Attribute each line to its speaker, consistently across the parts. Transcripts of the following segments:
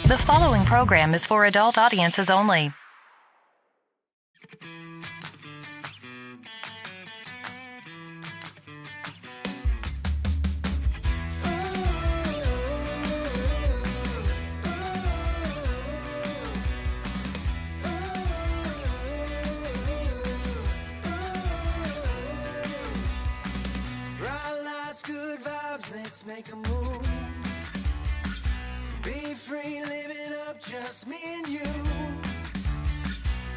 Speaker 1: The following program is for adult audiences only.
Speaker 2: Bright lights, good vibes, let's make a move. Be free, live it up, just me and you.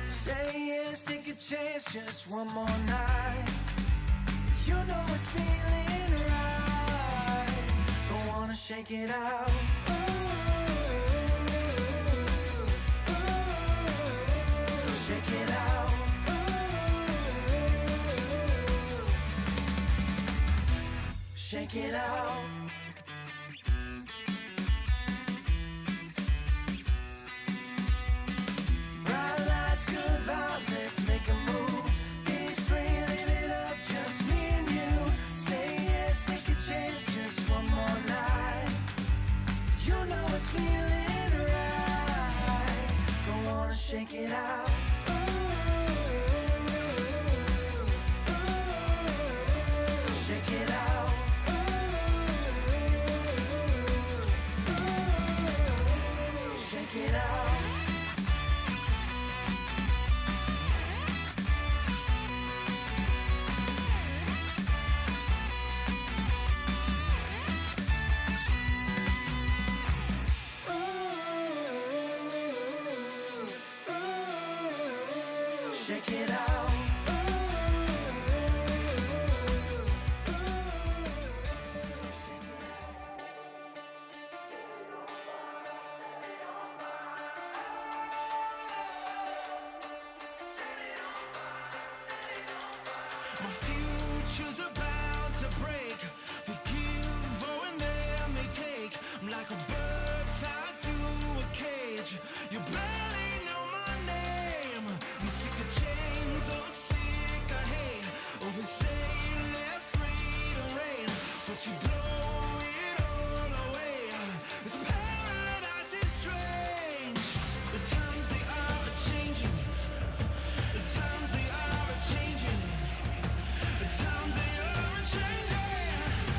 Speaker 2: Say yes, take a chance, just one more night. You know it's feeling right. Don't wanna shake it out. Shake it out. Shake it out. Bright lights, good vibes, let's make a move. Be free, live it up, just me and you. Say yes, take a chance, just one more night. You know it's feeling right. Don't wanna shake it out. Shake it out. Shake it out. Shake it out.
Speaker 3: My future's about to break. Forgive, oh, and then they take. I'm like a bird tied to a cage. You barely know my name. I'm sick of chains, oh, sick of hate. Over say left free to reign, but you blow it all away. This paradise is strange. The times they are changing. The times they are changing. The times they are changing.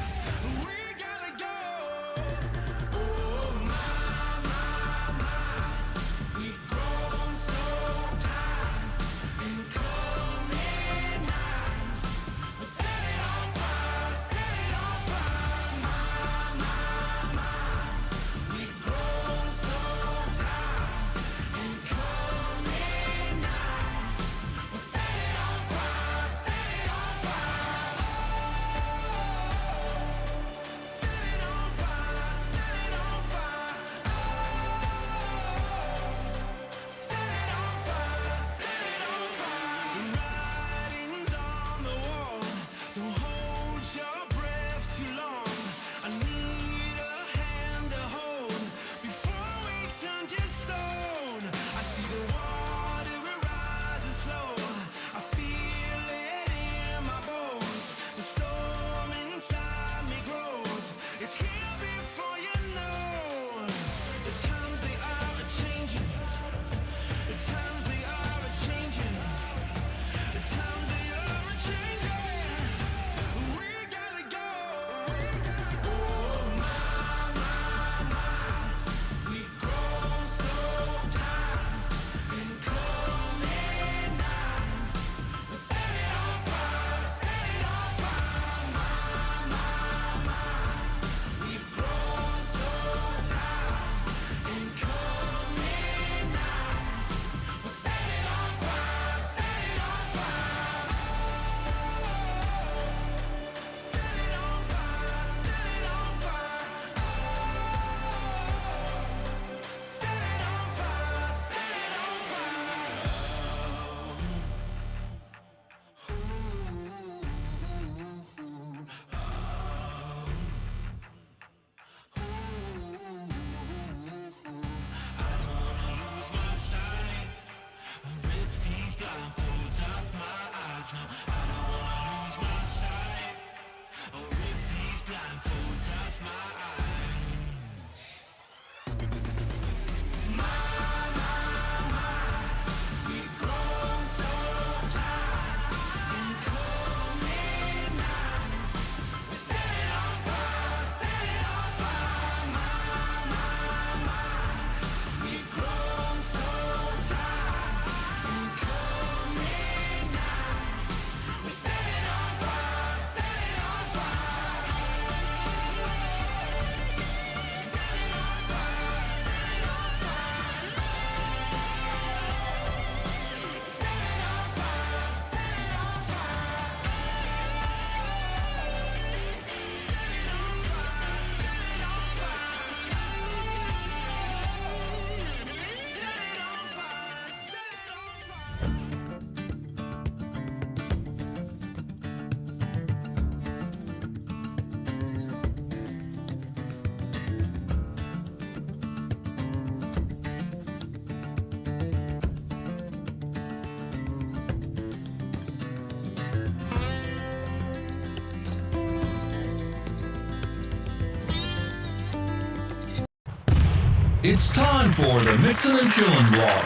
Speaker 4: It's time for the Mixin and Chillin blog.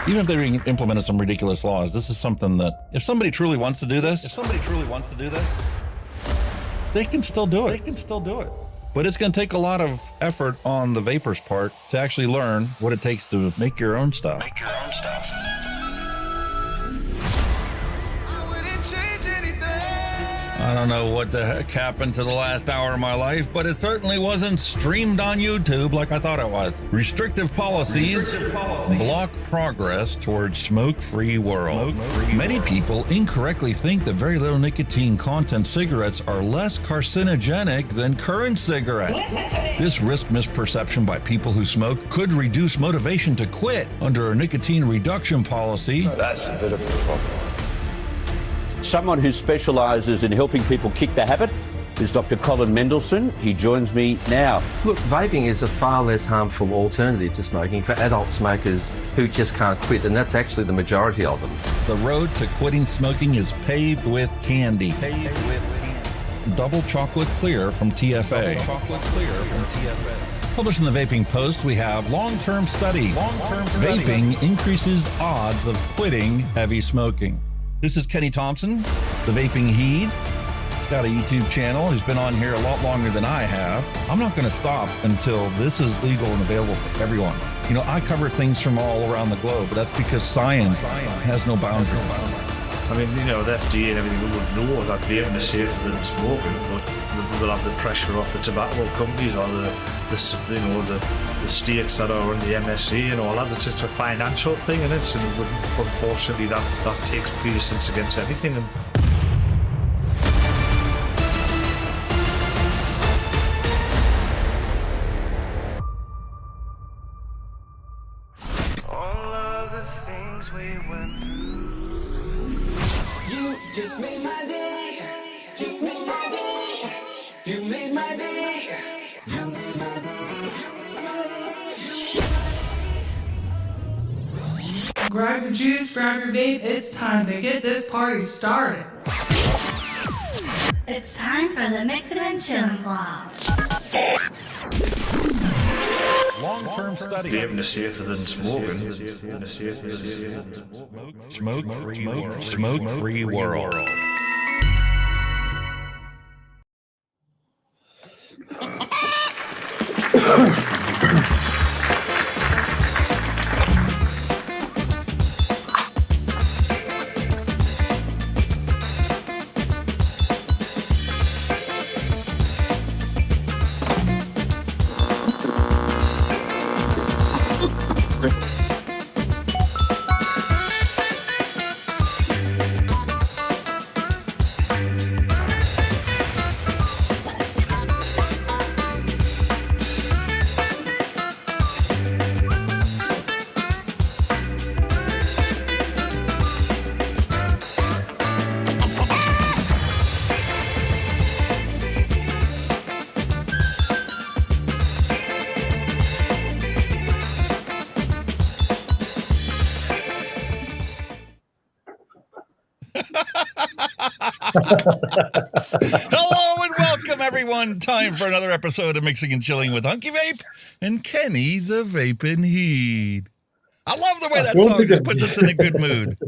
Speaker 5: Even if they implemented some ridiculous laws, this is something that if somebody truly wants to do this, they can still do it. But it's going to take a lot of effort on the vapors' part to actually learn what it takes to make your own stuff.
Speaker 2: I wouldn't change anything.
Speaker 5: I don't know what the heck happened to the last hour of my life, but it certainly wasn't streamed on YouTube like I thought it was. Restrictive policies block progress towards smoke-free world. Many people incorrectly think that very little nicotine content cigarettes are less carcinogenic than current cigarettes. This risk misperception by people who smoke could reduce motivation to quit under a nicotine reduction policy.
Speaker 6: That's a bit of a problem.
Speaker 7: Someone who specialises in helping people kick the habit is Dr. Colin Mendelsohn. He joins me now.
Speaker 8: Look, vaping is a far less harmful alternative to smoking for adult smokers who just can't quit, and that's actually the majority of them.
Speaker 5: The road to quitting smoking is paved with candy. Double chocolate clear from TFA. Published in the Vaping Post, we have long-term study. Vaping increases odds of quitting heavy smoking. This is Kenny Thompson, the Vaping Heed. He's got a YouTube channel. He's been on here a lot longer than I have. I'm not going to stop until this is legal and available for everyone. You know, I cover things from all around the globe, but that's because science has no boundary.
Speaker 9: I mean, you know, the FDA and everything would know that vaping is safer than smoking, but they'll have the pressure off the tobacco companies or the states that are in the MnC and all that. It's just a financial thing, and unfortunately that takes precedence against everything. And
Speaker 2: All of the things we went through. You just made my day. Just made my day. You made my day. You made my day.
Speaker 10: Grab your juice, grab your vape. It's time to get this party started.
Speaker 11: It's time for the Mixin and Chillin blog.
Speaker 5: Long-term study.
Speaker 9: vaping is safer than smoking.
Speaker 5: Smoke-free world. Hello and welcome, everyone. Time for another episode of Mixing and Chilling with Hunky Vape and Kenny the Vaping Heed. I love the way that song just puts us in a good mood.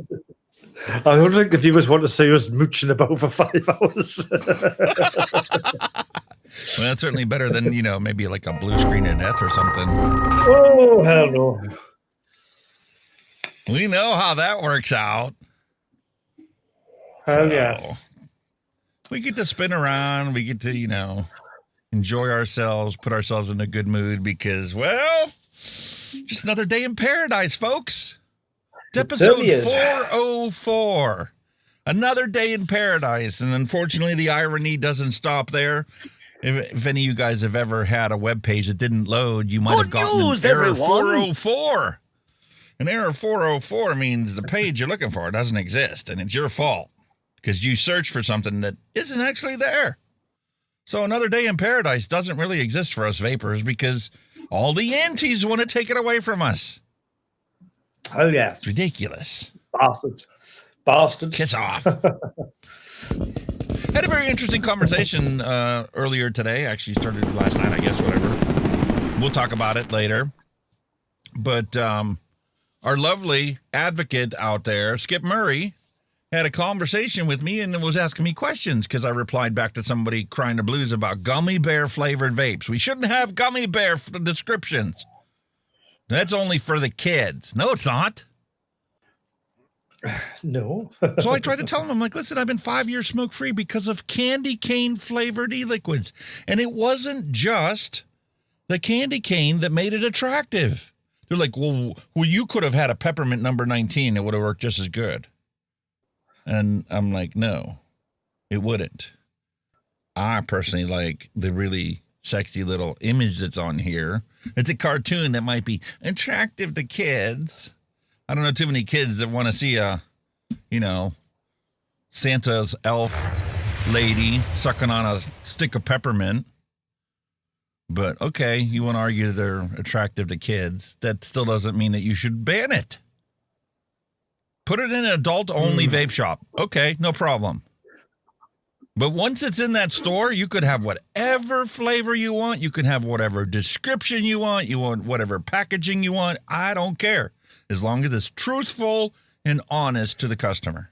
Speaker 9: I don't think the viewers want to see us mooching about for 5 hours.
Speaker 5: Well, that's certainly better than, you know, maybe like a blue screen of death or something.
Speaker 9: Oh, hell no.
Speaker 5: We know how that works out.
Speaker 9: Hell yeah.
Speaker 5: We get to spin around. We get to, you know, enjoy ourselves, put ourselves in a good mood because, well, just another day in paradise, folks. It's episode 404. Another day in paradise. And unfortunately, the irony doesn't stop there. If any of you guys have ever had a web page that didn't load, you might have gotten an error 404. An error 404 means the page you're looking for doesn't exist, and it's your fault because you searched for something that isn't actually there. So another day in paradise doesn't really exist for us vapors because all the antis want to take it away from us.
Speaker 9: Oh, yeah.
Speaker 5: It's ridiculous.
Speaker 9: Bastards.
Speaker 5: Kiss off. Had a very interesting conversation earlier today. Actually started last night, I guess, whatever. We'll talk about it later. But our lovely advocate out there, Skip Murray, had a conversation with me and was asking me questions because I replied back to somebody crying the blues about gummy bear flavored vapes. We shouldn't have gummy bear descriptions. That's only for the kids. No, it's not.
Speaker 6: No.
Speaker 5: So I tried to tell him, I'm like, listen, I've been 5 years smoke-free because of candy cane flavored e-liquids. And it wasn't just the candy cane that made it attractive. They're like, well, you could have had a peppermint number 19. It would have worked just as good. And I'm like, no, it wouldn't. I personally like the really sexy little image that's on here. It's a cartoon that might be attractive to kids. I don't know too many kids that want to see a, Santa's elf lady sucking on a stick of peppermint. But okay, you want to argue they're attractive to kids. That still doesn't mean that you should ban it. Put it in an adult-only vape shop. Okay, no problem. But once it's in that store, you could have whatever flavor you want. You can have whatever description you want. You want whatever packaging you want. I don't care. As long as it's truthful and honest to the customer.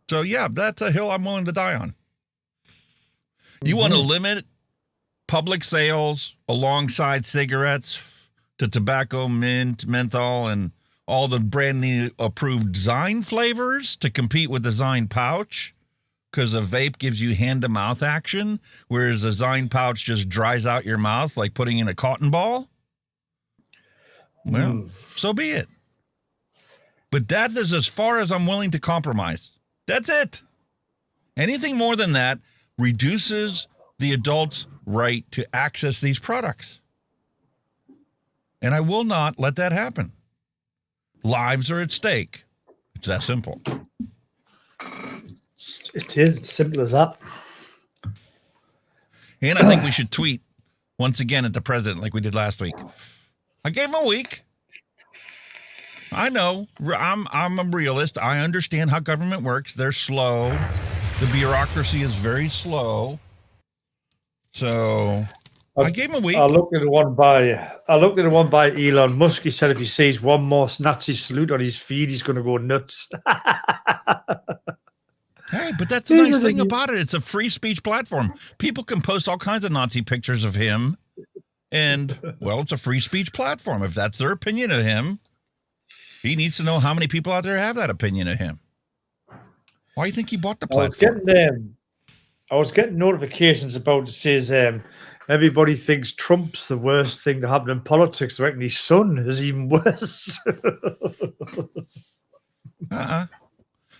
Speaker 5: So, yeah, that's a hill I'm willing to die on. You want to limit public sales alongside cigarettes to tobacco, mint, menthol, and all the brand new approved Zine flavors to compete with the Zine pouch because a vape gives you hand-to-mouth action, whereas a Zine pouch just dries out your mouth like putting in a cotton ball? Well, so be it. But that is as far as I'm willing to compromise. That's it. Anything more than that reduces the adult's right to access these products. And I will not let that happen. Lives are at stake. It's that simple.
Speaker 6: It is. It's simple as that.
Speaker 5: And I think we should tweet once again at the president like we did last week. I gave him a week. I know. I'm a realist. I understand how government works. They're slow. The bureaucracy is very slow. So I gave him a week.
Speaker 6: I looked at the one by Elon Musk. He said if he sees one more Nazi salute on his feed, he's going to go nuts.
Speaker 5: Hey, but that's the nice thing about it. It's a free speech platform. People can post all kinds of Nazi pictures of him. And, well, it's a free speech platform. If that's their opinion of him, he needs to know how many people out there have that opinion of him. Why do you think he bought the platform?
Speaker 6: I was getting notifications about it says everybody thinks Trump's the worst thing to happen in politics. I reckon his son is even worse.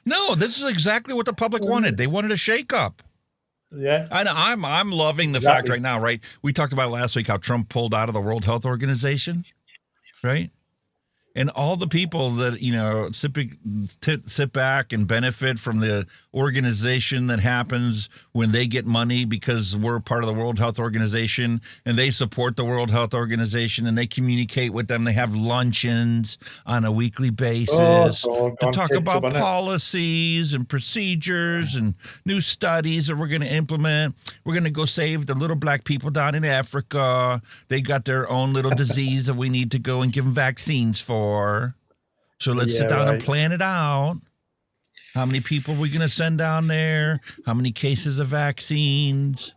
Speaker 5: No, this is exactly what the public wanted. They wanted a shakeup.
Speaker 6: Yeah.
Speaker 5: And I'm loving the fact right now, right? We talked about last week how Trump pulled out of the World Health Organization, right? And all the people that, sit back and benefit from the organization that happens when they get money because we're part of the World Health Organization and they support the World Health Organization and they communicate with them. They have luncheons on a weekly basis to talk about policies and procedures and new studies that we're going to implement. We're going to go save the little black people down in Africa. They got their own little disease that we need to go and give them vaccines for. So let's sit down and plan it out. How many people are we going to send down there? How many cases of vaccines?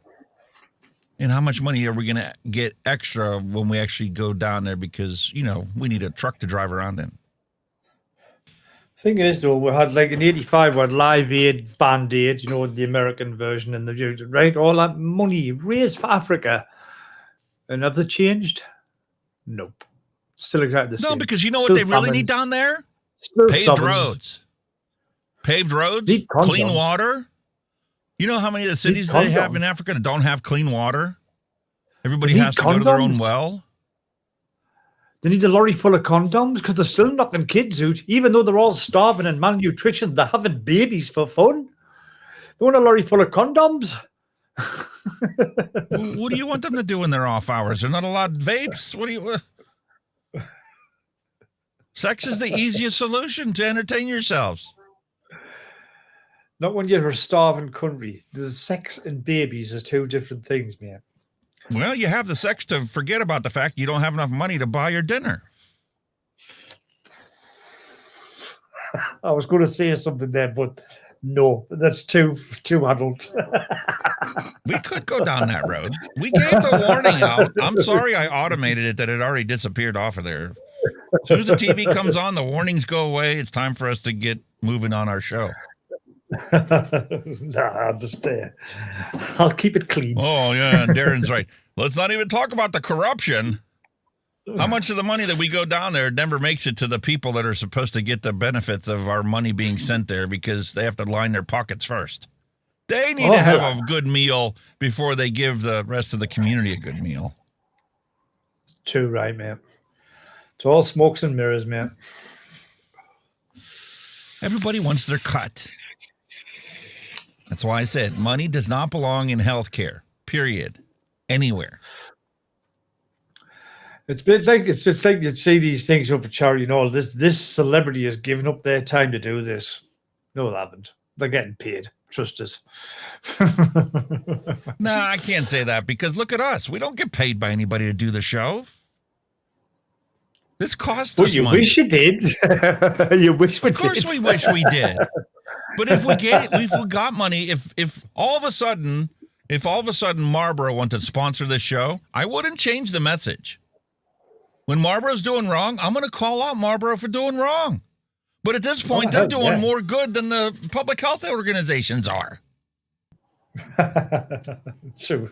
Speaker 5: And how much money are we going to get extra when we actually go down there? Because, we need a truck to drive around in.
Speaker 6: Thing is, though, we had like in '85, we had Live Aid, Band Aid, the American version, and right, all that money raised for Africa. And have they changed? Nope. Still exactly the same.
Speaker 5: No, because you know what they really need down there? Paved roads. Paved roads, clean water. You know how many of the cities they have in Africa that don't have clean water? Everybody has to go to their own well.
Speaker 6: They need a lorry full of condoms because they're still knocking kids out. Even though they're all starving and malnutrition, they're having babies for fun. They want a lorry full of condoms.
Speaker 5: What do you want them to do in their off hours? They're not allowed vapes. What do you... Sex is the easiest solution to entertain yourselves.
Speaker 6: Not when you're a starving country. There's sex and babies are two different things, man.
Speaker 5: Well, you have the sex to forget about the fact you don't have enough money to buy your dinner.
Speaker 6: I was going to say something there, but no, that's too adult.
Speaker 5: We could go down that road. We gave the warning out. I'm sorry I automated it, that it already disappeared off of there. As soon as the TV comes on, the warnings go away. It's time for us to get moving on our show.
Speaker 6: Nah, I'll just I'll keep it clean.
Speaker 5: Oh, yeah, and Darren's right. Let's not even talk about the corruption. How much of the money that we go down there never makes it to the people that are supposed to get the benefits of our money being sent there, because they have to line their pockets first. They need to have a good meal before they give the rest of the community a good meal.
Speaker 6: Too right, man. It's all smokes and mirrors, man.
Speaker 5: Everybody wants their cut. That's why I said money does not belong in healthcare, period, anywhere. It's like you'd see these things over charity and all. This celebrity has given up their time to do this. No, they haven't. They're getting paid. Trust us. Nah, I can't say that, because look at us. We don't get paid by anybody to do the show. This costs us
Speaker 6: you
Speaker 5: money.
Speaker 6: Wish you did. You wish we did.
Speaker 5: Of course we wish we did. But if we got money, if all of a sudden Marlboro wanted to sponsor this show, I wouldn't change the message. When Marlboro's doing wrong, I'm going to call out Marlboro for doing wrong. But at this point, they're doing more good than the public health organizations are.
Speaker 6: True.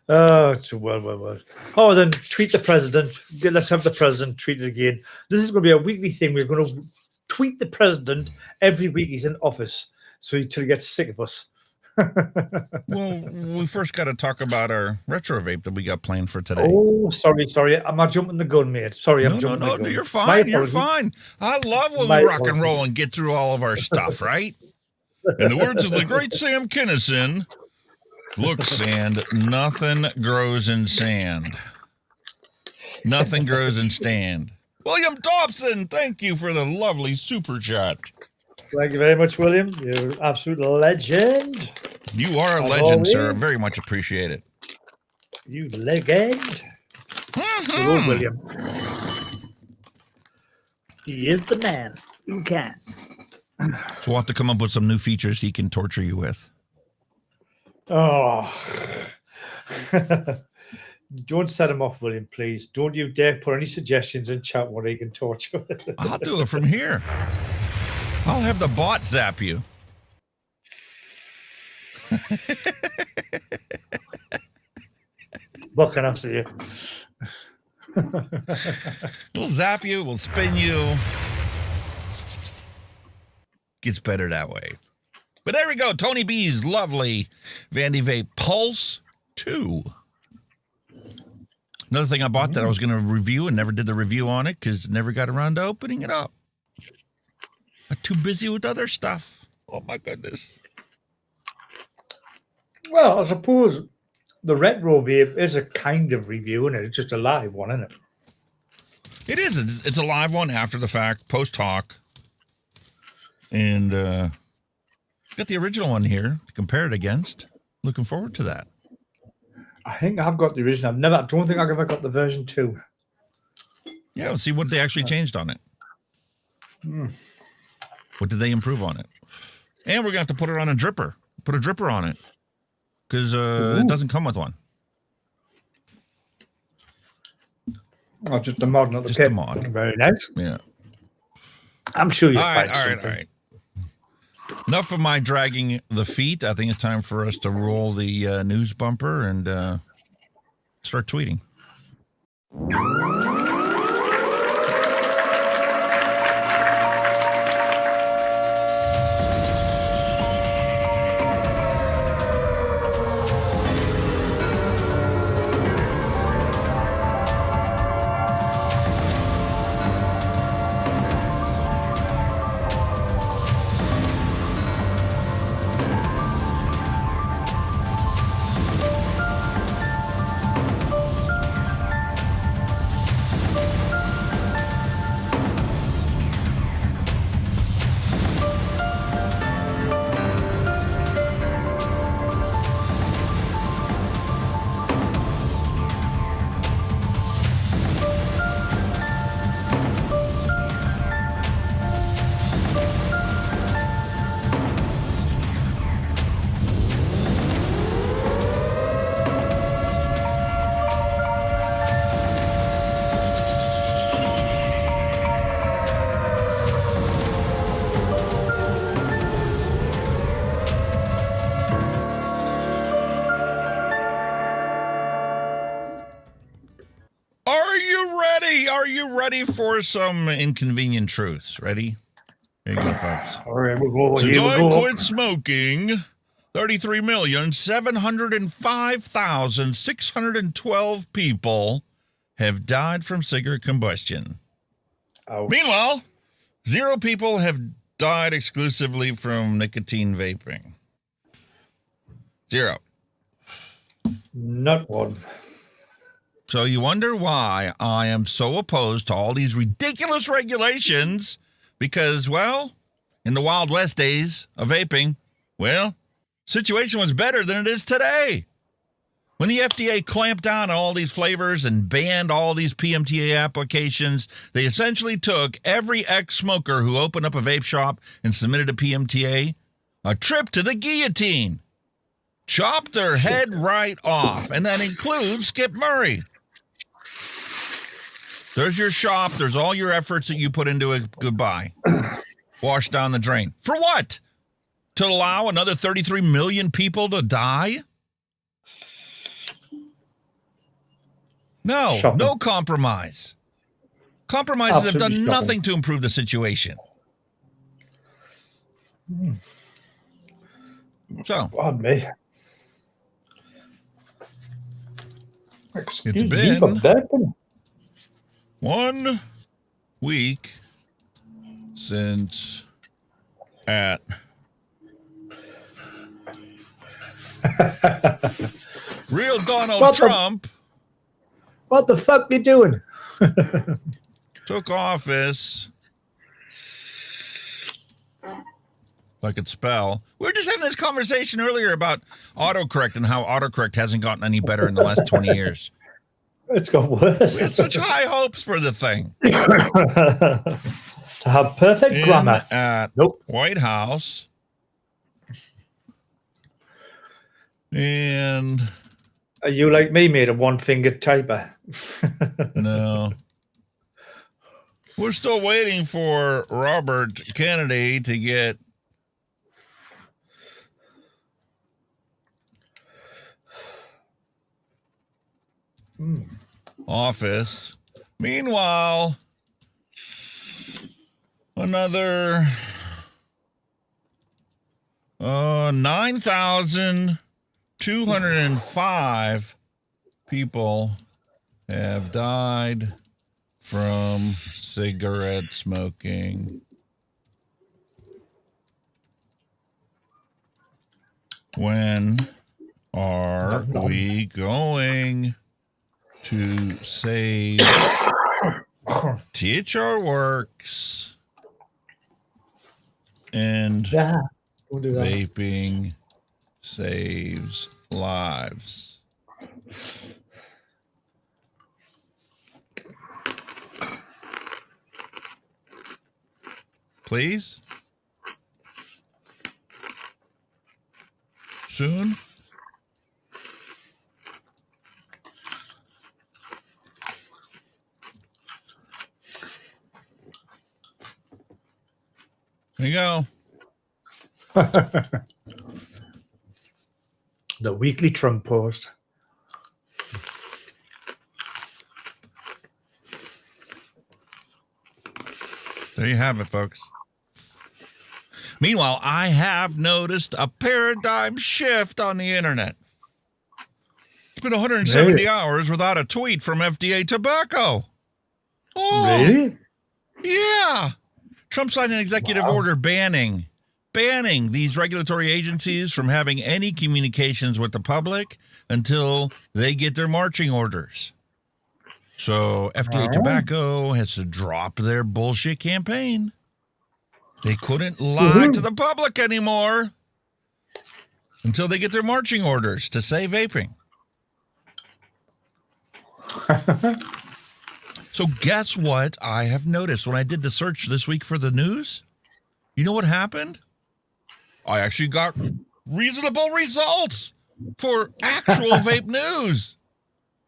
Speaker 6: Oh, it's well. Oh, then tweet the president. Let's have the president tweet it again. This is going to be a weekly thing. We're going to tweet the president every week he's in office, so until he gets sick of us.
Speaker 5: Well, we first got to talk about our retro vape that we got planned for today.
Speaker 6: Oh, sorry. I'm not jumping the gun, mate. Sorry, I'm jumping the gun.
Speaker 5: No, you're fine. You're fine. I love when we rock and roll and get through all of our stuff, right? In the words of the great Sam Kinison, look, sand, nothing grows in sand. Nothing grows in stand. William Dobson, thank you for the lovely super chat.
Speaker 6: Thank you very much, William. You're an absolute legend.
Speaker 5: You are a legend, sir. Very much appreciate it.
Speaker 6: You legend. Good old William. He is the man who can.
Speaker 5: So we'll have to come up with some new features he can torture you with.
Speaker 6: Oh. Don't set him off, William, please. Don't you dare put any suggestions in chat what he can torture with.
Speaker 5: I'll do it from here. I'll have the bot zap you.
Speaker 6: What can I say?
Speaker 5: We'll zap you. We'll spin you. Gets better that way. But there we go. Tony B's lovely VandyVape Pulse 2. Another thing I bought that I was going to review and never did the review on it because never got around to opening it up. I'm too busy with other stuff. Oh, my goodness.
Speaker 6: Well, I suppose the retro vape is a kind of review, and it's just a live one, isn't it?
Speaker 5: It is. It's a live one after the fact, post talk. And got the original one here to compare it against. Looking forward to that.
Speaker 6: I think I've got the original. I don't think I've ever got the version 2.
Speaker 5: Yeah, we'll see what they actually changed on it. What did they improve on it? And we're going to have to put it on a dripper. Put a dripper on it. Because it doesn't come with one.
Speaker 6: Oh, just a mod, not the
Speaker 5: Just
Speaker 6: kit.
Speaker 5: a mod.
Speaker 6: Very nice.
Speaker 5: Yeah.
Speaker 6: I'm sure you'll
Speaker 5: All
Speaker 6: find
Speaker 5: right.
Speaker 6: something.
Speaker 5: Enough of my dragging the feet. I think it's time for us to roll the news bumper and start tweeting. you ready for some inconvenient truths? Ready? Here you go, folks.
Speaker 6: All right, we'll go.
Speaker 5: Since
Speaker 6: Here we
Speaker 5: I
Speaker 6: go.
Speaker 5: quit smoking, 33,705,612 people have died from cigarette combustion.
Speaker 6: Ouch.
Speaker 5: Meanwhile, 0 people have died exclusively from nicotine vaping. 0.
Speaker 6: Not one.
Speaker 5: So you wonder why I am so opposed to all these ridiculous regulations because, well, in the Wild West days of vaping, well, situation was better than it is today. When the FDA clamped down on all these flavors and banned all these PMTA applications, they essentially took every ex-smoker who opened up a vape shop and submitted a PMTA a trip to the guillotine. Chopped their head right off, and that includes Skip Murray. There's your shop. There's all your efforts that you put into it. Goodbye. Wash down the drain. For what? To allow another 33 million people to die? No,
Speaker 6: Shocking.
Speaker 5: no compromise. Compromises have
Speaker 6: Absolutely
Speaker 5: done
Speaker 6: shocking.
Speaker 5: nothing to improve the situation. So,
Speaker 6: Pardon me. Excuse
Speaker 5: It's
Speaker 6: me for
Speaker 5: been-
Speaker 6: burping.
Speaker 5: 1 week since at real Donald
Speaker 6: What the-
Speaker 5: Trump
Speaker 6: What the fuck you doing?
Speaker 5: took office. If I could spell. We were just having this conversation earlier about autocorrect and how autocorrect hasn't gotten any better in the last 20 years.
Speaker 6: It's got worse.
Speaker 5: We had such high hopes for the thing.
Speaker 6: To have perfect
Speaker 5: In
Speaker 6: grammar.
Speaker 5: at
Speaker 6: Nope.
Speaker 5: White House. And
Speaker 6: Are you like me, made a one-finger typer?
Speaker 5: no. We're still waiting for Robert Kennedy to get office. Meanwhile, another 9,205 people have died from cigarette smoking. When are we going to save THR Works and
Speaker 6: Yeah. Don't do that.
Speaker 5: vaping saves lives? Please? Soon? There you go.
Speaker 6: The weekly Trump post.
Speaker 5: There you have it, folks. Meanwhile, I have noticed a paradigm shift on the internet. It's been 170
Speaker 6: Really?
Speaker 5: hours without a tweet from FDA Tobacco. Oh,
Speaker 6: Really?
Speaker 5: yeah. Trump signed an executive order banning these regulatory agencies from having any communications with the public until they get their marching orders. So FDA Tobacco has to drop their bullshit campaign. They couldn't lie to the public anymore until they get their marching orders to say vaping. So guess what I have noticed when I did the search this week for the news? You know what happened? I actually got reasonable results for actual vape news.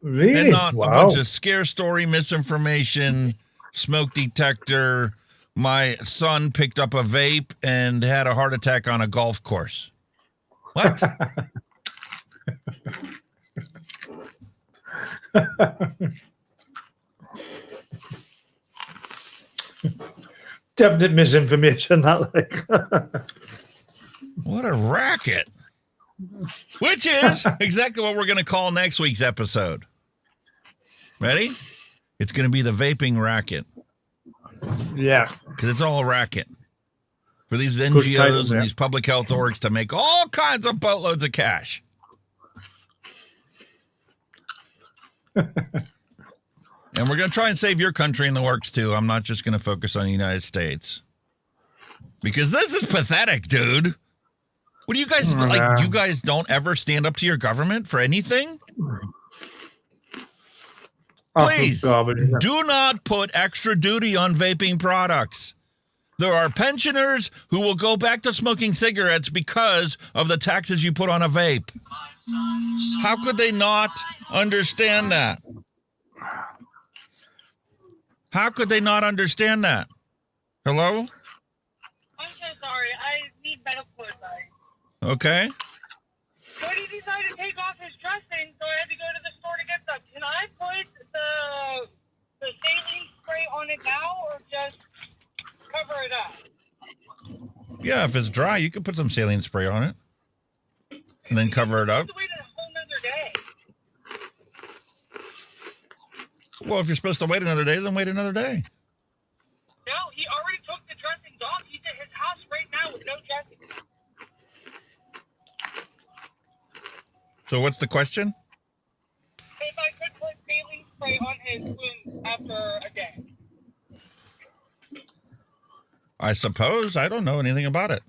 Speaker 6: Really?
Speaker 5: And not a
Speaker 6: Wow.
Speaker 5: bunch of scare story, misinformation, smoke detector. My son picked up a vape and had a heart attack on a golf course. What?
Speaker 6: Definite misinformation. That like.
Speaker 5: What a racket. Which is exactly what we're going to call next week's episode. Ready? It's going to be the vaping racket.
Speaker 6: Yeah.
Speaker 5: Because it's all a racket. For these
Speaker 6: Good
Speaker 5: NGOs
Speaker 6: title,
Speaker 5: and
Speaker 6: yeah.
Speaker 5: these public health orgs to make all kinds of boatloads of cash. And we're going to try and save your country in the works, too. I'm not just going to focus on the United States. Because this is pathetic, dude. What do you guys, like, you guys don't ever stand up to your government for anything? Please, do not put extra duty on vaping products. There are pensioners who will go back to smoking cigarettes because of the taxes you put on a vape. How could they not understand that? How could they not understand that? Hello?
Speaker 12: I'm so sorry. I need medical advice.
Speaker 5: Okay.
Speaker 12: Cody decided to take off his dressing, so I had to go to the store to get them. Can I put the saline spray on it now, or just cover it up?
Speaker 5: Yeah, if it's dry, you can put some saline spray on it. And then cover it up.
Speaker 12: Wait a whole nother day.
Speaker 5: Well, if you're supposed to wait another day, then wait another day.
Speaker 12: No, he already took the dressings off. He's at his house right now with no dressings.
Speaker 5: So what's the question?
Speaker 12: If I could put saline spray on his wounds after a day.
Speaker 5: I suppose. I don't know anything about it.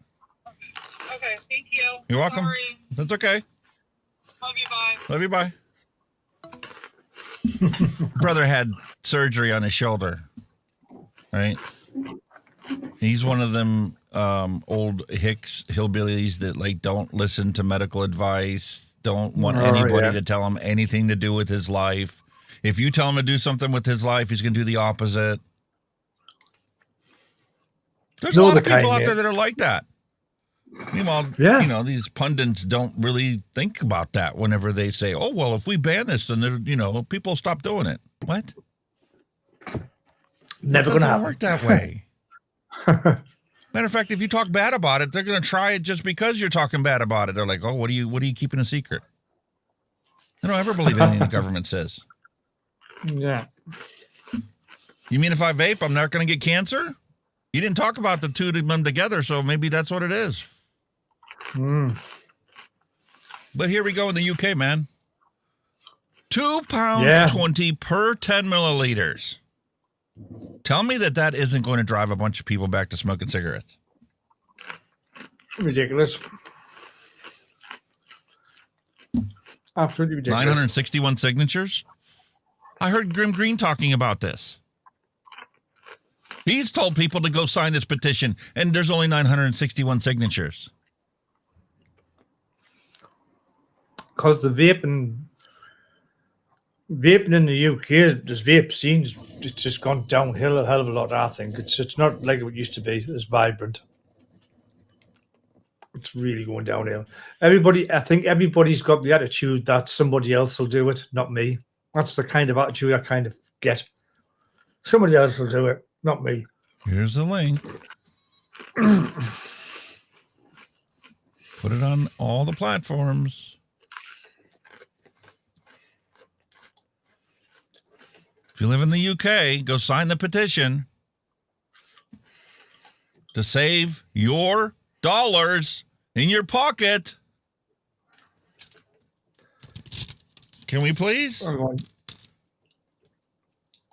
Speaker 12: Okay, thank you.
Speaker 5: You're welcome.
Speaker 12: Sorry.
Speaker 5: That's okay.
Speaker 12: Love you, bye.
Speaker 5: Love you, bye. Brother had surgery on his shoulder, right? He's one of them old Hicks hillbillies that like don't listen to medical advice, don't want anybody to tell him anything to do with his life. If you tell him to do something with his life, he's going to do the opposite. There's a lot of people out there that are like that. Meanwhile, you know, these pundits don't really think about that whenever they say, oh, well, if we ban this, then, you know, people stop doing it. What?
Speaker 6: Never going to
Speaker 5: work that way. Matter of fact, if you talk bad about it, they're going to try it just because you're talking bad about it. They're like, oh, what are you keeping a secret? They don't ever believe anything the government says.
Speaker 6: Yeah.
Speaker 5: You mean if I vape, I'm not going to get cancer? You didn't talk about the two of them together, so maybe that's what it is. But here we go in the UK, man. £2.20 per 10 milliliters. Tell me that isn't going to drive a bunch of people back to smoking cigarettes.
Speaker 6: Ridiculous. Absolutely ridiculous.
Speaker 5: 961 signatures? I heard Grim Green talking about this. He's told people to go sign this petition, and there's only 961 signatures.
Speaker 6: Because the vaping in the UK, this vape scene's it's just gone downhill a hell of a lot, I think. It's not like it used to be, as vibrant. It's really going downhill. I think everybody's got the attitude that somebody else will do it, not me. That's the kind of attitude I kind of get. Somebody else will do it, not me.
Speaker 5: Here's the link. Put it on all the platforms. If you live in the UK, go sign the petition to save your dollars in your pocket. Can we please?
Speaker 6: I'm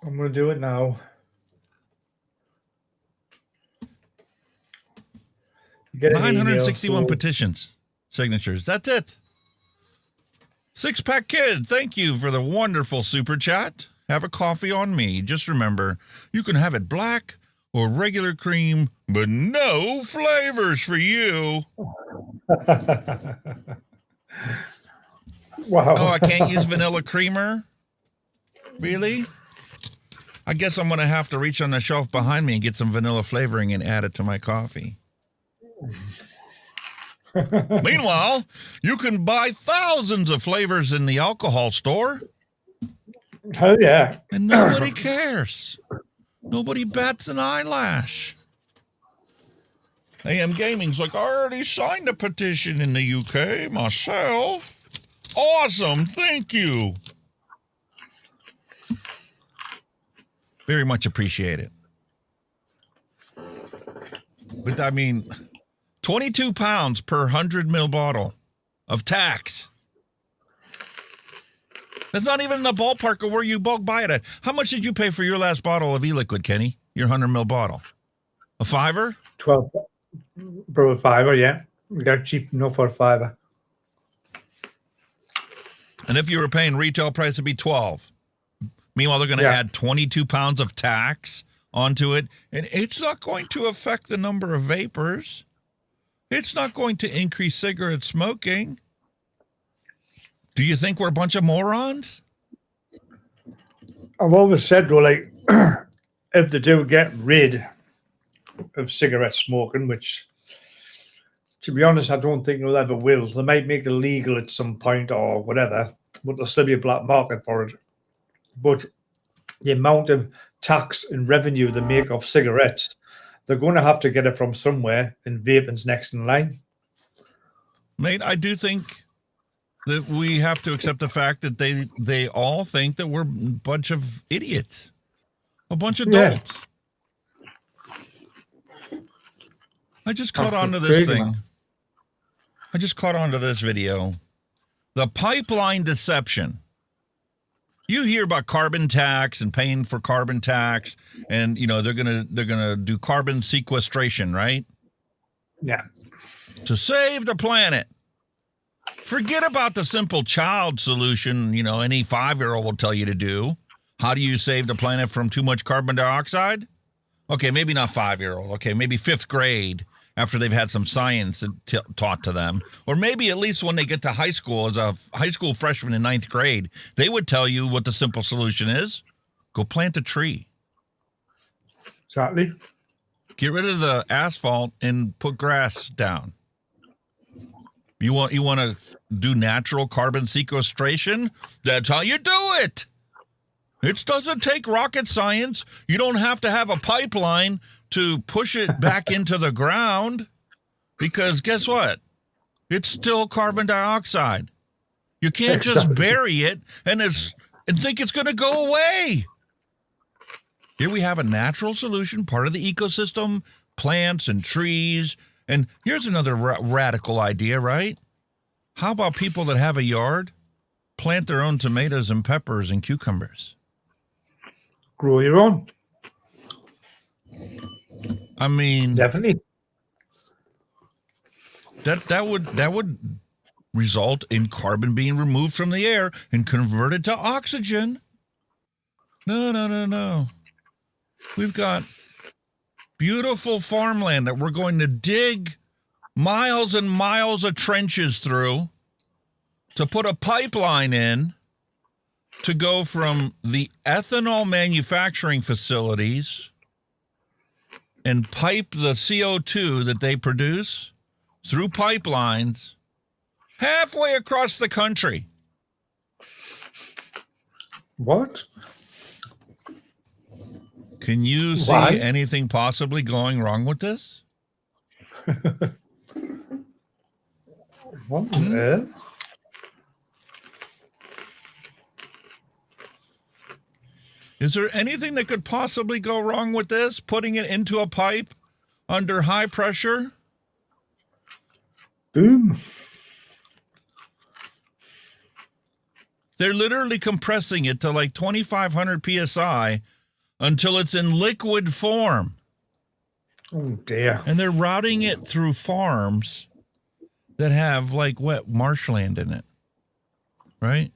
Speaker 6: going to do it now.
Speaker 5: 961 petitions, signatures. That's it. Six Pack Kid, thank you for the wonderful super chat. Have a coffee on me. Just remember, you can have it black or regular cream, but no flavors for you.
Speaker 6: Wow.
Speaker 5: Oh, I can't use vanilla creamer? Really? I guess I'm going to have to reach on the shelf behind me and get some vanilla flavoring and add it to my coffee. Meanwhile, you can buy thousands of flavors in the alcohol store.
Speaker 6: Hell yeah.
Speaker 5: And nobody cares. Nobody bats an eyelash. AM Gaming's like, I already signed a petition in the UK myself. Awesome, thank you. Very much appreciate it. But I mean, 22 pounds per 100 ml bottle of tax. That's not even in the ballpark of where you bulk buy it at. How much did you pay for your last bottle of e-liquid, Kenny? Your 100 ml bottle? A $5?
Speaker 6: 12, bro, $5, yeah. We got cheap enough for $5.
Speaker 5: And if you were paying retail price, it'd be 12. Meanwhile, they're going to add 22 pounds of tax onto it, and it's not going to affect the number of vapors. It's not going to increase cigarette smoking. Do you think we're a bunch of morons?
Speaker 6: I've always said, though, like, if they do get rid of cigarette smoking, which, to be honest, I don't think they'll ever will. They might make it legal at some point or whatever, but there'll still be a black market for it. But the amount of tax and revenue they make off cigarettes, they're going to have to get it from somewhere, and vaping's next in line.
Speaker 5: Mate, I do think that we have to accept the fact that they all think that we're a bunch of idiots, a bunch of dolts. I just caught on to this thing. I just caught on to this video. The pipeline deception. You hear about carbon tax and paying for carbon tax, and you know they're gonna do carbon sequestration, right?
Speaker 6: Yeah.
Speaker 5: To save the planet. Forget about the simple child solution, you know, any 5-year-old will tell you to do. How do you save the planet from too much carbon dioxide? Okay, maybe not 5-year-old. Okay, maybe 5th grade after they've had some science taught to them. Or maybe at least when they get to high school, as a high school freshman in 9th grade, they would tell you what the simple solution is. Go plant a tree.
Speaker 6: Exactly.
Speaker 5: Get rid of the asphalt and put grass down. You want to do natural carbon sequestration? That's how you do it. It doesn't take rocket science. You don't have to have a pipeline to push it back into the ground, because guess what? It's still carbon dioxide. You can't just bury it and think it's going to go away. Here we have a natural solution, part of the ecosystem, plants and trees. And here's another radical idea, right? How about people that have a yard plant their own tomatoes and peppers and cucumbers?
Speaker 6: Grow your own.
Speaker 5: I mean,
Speaker 6: definitely.
Speaker 5: That would result in carbon being removed from the air and converted to oxygen. No. We've got beautiful farmland that we're going to dig miles and miles of trenches through to put a pipeline in to go from the ethanol manufacturing facilities and pipe the CO2 that they produce through pipelines halfway across the country.
Speaker 6: What?
Speaker 5: Can you see anything possibly going wrong with this?
Speaker 6: What on earth?
Speaker 5: Is there anything that could possibly go wrong with this? Putting it into a pipe under high pressure?
Speaker 6: Boom.
Speaker 5: They're literally compressing it to like 2,500 PSI until it's in liquid form.
Speaker 6: Oh, dear.
Speaker 5: And they're routing it through farms that have like wet marshland in it, right?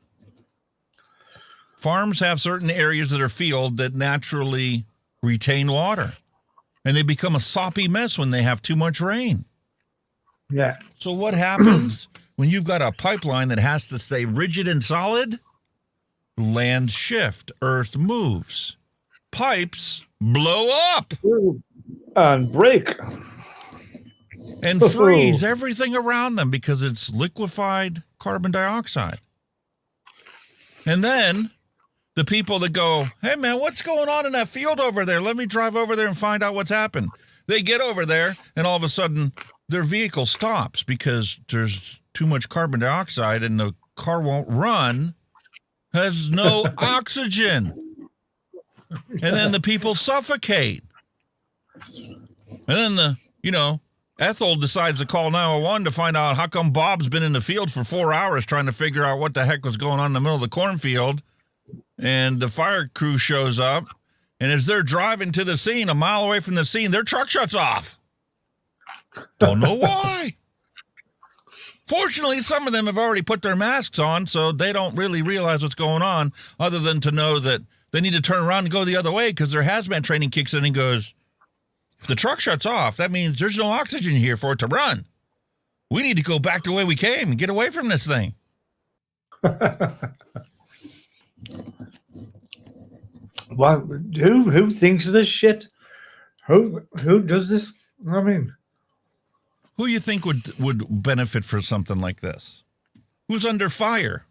Speaker 5: Farms have certain areas of their field that naturally retain water, and they become a soppy mess when they have too much rain.
Speaker 6: Yeah.
Speaker 5: So what happens when you've got a pipeline that has to stay rigid and solid? Land shift, earth moves, pipes blow up
Speaker 6: and break
Speaker 5: and freeze everything around them because it's liquefied carbon dioxide. And then the people that go, hey, man, what's going on in that field over there? Let me drive over there and find out what's happened. They get over there, and all of a sudden, their vehicle stops because there's too much carbon dioxide and the car won't run, has no oxygen. And then the people suffocate. And then Ethel decides to call 911 to find out how come Bob's been in the field for 4 hours trying to figure out what the heck was going on in the middle of the cornfield. And the fire crew shows up. And as they're driving to the scene, a mile away from the scene, their truck shuts off. Don't know why. Fortunately, some of them have already put their masks on, so they don't really realize what's going on, other than to know that they need to turn around and go the other way because their hazmat training kicks in and goes, if the truck shuts off, that means there's no oxygen here for it to run. We need to go back the way we came and get away from this thing.
Speaker 6: Well, who thinks of this shit? Who does this? I mean,
Speaker 5: who you think would benefit for something like this? Who's under fire?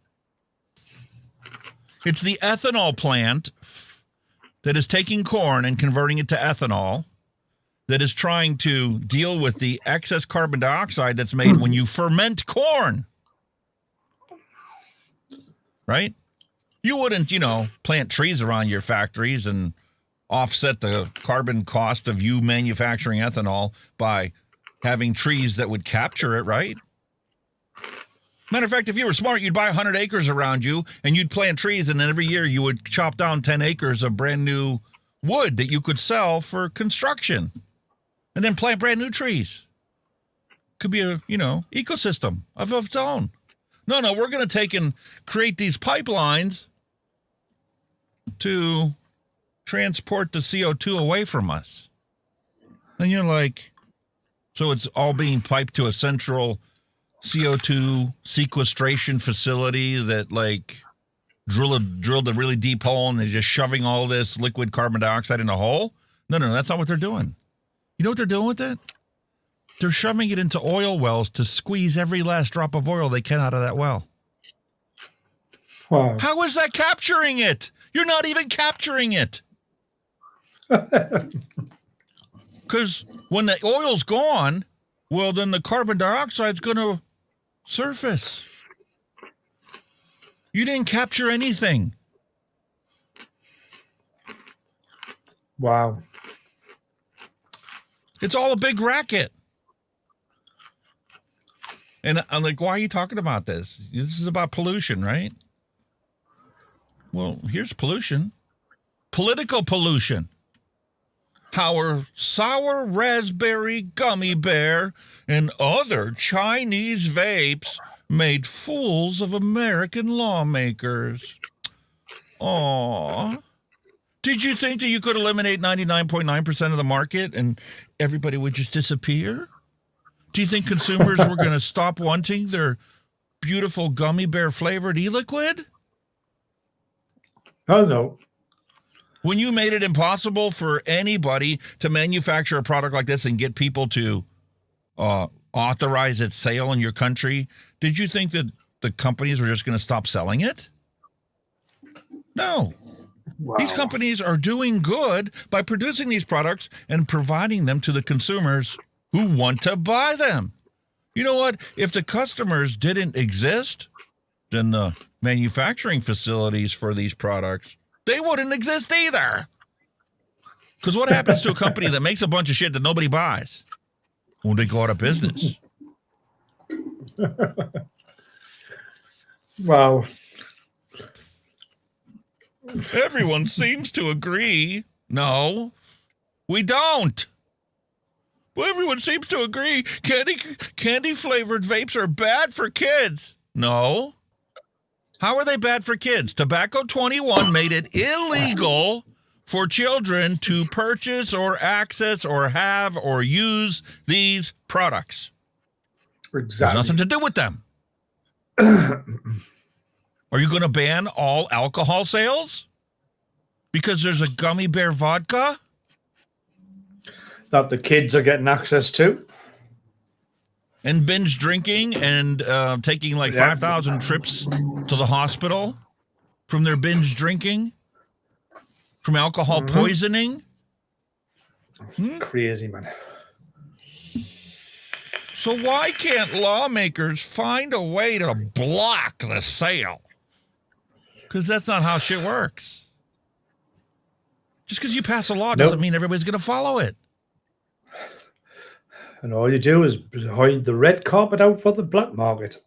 Speaker 5: It's the ethanol plant that is taking corn and converting it to ethanol, that is trying to deal with the excess carbon dioxide that's made when you ferment corn. Right? You wouldn't, plant trees around your factories and offset the carbon cost of you manufacturing ethanol by having trees that would capture it, right? Matter of fact, if you were smart, you'd buy 100 acres around you and you'd plant trees, and then every year you would chop down 10 acres of brand new wood that you could sell for construction and then plant brand new trees. Could be a, ecosystem of its own. No, we're going to take and create these pipelines to transport the CO2 away from us. And you're like, so it's all being piped to a central CO2 sequestration facility that drilled a really deep hole and they're just shoving all this liquid carbon dioxide in a hole? No, that's not what they're doing. You know what they're doing with it? They're shoving it into oil wells to squeeze every last drop of oil they can out of that well.
Speaker 6: wow.
Speaker 5: How is that capturing it? You're not even capturing it. Because when the oil's gone, well, then the carbon dioxide's going to surface. You didn't capture anything.
Speaker 6: Wow.
Speaker 5: It's all a big racket. And I'm like, why are you talking about this? This is about pollution, right? Well, here's pollution. Political pollution. Our sour raspberry gummy bear and other Chinese vapes made fools of American lawmakers. Aw. Did you think that you could eliminate 99.9% of the market and everybody would just disappear? Do you think consumers were going to stop wanting their beautiful gummy bear flavored e-liquid?
Speaker 6: Oh, no.
Speaker 5: When you made it impossible for anybody to manufacture a product like this and get people to authorize its sale in your country, did you think that the companies were just going to stop selling it? No.
Speaker 6: Wow.
Speaker 5: These companies are doing good by producing these products and providing them to the consumers who want to buy them. You know what? If the customers didn't exist, then the manufacturing facilities for these products, they wouldn't exist either. Because what happens to a company that makes a bunch of shit that nobody buys? Well, they go out of business.
Speaker 6: Wow.
Speaker 5: Everyone seems to agree. No, we don't. Well, everyone seems to agree candy flavored vapes are bad for kids. No. How are they bad for kids? Tobacco 21 made it illegal for children to purchase or access or have or use these products.
Speaker 6: Exactly.
Speaker 5: There's nothing to do with them. Are you going to ban all alcohol sales because there's a gummy bear vodka
Speaker 6: that the kids are getting access to?
Speaker 5: And binge drinking and taking like 5,000 trips to the hospital from their binge drinking, from alcohol poisoning.
Speaker 6: Crazy, man.
Speaker 5: So why can't lawmakers find a way to block the sale? Because that's not how shit works. Just because you pass a law doesn't mean everybody's going to follow it.
Speaker 6: And all you do is hide the red carpet out for the black market.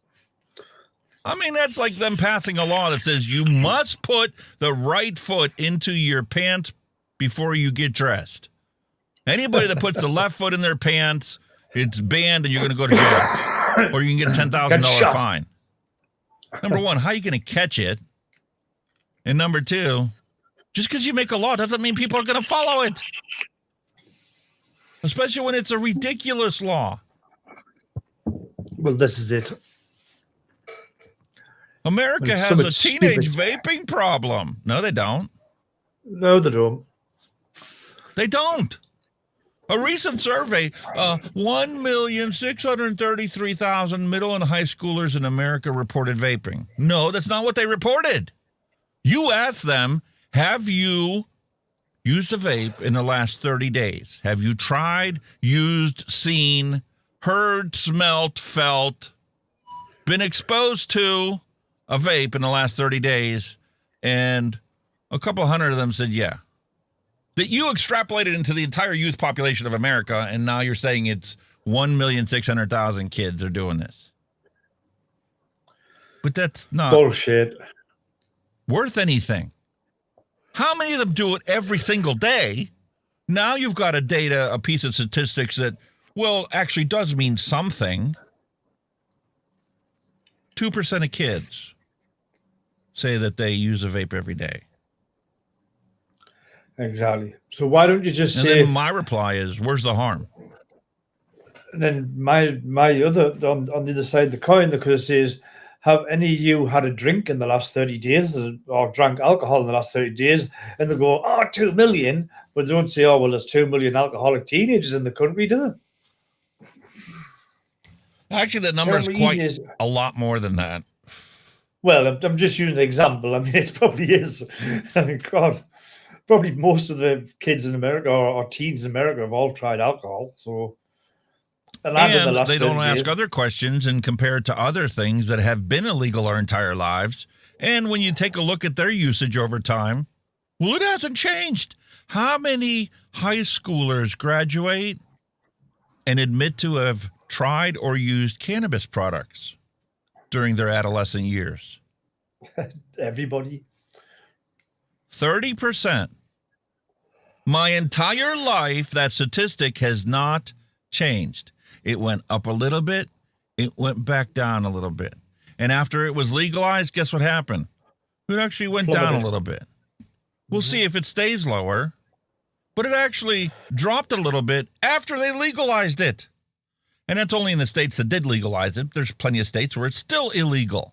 Speaker 5: I mean, that's like them passing a law that says you must put the right foot into your pants before you get dressed. Anybody that puts the left foot in their pants, it's banned and you're going to go to jail. Or you can get a $10,000 fine. Number one, how are you going to catch it? And number two, just because you make a law doesn't mean people are going to follow it. Especially when it's a ridiculous law.
Speaker 6: Well, this is it.
Speaker 5: America has a teenage vaping problem. No, they don't.
Speaker 6: No, they don't.
Speaker 5: They don't. A recent survey, 1,633,000 middle and high schoolers in America reported vaping. No, that's not what they reported. You asked them, have you used a vape in the last 30 days? Have you tried, used, seen, heard, smelt, felt, been exposed to a vape in the last 30 days? And a couple hundred of them said, yeah. That you extrapolated into the entire youth population of America, and now you're saying it's 1,600,000 kids are doing this. But that's not
Speaker 6: bullshit.
Speaker 5: Worth anything. How many of them do it every single day? Now you've got a piece of statistics that, well, actually does mean something. 2% of kids say that they use a vape every day.
Speaker 6: Exactly. So why don't you just
Speaker 5: and
Speaker 6: say?
Speaker 5: Then my reply is, "Where's the harm?"
Speaker 6: And then my other on the other side of the coin, the could says, "Have any of you had a drink in the last 30 days, or drank alcohol in the last 30 days?" And they go, "Oh, 2 million," but they don't say, "Oh, well, there's 2 million alcoholic teenagers in the country," do they?
Speaker 5: Actually, that number is quite a lot more than that.
Speaker 6: Well, I'm just using an example. I mean, it probably is. I mean, God. Probably most of the kids in America or teens in America have all tried alcohol. So, and
Speaker 5: they don't ask other questions and compare it to other things that have been illegal our entire lives. And when you take a look at their usage over time, well, it hasn't changed. How many high schoolers graduate and admit to have tried or used cannabis products during their adolescent years?
Speaker 6: Everybody.
Speaker 5: 30%. My entire life, that statistic has not changed. It went up a little bit. It went back down a little bit. And after it was legalized, guess what happened? It actually went down a little bit. We'll see if it stays lower. But it actually dropped a little bit after they legalized it. And that's only in the states that did legalize it. There's plenty of states where it's still illegal.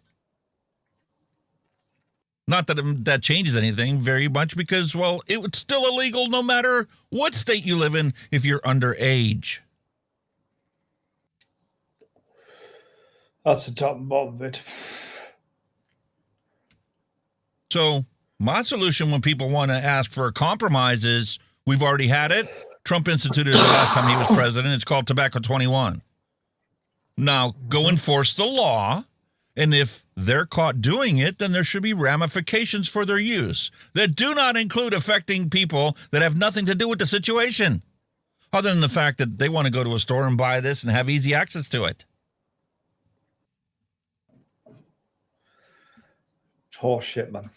Speaker 5: Not that that changes anything very much because, well, it's still illegal no matter what state you live in if you're underage.
Speaker 6: That's the top and bottom of it.
Speaker 5: So my solution when people want to ask for a compromise is, we've already had it. Trump instituted it the last time he was president. It's called Tobacco 21. Now, go enforce the law. And if they're caught doing it, then there should be ramifications for their use that do not include affecting people that have nothing to do with the situation, other than the fact that they want to go to a store and buy this and have easy access to it.
Speaker 6: Horse shit, man.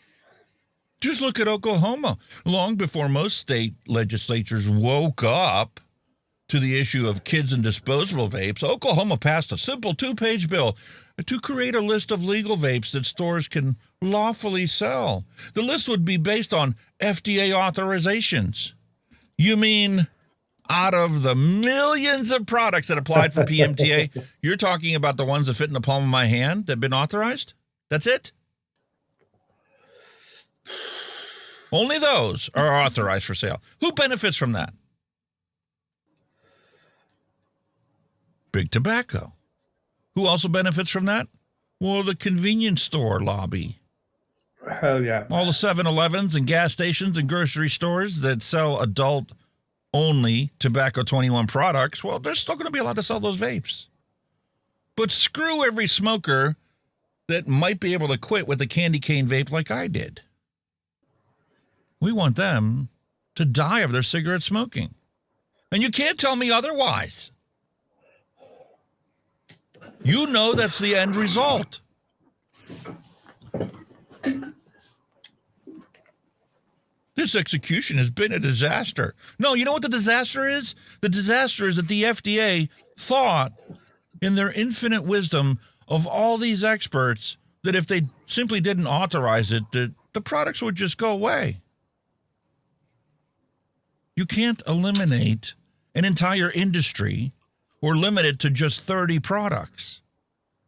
Speaker 5: Just look at Oklahoma. Long before most state legislatures woke up to the issue of kids and disposable vapes, Oklahoma passed a simple 2-page bill to create a list of legal vapes that stores can lawfully sell. The list would be based on FDA authorizations. You mean out of the millions of products that applied for PMTA, you're talking about the ones that fit in the palm of my hand that have been authorized? That's it? Only those are authorized for sale. Who benefits from that? Big tobacco. Who also benefits from that? Well, the convenience store lobby.
Speaker 6: Hell yeah.
Speaker 5: All the 7-Elevens and gas stations and grocery stores that sell adult-only tobacco 21 products, well, they're still going to be allowed to sell those vapes. But screw every smoker that might be able to quit with a candy cane vape like I did. We want them to die of their cigarette smoking. And you can't tell me otherwise. You know that's the end result. This execution has been a disaster. No, you know what the disaster is? The disaster is that the FDA thought, in their infinite wisdom of all these experts, that if they simply didn't authorize it, that the products would just go away. You can't eliminate an entire industry or limit it to just 30 products.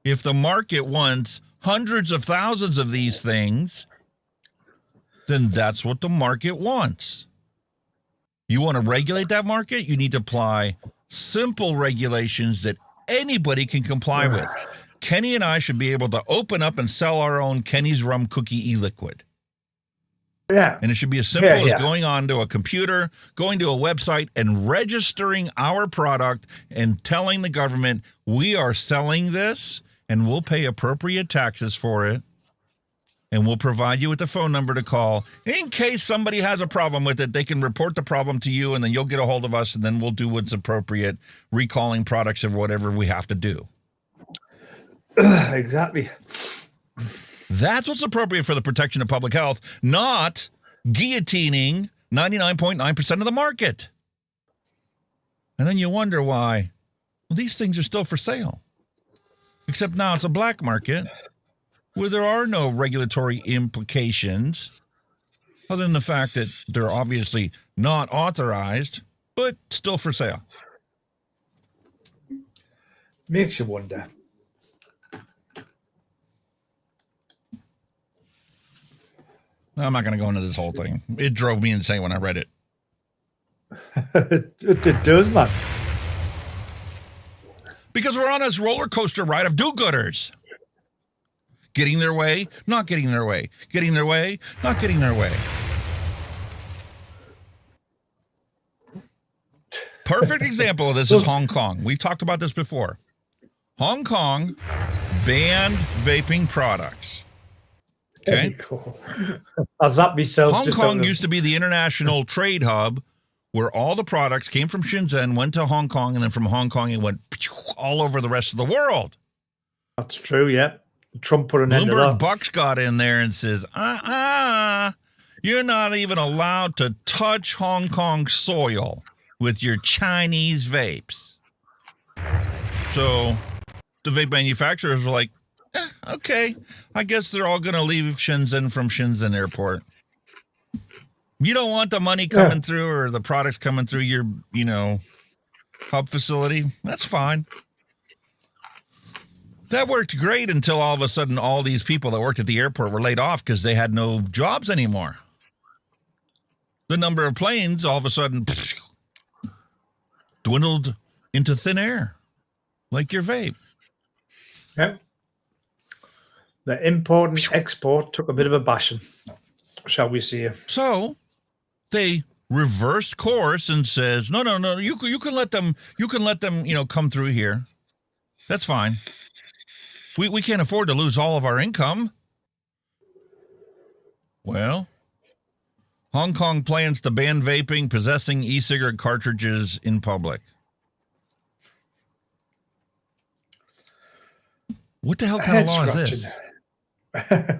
Speaker 5: If the market wants hundreds of thousands of these things, then that's what the market wants. You want to regulate that market? You need to apply simple regulations that anybody can comply with. Kenny and I should be able to open up and sell our own Kenny's Rum Cookie e-liquid.
Speaker 6: Yeah.
Speaker 5: And it should be as simple as going onto a computer, going to a website, and registering our product and telling the government, we are selling this, and we'll pay appropriate taxes for it, and we'll provide you with the phone number to call. In case somebody has a problem with it, they can report the problem to you, and then you'll get a hold of us, and then we'll do what's appropriate, recalling products or whatever we have to do.
Speaker 6: Exactly.
Speaker 5: That's what's appropriate for the protection of public health, not guillotining 99.9% of the market. And then you wonder why, well, these things are still for sale. Except now it's a black market where there are no regulatory implications other than the fact that they're obviously not authorized, but still for sale.
Speaker 6: Makes you wonder.
Speaker 5: I'm not going to go into this whole thing. It drove me insane when I read it.
Speaker 6: It does, man.
Speaker 5: Because we're on this roller coaster ride of do-gooders. Getting their way, not getting their way. Getting their way, not getting their way. Perfect example of this is Hong Kong. We've talked about this before. Hong Kong banned vaping products. Okay.
Speaker 6: Cool. I'll zap myself.
Speaker 5: Hong Kong used to be the international trade hub where all the products came from Shenzhen, went to Hong Kong, and then from Hong Kong it went all over the rest of the world.
Speaker 6: That's true, yeah. Trump put an end to
Speaker 5: Bloomberg
Speaker 6: that.
Speaker 5: Bucks got in there and says, you're not even allowed to touch Hong Kong soil with your Chinese vapes. So the vape manufacturers were like, okay, I guess they're all going to leave Shenzhen from Shenzhen Airport. You don't want the money coming through or the products coming through your, hub facility. That's fine. That worked great until all of a sudden all these people that worked at the airport were laid off because they had no jobs anymore. The number of planes all of a sudden dwindled into thin air, like your vape.
Speaker 6: Yep. The import and export took a bit of a bashing, shall we say.
Speaker 5: So they reversed course and says, no, you can let them, come through here. That's fine. We can't afford to lose all of our income. Well, Hong Kong plans to ban vaping, possessing e-cigarette cartridges in public. What the hell kind of law is this?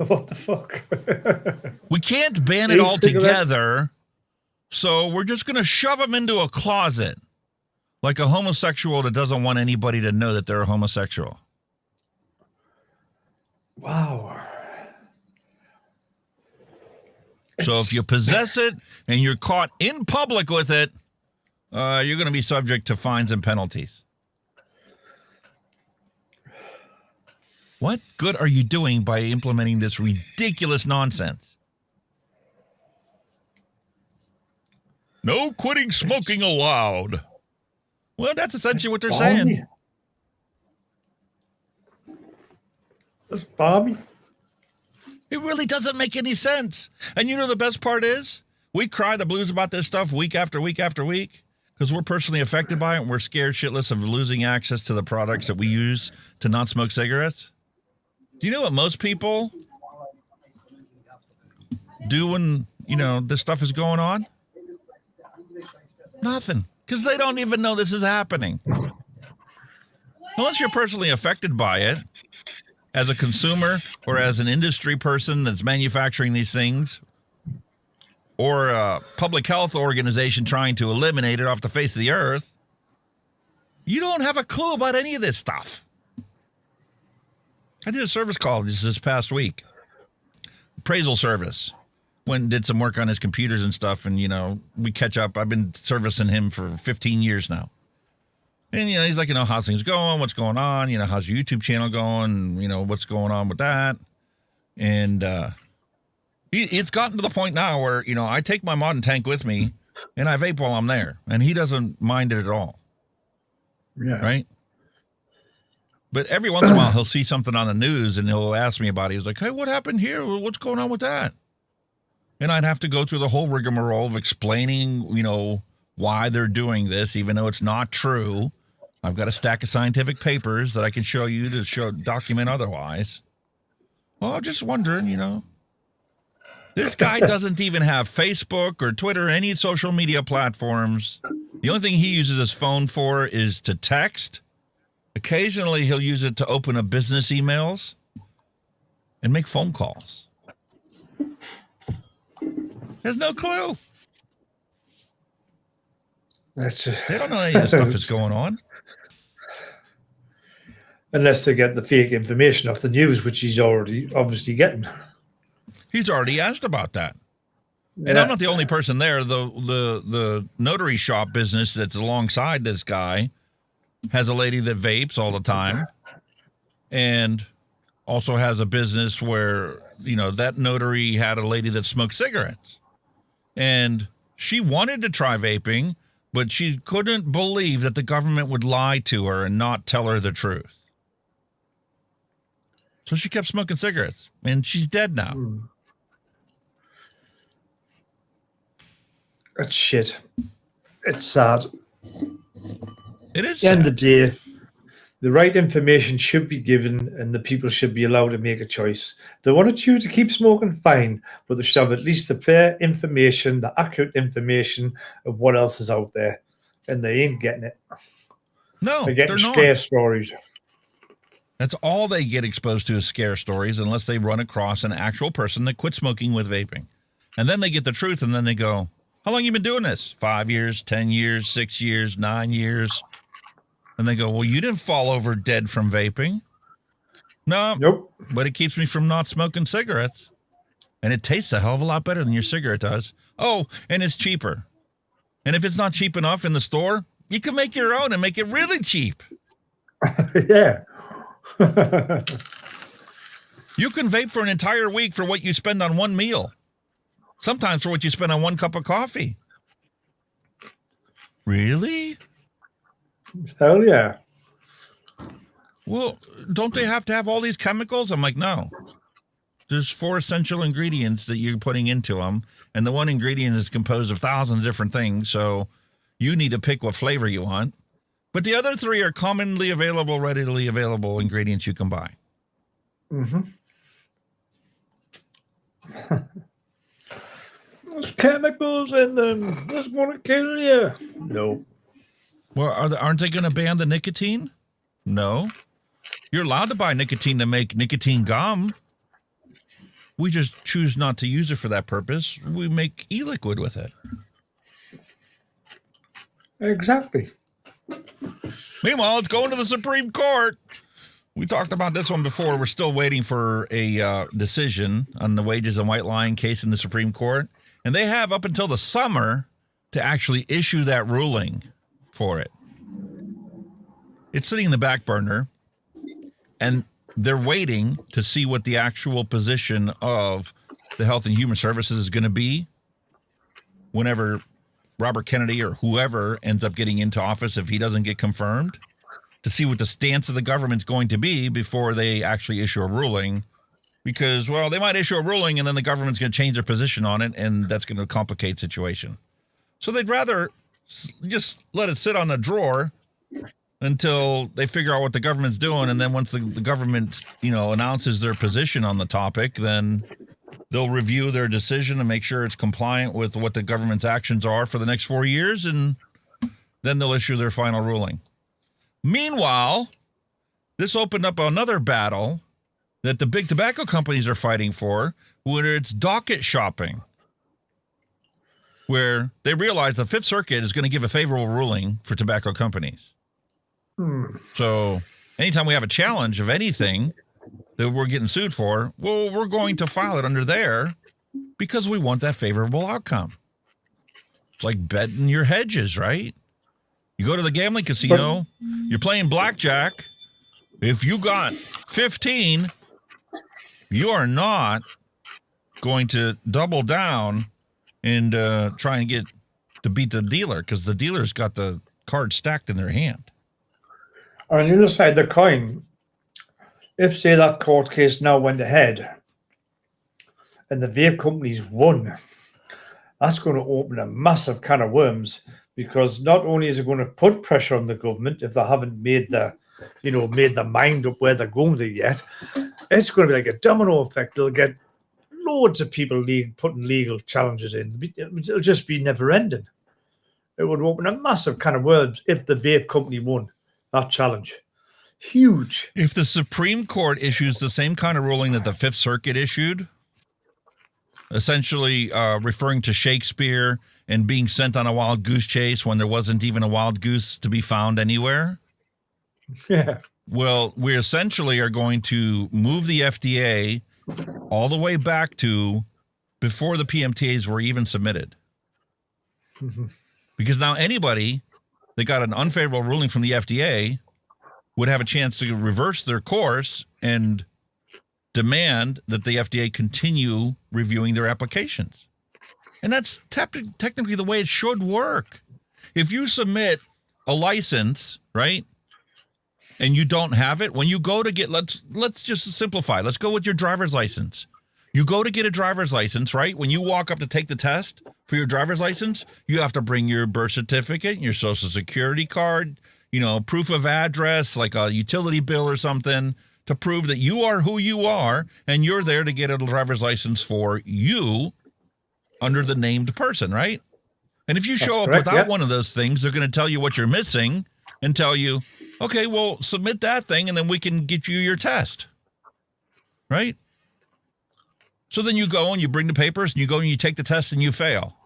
Speaker 6: What the fuck?
Speaker 5: We can't ban it altogether, so we're just going to shove them into a closet like a homosexual that doesn't want anybody to know that they're a homosexual.
Speaker 6: Wow.
Speaker 5: So if you possess it and you're caught in public with it, you're going to be subject to fines and penalties. What good are you doing by implementing this ridiculous nonsense? No quitting smoking allowed. Well, that's essentially what they're saying.
Speaker 6: That's Bobby.
Speaker 5: It really doesn't make any sense. And you know the best part is? We cry the blues about this stuff week after week after week because we're personally affected by it and we're scared shitless of losing access to the products that we use to not smoke cigarettes. Do you know what most people do when, this stuff is going on? Nothing. Because they don't even know this is happening. Unless you're personally affected by it as a consumer or as an industry person that's manufacturing these things or a public health organization trying to eliminate it off the face of the earth, you don't have a clue about any of this stuff. I did a service call just this past week. Appraisal service. Went and did some work on his computers and stuff, and, we catch up. I've been servicing him for 15 years now. And, he's like, how's things going? What's going on? How's your YouTube channel going? What's going on with that? And it's gotten to the point now where, I take my modern tank with me, and I vape while I'm there. And he doesn't mind it at all.
Speaker 6: Yeah.
Speaker 5: Right? But every once in a while, he'll see something on the news, and he'll ask me about it. He's like, hey, what happened here? What's going on with that? And I'd have to go through the whole rigmarole of explaining, why they're doing this, even though it's not true. I've got a stack of scientific papers that I can show you to document otherwise. Well, I'm just wondering, This guy doesn't even have Facebook or Twitter, any social media platforms. The only thing he uses his phone for is to text. Occasionally, he'll use it to open up business emails and make phone calls. Has no clue. They don't know any of the stuff that's going on.
Speaker 6: Unless they get the fake information off the news, which he's already obviously getting.
Speaker 5: He's already asked about that. And I'm not the only person there. The notary shop business that's alongside this guy has a lady that vapes all the time and also has a business where, that notary had a lady that smoked cigarettes. And she wanted to try vaping, but she couldn't believe that the government would lie to her and not tell her the truth. So she kept smoking cigarettes, and she's dead now.
Speaker 6: That's shit. It's sad.
Speaker 5: It is
Speaker 6: At the end of the day, the right information should be given and the people should be allowed to make a choice. If they want to choose to keep smoking, fine, but they should have at least the fair information, the accurate information of what else is out there. And they ain't getting it.
Speaker 5: No,
Speaker 6: they're getting
Speaker 5: they're
Speaker 6: scare
Speaker 5: not.
Speaker 6: stories.
Speaker 5: That's all they get exposed to is scare stories unless they run across an actual person that quit smoking with vaping. And then they get the truth and then they go, how long you been doing this? 5 years, 10 years, 6 years, 9 years. And they go, well, you didn't fall over dead from vaping. No,
Speaker 6: nope.
Speaker 5: But it keeps me from not smoking cigarettes. And it tastes a hell of a lot better than your cigarette does. Oh, and it's cheaper. And if it's not cheap enough in the store, you can make your own and make it really cheap.
Speaker 6: Yeah.
Speaker 5: You can vape for an entire week for what you spend on one meal. Sometimes for what you spend on one cup of coffee. Really?
Speaker 6: Hell yeah.
Speaker 5: Well, don't they have to have all these chemicals? I'm like, no. There's 4 essential ingredients that you're putting into them, and the one ingredient is composed of thousands of different things, so you need to pick what flavor you want. But the other 3 are commonly available, readily available ingredients you can buy.
Speaker 6: Mm-hmm. There's chemicals in them. That's going to kill you. No.
Speaker 5: Well, aren't they going to ban the nicotine? No. You're allowed to buy nicotine to make nicotine gum. We just choose not to use it for that purpose. We make e-liquid with it.
Speaker 6: Exactly.
Speaker 5: Meanwhile, it's going to the Supreme Court. We talked about this one before. We're still waiting for a decision on the wages and white lying case in the Supreme Court. And they have up until the summer to actually issue that ruling for it. It's sitting in the back burner. And they're waiting to see what the actual position of the Health and Human Services is going to be whenever Robert Kennedy or whoever ends up getting into office, if he doesn't get confirmed, to see what the stance of the government's going to be before they actually issue a ruling because, well, they might issue a ruling and then the government's going to change their position on it, and that's going to complicate the situation. So they'd rather just let it sit on a drawer until they figure out what the government's doing, and then once the government, announces their position on the topic, then they'll review their decision and make sure it's compliant with what the government's actions are for the next 4 years, and then they'll issue their final ruling. Meanwhile, this opened up another battle that the big tobacco companies are fighting for, where it's docket shopping, where they realize the Fifth Circuit is going to give a favorable ruling for tobacco companies. So anytime we have a challenge of anything that we're getting sued for, well, we're going to file it under there because we want that favorable outcome. It's like betting your hedges, right? You go to the gambling casino, you're playing blackjack. If you got 15, you are not going to double down and try and get to beat the dealer, because the dealer's got the card stacked in their hand.
Speaker 6: On the other side of the coin, if, say, that court case now went ahead and the vape companies won, that's going to open a massive can of worms, because not only is it going to put pressure on the government if they haven't made their mind up where they're going to yet, it's going to be like a domino effect. They'll get loads of people putting legal challenges in. It'll just be never ending. It would open a massive can of worms if the vape company won that challenge. Huge.
Speaker 5: If the Supreme Court issues the same kind of ruling that the Fifth Circuit issued, essentially referring to Shakespeare and being sent on a wild goose chase when there wasn't even a wild goose to be found anywhere.
Speaker 6: Yeah.
Speaker 5: Well, we essentially are going to move the FDA all the way back to before the PMTAs were even submitted. Because now anybody that got an unfavorable ruling from the FDA would have a chance to reverse their course and demand that the FDA continue reviewing their applications. And that's technically the way it should work. If you submit a license, right, and you don't have it, when you go to get, let's just simplify. Let's go with your driver's license. You go to get a driver's license, right? When you walk up to take the test for your driver's license, you have to bring your birth certificate, your social security card, proof of address, like a utility bill or something, to prove that you are who you are and you're there to get a driver's license for you under the named person, right? And if you show up without one of those things, they're going to tell you what you're missing and tell you, okay, well, submit that thing and then we can get you your test, right? So then you go and you bring the papers and you go and you take the test and you fail.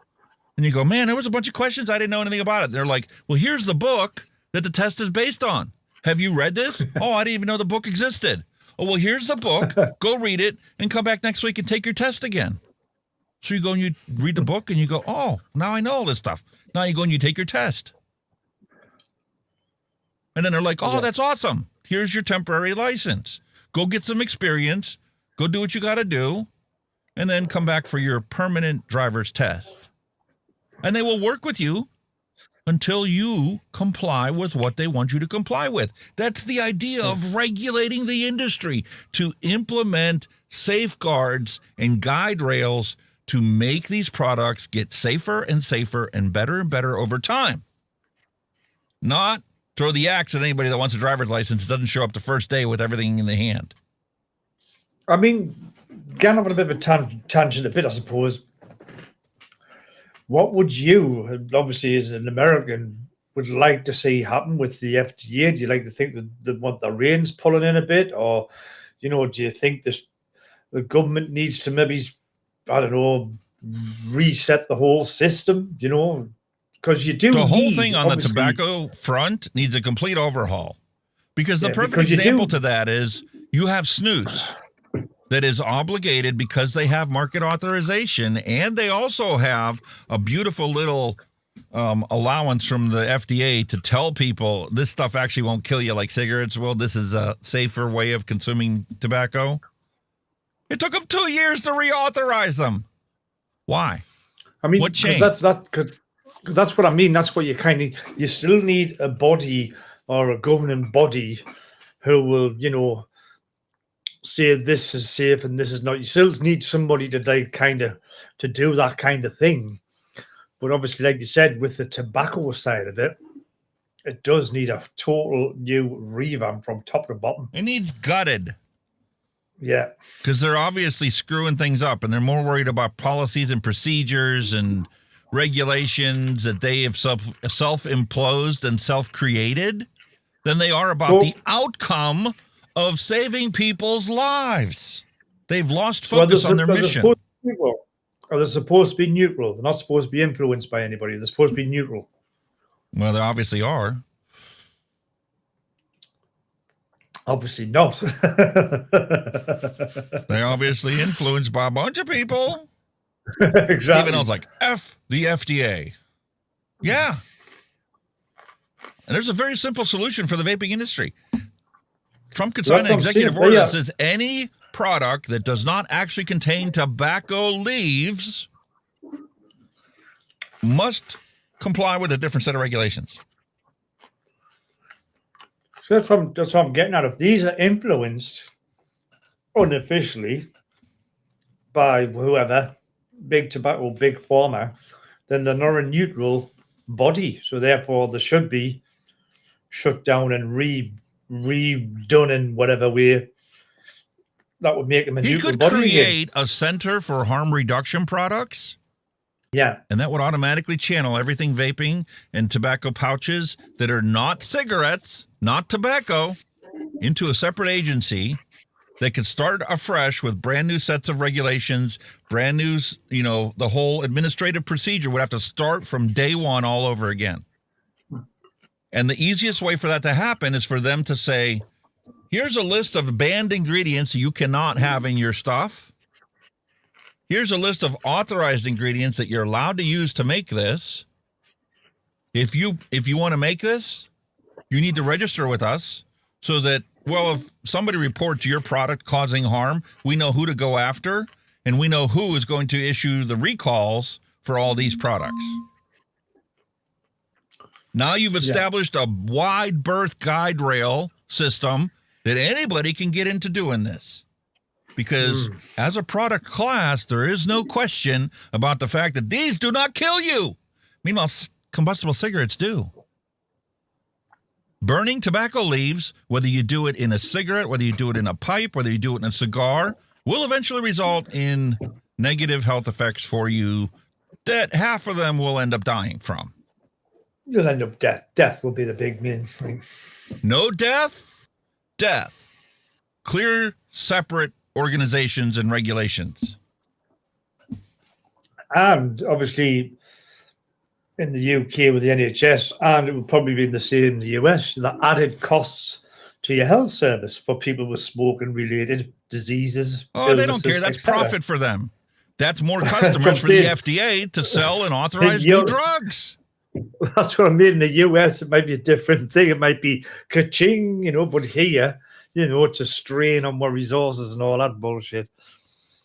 Speaker 5: And you go, man, there was a bunch of questions. I didn't know anything about it. They're like, well, here's the book that the test is based on. Have you read this? Oh, I didn't even know the book existed. Oh, well, here's the book. Go read it and come back next week and take your test again. So you go and you read the book and you go, oh, now I know all this stuff. Now you go and you take your test. And then they're like, oh, that's awesome. Here's your temporary license. Go get some experience. Go do what you got to do. And then come back for your permanent driver's test. And they will work with you until you comply with what they want you to comply with. That's the idea of regulating the industry, to implement safeguards and guide rails to make these products get safer and safer and better over time. Not throw the axe at anybody that wants a driver's license doesn't show up the first day with everything in the hand.
Speaker 6: I mean, getting off on a bit of a tangent a bit, I suppose. What would you, obviously as an American, would like to see happen with the FDA? Do you like to think that they want the reins pulling in a bit? Or, do you think the government needs to maybe, I don't know, reset the whole system, Because you do.
Speaker 5: The whole thing on the tobacco front needs a complete overhaul. Because the perfect example to that is you have snus that is obligated because they have market authorization, and they also have a beautiful little allowance from the FDA to tell people this stuff actually won't kill you like cigarettes will. This is a safer way of consuming tobacco. It took them 2 years to reauthorize them. Why?
Speaker 6: I mean,
Speaker 5: what changed?
Speaker 6: That's what I mean. That's what you still need a body or a governing body who will, say this is safe and this is not. You still need somebody to like to do that kind of thing. But obviously, like you said, with the tobacco side of it, it does need a total new revamp from top to bottom.
Speaker 5: It needs gutted.
Speaker 6: Yeah.
Speaker 5: Because they're obviously screwing things up, and they're more worried about policies and procedures and regulations that they have self-imposed and self-created than they are about the outcome of saving people's lives. They've lost focus on their mission.
Speaker 6: They're supposed to be neutral. They're not supposed to be influenced by anybody. They're supposed to be neutral.
Speaker 5: Well, they obviously are.
Speaker 6: Obviously not.
Speaker 5: They obviously influenced by a bunch of people.
Speaker 6: Exactly.
Speaker 5: Stephen L's like, F the FDA. Yeah. And there's a very simple solution for the vaping industry. Trump could sign an executive order that says any product that does not actually contain tobacco leaves must comply with a different set of regulations.
Speaker 6: So that's what I'm getting at. If these are influenced unofficially by whoever, big tobacco, big pharma, then they're not a neutral body. So therefore, they should be shut down and redone in whatever way that would make them a neutral body.
Speaker 5: He could create a center for harm reduction products.
Speaker 6: Yeah.
Speaker 5: And that would automatically channel everything vaping and tobacco pouches that are not cigarettes, not tobacco, into a separate agency that could start afresh with brand new sets of regulations, brand new, the whole administrative procedure would have to start from day one all over again. And the easiest way for that to happen is for them to say, here's a list of banned ingredients you cannot have in your stuff. Here's a list of authorized ingredients that you're allowed to use to make this. If you want to make this, you need to register with us so that, well, if somebody reports your product causing harm, we know who to go after, and we know who is going to issue the recalls for all these products. Now you've established a wide berth guide rail system that anybody can get into doing this. Because as a product class, there is no question about the fact that these do not kill you. Meanwhile, combustible cigarettes do. Burning tobacco leaves, whether you do it in a cigarette, whether you do it in a pipe, whether you do it in a cigar, will eventually result in negative health effects for you that half of them will end up dying from.
Speaker 6: You'll end up death. Death will be the big main thing.
Speaker 5: No death, death. Clear, separate organizations and regulations.
Speaker 6: And obviously in the UK with the NHS, and it would probably be the same in the US, the added costs to your health service for people with smoking related diseases.
Speaker 5: Oh, they don't care. That's profit for them. That's more customers for the FDA to sell and authorize new drugs.
Speaker 6: That's what I mean. In the US, it might be a different thing. It might be ka-ching, but here, it's a strain on more resources and all that bullshit.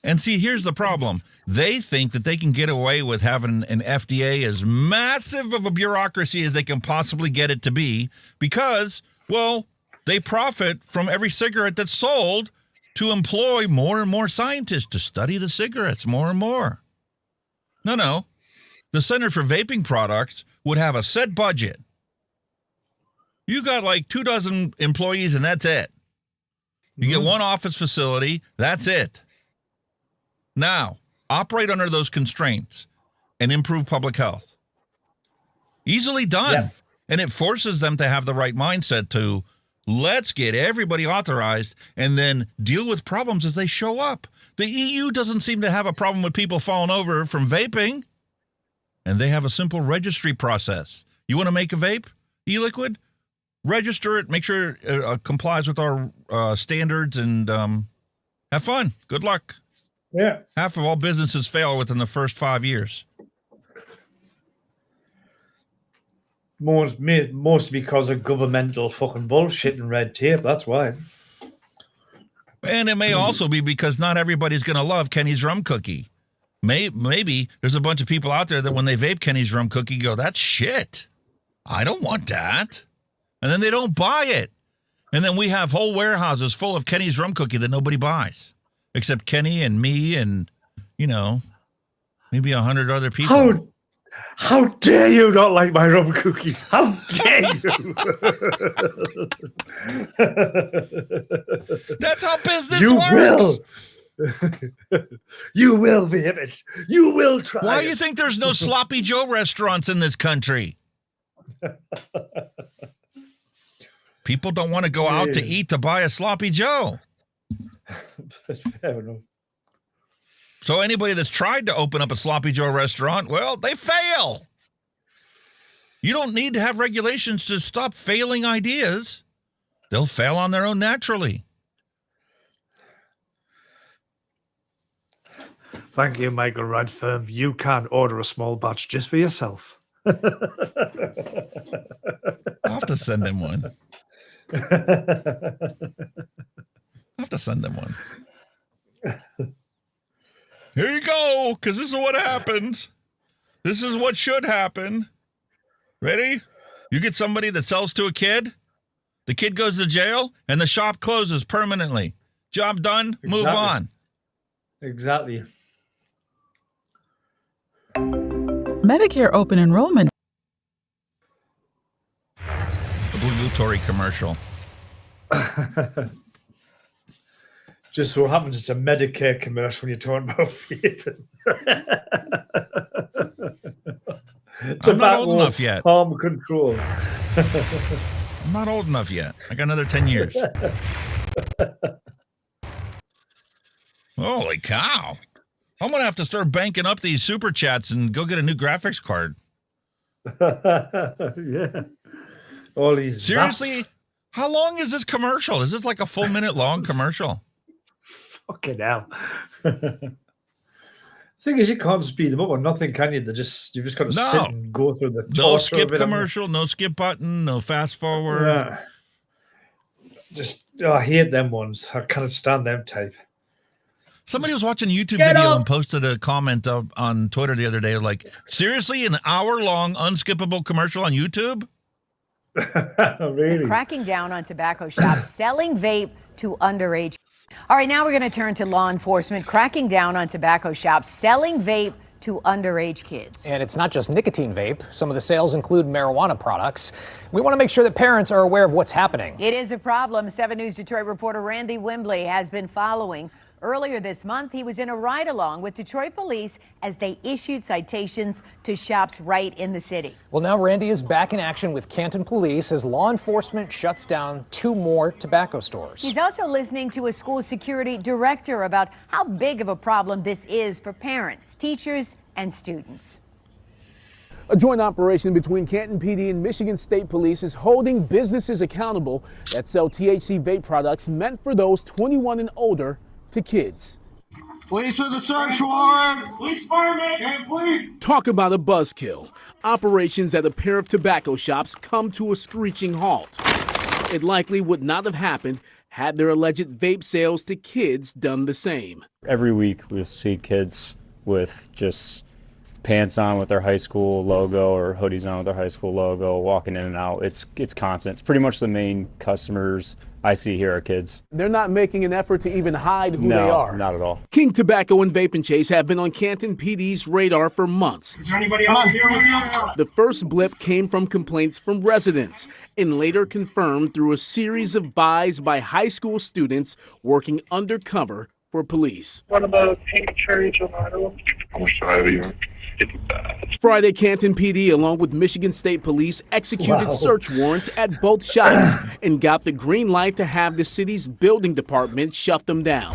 Speaker 5: And see, here's the problem. They think that they can get away with having an FDA as massive of a bureaucracy as they can possibly get it to be because, well, they profit from every cigarette that's sold to employ more and more scientists to study the cigarettes more and more. No. The Center for Vaping Products would have a set budget. You got like 24 employees and that's it. You get one office facility, that's it. Now, operate under those constraints and improve public health. Easily done. Yeah. And it forces them to have the right mindset to let's get everybody authorized and then deal with problems as they show up. The EU doesn't seem to have a problem with people falling over from vaping. And they have a simple registry process. You want to make a vape, e-liquid? Register it, make sure it complies with our standards, and have fun. Good luck.
Speaker 6: Yeah.
Speaker 5: Half of all businesses fail within the first 5 years.
Speaker 6: Mostly because of governmental fucking bullshit and red tape. That's why.
Speaker 5: And it may also be because not everybody's going to love Kenny's Rum Cookie. Maybe there's a bunch of people out there that when they vape Kenny's Rum Cookie go, that's shit. I don't want that. And then they don't buy it. And then we have whole warehouses full of Kenny's rum cookie that nobody buys, except Kenny and me and, you know, maybe 100 other people.
Speaker 6: How dare you not like my rum cookie? How dare you?
Speaker 5: That's how business works.
Speaker 6: You will vape it. You will try.
Speaker 5: Why do you think there's no Sloppy Joe restaurants in this country? People don't want to go out to eat to buy a Sloppy Joe.
Speaker 6: That's fair enough.
Speaker 5: So anybody that's tried to open up a Sloppy Joe restaurant, well, they fail. You don't need to have regulations to stop failing ideas. They'll fail on their own naturally.
Speaker 6: Thank you, Michael Radfirm. You can order a small batch just for yourself.
Speaker 5: I'll have to send him one. Here you go, because this is what happens. This is what should happen. Ready? You get somebody that sells to a kid, the kid goes to jail, and the shop closes permanently. Job done, move on.
Speaker 6: Exactly.
Speaker 13: Medicare open enrollment.
Speaker 5: Obligatory commercial.
Speaker 6: Just so happens it's a Medicare commercial when you're talking about vaping.
Speaker 5: I'm not old enough yet.
Speaker 6: Harm control.
Speaker 5: I'm not old enough yet. I got another 10 years. Holy cow. I'm going to have to start banking up these super chats and go get a new graphics card.
Speaker 6: Yeah. All these
Speaker 5: Seriously? How long is this commercial? Is this like a full minute long commercial?
Speaker 6: Fucking hell. Thing is, you can't speed them up or nothing, can you? You've just got to sit and go through the
Speaker 5: no skip commercial, no skip button, no fast forward.
Speaker 6: I hate them ones. I can't stand them type.
Speaker 5: Somebody was watching a YouTube video and posted a comment on Twitter the other day, like, seriously, an hour-long unskippable commercial on YouTube?
Speaker 6: Really?
Speaker 14: Cracking down on tobacco shops selling vape to underage. All right, now we're going to turn to law enforcement cracking down on tobacco shops selling vape to underage kids.
Speaker 15: And it's not just nicotine vape. Some of the sales include marijuana products. We want to make sure that parents are aware of what's happening.
Speaker 14: It is a problem. 7 News Detroit reporter Randy Wembley has been following. Earlier this month, he was in a ride-along with Detroit police as they issued citations to shops right in the city.
Speaker 15: Well, now Randy is back in action with Canton police as law enforcement shuts down 2 more tobacco stores.
Speaker 14: He's also listening to a school security director about how big of a problem this is for parents, teachers, and students.
Speaker 16: A joint operation between Canton PD and Michigan State Police is holding businesses accountable that sell THC vape products meant for those 21 and older to kids.
Speaker 17: Police for the search warrant! Police department! And police!
Speaker 16: Talk about a buzzkill. Operations at a pair of tobacco shops come to a screeching halt. It likely would not have happened had their alleged vape sales to kids done the same.
Speaker 18: Every week we'll see kids with just pants on with their high school logo or hoodies on with their high school logo walking in and out. It's constant. It's pretty much the main customers I see here are kids.
Speaker 16: They're not making an effort to even hide who they are.
Speaker 18: No, not at all.
Speaker 16: King Tobacco and Vape and Chase have been on Canton PD's radar for months.
Speaker 17: Is there anybody else here with you?
Speaker 16: The first blip came from complaints from residents and later confirmed through a series of buys by high school students working undercover for police.
Speaker 19: What about payment charge on auto? How much do I owe you?
Speaker 16: Friday, Canton PD, along with Michigan State Police, executed search warrants at both shops and got the green light to have the city's building department shut them down.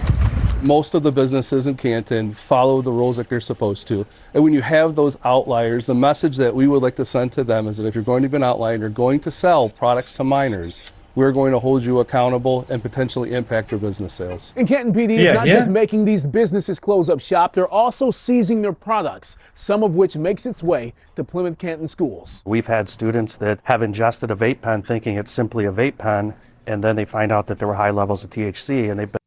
Speaker 20: Most of the businesses in Canton follow the rules like they're supposed to. And when you have those outliers, the message that we would like to send to them is that if you're going to be an outlier and you're going to sell products to minors, we're going to hold you accountable and potentially impact your business sales.
Speaker 16: And Canton PD is not just making these businesses close up shop, they're also seizing their products, some of which makes its way to Plymouth Canton schools.
Speaker 21: We've had students that have ingested a vape pen thinking it's simply a vape pen, and then they find out that there were high levels of THC, and they've been...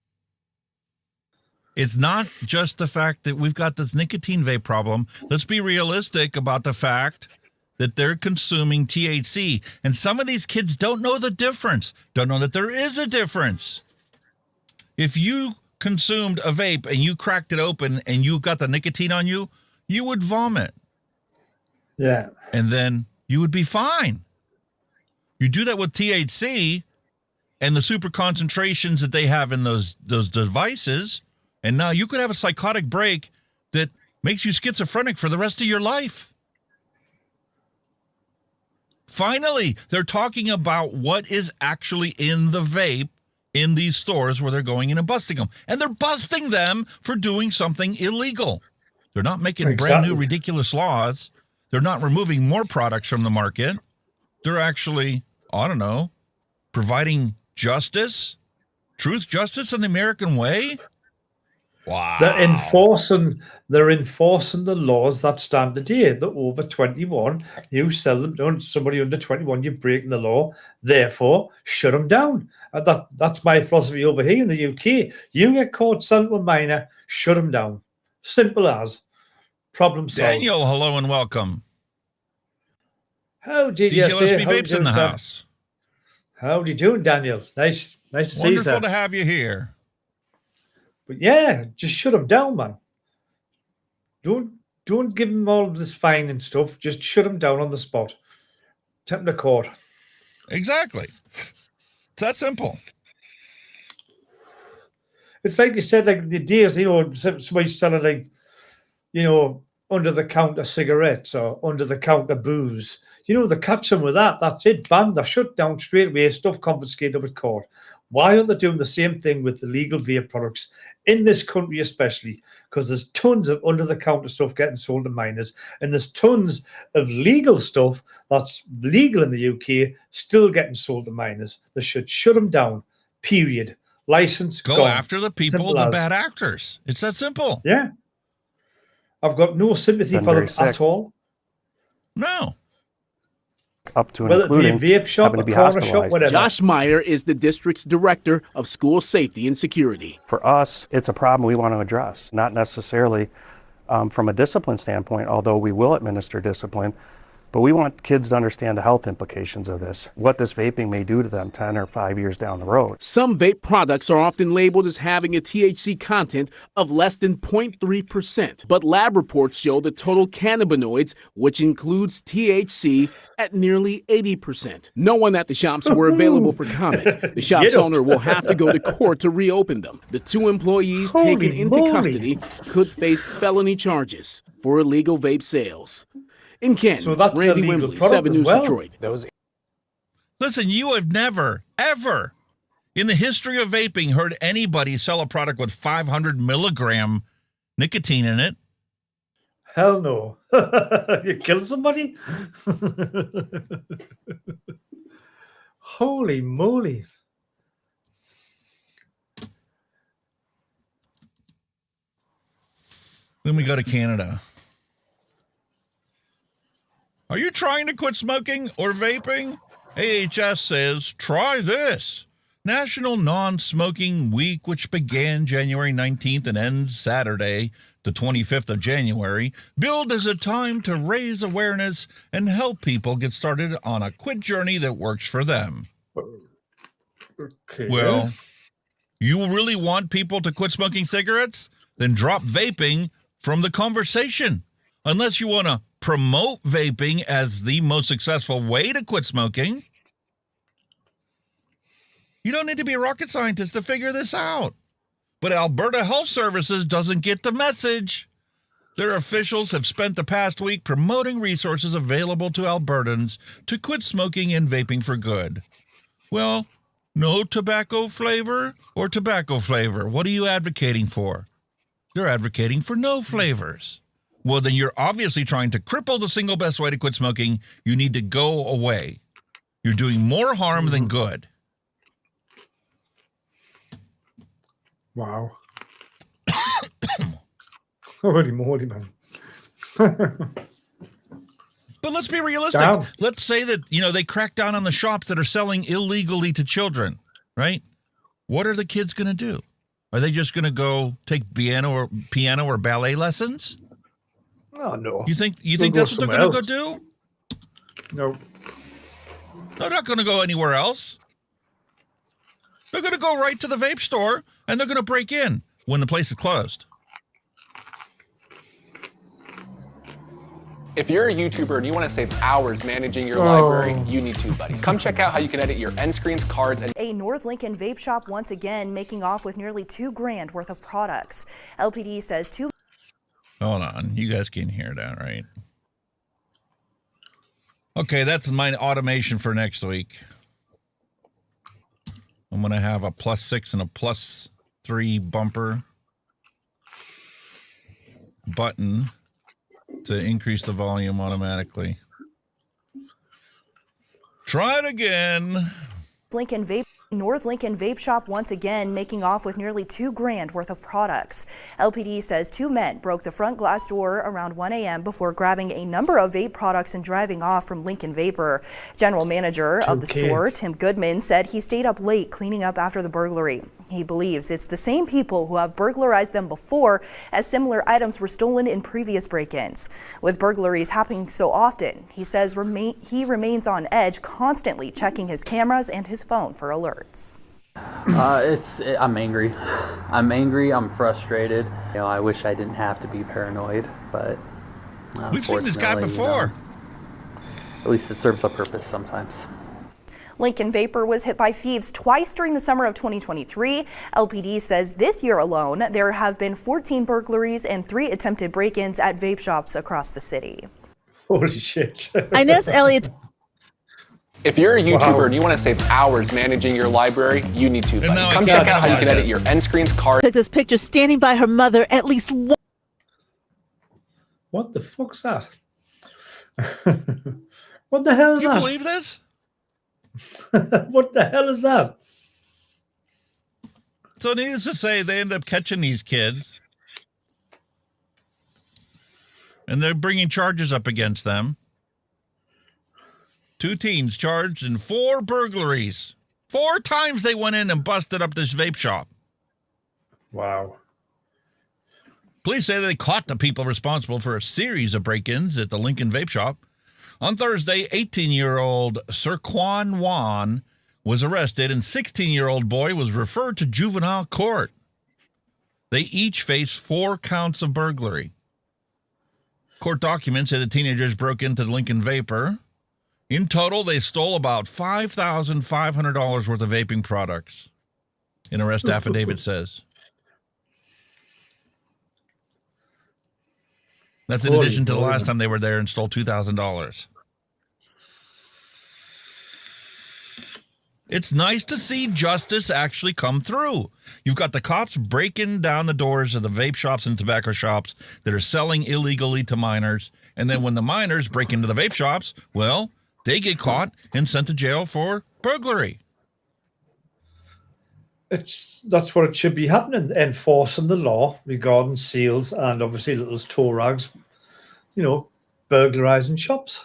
Speaker 5: It's not just the fact that we've got this nicotine vape problem. Let's be realistic about the fact that they're consuming THC. And some of these kids don't know the difference, don't know that there is a difference. If you consumed a vape and you cracked it open and you got the nicotine on you, you would vomit.
Speaker 6: Yeah.
Speaker 5: And then you would be fine. You do that with THC and the super concentrations that they have in those devices, and now you could have a psychotic break that makes you schizophrenic for the rest of your life. Finally, they're talking about what is actually in the vape in these stores where they're going in and busting them. And they're busting them for doing something illegal. They're not making brand new ridiculous laws. They're not removing more products from the market. They're actually, I don't know, providing justice, truth, justice in the American way. Wow.
Speaker 6: They're enforcing the laws that stand today. They're over 21. You sell them to somebody under 21, you're breaking the law. Therefore, shut them down. That's my philosophy over here in the UK. You get caught selling to a minor, shut them down. Simple as. Problem solved.
Speaker 5: Daniel, hello and welcome.
Speaker 6: How did you
Speaker 5: DJLSB
Speaker 6: say?
Speaker 5: Vapes in the house.
Speaker 6: How are you doing, Daniel? Nice to see you.
Speaker 5: Wonderful to have you here.
Speaker 6: But yeah, just shut them down, man. Don't give them all this fine and stuff. Just shut them down on the spot. Take them to court.
Speaker 5: Exactly. It's that simple.
Speaker 6: It's like you said, like the days, somebody's selling like, under the counter cigarettes or under the counter booze. They catch them with that. That's it. Banned. They're shut down straight away. Stuff confiscated with court. Why aren't they doing the same thing with the legal vape products in this country, especially? Because there's tons of under-the-counter stuff getting sold to minors, and there's tons of legal stuff that's legal in the UK still getting sold to minors. They should shut them down, period. License,
Speaker 5: Go
Speaker 6: gone.
Speaker 5: after the people,
Speaker 6: Simple
Speaker 5: the
Speaker 6: as.
Speaker 5: bad actors. It's that simple.
Speaker 6: Yeah. I've got no sympathy for them at all.
Speaker 5: No.
Speaker 21: Up to and
Speaker 6: Whether it be a
Speaker 21: including
Speaker 6: vape shop,
Speaker 21: having to
Speaker 6: a
Speaker 21: be
Speaker 6: corner shop,
Speaker 21: hospitalized.
Speaker 6: whatever.
Speaker 16: Josh Meyer is the district's director of school safety and security.
Speaker 21: For us, it's a problem we want to address, not necessarily from a discipline standpoint, although we will administer discipline, but we want kids to understand the health implications of this, what this vaping may do to them 10 or 5 years down the road.
Speaker 16: Some vape products are often labeled as having a THC content of less than 0.3%, but lab reports show the total cannabinoids, which includes THC, at nearly 80%. No one at the shops were available for comment. The shop's owner will have to go to court to reopen them. The two employees taken into custody could face felony charges for illegal vape sales. In Canton,
Speaker 6: So that's
Speaker 16: Randy
Speaker 6: a legal
Speaker 16: Wimbley,
Speaker 6: product
Speaker 16: 7
Speaker 6: as
Speaker 16: News
Speaker 6: well.
Speaker 16: Detroit.
Speaker 5: Listen, you have never, ever in the history of vaping heard anybody sell a product with 500 milligram nicotine in it.
Speaker 6: Hell no. You kill somebody? Holy moly.
Speaker 5: Then we go to Canada. Are you trying to quit smoking or vaping? AHS says, try this. National Non-Smoking Week, which began January 19th and ends Saturday, the 25th of January, billed as a time to raise awareness and help people get started on a quit journey that works for them.
Speaker 6: Okay.
Speaker 5: Well, you really want people to quit smoking cigarettes? Then drop vaping from the conversation. Unless you want to promote vaping as the most successful way to quit smoking. You don't need to be a rocket scientist to figure this out. But Alberta Health Services doesn't get the message. Their officials have spent the past week promoting resources available to Albertans to quit smoking and vaping for good. Well, no tobacco flavor or tobacco flavor. What are you advocating for? They're advocating for no flavors. Well, then you're obviously trying to cripple the single best way to quit smoking. You need to go away. You're doing more harm than good.
Speaker 6: Wow. Holy moly, man.
Speaker 5: But let's be realistic.
Speaker 6: Damn.
Speaker 5: Let's say that, they crack down on the shops that are selling illegally to children, right? What are the kids going to do? Are they just going to go take piano or ballet lessons?
Speaker 6: Oh, no.
Speaker 5: You think
Speaker 6: They'll
Speaker 5: that's
Speaker 6: go
Speaker 5: what they're going to
Speaker 6: somewhere
Speaker 5: go do?
Speaker 6: No.
Speaker 5: They're not going to go anywhere else. They're going to go right to the vape store, and they're going to break in when the place is closed.
Speaker 1: If you're a YouTuber and you want to save hours managing your library, you need TubeBuddy. Come check out how you can edit your end screens, cards, and
Speaker 22: a North Lincoln vape shop once again making off with nearly $2,000 worth of products. LPD says
Speaker 5: Hold on. You guys can hear that, right? Okay, that's my automation for next week. I'm going to have a +6 and a +3 bumper button to increase the volume automatically. Try it again.
Speaker 22: North Lincoln vape shop once again making off with nearly $2,000 worth of products. LPD says 2 men broke the front glass door around 1 a.m. before grabbing a number of vape products and driving off from Lincoln Vapor. General manager of the store, Tim Goodman, said he stayed up late cleaning up after the burglary. He believes it's the same people who have burglarized them before, as similar items were stolen in previous break-ins. With burglaries happening so often, he says he remains on edge, constantly checking his cameras and his phone for alerts.
Speaker 23: I'm angry. I'm frustrated. You know, I wish I didn't have to be paranoid, but
Speaker 5: we've seen this guy before.
Speaker 23: At least it serves a purpose sometimes.
Speaker 22: Lincoln Vapor was hit by thieves twice during the summer of 2023. LPD says this year alone, there have been 14 burglaries and 3 attempted break-ins at vape shops across the city.
Speaker 6: Holy shit.
Speaker 24: Inez Elliott.
Speaker 1: if you're a YouTuber and you want to save hours managing your library, you need TubeBuddy. Come check out how you can edit your end screens, cards.
Speaker 24: Took this picture standing by her mother at least one.
Speaker 6: What the fuck's that? What the hell is that?
Speaker 5: Can you believe this?
Speaker 6: What the hell is that?
Speaker 5: So needless to say, they end up catching these kids. And they're bringing charges up against them. 2 teens charged in 4 burglaries. 4 times they went in and busted up this vape shop.
Speaker 6: Wow.
Speaker 5: Police say they caught the people responsible for a series of break-ins at the Lincoln Vape Shop. On Thursday, 18-year-old Sirquan Wan was arrested and 16-year-old boy was referred to juvenile court. They each face 4 counts of burglary. Court documents say the teenagers broke into the Lincoln Vapor. In total, they stole about $5,500 worth of vaping products. An arrest affidavit says. That's in addition to the last time they were there and stole $2,000. It's nice to see justice actually come through. You've got the cops breaking down the doors of the vape shops and tobacco shops that are selling illegally to minors. And then when the minors break into the vape shops, well, they get caught and sent to jail for burglary.
Speaker 6: That's what it should be happening, enforcing the law regarding seals and obviously little tow rags, burglarizing shops.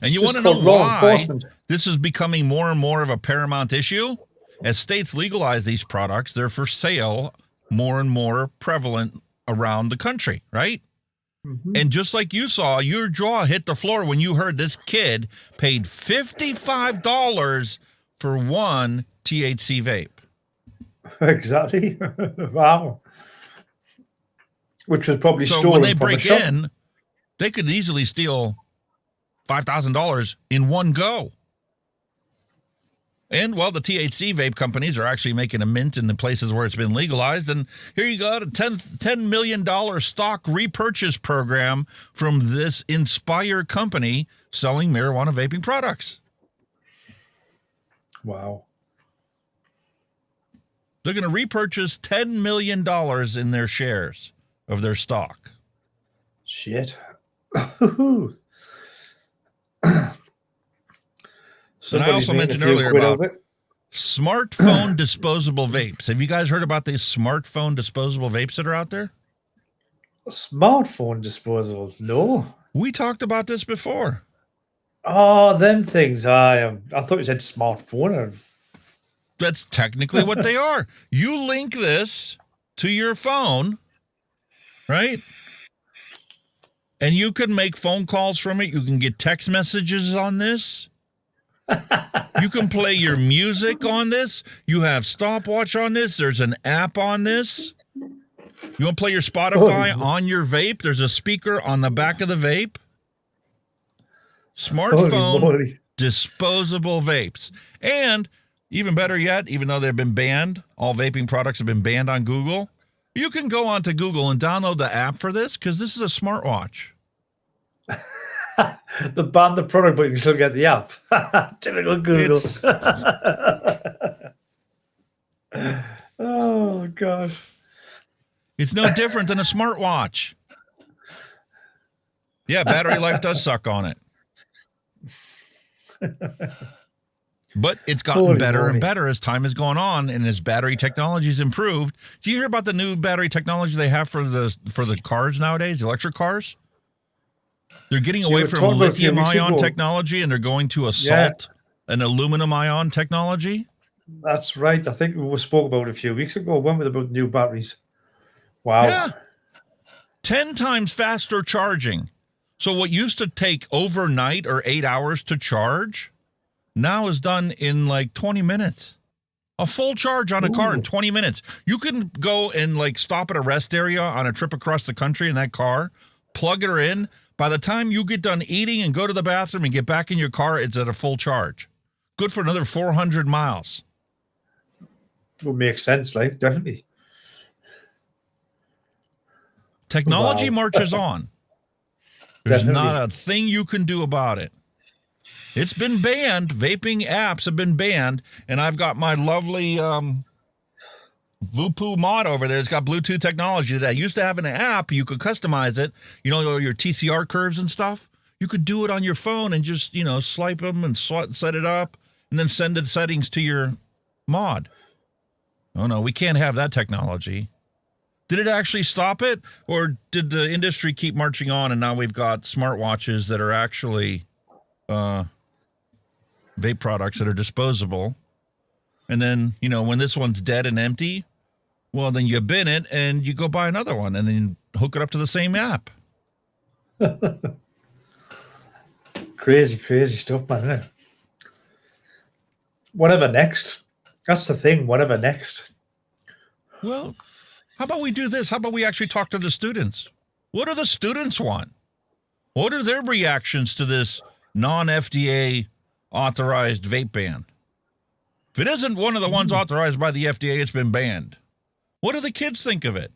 Speaker 5: And you want to know why this is becoming more and more of a paramount issue? As states legalize these products, they're for sale more and more prevalent around the country, right? Mm-hmm. And just like you saw, your jaw hit the floor when you heard this kid paid $55 for 1 THC vape.
Speaker 6: Exactly. Wow. Which was probably stolen
Speaker 5: so when they
Speaker 6: from
Speaker 5: break
Speaker 6: a shop.
Speaker 5: in, they could easily steal $5,000 in one go. And, well, the THC vape companies are actually making a mint in the places where it's been legalized. And here you go, a $10 million stock repurchase program from this Inspire company selling marijuana vaping products.
Speaker 6: Wow.
Speaker 5: They're going to repurchase $10 million in their shares of their stock.
Speaker 6: Shit.
Speaker 5: And I also mentioned earlier about smartphone disposable vapes. Have you guys heard about these smartphone disposable vapes that are out there?
Speaker 6: Smartphone disposables? No.
Speaker 5: We talked about this before.
Speaker 6: Oh, them things. I thought you said smartphone.
Speaker 5: That's technically what they are. You link this to your phone, right? And you can make phone calls from it. You can get text messages on this. You can play your music on this. You have stopwatch on this. There's an app on this. You want to play your Spotify on your vape? There's a speaker on the back of the vape. Smartphone, disposable vapes. And even better yet, even though they've been banned, all vaping products have been banned on Google, you can go onto Google and download the app for this because this is a smartwatch.
Speaker 6: The ban the product, but you can still get the app. Typical Google. Oh, gosh.
Speaker 5: It's no different than a smartwatch. Yeah, battery life does suck on it. But it's gotten better and better as time has gone on and as battery technology has improved. Do you hear about the new battery technology they have for the cars nowadays, electric cars? They're getting away from lithium-ion technology and they're going to a salt and aluminum-ion technology.
Speaker 6: That's right. I think we spoke about it a few weeks ago. When was about new batteries? Wow.
Speaker 5: Yeah. 10 times faster charging. So what used to take overnight or 8 hours to charge now is done in like 20 minutes. A full charge on a car in 20 minutes. You can go and like stop at a rest area on a trip across the country in that car, plug her in. By the time you get done eating and go to the bathroom and get back in your car, it's at a full charge. Good for another 400 miles.
Speaker 6: Would make sense, like, definitely.
Speaker 5: Technology marches on. There's not a thing you can do about it. It's been banned. Vaping apps have been banned. And I've got my lovely Vupu mod over there. It's got Bluetooth technology that I used to have an app. You could customize it. You know, your TCR curves and stuff. You could do it on your phone and just, you know, swipe them and set it up and then send the settings to your mod. Oh, no, we can't have that technology. Did it actually stop it? Or did the industry keep marching on and now we've got smartwatches that are actually vape products that are disposable? And then, you know, when this one's dead and empty, well, then you bin it and you go buy another one and then hook it up to the same app.
Speaker 6: Crazy stuff, man, isn't it? Whatever next. That's the thing, whatever next.
Speaker 5: Well, how about we do this? How about we actually talk to the students? What do the students want? What are their reactions to this non-FDA authorized vape ban? If it isn't one of the ones authorized by the FDA, it's been banned. What do the kids think of it?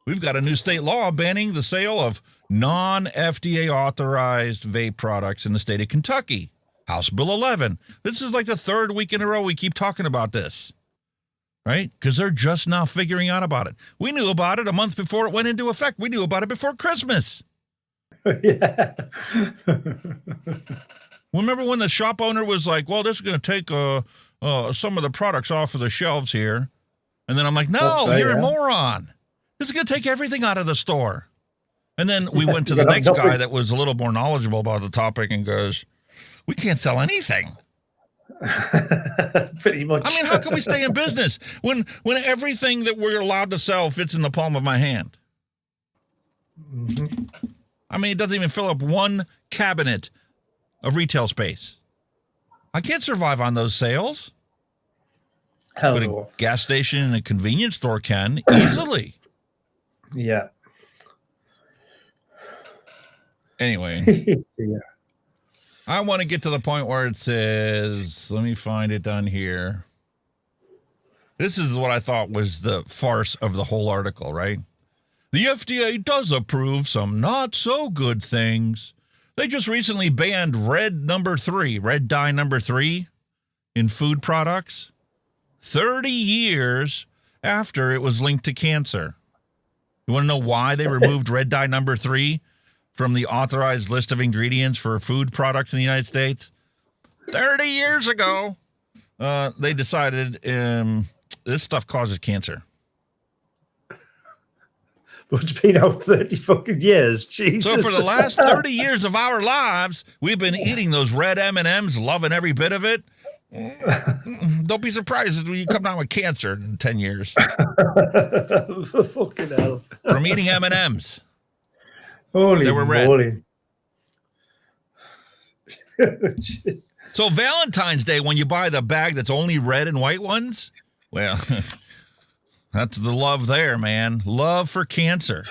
Speaker 5: We've got a new state law banning the sale of non-FDA authorized vape products in the state of Kentucky. House Bill 11. This is like the third week in a row we keep talking about this, right? Because they're just now figuring out about it. We knew about it a month before it went into effect. We knew about it before Christmas.
Speaker 6: Yeah.
Speaker 5: Remember when the shop owner was like, well, this is going to take some of the products off of the shelves here. And then I'm like, no, you're a moron. This is going to take everything out of the store. And then we went to the next guy that was a little more knowledgeable about the topic and goes, we can't sell anything.
Speaker 6: Pretty much.
Speaker 5: I mean, how can we stay in business when everything that we're allowed to sell fits in the palm of my hand?
Speaker 6: Mm-hmm.
Speaker 5: I mean, it doesn't even fill up one cabinet of retail space. I can't survive on those sales.
Speaker 6: Hell
Speaker 5: but
Speaker 6: no.
Speaker 5: a gas station and a convenience store can easily.
Speaker 6: Yeah.
Speaker 5: Anyway.
Speaker 6: Yeah.
Speaker 5: I want to get to the point where it says, let me find it down here. This is what I thought was the farce of the whole article, right? The FDA does approve some not so good things. They just recently banned red dye number 3 in food products 30 years after it was linked to cancer. You want to know why they removed red dye number 3 from the authorized list of ingredients for food products in the United States? 30 years ago, they decided this stuff causes cancer.
Speaker 6: It's been out 30 fucking years. Jesus.
Speaker 5: So for the last 30 years of our lives, we've been eating those red M&Ms, loving every bit of it. Don't be surprised when you come down with cancer in 10 years.
Speaker 6: Fucking hell.
Speaker 5: From eating M&Ms.
Speaker 6: Holy
Speaker 5: They were red.
Speaker 6: moly.
Speaker 5: So Valentine's Day, when you buy the bag that's only red and white ones, well, that's the love there, man. Love for cancer.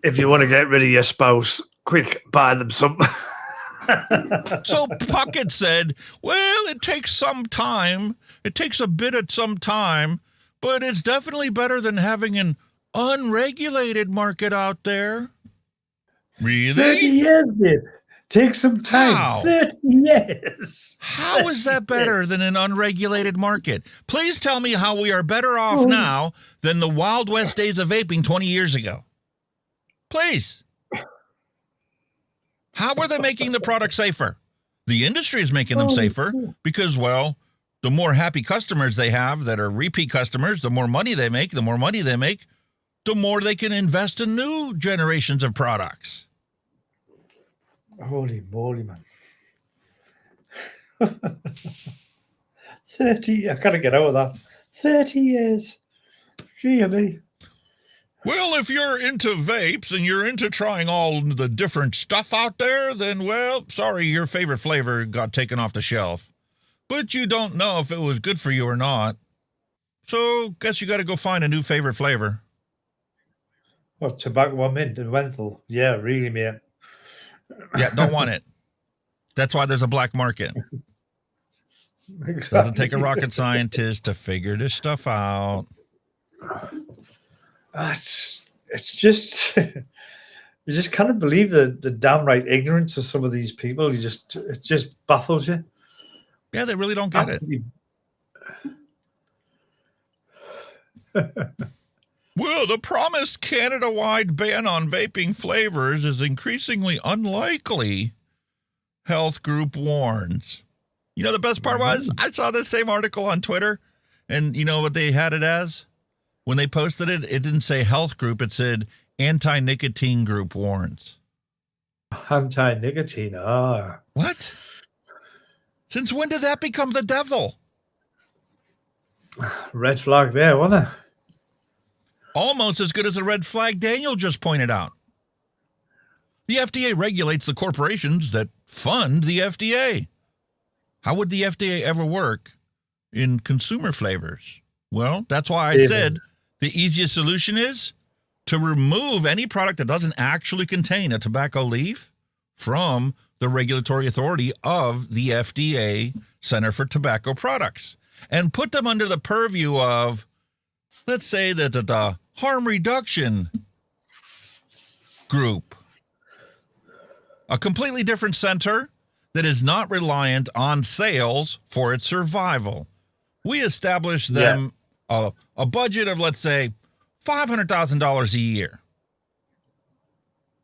Speaker 6: If you want to get rid of your spouse, quick, buy them some.
Speaker 5: So Puckett said, well, it takes some time. It takes a bit of some time, but it's definitely better than having an unregulated market out there.
Speaker 6: 30
Speaker 5: Really?
Speaker 6: years, dude. Take some time.
Speaker 5: How?
Speaker 6: 30 years.
Speaker 5: How is that better than an unregulated market? Please tell me how we are better off now than the Wild West days of vaping 20 years ago. Please. How are they making the product safer? The industry is making them safer because, well, the more happy customers they have that are repeat customers, the more money they make, the more they can invest in new generations of products.
Speaker 6: Holy moly, man. 30, I gotta get out of that. 30 years. Gee, me.
Speaker 5: Well, if you're into vapes and you're into trying all the different stuff out there, then, well, sorry, your favorite flavor got taken off the shelf. But you don't know if it was good for you or not. So, guess you got to go find a new favorite flavor.
Speaker 6: Oh, tobacco mint and menthol. Yeah, really, mate.
Speaker 5: Yeah, don't want it. That's why there's a black market.
Speaker 6: Exactly.
Speaker 5: Doesn't take a rocket scientist to figure this stuff out.
Speaker 6: It's just you just can't believe the downright ignorance of some of these people. It just baffles you.
Speaker 5: Yeah, they really don't get it. Well, the promised Canada-wide ban on vaping flavors is increasingly unlikely, health group warns. You know, the best part was I saw this same article on Twitter, and you know what they had it as? When they posted it, it didn't say health group. It said anti-nicotine group warns.
Speaker 6: Anti-nicotine.
Speaker 5: What? Since when did that become the devil?
Speaker 6: Red flag there, wasn't it?
Speaker 5: Almost as good as the red flag Daniel just pointed out. The FDA regulates the corporations that fund the FDA. How would the FDA ever work in consumer flavors? Well, that's why I said the easiest solution is to remove any product that doesn't actually contain a tobacco leaf from the regulatory authority of the FDA, Center for Tobacco Products, and put them under the purview of, let's say, the harm reduction group, a completely different center that is not reliant on sales for its survival. We established them a budget of, let's say, $500,000 a year.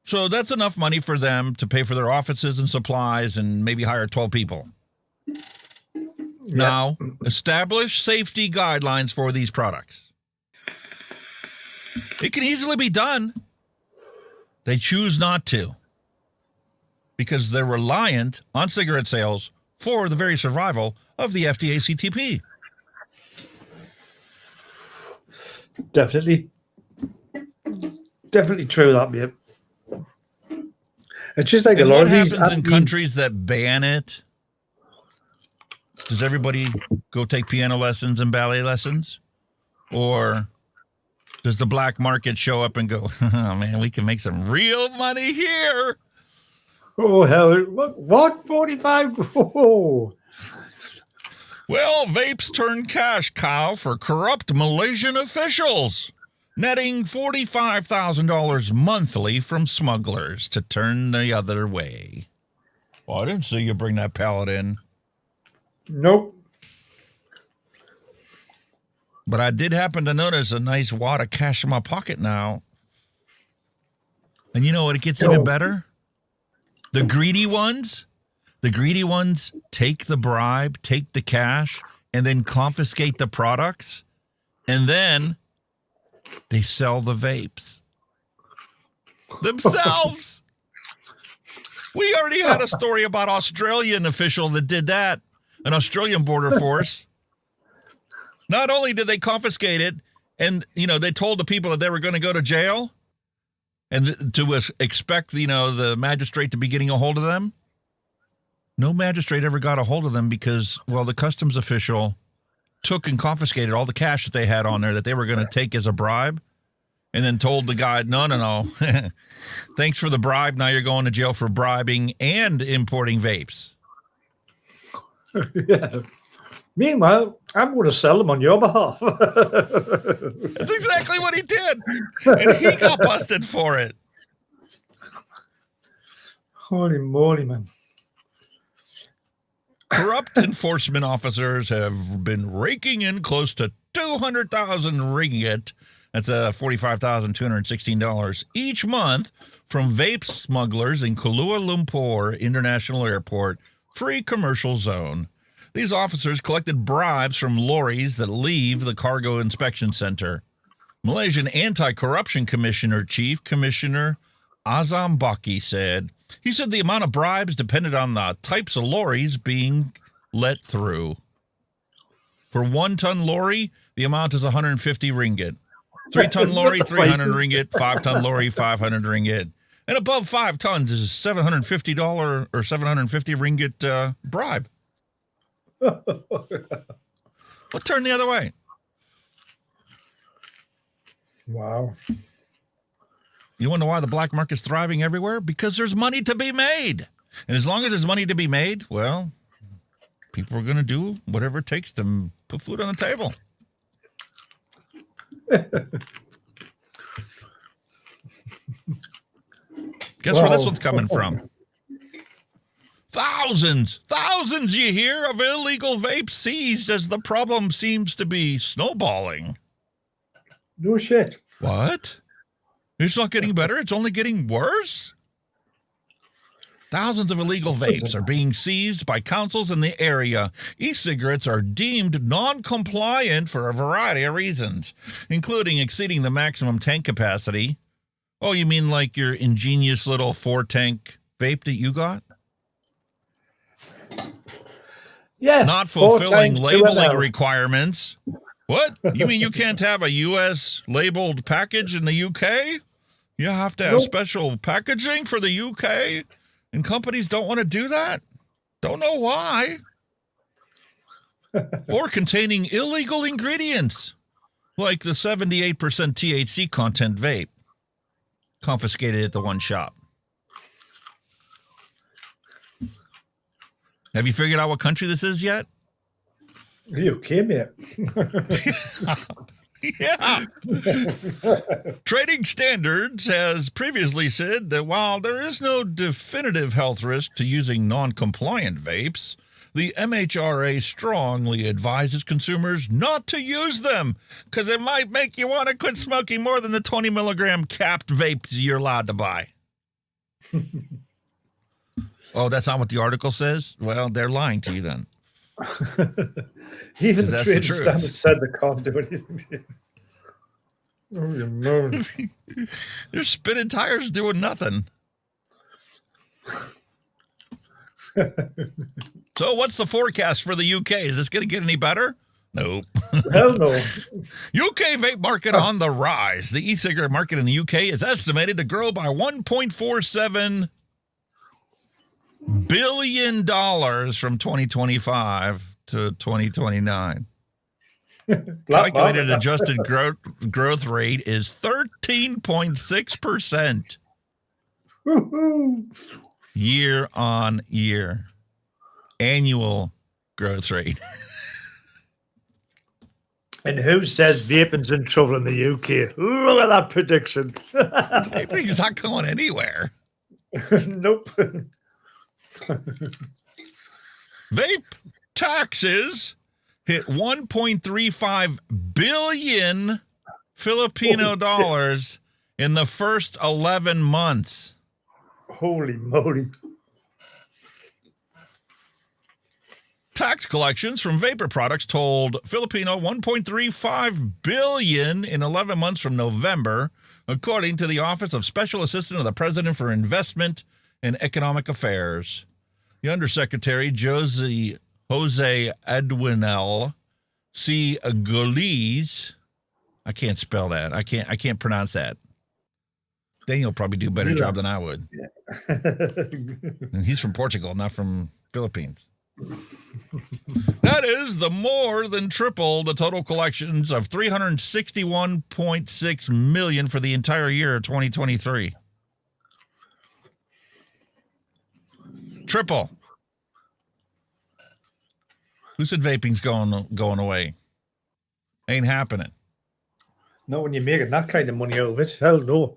Speaker 5: So that's enough money for them to pay for their offices and supplies and maybe hire 12 people. Now, establish safety guidelines for these products. It can easily be done. They choose not to because they're reliant on cigarette sales for the very survival of the FDA CTP.
Speaker 6: Definitely true, that, mate. It's just like
Speaker 5: and
Speaker 6: a lot
Speaker 5: what
Speaker 6: of these
Speaker 5: happens in countries that ban it? Does everybody go take piano lessons and ballet lessons? Or does the black market show up and go, oh, man, we can make some real money here?
Speaker 6: Oh, hell. What? 45? Oh.
Speaker 5: Well, vapes turn cash cow for corrupt Malaysian officials, netting $45,000 monthly from smugglers to turn the other way. Well, I didn't see you bring that pallet in.
Speaker 6: Nope.
Speaker 5: But I did happen to notice a nice wad of cash in my pocket now. And you know what? It gets even better. The greedy ones take the bribe, take the cash, and then confiscate the products. And then they sell the vapes themselves. We already had a story about an Australian official that did that, an Australian border force. Not only did they confiscate it and, you know, they told the people that they were going to go to jail, And to expect, the magistrate to be getting a hold of them? No magistrate ever got a hold of them because, well, the customs official took and confiscated all the cash that they had on there that they were going to take as a bribe, and then told the guy, no. Thanks for the bribe. Now you're going to jail for bribing and importing vapes.
Speaker 6: Yeah. Meanwhile, I'm going to sell them on your behalf.
Speaker 5: That's exactly what he did. And he got busted for it.
Speaker 6: Holy moly, man.
Speaker 5: Corrupt enforcement officers have been raking in close to 200,000 ringgit. That's $45,216 each month from vape smugglers in Kuala Lumpur International Airport free commercial zone. These officers collected bribes from lorries that leave the cargo inspection center. Malaysian Anti-Corruption Commissioner Chief Commissioner Azam Baki said the amount of bribes depended on the types of lorries being let through. For 1 ton lorry, the amount is 150 ringgit. 3 ton lorry, 300 ringgit. 5 ton lorry, 500 ringgit. And above 5 tons is $750 or 750 ringgit bribe. What turned the other way?
Speaker 6: Wow.
Speaker 5: You want to know why the black market's thriving everywhere? Because there's money to be made. And as long as there's money to be made, well, people are going to do whatever it takes to put food on the table. Guess where this one's coming from? Thousands, you hear, of illegal vapes seized as the problem seems to be snowballing.
Speaker 6: No shit.
Speaker 5: What? It's not getting better. It's only getting worse. Thousands of illegal vapes are being seized by councils in the area. E-cigarettes are deemed non-compliant for a variety of reasons, including exceeding the maximum tank capacity. Oh, you mean like your ingenious little 4-tank vape that you got?
Speaker 6: Yeah.
Speaker 5: Not fulfilling labeling requirements. What? You mean you can't have a U.S. labeled package in the U.K.? You have to have special packaging for the U.K.? And companies don't want to do that? Don't know why. Or containing illegal ingredients, like the 78% THC content vape, confiscated at the one shop. Have you figured out what country this is yet?
Speaker 6: You came here.
Speaker 5: Yeah. Trading Standards has previously said that while there is no definitive health risk to using non-compliant vapes, the MHRA strongly advises consumers not to use them because it might make you want to quit smoking more than the 20 milligram capped vapes you're allowed to buy. Oh, that's not what the article says? Well, they're lying to you then.
Speaker 6: Even the
Speaker 5: that's
Speaker 6: Trading
Speaker 5: the truth.
Speaker 6: Standards said they can't do anything. Oh, you moan.
Speaker 5: They're spinning tires doing nothing. So what's the forecast for the UK? Is this going to get any better? Nope.
Speaker 6: Hell no.
Speaker 5: UK vape market on the rise. The e-cigarette market in the UK is estimated to grow by $1.47 billion from 2025 to 2029. Calculated adjusted growth rate is 13.6% year on year. Annual growth rate.
Speaker 6: And who says vaping's in trouble in the UK? Look at that prediction.
Speaker 5: Vaping's not going anywhere.
Speaker 6: Nope.
Speaker 5: Vape taxes hit 1.35 billion Filipino dollars in the first 11 months.
Speaker 6: Holy moly.
Speaker 5: Tax collections from vapor products told Filipino 1.35 billion in 11 months from November, according to the Office of Special Assistant of the President for Investment and Economic Affairs. The Undersecretary, Jose Edwinel C. Goliz, I can't spell that. I can't pronounce that. Daniel probably do a better job than I would.
Speaker 6: Yeah.
Speaker 5: And he's from Portugal, not from Philippines. That is the more than triple the total collections of $361.6 million for the entire year of 2023. Triple. Who said vaping's going away? Ain't happening.
Speaker 6: Not when you're making that kind of money out of it. Hell no.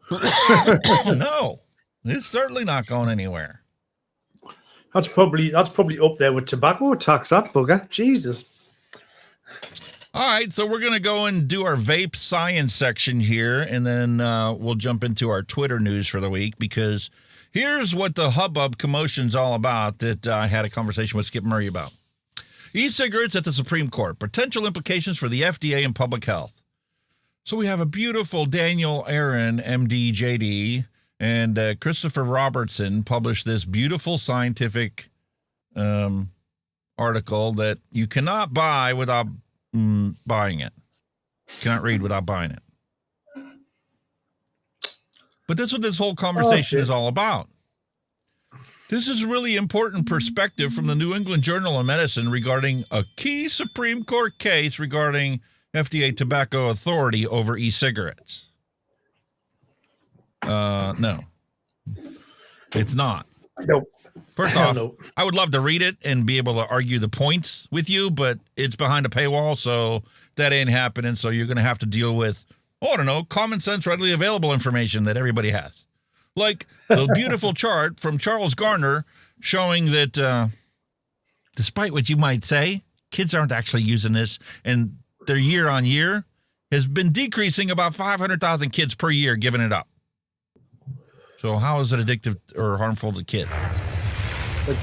Speaker 5: No, it's certainly not going anywhere.
Speaker 6: That's probably up there with tobacco tax, that bugger. Jesus.
Speaker 5: All right, so we're going to go and do our vape science section here, and then we'll jump into our Twitter news for the week, because here's what the hubbub commotion's all about that I had a conversation with Skip Murray about. E-cigarettes at the Supreme Court, potential implications for the FDA and public health. So we have a beautiful Daniel Aaron, MD, JD, and Christopher Robertson published this beautiful scientific article that you cannot buy without buying it. You cannot read without buying it. But that's what this whole conversation is all about. This is really important perspective from the New England Journal of Medicine regarding a key Supreme Court case regarding FDA tobacco authority over e-cigarettes. No, it's not.
Speaker 6: Nope.
Speaker 5: First off, I would love to read it and be able to argue the points with you, but it's behind a paywall, so that ain't happening. So you're going to have to deal with, I don't know, common sense, readily available information that everybody has. Like the beautiful chart from Charles Garner showing that despite what you might say, kids aren't actually using this, and their year on year has been decreasing about 500,000 kids per year giving it up. So how is it addictive or harmful to kids?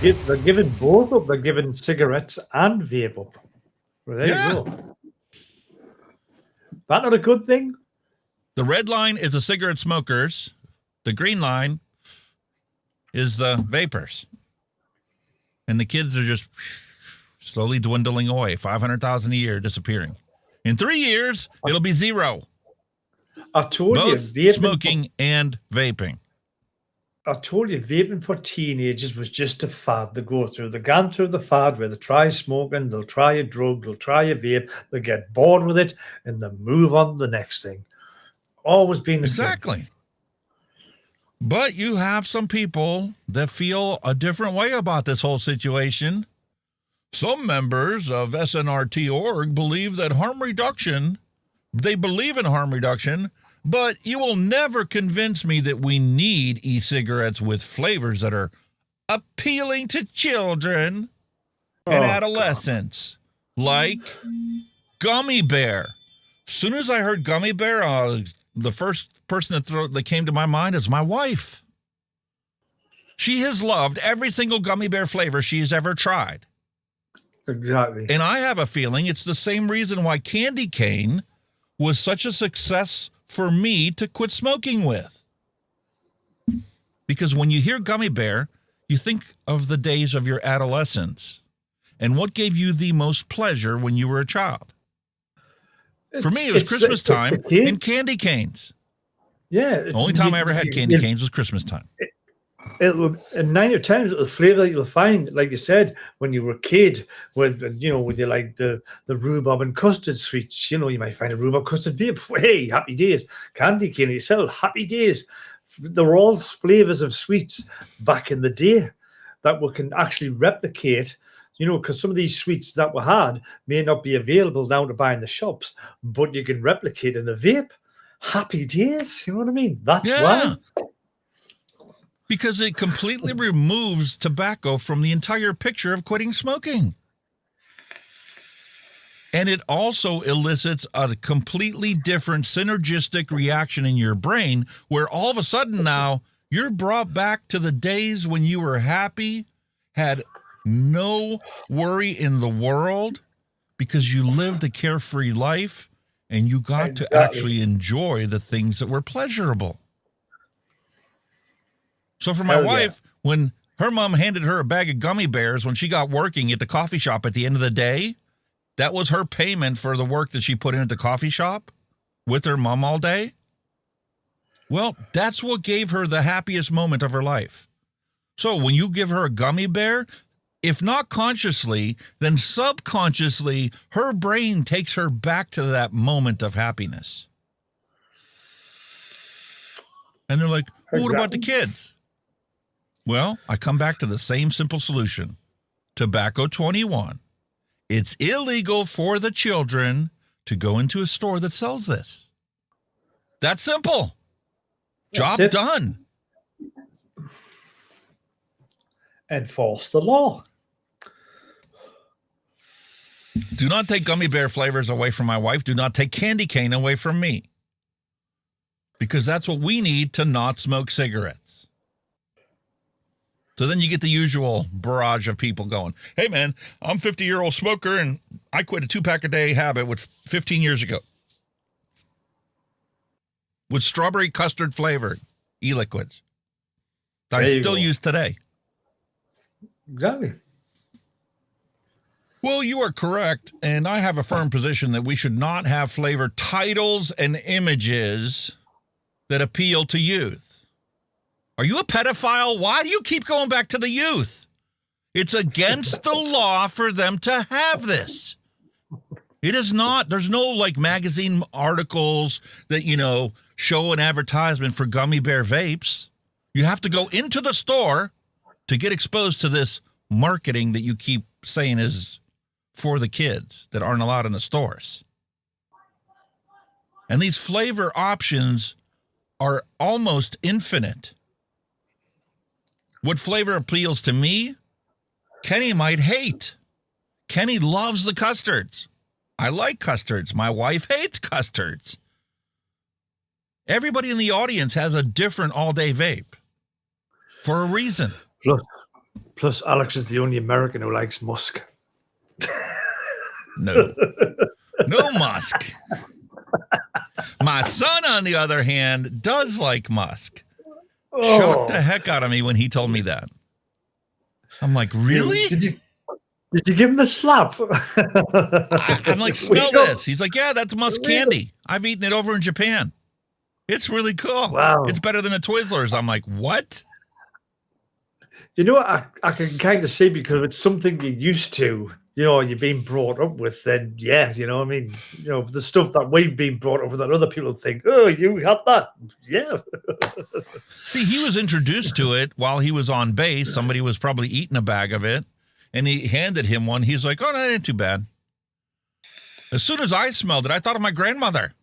Speaker 6: They're giving both up. They're giving cigarettes and vape up. Well, there you go. That not a good thing?
Speaker 5: The red line is the cigarette smokers. The green line is the vapors. And the kids are just slowly dwindling away. 500,000 a year disappearing. In 3 years, it'll be zero.
Speaker 6: I told
Speaker 5: both
Speaker 6: you,
Speaker 5: smoking and vaping.
Speaker 6: I told you, vaping for teenagers was just a fad to go through. They gone through the fad where they try smoking, they'll try a drug, they'll try a vape, they get bored with it, and they move on to the next thing. Always been the
Speaker 5: same. But you have some people that feel a different way about this whole situation. Some members of SNRT.org believe that they believe in harm reduction, but you will never convince me that we need e-cigarettes with flavors that are appealing to children and adolescents, like gummy bear. As soon as I heard gummy bear, the first person that came to my mind is my wife. She has loved every single gummy bear flavor she has ever tried.
Speaker 6: Exactly.
Speaker 5: And I have a feeling it's the same reason why candy cane was such a success for me to quit smoking with. Because when you hear gummy bear, you think of the days of your adolescence and what gave you the most pleasure when you were a child. For me, it was Christmas time and candy canes.
Speaker 6: Yeah.
Speaker 5: The only time I ever had candy canes was Christmas time.
Speaker 6: And 9 or 10 the flavor that you'll find, like you said, when you were a kid, when you like the rhubarb and custard sweets, you might find a rhubarb custard vape. Hey, happy days. Candy cane itself, happy days. There were all flavors of sweets back in the day that we can actually replicate, because some of these sweets that we had may not be available now to buy in the shops, but you can replicate in a vape. Happy days, you know what I mean? That's why.
Speaker 5: Because it completely removes tobacco from the entire picture of quitting smoking. And it also elicits a completely different synergistic reaction in your brain where all of a sudden now you're brought back to the days when you were happy, had no worry in the world because you lived a carefree life and you got to actually enjoy the things that were pleasurable. So for my wife, when her mom handed her a bag of gummy bears when she got working at the coffee shop at the end of the day, that was her payment for the work that she put in at the coffee shop with her mom all day. Well, that's what gave her the happiest moment of her life. So when you give her a gummy bear, if not consciously, then subconsciously, her brain takes her back to that moment of happiness. And they're like, well, what about the kids? Well, I come back to the same simple solution. Tobacco 21. It's illegal for the children to go into a store that sells this. That's simple. Job done.
Speaker 6: Enforce the law.
Speaker 5: Do not take gummy bear flavors away from my wife. Do not take candy cane away from me. Because that's what we need to not smoke cigarettes. So then you get the usual barrage of people going, hey, man, I'm a 50-year-old smoker, and I quit a 2-pack-a-day habit with 15 years ago. With strawberry custard flavored e-liquids that I still use today.
Speaker 6: Exactly.
Speaker 5: Well, you are correct, and I have a firm position that we should not have flavor titles and images that appeal to youth. Are you a pedophile? Why do you keep going back to the youth? It's against the law for them to have this. It is not. There's no like magazine articles that, you know, show an advertisement for gummy bear vapes. You have to go into the store to get exposed to this marketing that you keep saying is for the kids that aren't allowed in the stores. And these flavor options are almost infinite. What flavor appeals to me, Kenny might hate. Kenny loves the custards. I like custards. My wife hates custards. Everybody in the audience has a different all-day vape for a reason.
Speaker 6: Plus, Alex is the only American who likes musk.
Speaker 5: No musk. My son, on the other hand, does like musk. Shocked the heck out of me when he told me that. I'm like, really?
Speaker 6: Did you give him a slap?
Speaker 5: I'm like, smell this. He's like, yeah, that's musk candy. I've eaten it over in Japan. It's really cool.
Speaker 6: Wow.
Speaker 5: It's better than a Twizzlers. I'm like, what?
Speaker 6: You know, I can kind of see, because it's something you're used to, you know, you've been brought up with, then yeah, you know what I mean? You know, the stuff that we've been brought up with that other people think, oh, you had that. Yeah.
Speaker 5: See, he was introduced to it while he was on base. Somebody was probably eating a bag of it, and he handed him one. He's like, oh, no, it ain't too bad. As soon as I smelled it, I thought of my grandmother.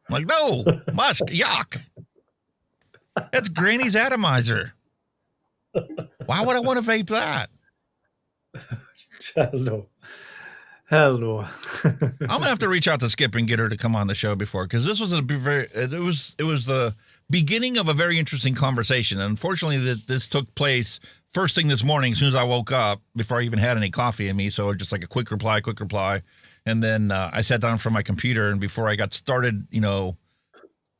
Speaker 5: I'm like, no, musk, yuck. That's Granny's atomizer. Why would I want to vape that?
Speaker 6: Hell no. Hell no.
Speaker 5: I'm gonna have to reach out to Skip and get her to come on the show before, because this was it was the beginning of a very interesting conversation. Unfortunately, this took place first thing this morning, as soon as I woke up, before I even had any coffee in me. So just like a quick reply, and then I sat down from my computer, and before I got started, you know,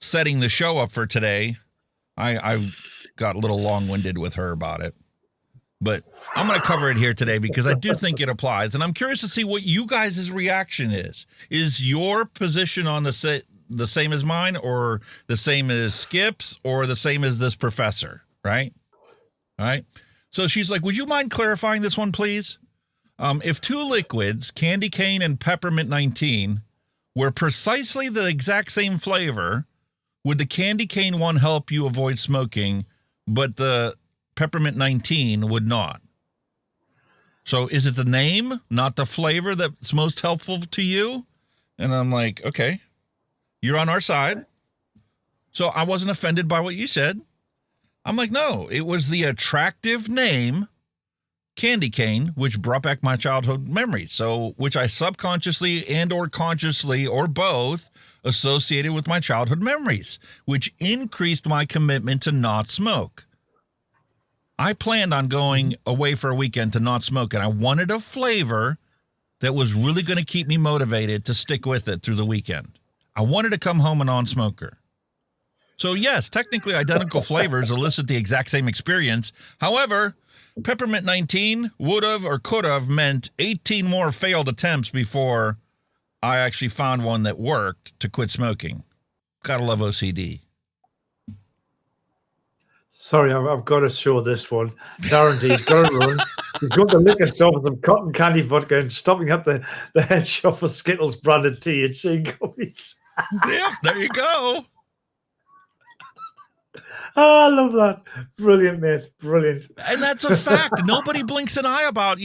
Speaker 5: setting the show up for today, I got a little long-winded with her about it. But I'm going to cover it here today because I do think it applies. And I'm curious to see what you guys' reaction is. Is your position on the same as mine, or the same as Skip's, or the same as this professor, right? All right. So she's like, would you mind clarifying this one, please? If two liquids, candy cane and peppermint 19, were precisely the exact same flavor, would the candy cane one help you avoid smoking, but the peppermint 19 would not? So is it the name, not the flavor, that's most helpful to you? And I'm like, okay, you're on our side. So I wasn't offended by what you said. I'm like, no, it was the attractive name, candy cane, which brought back my childhood memories. So which I subconsciously and or consciously or both associated with my childhood memories, which increased my commitment to not smoke. I planned on going away for a weekend to not smoke, and I wanted a flavor that was really going to keep me motivated to stick with it through the weekend. I wanted to come home a non-smoker. So yes, technically identical flavors elicit the exact same experience. However, peppermint 19 would have or could have meant 18 more failed attempts before I actually found one that worked to quit smoking. Gotta love OCD.
Speaker 6: Sorry, I've got to show this one. Darren D's got to run. He's got the liquor store with some cotton candy vodka and stopping up the head shop for Skittles branded THC gummies.
Speaker 5: Yep, there you go.
Speaker 6: Oh, I love that. Brilliant, mate. Brilliant.
Speaker 5: And that's a fact. Nobody blinks an eye about,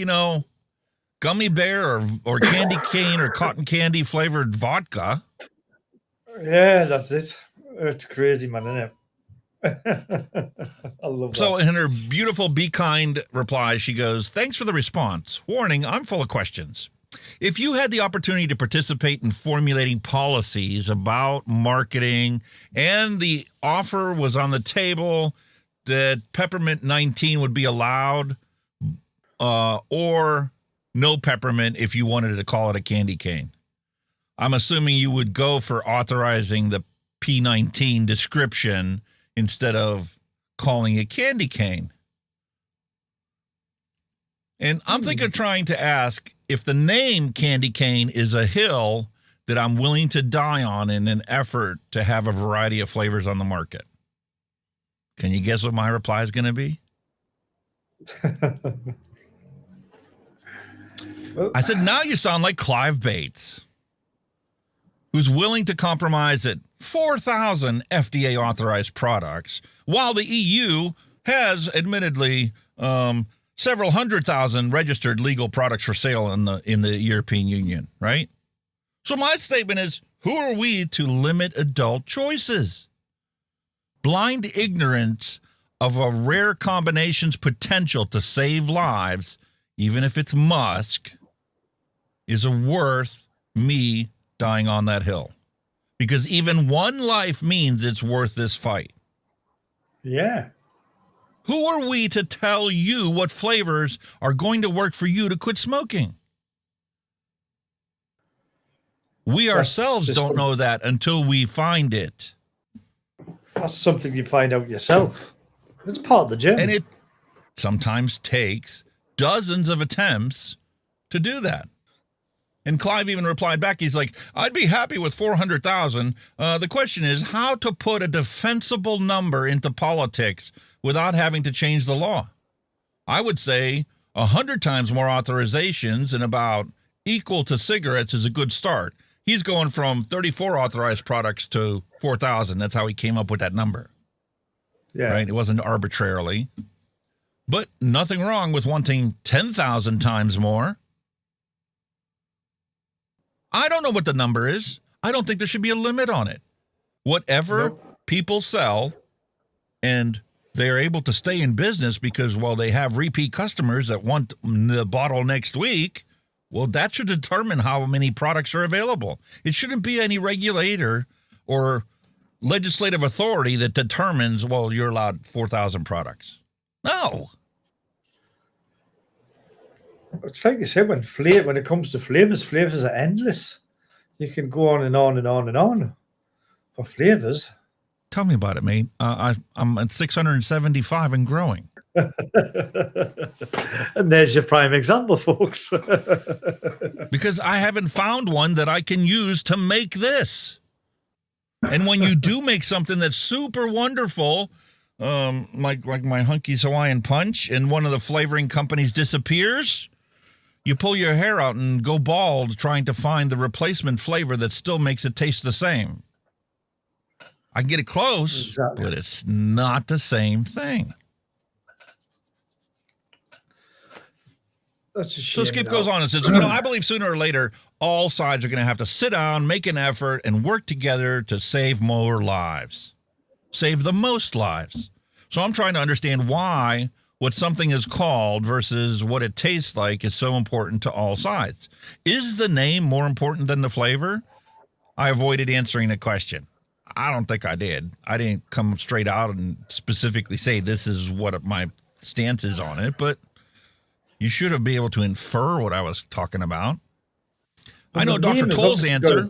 Speaker 5: gummy bear or candy cane or cotton candy flavored vodka.
Speaker 6: Yeah, that's it. It's crazy, man, isn't it? I love that.
Speaker 5: So in her beautiful Be Kind reply, she goes, "Thanks for the response. Warning, I'm full of questions. If you had the opportunity to participate in formulating policies about marketing and the offer was on the table that peppermint 19 would be allowed or no peppermint if you wanted to call it a candy cane, I'm assuming you would go for authorizing the P19 description instead of calling it candy cane." And I'm thinking of trying to ask if the name candy cane is a hill that I'm willing to die on in an effort to have a variety of flavors on the market. Can you guess what my reply is going to be? I said, now you sound like Clive Bates, who's willing to compromise at 4,000 FDA authorized products, while the EU has admittedly several 100,000 registered legal products for sale in the European Union, right? So my statement is, who are we to limit adult choices? Blind ignorance of a rare combination's potential to save lives, even if it's musk, is worth me dying on that hill. Because even one life means it's worth this fight.
Speaker 6: Yeah.
Speaker 5: Who are we to tell you what flavors are going to work for you to quit smoking? We ourselves don't know that until we find it.
Speaker 6: That's something you find out yourself. It's part of the journey.
Speaker 5: And it sometimes takes dozens of attempts to do that. And Clive even replied back, he's like, I'd be happy with 400,000. The question is how to put a defensible number into politics without having to change the law. I would say 100 times more authorizations and about equal to cigarettes is a good start. He's going from 34 authorized products to 4,000. That's how he came up with that number.
Speaker 6: Yeah.
Speaker 5: Right? It wasn't arbitrarily. But nothing wrong with wanting 10,000 times more. I don't know what the number is. I don't think there should be a limit on it. Whatever people sell, and they're able to stay in business because, well, they have repeat customers that want the bottle next week, well, that should determine how many products are available. It shouldn't be any regulator or legislative authority that determines, well, you're allowed 4,000 products. No.
Speaker 6: It's like you said, when it comes to flavors are endless. You can go on and on and on and on for flavors.
Speaker 5: Tell me about it, mate. I'm at 675 and growing.
Speaker 6: And there's your prime example, folks.
Speaker 5: Because I haven't found one that I can use to make this. And when you do make something that's super wonderful, like my Hunky's Hawaiian Punch, and one of the flavoring companies disappears, you pull your hair out and go bald trying to find the replacement flavor that still makes it taste the same. I can get it close, but it's not the same thing. So Skip goes on and says, I believe sooner or later, all sides are going to have to sit down, make an effort, and work together to save more lives. Save the most lives. So I'm trying to understand why what something is called versus what it tastes like is so important to all sides. Is the name more important than the flavor? I avoided answering the question. I don't think I did. I didn't come straight out and specifically say this is what my stance is on it, but you should have been able to infer what I was talking about. I know Dr. Toll's answer.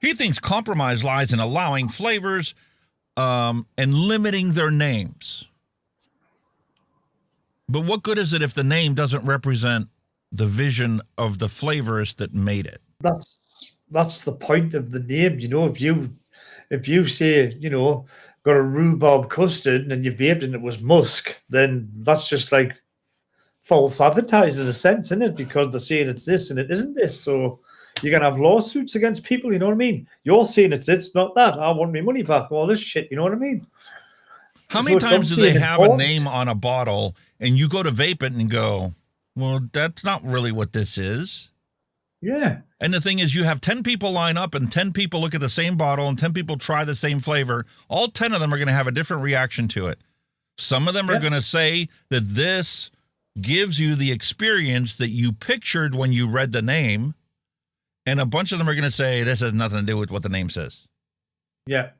Speaker 5: He thinks compromise lies in allowing flavors and limiting their names. But what good is it if the name doesn't represent the vision of the flavorist that made it?
Speaker 6: That's the point of the name. if you say, got a rhubarb custard and you vaped and it was musk, then that's just like false advertising in a sense, isn't it? Because they're saying it's this and it isn't this. So you're going to have lawsuits against people, you know what I mean? You're saying it's not that. I want my money back, all this shit, you know what I mean?
Speaker 5: How many times do they have a name on a bottle and you go to vape it and go, well, that's not really what this is?
Speaker 6: Yeah.
Speaker 5: And the thing is, you have 10 people line up and 10 people look at the same bottle and 10 people try the same flavor. All 10 of them are going to have a different reaction to it. Some of them are going to say that this gives you the experience that you pictured when you read the name. And a bunch of them are going to say this has nothing to do with what the name says.
Speaker 6: Yeah.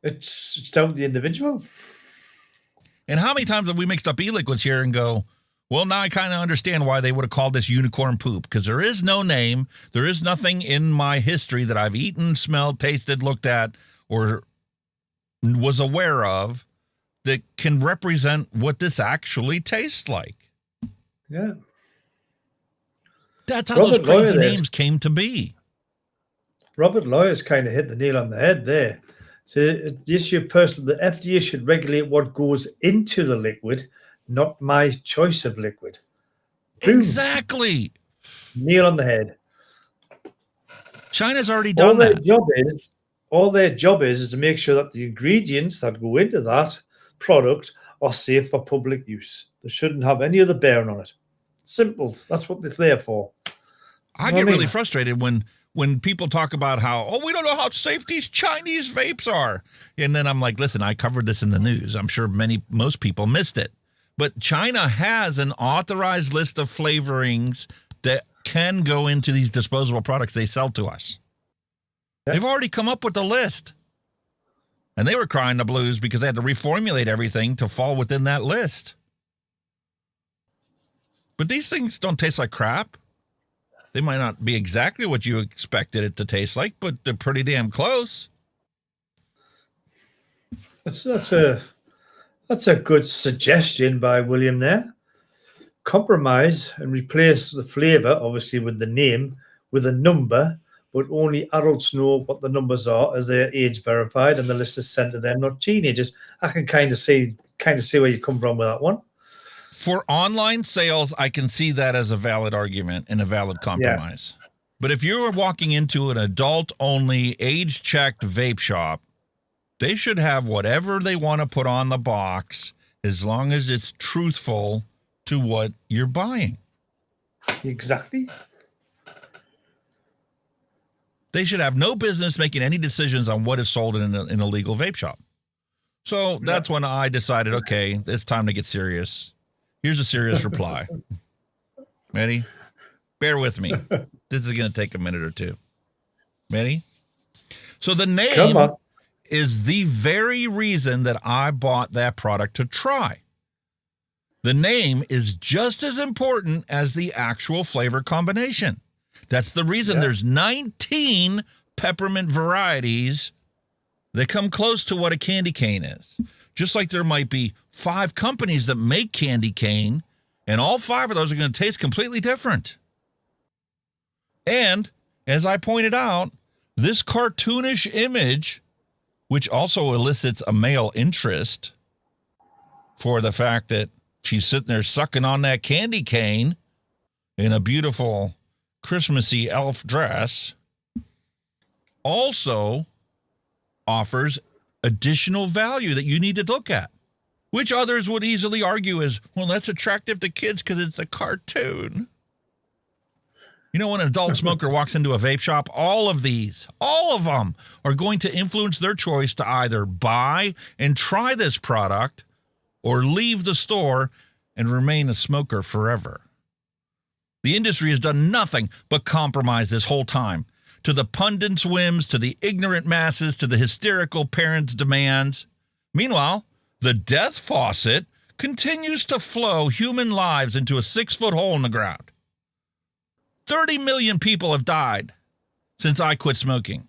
Speaker 6: It's down to the individual.
Speaker 5: And how many times have we mixed up e-liquids here and go, well, now I kind of understand why they would have called this unicorn poop, because there is no name. There is nothing in my history that I've eaten, smelled, tasted, looked at, or was aware of that can represent what this actually tastes like.
Speaker 6: Yeah.
Speaker 5: That's how those crazy names came to be.
Speaker 6: Robert Lawyer's kind of hit the nail on the head there. So the issue the FDA should regulate what goes into the liquid, not my choice of liquid. Boom.
Speaker 5: Exactly.
Speaker 6: Nail on the head.
Speaker 5: China's already done that.
Speaker 6: All their job is to make sure that the ingredients that go into that product are safe for public use. They shouldn't have any other bearing on it. Simple. That's what they're there for.
Speaker 5: I get really frustrated when people talk about how, we don't know how safe these Chinese vapes are. And then I'm like, listen, I covered this in the news. I'm sure most people missed it. But China has an authorized list of flavorings that can go into these disposable products they sell to us. Yeah. They've already come up with the list. And they were crying the blues because they had to reformulate everything to fall within that list. But these things don't taste like crap. They might not be exactly what you expected it to taste like, but they're pretty damn close.
Speaker 6: That's a good suggestion by William there. Compromise and replace the flavor, obviously, with the name, with a number, but only adults know what the numbers are as they're age verified and the list is sent to them, not teenagers. I can kind of see where you come from with that one.
Speaker 5: For online sales, I can see that as a valid argument and a valid compromise. Yeah. But if you're walking into an adult-only, age-checked vape shop, they should have whatever they want to put on the box as long as it's truthful to what you're buying.
Speaker 6: Exactly.
Speaker 5: They should have no business making any decisions on what is sold in a legal vape shop. So that's when I decided, okay, it's time to get serious. Here's a serious reply. Ready? Bear with me. This is going to take a minute or two. Ready? So the name is the very reason that I bought that product to try. The name is just as important as the actual flavor combination. That's the reason there's 19 peppermint varieties that come close to what a candy cane is. Just like there might be 5 companies that make candy cane, and all 5 of those are going to taste completely different. And, as I pointed out, this cartoonish image, which also elicits a male interest for the fact that she's sitting there sucking on that candy cane in a beautiful Christmassy elf dress, also offers additional value that you need to look at, which others would easily argue is, well, that's attractive to kids because it's a cartoon. You know, when an adult smoker walks into a vape shop, all of them are going to influence their choice to either buy and try this product or leave the store and remain a smoker forever. The industry has done nothing but compromise this whole time. To the pundits' whims, to the ignorant masses, to the hysterical parents' demands. Meanwhile, the death faucet continues to flow human lives into a 6-foot hole in the ground. 30 million people have died since I quit smoking,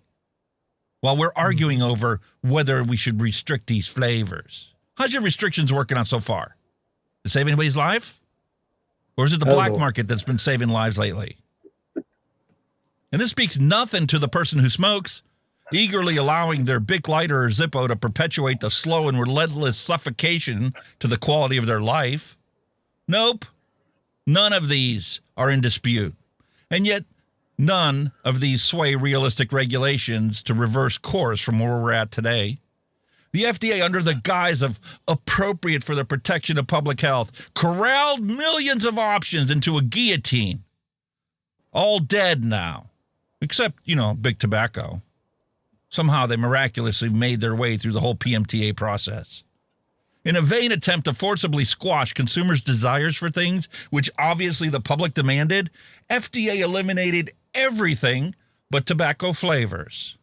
Speaker 5: while we're arguing over whether we should restrict these flavors. How's your restrictions working out so far? To save anybody's life? Or is it the black market that's been saving lives lately? And this speaks nothing to the person who smokes, eagerly allowing their Bic lighter or Zippo to perpetuate the slow and relentless suffocation to the quality of their life. Nope. None of these are in dispute. And yet, none of these sway realistic regulations to reverse course from where we're at today. The FDA, under the guise of appropriate for the protection of public health, corralled millions of options into a guillotine. All dead now, except, big tobacco. Somehow they miraculously made their way through the whole PMTA process. In a vain attempt to forcibly squash consumers' desires for things which obviously the public demanded, FDA eliminated everything but tobacco flavors.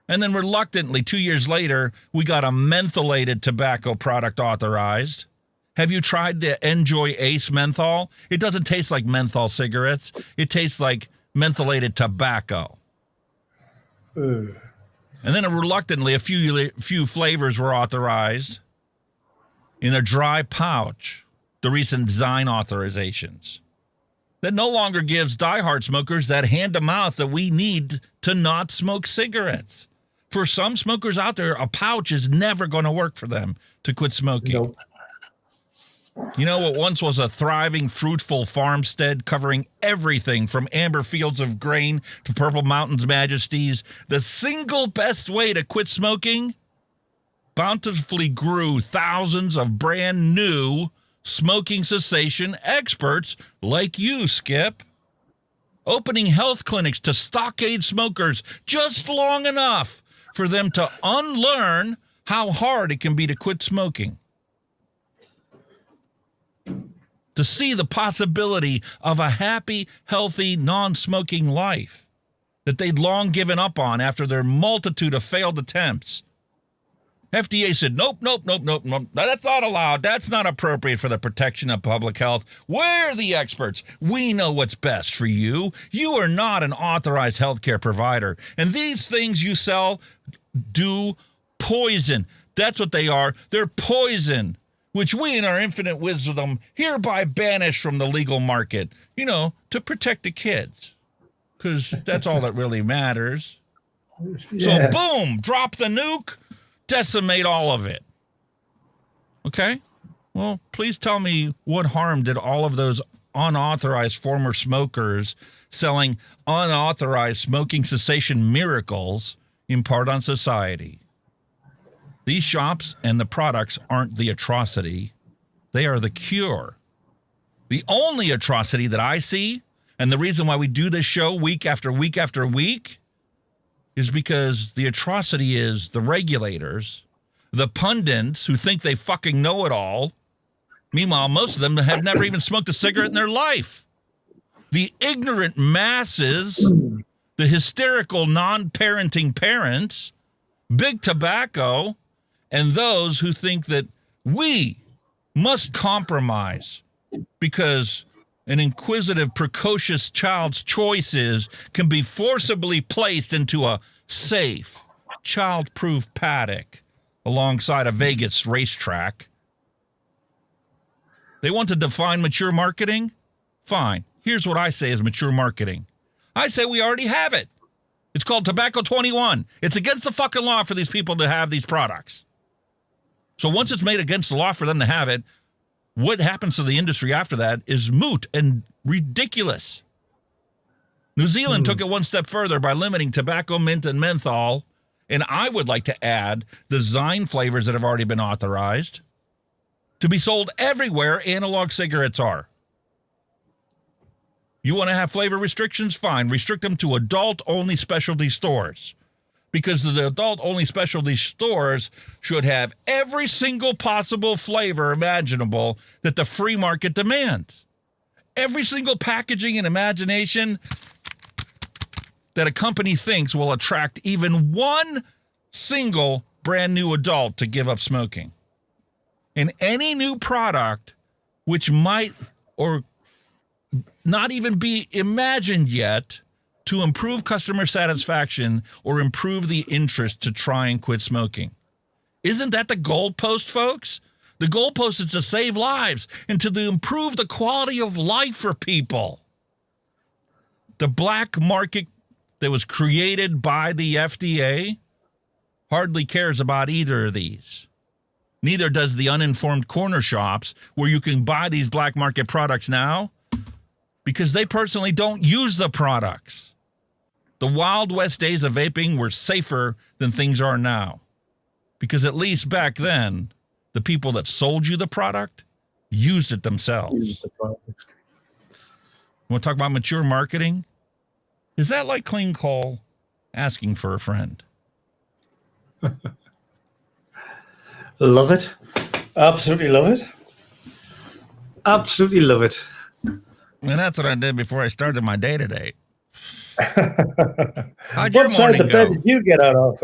Speaker 5: And then reluctantly, 2 years later, we got a mentholated tobacco product authorized. Have you tried the Enjoy Ace menthol? It doesn't taste like menthol cigarettes. It tastes like mentholated tobacco. And then reluctantly, a few flavors were authorized in a dry pouch, the recent design authorizations. That no longer gives diehard smokers that hand-to-mouth that we need to not smoke cigarettes. For some smokers out there, a pouch is never going to work for them to quit smoking.
Speaker 6: Nope.
Speaker 5: You know what once was a thriving, fruitful farmstead covering everything from amber fields of grain to Purple Mountain's majesties? The single best way to quit smoking bountifully grew thousands of brand new smoking cessation experts like you, Skip, opening health clinics to stockade smokers just long enough for them to unlearn how hard it can be to quit smoking. To see the possibility of a happy, healthy, non-smoking life that they'd long given up on after their multitude of failed attempts. FDA said, nope. That's not allowed. That's not appropriate for the protection of public health. We're the experts. We know what's best for you. You are not an authorized healthcare provider. And these things you sell do poison. That's what they are. They're poison, which we in our infinite wisdom hereby banish from the legal market, to protect the kids. Because that's all that really matters.
Speaker 6: Yeah.
Speaker 5: So boom, drop the nuke. Decimate all of it. Okay? Well, please tell me what harm did all of those unauthorized former smokers selling unauthorized smoking cessation miracles impart on society? These shops and the products aren't the atrocity. They are the cure. The only atrocity that I see, and the reason why we do this show week after week after week, is because the atrocity is the regulators, the pundits who think they fucking know it all. Meanwhile, most of them have never even smoked a cigarette in their life. The ignorant masses, the hysterical non-parenting parents, big tobacco, and those who think that we must compromise because an inquisitive, precocious child's choices can be forcibly placed into a safe, child-proof paddock alongside a Vegas racetrack. They want to define mature marketing? Fine. Here's what I say is mature marketing. I say we already have it. It's called Tobacco 21. It's against the fucking law for these people to have these products. So once it's made against the law for them to have it, what happens to the industry after that is moot and ridiculous. New Zealand took it one step further by limiting tobacco, mint, and menthol, and I would like to add the Zine flavors that have already been authorized to be sold everywhere analog cigarettes are. You want to have flavor restrictions? Fine. Restrict them to adult-only specialty stores. Because the adult-only specialty stores should have every single possible flavor imaginable that the free market demands. Every single packaging and imagination that a company thinks will attract even one single brand new adult to give up smoking. And any new product which might or not even be imagined yet to improve customer satisfaction or improve the interest to try and quit smoking. Isn't that the goalpost, folks? The goalpost is to save lives and to improve the quality of life for people. The black market that was created by the FDA hardly cares about either of these. Neither does the uninformed corner shops where you can buy these black market products now because they personally don't use the products. The Wild West days of vaping were safer than things are now because at least back then, the people that sold you the product used it themselves. Want to talk about mature marketing? Is that like Clean Call asking for a friend?
Speaker 6: Love it. Absolutely love it. Absolutely love it.
Speaker 5: And that's what I did before I started my day today. How'd
Speaker 6: What
Speaker 5: your
Speaker 6: side of
Speaker 5: morning
Speaker 6: the bed
Speaker 5: go?
Speaker 6: did you get out of?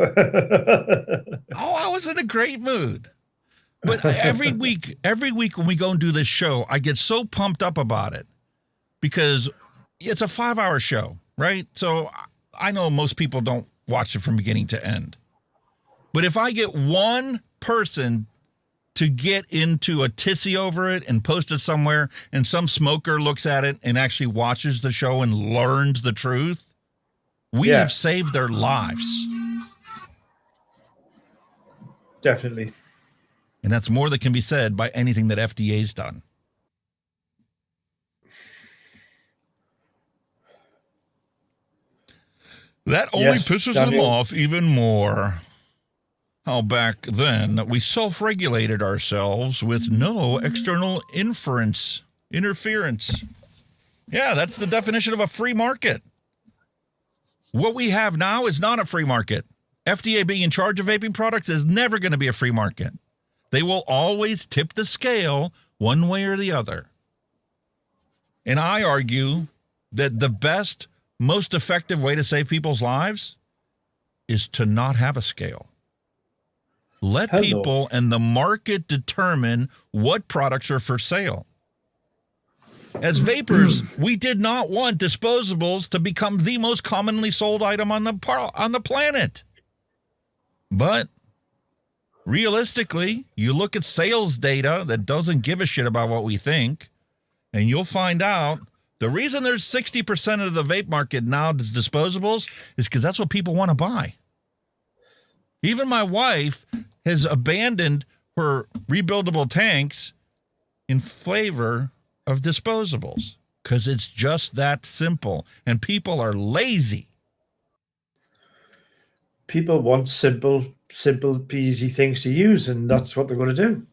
Speaker 5: Oh, I was in a great mood. But every week when we go and do this show, I get so pumped up about it because it's a 5-hour show, right? So I know most people don't watch it from beginning to end. But if I get one person to get into a tizzy over it and post it somewhere and some smoker looks at it and actually watches the show and learns the truth, we have saved their lives.
Speaker 6: Definitely.
Speaker 5: And that's more that can be said by anything that FDA's done. That only pisses them off even more. How back then we self-regulated ourselves with no external interference. Yeah, that's the definition of a free market. What we have now is not a free market. FDA being in charge of vaping products is never going to be a free market. They will always tip the scale one way or the other. And I argue that the best, most effective way to save people's lives is to not have a scale. Let people and the market determine what products are for sale. As vapers, we did not want disposables to become the most commonly sold item on the planet. But realistically, you look at sales data that doesn't give a shit about what we think, and you'll find out the reason there's 60% of the vape market now is disposables is because that's what people want to buy. Even my wife has abandoned her rebuildable tanks in favor of disposables because it's just that simple, and people are lazy.
Speaker 6: People want simple, easy things to use, and that's what they're going to do.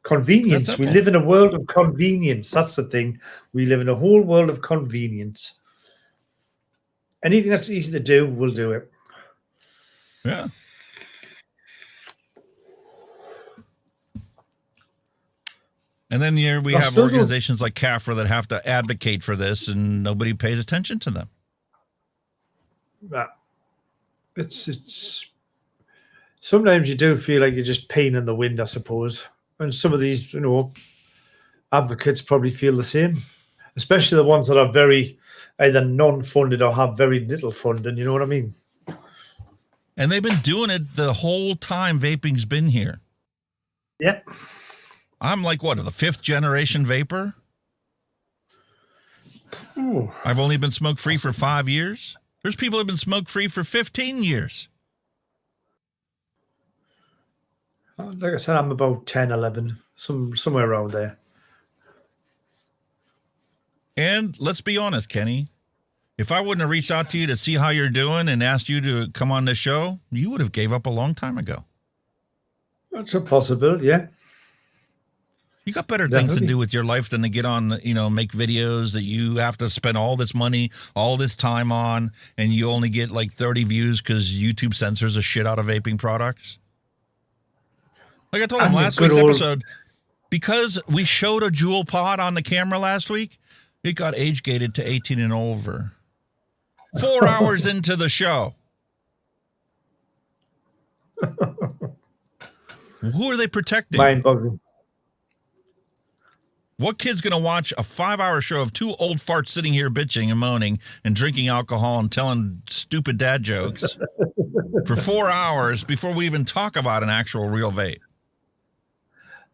Speaker 6: Convenience. We live in a world of convenience. That's the thing. We live in a whole world of convenience. Anything that's easy to do, we'll do it.
Speaker 5: Yeah. And then here we have organizations like CAFRA that have to advocate for this, and nobody pays attention to them.
Speaker 6: It's sometimes you do feel like you're just peeing in the wind, I suppose. And some of these, advocates probably feel the same, especially the ones that are very either non-funded or have very little funding. You know what I mean?
Speaker 5: And they've been doing it the whole time vaping's been here.
Speaker 6: Yeah.
Speaker 5: I'm like, what, the 5th generation vapor?
Speaker 6: Ooh.
Speaker 5: I've only been smoke-free for 5 years. There's people who have been smoke-free for 15 years.
Speaker 6: Like I said, I'm about 10, 11, somewhere around there.
Speaker 5: And let's be honest, Kenny. If I wouldn't have reached out to you to see how you're doing and asked you to come on this show, you would have gave up a long time ago.
Speaker 6: That's a possibility, yeah.
Speaker 5: You got better things to do with your life than to get on, make videos that you have to spend all this money, all this time on, and you only get like 30 views because YouTube censors the shit out of vaping products. Like I told him last week's episode, because we showed a Juul pod on the camera last week, it got age gated to 18 and over. 4 hours into the show. Who are they protecting?
Speaker 6: Mind-boggling.
Speaker 5: What kid's going to watch a 5-hour show of 2 old farts sitting here bitching and moaning and drinking alcohol and telling stupid dad jokes for 4 hours before we even talk about an actual real vape?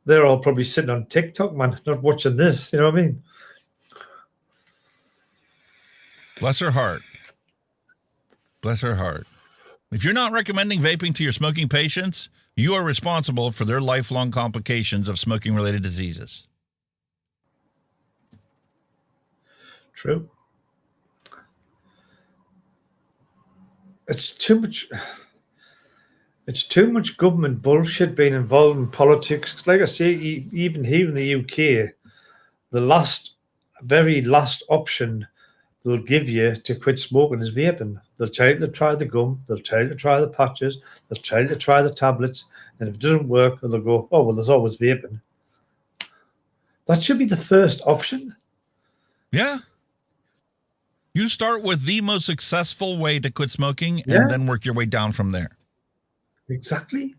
Speaker 6: They're all probably sitting on TikTok, man, not watching this. You know what I mean?
Speaker 5: Bless her heart. Bless her heart. If you're not recommending vaping to your smoking patients, you are responsible for their lifelong complications of smoking-related diseases.
Speaker 6: True. It's too much. It's too much government bullshit being involved in politics. Like I say, even here in the UK, the very last option they'll give you to quit smoking is vaping. They'll tell you to try the gum, they'll tell you to try the patches, they'll tell you to try the tablets, and if it doesn't work, they'll go, oh, well, there's always vaping. That should be the first option.
Speaker 5: Yeah. You start with the most successful way to quit smoking and then work your way down from there.
Speaker 6: Exactly.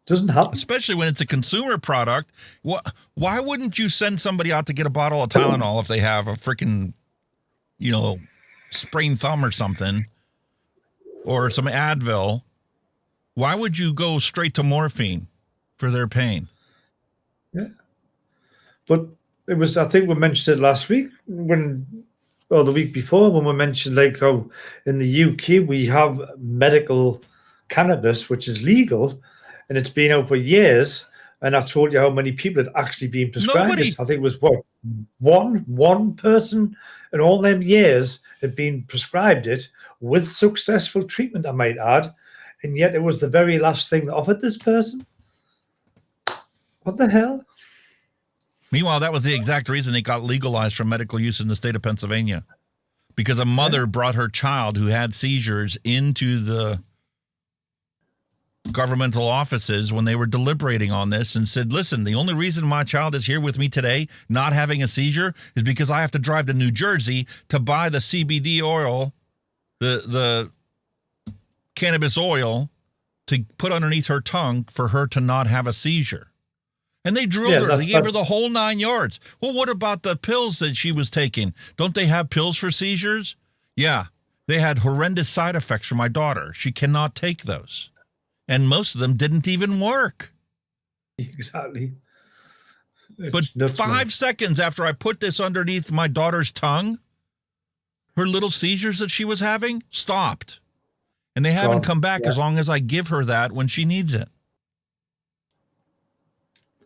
Speaker 6: Doesn't happen.
Speaker 5: Especially when it's a consumer product. Why wouldn't you send somebody out to get a bottle of Tylenol if they have a freaking, sprained thumb or something, or some Advil? Why would you go straight to morphine for their pain?
Speaker 6: Yeah. But it was, I think we mentioned it last week or the week before, when we mentioned like how in the UK we have medical cannabis, which is legal, and it's been out for years. And I told you how many people had actually been prescribed it. I think it was one person in all them years had been prescribed it with successful treatment, I might add. And yet it was the very last thing that offered this person. What the hell?
Speaker 5: Meanwhile, that was the exact reason it got legalized for medical use in the state of Pennsylvania. Because a mother brought her child who had seizures into the governmental offices when they were deliberating on this and said, listen, the only reason my child is here with me today not having a seizure is because I have to drive to New Jersey to buy the CBD oil, the cannabis oil, to put underneath her tongue for her to not have a seizure. And they drilled her. They gave her the whole 9 yards. Well, what about the pills that she was taking? Don't they have pills for seizures? Yeah, they had horrendous side effects for my daughter. She cannot take those. And most of them didn't even work.
Speaker 6: Exactly.
Speaker 5: But 5 seconds after I put this underneath my daughter's tongue, her little seizures that she was having stopped. And they haven't come back as long as I give her that when she needs it.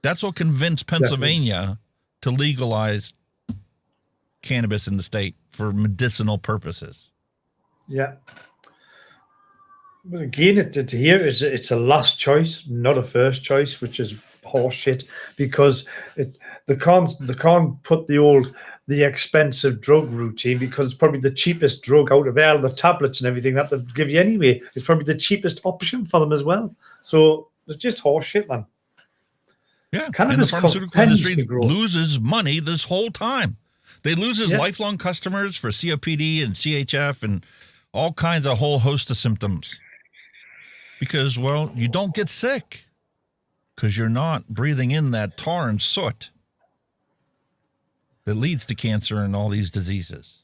Speaker 5: That's what convinced Pennsylvania to legalize cannabis in the state for medicinal purposes.
Speaker 6: Yeah. But again, it's a last choice, not a first choice, which is horseshit, because they can't put the expensive drug routine, because it's probably the cheapest drug out of all the tablets and everything that they give you anyway. It's probably the cheapest option for them as well. So it's just horseshit, man.
Speaker 5: Yeah, and the pharmaceutical industry loses money this whole time. They lose lifelong customers for COPD and CHF and all kinds of whole host of symptoms. Because, well, you don't get sick because you're not breathing in that tar and soot that leads to cancer and all these diseases.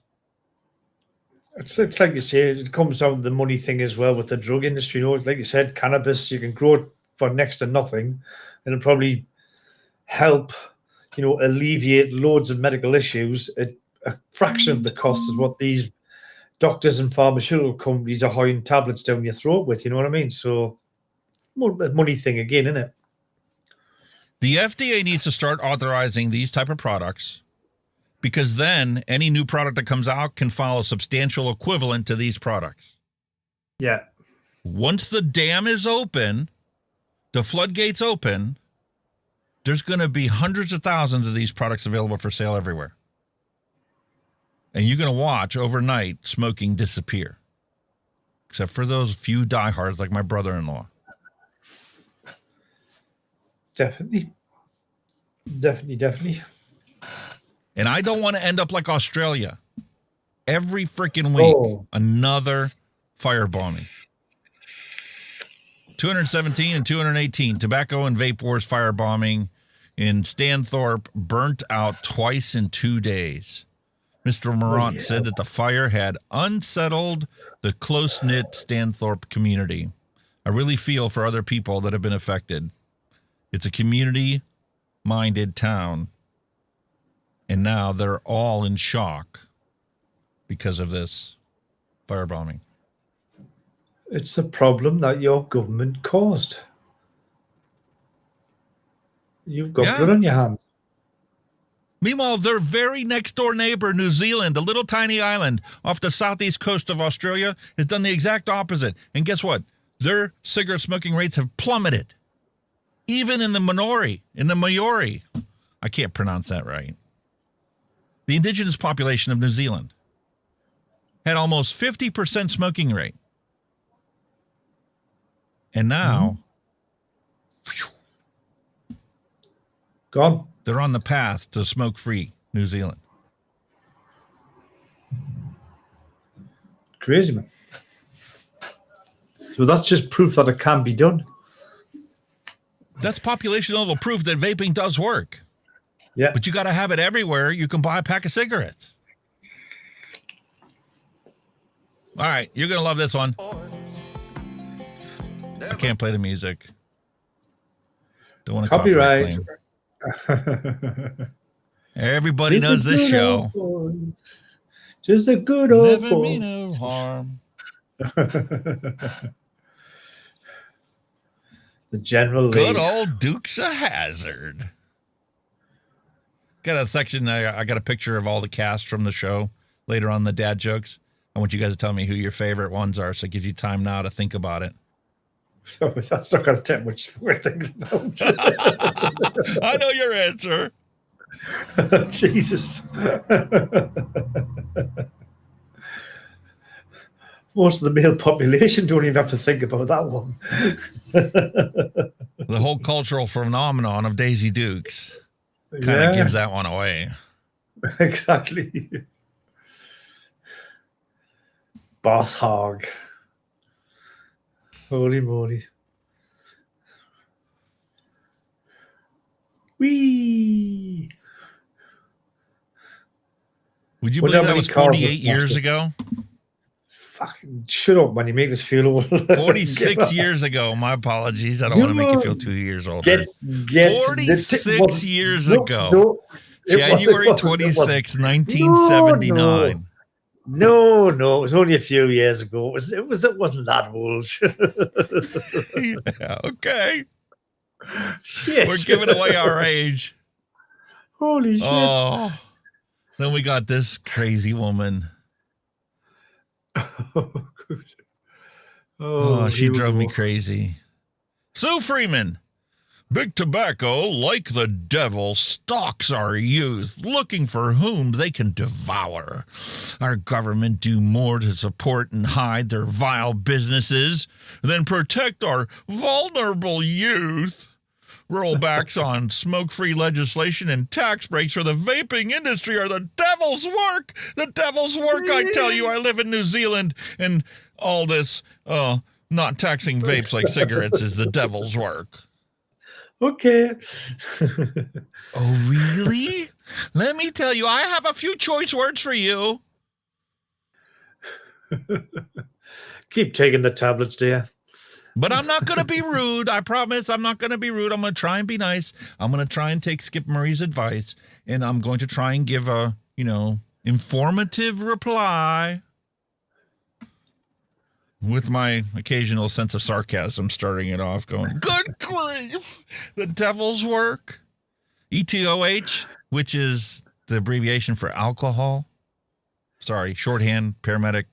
Speaker 6: It's like you say, it comes down to the money thing as well with the drug industry. Like you said, cannabis, you can grow it for next to nothing, and it'll probably help, alleviate loads of medical issues at a fraction of the cost is what these doctors and pharmaceutical companies are hiring tablets down your throat with, you know what I mean? So, more a money thing again, isn't it?
Speaker 5: The FDA needs to start authorizing these type of products, because then any new product that comes out can file a substantial equivalent to these products.
Speaker 6: Yeah.
Speaker 5: Once the dam is open, the floodgates open, there's going to be hundreds of thousands of these products available for sale everywhere. And you're going to watch overnight smoking disappear. Except for those few diehards like my brother-in-law.
Speaker 6: Definitely.
Speaker 5: And I don't want to end up like Australia. Every freaking week, another firebombing. 217 and 218, tobacco and vape wars firebombing in Stanthorpe, burnt out twice in 2 days. Mr. Morant said that the fire had unsettled the close-knit Stanthorpe community. I really feel for other people that have been affected. It's a community-minded town, and now they're all in shock because of this firebombing.
Speaker 6: It's a problem that your government caused. You've got blood on your hands.
Speaker 5: Meanwhile, their very next door neighbor, New Zealand, a little tiny island off the southeast coast of Australia, has done the exact opposite. And guess what? Their cigarette smoking rates have plummeted. Even in the Maori. I can't pronounce that right. The indigenous population of New Zealand had almost 50% smoking rate. And now,
Speaker 6: gone.
Speaker 5: They're on the path to smoke-free New Zealand.
Speaker 6: Crazy, man. So that's just proof that it can be done.
Speaker 5: That's population level proof that vaping does work.
Speaker 6: Yeah.
Speaker 5: But you got to have it everywhere you can buy a pack of cigarettes. All right, you're going to love this one. I can't play the music. Don't want to
Speaker 6: copyright.
Speaker 5: Everybody knows this show.
Speaker 6: Just a good old
Speaker 5: Never
Speaker 6: boy.
Speaker 5: mean no harm.
Speaker 6: The general
Speaker 5: Good
Speaker 6: league.
Speaker 5: old Dukes of Hazzard. Got a section, I got a picture of all the cast from the show later on, the dad jokes. I want you guys to tell me who your favorite ones are, so it gives you time now to think about it.
Speaker 6: So that's not going to take much to think about.
Speaker 5: I know your answer.
Speaker 6: Jesus. Most of the male population don't even have to think about that one.
Speaker 5: The whole cultural phenomenon of Daisy Dukes kind of gives that one away.
Speaker 6: Exactly. Boss hog. Holy moly. Whee!
Speaker 5: Would you
Speaker 6: Wonder
Speaker 5: believe
Speaker 6: how
Speaker 5: that
Speaker 6: many
Speaker 5: was
Speaker 6: cars
Speaker 5: 48 years
Speaker 6: plastic.
Speaker 5: ago?
Speaker 6: Fucking shut up, man. You make us feel old.
Speaker 5: 46 years ago. My apologies. I don't want to make you feel 2 years older.
Speaker 6: Get
Speaker 5: 46 years
Speaker 6: no,
Speaker 5: ago.
Speaker 6: no, it
Speaker 5: January
Speaker 6: wasn't,
Speaker 5: 26, 1979.
Speaker 6: No, it was only a few years ago. It wasn't that old.
Speaker 5: Yeah, okay.
Speaker 6: Shit.
Speaker 5: We're giving away our age.
Speaker 6: Holy shit.
Speaker 5: Oh. Then we got this crazy woman. Oh, she drove me crazy. Sue Freeman. Big tobacco, like the devil, stalks our youth, looking for whom they can devour. Our government do more to support and hide their vile businesses than protect our vulnerable youth. Rollbacks on smoke-free legislation and tax breaks for the vaping industry are the devil's work. The devil's work, I tell you. I live in New Zealand, and all this not taxing vapes like cigarettes is the devil's work.
Speaker 6: Okay.
Speaker 5: Oh, really? Let me tell you, I have a few choice words for you.
Speaker 6: Keep taking the tablets, dear.
Speaker 5: But I'm not going to be rude. I promise I'm not going to be rude. I'm going to try and be nice. I'm going to try and take Skip Murray's advice, and I'm going to try and give a, informative reply with my occasional sense of sarcasm, starting it off going, good grief, the devil's work. ETOH, which is the abbreviation for alcohol. Sorry, shorthand, paramedic,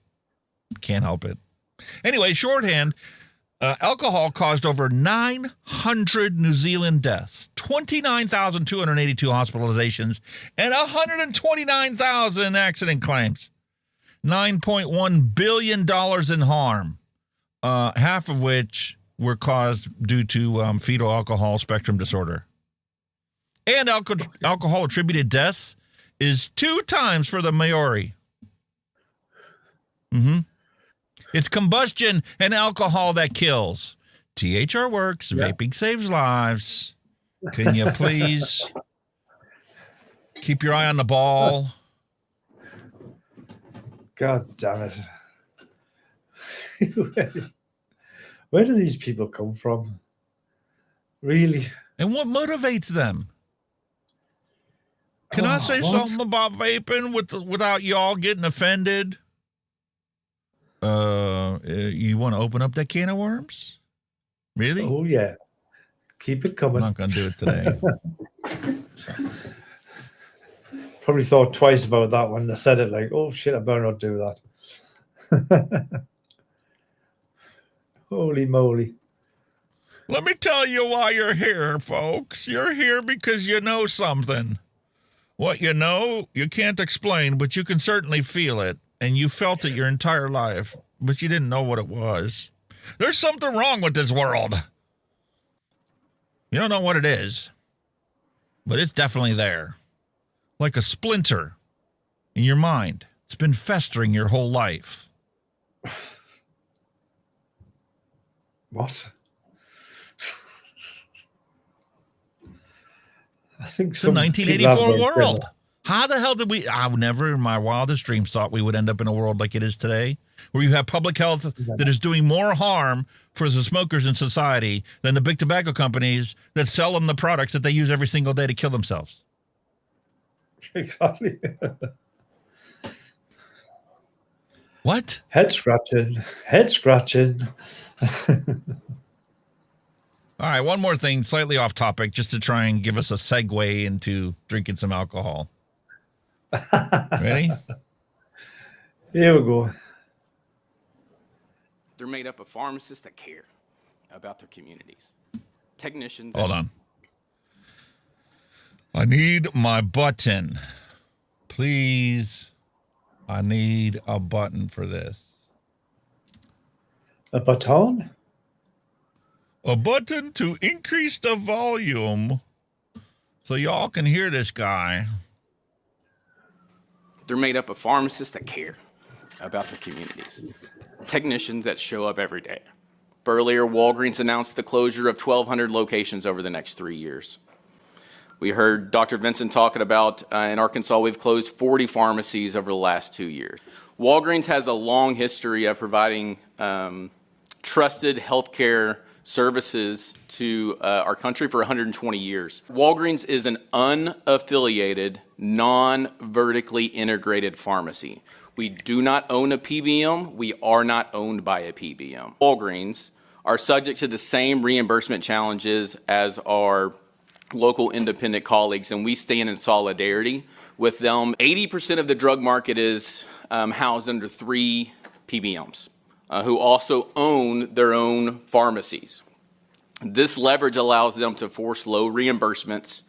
Speaker 5: can't help it. Anyway, shorthand, alcohol caused over 900 New Zealand deaths, 29,282 hospitalizations, and 129,000 accident claims. $9.1 billion in harm, half of which were caused due to fetal alcohol spectrum disorder. And alcohol-attributed deaths is 2 times for the Maori. It's combustion and alcohol that kills. THR works. Yeah. Vaping saves lives. Can you please keep your eye on the ball?
Speaker 6: God damn it. Where do these people come from? Really?
Speaker 5: And what motivates them? Can I say something about vaping without y'all getting offended? You want to open up that can of worms? Really?
Speaker 6: Oh, yeah. Keep it coming.
Speaker 5: I'm not going to do it today.
Speaker 6: Probably thought twice about that when they said it, like, oh, shit, I better not do that. Holy moly.
Speaker 5: Let me tell you why you're here, folks. You're here because you know something. What you know, you can't explain, but you can certainly feel it. And you felt it your entire life, but you didn't know what it was. There's something wrong with this world. You don't know what it is, but it's definitely there. Like a splinter in your mind. It's been festering your whole life.
Speaker 6: What? I think
Speaker 5: it's a 1984 world. How the hell did we? I never in my wildest dreams thought we would end up in a world like it is today, where you have public health that is doing more harm for the smokers in society than the big tobacco companies that sell them the products that they use every single day to kill themselves.
Speaker 6: Exactly.
Speaker 5: What?
Speaker 6: Head scratching. Head scratching.
Speaker 5: All right, one more thing, slightly off topic, just to try and give us a segue into drinking some alcohol. Ready?
Speaker 6: Here we go.
Speaker 3: They're made up of pharmacists that care about their communities. Technicians.
Speaker 5: Hold on. I need my button. Please. I need a button for this.
Speaker 6: A baton?
Speaker 5: A button to increase the volume so y'all can hear this guy.
Speaker 3: They're made up of pharmacists that care about their communities. Technicians that show up every day. Earlier, Walgreens announced the closure of 1,200 locations over the next 3 years. We heard Dr. Vincent talking about in Arkansas, we've closed 40 pharmacies over the last 2 years. Walgreens has a long history of providing trusted healthcare services to our country for 120 years. Walgreens is an unaffiliated, non-vertically integrated pharmacy. We do not own a PBM. We are not owned by a PBM. Walgreens are subject to the same reimbursement challenges as our local independent colleagues, and we stand in solidarity with them. 80% of the drug market is housed under 3 PBMs. Who also own their own pharmacies. This leverage allows them to force low reimbursements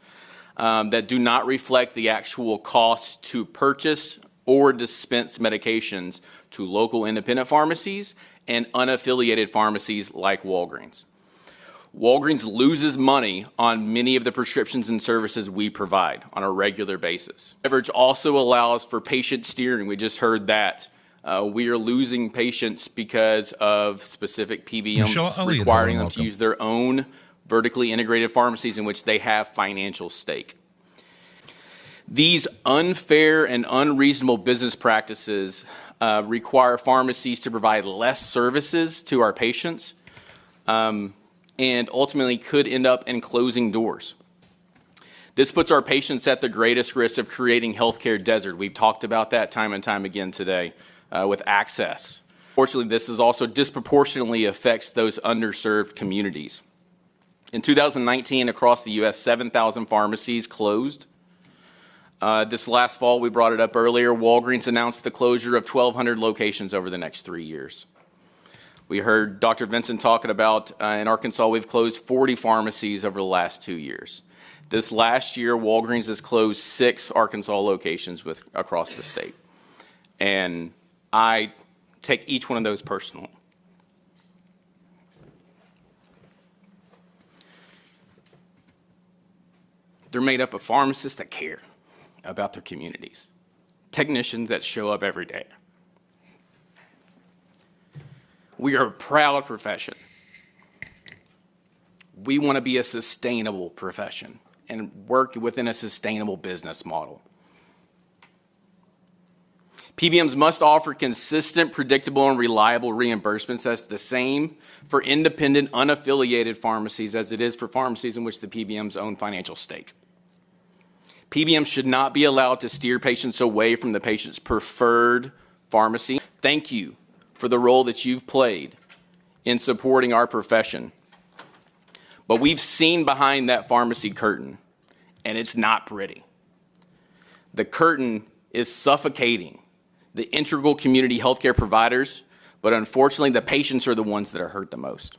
Speaker 3: that do not reflect the actual cost to purchase or dispense medications to local independent pharmacies and unaffiliated pharmacies like Walgreens. Walgreens loses money on many of the prescriptions and services we provide on a regular basis. Leverage also allows for patient steering. We just heard that. We are losing patients because of specific PBMs requiring them to use their own vertically integrated pharmacies in which they have financial stake. These unfair and unreasonable business practices require pharmacies to provide less services to our patients and ultimately could end up in closing doors. This puts our patients at the greatest risk of creating healthcare desert. We've talked about that time and time again today. With access. Fortunately, this is also disproportionately affects those underserved communities. In 2019, across the U.S., 7,000 pharmacies closed. This last fall, we brought it up earlier, Walgreens announced the closure of 1,200 locations over the next 3 years. We heard Dr. Vincent talking about in Arkansas, we've closed 40 pharmacies over the last 2 years. This last year, Walgreens has closed 6 Arkansas locations across the state. And I take each one of those personally. They're made up of pharmacists that care about their communities, technicians that show up every day. We are a proud profession. We want to be a sustainable profession and work within a sustainable business model. PBMs must offer consistent, predictable, and reliable reimbursements. That's the same for independent, unaffiliated pharmacies as it is for pharmacies in which the PBMs own financial stake. PBM should not be allowed to steer patients away from the patient's preferred pharmacy. Thank you for the role that you've played in supporting our profession. But we've seen behind that pharmacy curtain, and it's not pretty. The curtain is suffocating the integral community healthcare providers, but unfortunately, the patients are the ones that are hurt the most.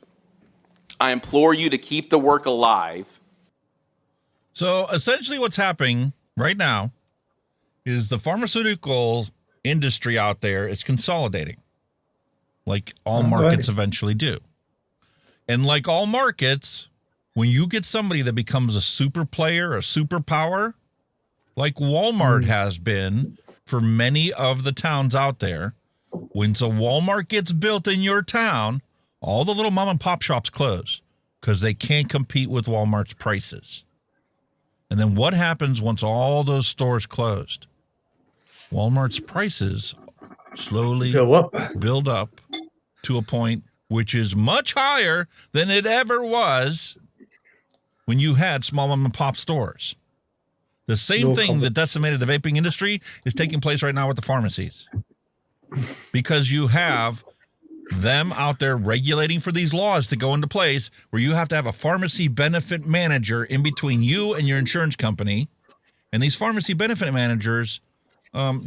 Speaker 3: I implore you to keep the work alive.
Speaker 5: So essentially what's happening right now is the pharmaceutical industry out there is consolidating, like all markets eventually do. And like all markets, when you get somebody that becomes a super player, a superpower, like Walmart has been for many of the towns out there, when a Walmart gets built in your town, all the little mom and pop shops close because they can't compete with Walmart's prices. And then what happens once all those stores closed? Walmart's prices slowly build up to a point which is much higher than it ever was when you had small mom and pop stores. The same thing that decimated the vaping industry is taking place right now with the pharmacies. Because you have them out there regulating for these laws to go into place where you have to have a pharmacy benefit manager in between you and your insurance company. And these pharmacy benefit managers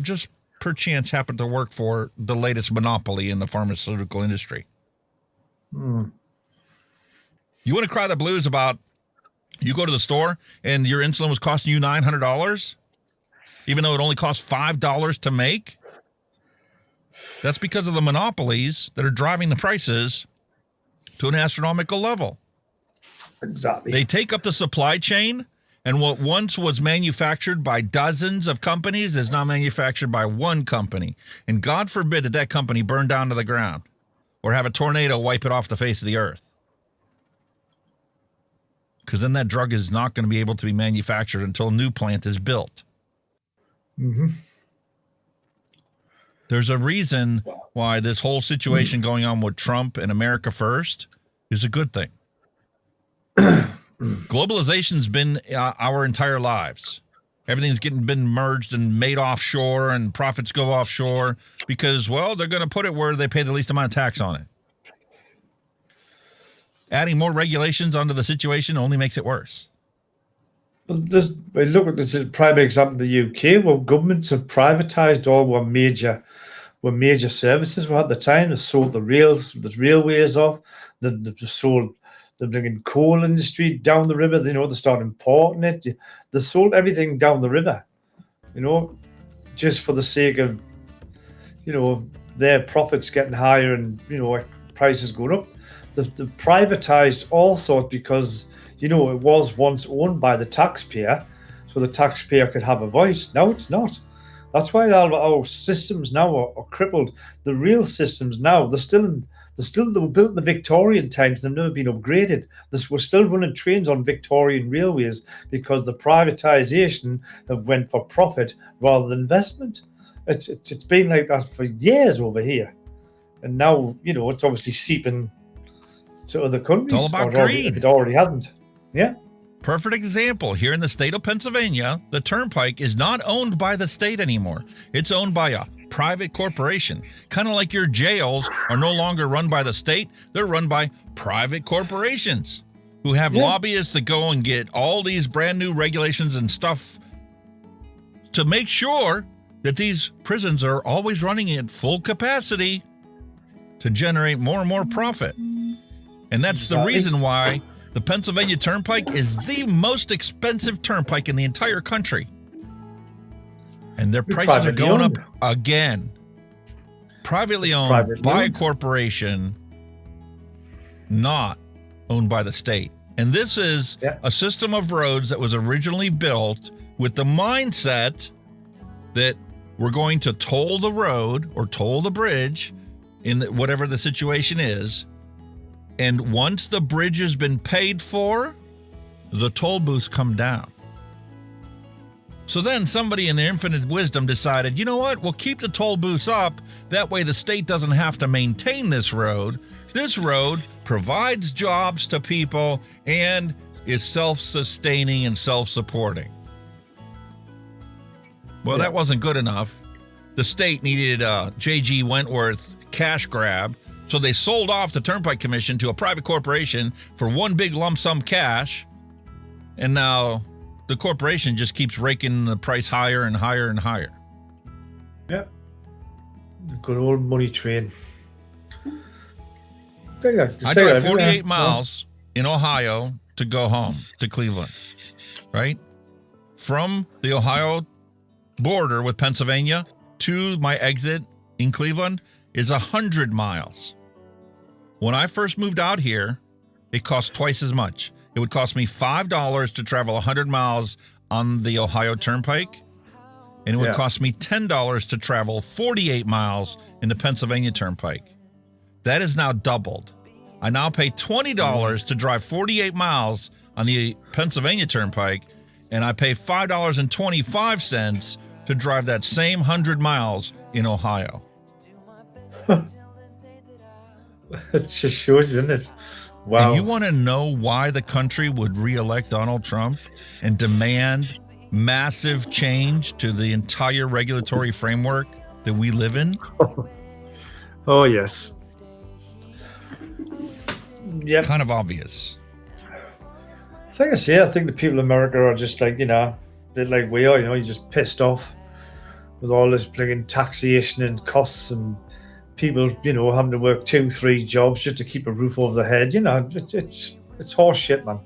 Speaker 5: just perchance happen to work for the latest monopoly in the pharmaceutical industry. You want to cry the blues about you go to the store and your insulin was costing you $900, even though it only costs $5 to make? That's because of the monopolies that are driving the prices to an astronomical level.
Speaker 6: Exactly.
Speaker 5: They take up the supply chain, and what once was manufactured by dozens of companies is now manufactured by one company. And God forbid that that company burn down to the ground or have a tornado wipe it off the face of the earth. Because then that drug is not going to be able to be manufactured until a new plant is built. There's a reason why this whole situation going on with Trump and America First is a good thing. Globalization's been our entire lives. Everything's been merged and made offshore, and profits go offshore because, well, they're going to put it where they pay the least amount of tax on it. Adding more regulations onto the situation only makes it worse.
Speaker 6: Look at this prime example in the UK, where governments have privatised all what major services were at the time. They sold the railways off. They're bringing coal industry down the river. They start importing it. They sold everything down the river, just for the sake of, their profits getting higher and, prices going up. They've privatised all sorts because, it was once owned by the taxpayer, so the taxpayer could have a voice. Now it's not. That's why our systems now are crippled. The real systems now, they were built in the Victorian times. They've never been upgraded. We're still running trains on Victorian railways because the privatisation have went for profit rather than investment. It's been like that for years over here, and now it's obviously seeping to other countries.
Speaker 5: It's all about greed.
Speaker 6: If it already hasn't. Yeah.
Speaker 5: Perfect example. Here in the state of Pennsylvania, the Turnpike is not owned by the state anymore. It's owned by a private corporation. Kind of like your jails are no longer run by the state. They're run by private corporations who have lobbyists that go and get all these brand new regulations and stuff to make sure that these prisons are always running at full capacity to generate more and more profit. And that's the reason why the Pennsylvania Turnpike is the most expensive turnpike in the entire country. And their prices are going up again. Privately owned by a corporation, not owned by the state. And this is a system of roads that was originally built with the mindset that we're going to toll the road or toll the bridge in whatever the situation is. And once the bridge has been paid for, the toll booths come down. So then somebody in their infinite wisdom decided, you know what, we'll keep the toll booths up. That way the state doesn't have to maintain this road. This road provides jobs to people and is self-sustaining and self-supporting. Well, that wasn't good enough. The state needed J.G. Wentworth cash grab, so they sold off the Turnpike Commission to a private corporation for one big lump sum cash, and now the corporation just keeps raking the price higher and higher and higher.
Speaker 6: Yeah. The good old money train. I
Speaker 5: drive 48 miles in Ohio to go home to Cleveland, right? From the Ohio border with Pennsylvania to my exit in Cleveland is 100 miles. When I first moved out here, it cost twice as much. It would cost me $5 to travel 100 miles on the Ohio Turnpike, and it would cost me $10 to travel 48 miles in the Pennsylvania Turnpike. That is now doubled. I now pay $20 to drive 48 miles on the Pennsylvania Turnpike, and I pay $5.25 to drive that same 100 miles in Ohio.
Speaker 6: It just shows, isn't it? Wow.
Speaker 5: And you want to know why the country would re-elect Donald Trump and demand massive change to the entire regulatory framework that we live in?
Speaker 6: Oh, yes. Yeah.
Speaker 5: Kind of obvious.
Speaker 6: I think the people of America are just like, they're like we are, you're just pissed off with all this frigging taxation and costs and people, having to work 2-3 jobs just to keep a roof over their head. It's horse shit, man.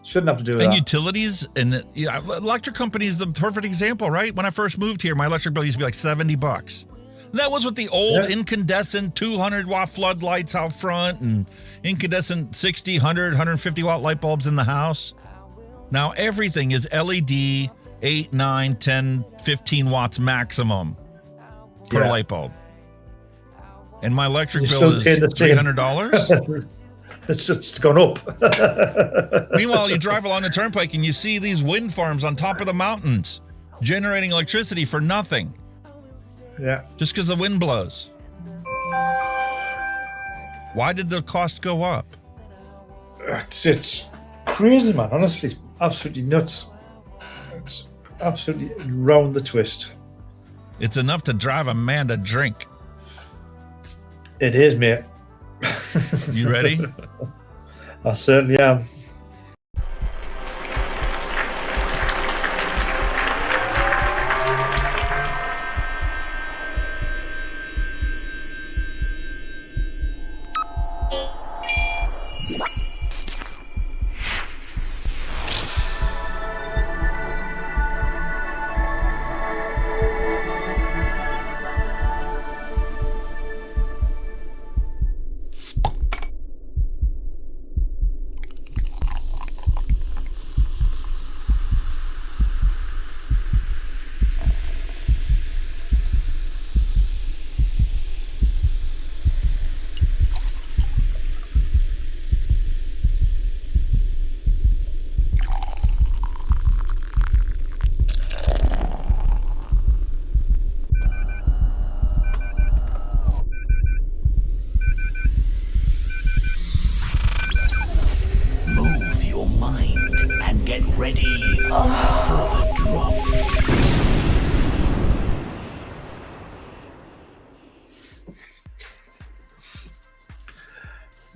Speaker 6: Shouldn't have to do that.
Speaker 5: And utilities and electric companies, the perfect example, right? When I first moved here, my electric bill used to be like $70. And that was with the old incandescent 200-watt floodlights out front and incandescent 60, 100, 150-watt light bulbs in the house. Now everything is LED, 8, 9, 10, 15 watts maximum per light bulb. And my electric bill is $300.
Speaker 6: It's just gone up.
Speaker 5: Meanwhile, you drive along the turnpike and you see these wind farms on top of the mountains generating electricity for nothing.
Speaker 6: Yeah.
Speaker 5: Just because the wind blows. Why did the cost go up?
Speaker 6: It's crazy, man. Honestly, absolutely nuts. It's absolutely round the twist.
Speaker 5: It's enough to drive a man to drink.
Speaker 6: It is, mate.
Speaker 5: You ready?
Speaker 6: I certainly am.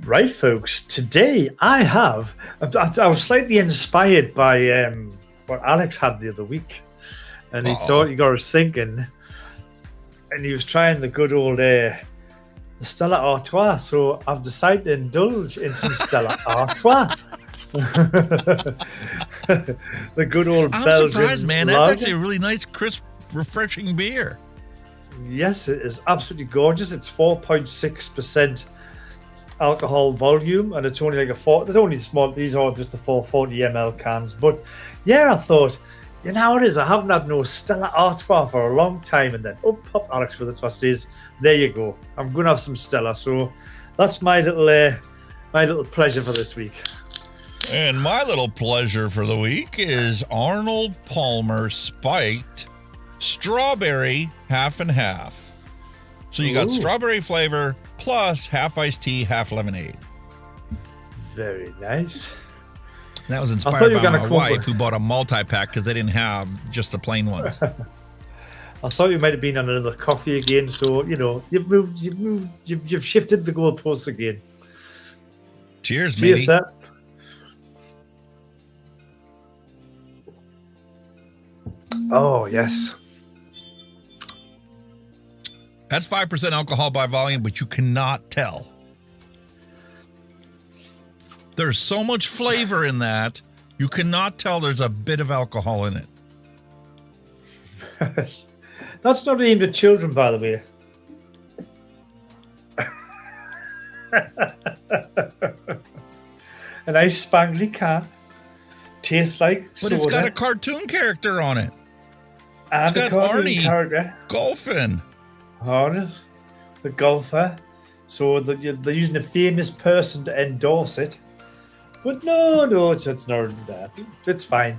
Speaker 6: Right, folks, today I was slightly inspired by what Alex had the other week. And he thought he got us thinking. And he was trying the good old the Stella Artois. So I've decided to indulge in some Stella Artois. The good old
Speaker 5: I'm
Speaker 6: Belgian
Speaker 5: surprised, man.
Speaker 6: lager.
Speaker 5: That's actually a really nice, crisp, refreshing beer.
Speaker 6: Yes, it is absolutely gorgeous. It's 4.6% alcohol volume, and it's only like it's only small. These are just the 440 ml cans. But yeah, I thought, you know what it is? I haven't had no Stella Artois for a long time, and then pop Alex with it. So I says, there you go. I'm gonna have some Stella. So that's my little pleasure for this week.
Speaker 5: And my little pleasure for the week is Arnold Palmer Spiked Strawberry Half and Half. So you got strawberry flavor plus half iced tea, half lemonade.
Speaker 6: Very nice.
Speaker 5: That was inspired by my wife, who bought a multi-pack because they didn't have just the plain ones.
Speaker 6: I thought you might have been on another coffee again. So you've shifted the goalposts again.
Speaker 5: Cheers,
Speaker 6: Cheers,
Speaker 5: matey.
Speaker 6: sir. Oh yes.
Speaker 5: That's 5% alcohol by volume, but you cannot tell. There's so much flavor in that, you cannot tell there's a bit of alcohol in it.
Speaker 6: That's not aimed at children, by the way. A nice spangly can. Tastes like
Speaker 5: But
Speaker 6: soda.
Speaker 5: it's got a cartoon character on it.
Speaker 6: And
Speaker 5: It's got
Speaker 6: a cartoon
Speaker 5: Arnie
Speaker 6: character.
Speaker 5: golfing.
Speaker 6: Arnie, the golfer. So they're using a famous person to endorse it. But no, it's not that. It's fine.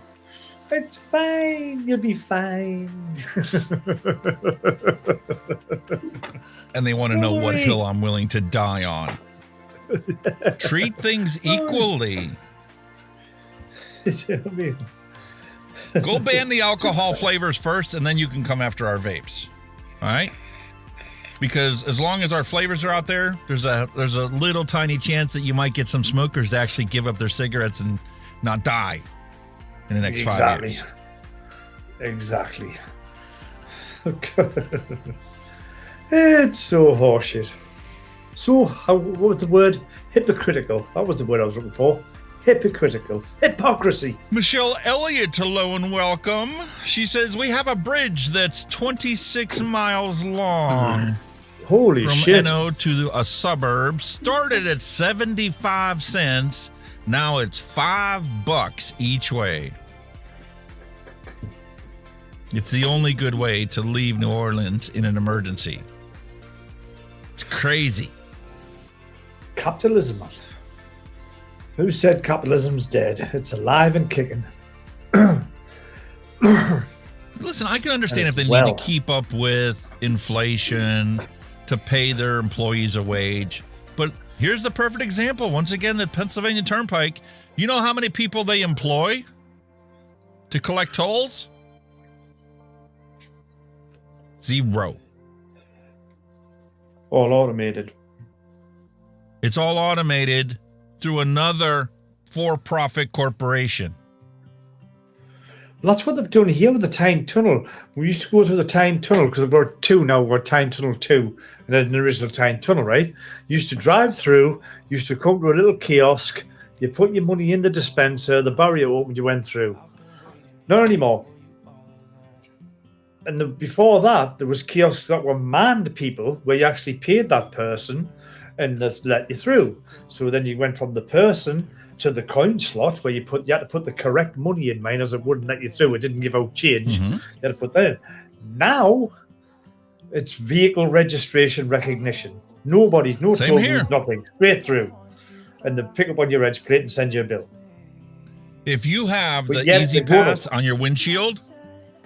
Speaker 6: It's fine. You'll be fine.
Speaker 5: And they want to know what hill I'm willing to die on. Treat things equally.
Speaker 6: I mean,
Speaker 5: Go ban the alcohol flavors first, and then you can come after our vapes. All right? Because as long as our flavors are out there, there's a little tiny chance that you might get some smokers to actually give up their cigarettes and not die in the next 5 years.
Speaker 6: Exactly. It's so horseshit. So, what was the word? Hypocritical. That was the word I was looking for. Hypocritical. Hypocrisy.
Speaker 5: Michelle Elliott, hello and welcome. She says, we have a bridge that's 26 miles long.
Speaker 6: Holy
Speaker 5: from
Speaker 6: shit.
Speaker 5: NO to a suburb. Started at 75 cents. Now it's $5 each way. It's the only good way to leave New Orleans in an emergency. It's crazy.
Speaker 6: Capitalism. Who said capitalism's dead? It's alive and kicking.
Speaker 5: Listen, I can understand if they
Speaker 6: Well.
Speaker 5: need to keep up with inflation, to pay their employees a wage. But here's the perfect example. Once again, the Pennsylvania Turnpike. You know how many people they employ to collect tolls? 0.
Speaker 6: All automated.
Speaker 5: It's all automated through another for-profit corporation.
Speaker 6: That's what they've done here with the Tyne Tunnel. We used to go through the Tyne Tunnel because we're 2 now. We're Tyne Tunnel 2, and then an original Tyne Tunnel, right? You used to drive through. You used to come to a little kiosk. You put your money in the dispenser. The barrier opened. You went through. Not anymore. And before that, there was kiosks that were manned people where you actually paid that person and that's let you through. So then you went from the person to the coin slot where you had to put the correct money in. Miners it wouldn't let you through. It didn't give out change.
Speaker 5: Mm-hmm.
Speaker 6: You had to put that in. Now it's vehicle registration recognition. No
Speaker 5: Same
Speaker 6: toll
Speaker 5: here.
Speaker 6: booth, nothing. Straight through. And then pick up on your edge plate and send you a bill.
Speaker 5: If you have
Speaker 6: But
Speaker 5: the
Speaker 6: yet
Speaker 5: Easy
Speaker 6: they go to-
Speaker 5: Pass on your windshield,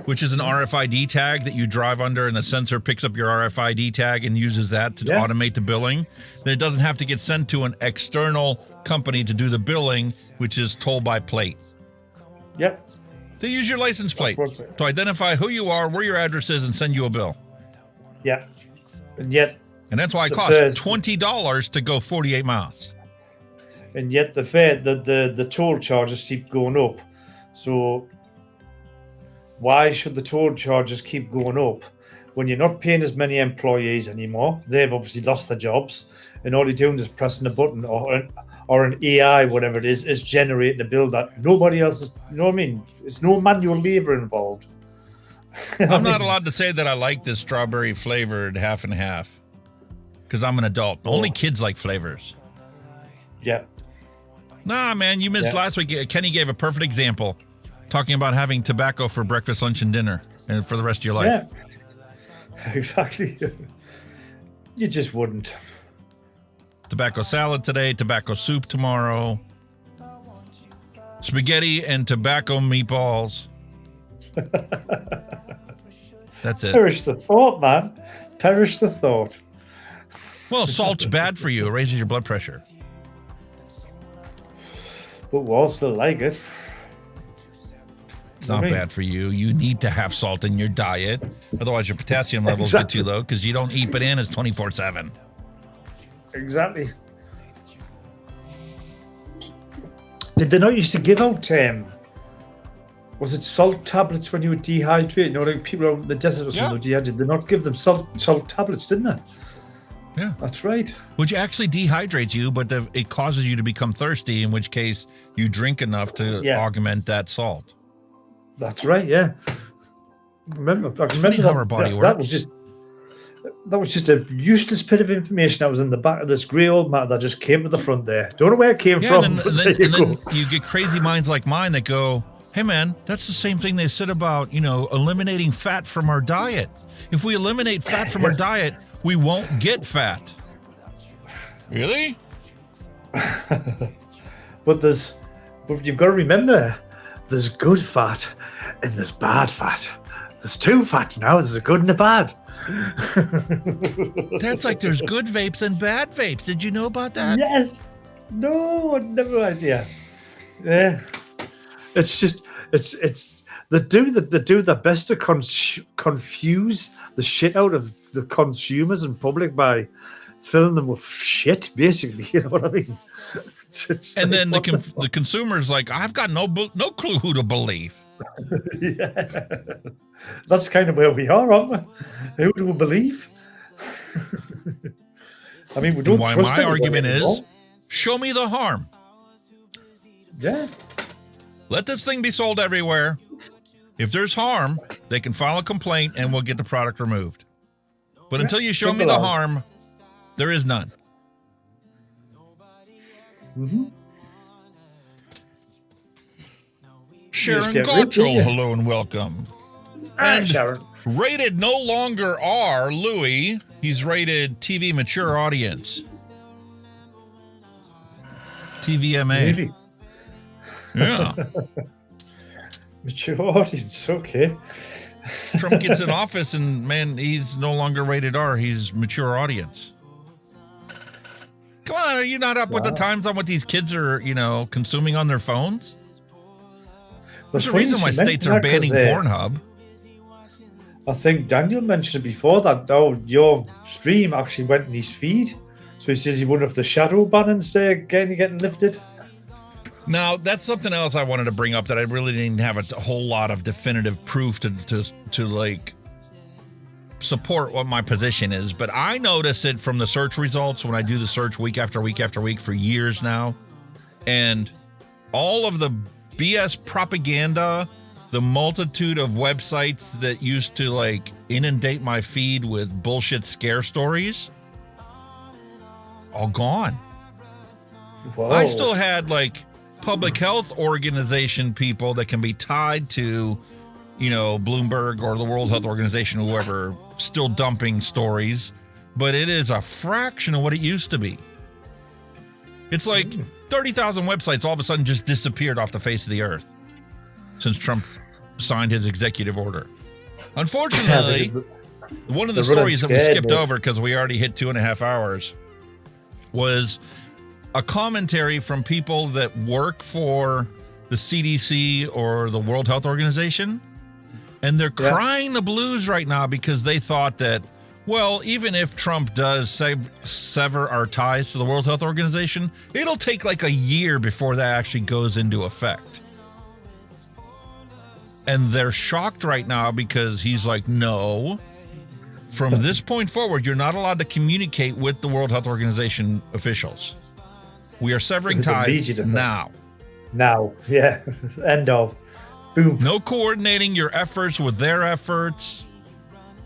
Speaker 5: which is an RFID tag that you drive under and the sensor picks up your RFID tag and uses that to automate the billing, then it doesn't have to get sent to an external company to do the billing, which is toll by plate.
Speaker 6: Yep.
Speaker 5: They use your license plate to identify who you are, where your address is, and send you a bill.
Speaker 6: Yeah. And yet...
Speaker 5: And that's why it
Speaker 6: the
Speaker 5: costs
Speaker 6: first-
Speaker 5: $20 to go 48 miles.
Speaker 6: And yet the toll charges keep going up. So why should the toll charges keep going up when you're not paying as many employees anymore? They've obviously lost their jobs, and all you're doing is pressing a button or an AI, whatever it is generating a bill that nobody else is. You know what I mean? It's no manual labor involved.
Speaker 5: I'm not allowed to say that I like this strawberry flavored half and half because I'm an adult. Only kids like flavors.
Speaker 6: Yeah.
Speaker 5: Nah, man, you missed last week. Kenny gave a perfect example talking about having tobacco for breakfast, lunch, and dinner and for the rest of your life.
Speaker 6: Yeah. Exactly. You just wouldn't.
Speaker 5: Tobacco salad today, tobacco soup tomorrow, spaghetti and tobacco meatballs. That's it.
Speaker 6: Perish the thought, man. Perish the thought.
Speaker 5: Well, salt's bad for you. It raises your blood pressure.
Speaker 6: But we all still like it.
Speaker 5: It's not bad for you. You need to have salt in your diet. Otherwise, your potassium levels get too low because you don't eat bananas 24/7.
Speaker 6: Exactly. Did they not used to give out, was it salt tablets when you were dehydrated? You know, like people out in the desert or something were dehydrated. Did they not give them salt tablets, didn't they?
Speaker 5: Yeah.
Speaker 6: That's right.
Speaker 5: Which actually dehydrates you, but it causes you to become thirsty, in which case you drink enough to augment that salt.
Speaker 6: That's right, yeah. I remember
Speaker 5: how our body works.
Speaker 6: That was just a useless bit of information that was in the back of this grey old mat that just came to the front there. Don't know where it came from.
Speaker 5: And then you get crazy minds like mine that go, hey man, that's the same thing they said about, eliminating fat from our diet. If we eliminate fat from our diet, we won't get fat. Really?
Speaker 6: But you've got to remember, there's good fat and there's bad fat. There's two fats now. There's a good and a bad.
Speaker 5: That's like there's good vapes and bad vapes. Did you know about that?
Speaker 6: Yes. No, I never idea. Yeah. It's just they do their best to confuse the shit out of the consumers and public by filling them with shit, basically. You know what I mean?
Speaker 5: And then the consumer's like, I've got no clue who to believe.
Speaker 6: Yeah. That's kind of where we are, aren't we? Who do we believe? I mean, we don't.
Speaker 5: Why my argument is, show me the harm.
Speaker 6: Yeah.
Speaker 5: Let this thing be sold everywhere. If there's harm, they can file a complaint and we'll get the product removed. But until you show me the harm, there is none.
Speaker 6: Mm-hmm.
Speaker 5: Sharon Gottschall, hello and welcome.
Speaker 6: And Sharon.
Speaker 5: Rated no longer R, Louis. He's rated TV mature audience. TVMA.
Speaker 6: Really?
Speaker 5: Yeah.
Speaker 6: Mature audience, okay.
Speaker 5: Trump gets in office and, man, he's no longer rated R. He's mature audience. Come on, are you not up with the times on what these kids are, consuming on their phones? There's a reason why states are banning Pornhub.
Speaker 6: I think Daniel mentioned it before that your stream actually went in his feed. So he says he wonder if the shadow banning's getting lifted.
Speaker 5: Now, that's something else I wanted to bring up that I really didn't have a whole lot of definitive proof to like support what my position is. But I notice it from the search results when I do the search week after week after week for years now. And all of the BS propaganda, the multitude of websites that used to like inundate my feed with bullshit scare stories, all gone.
Speaker 6: Whoa.
Speaker 5: I still had like public health organization people that can be tied to, Bloomberg or the World Health Organization, whoever, still dumping stories, but it is a fraction of what it used to be. It's like 30,000 websites all of a sudden just disappeared off the face of the earth since Trump signed his executive order. Unfortunately, one of the stories that we skipped over because we already hit 2.5 hours was a commentary from people that work for the CDC or the World Health Organization, and they're crying the blues right now because they thought that, well, even if Trump does sever our ties to the World Health Organization, it'll take like a year before that actually goes into effect. And they're shocked right now because he's like, no, from this point forward, you're not allowed to communicate with the World Health Organization officials. We are severing ties now.
Speaker 6: Now, yeah. End of. Boom.
Speaker 5: No coordinating your efforts with their efforts.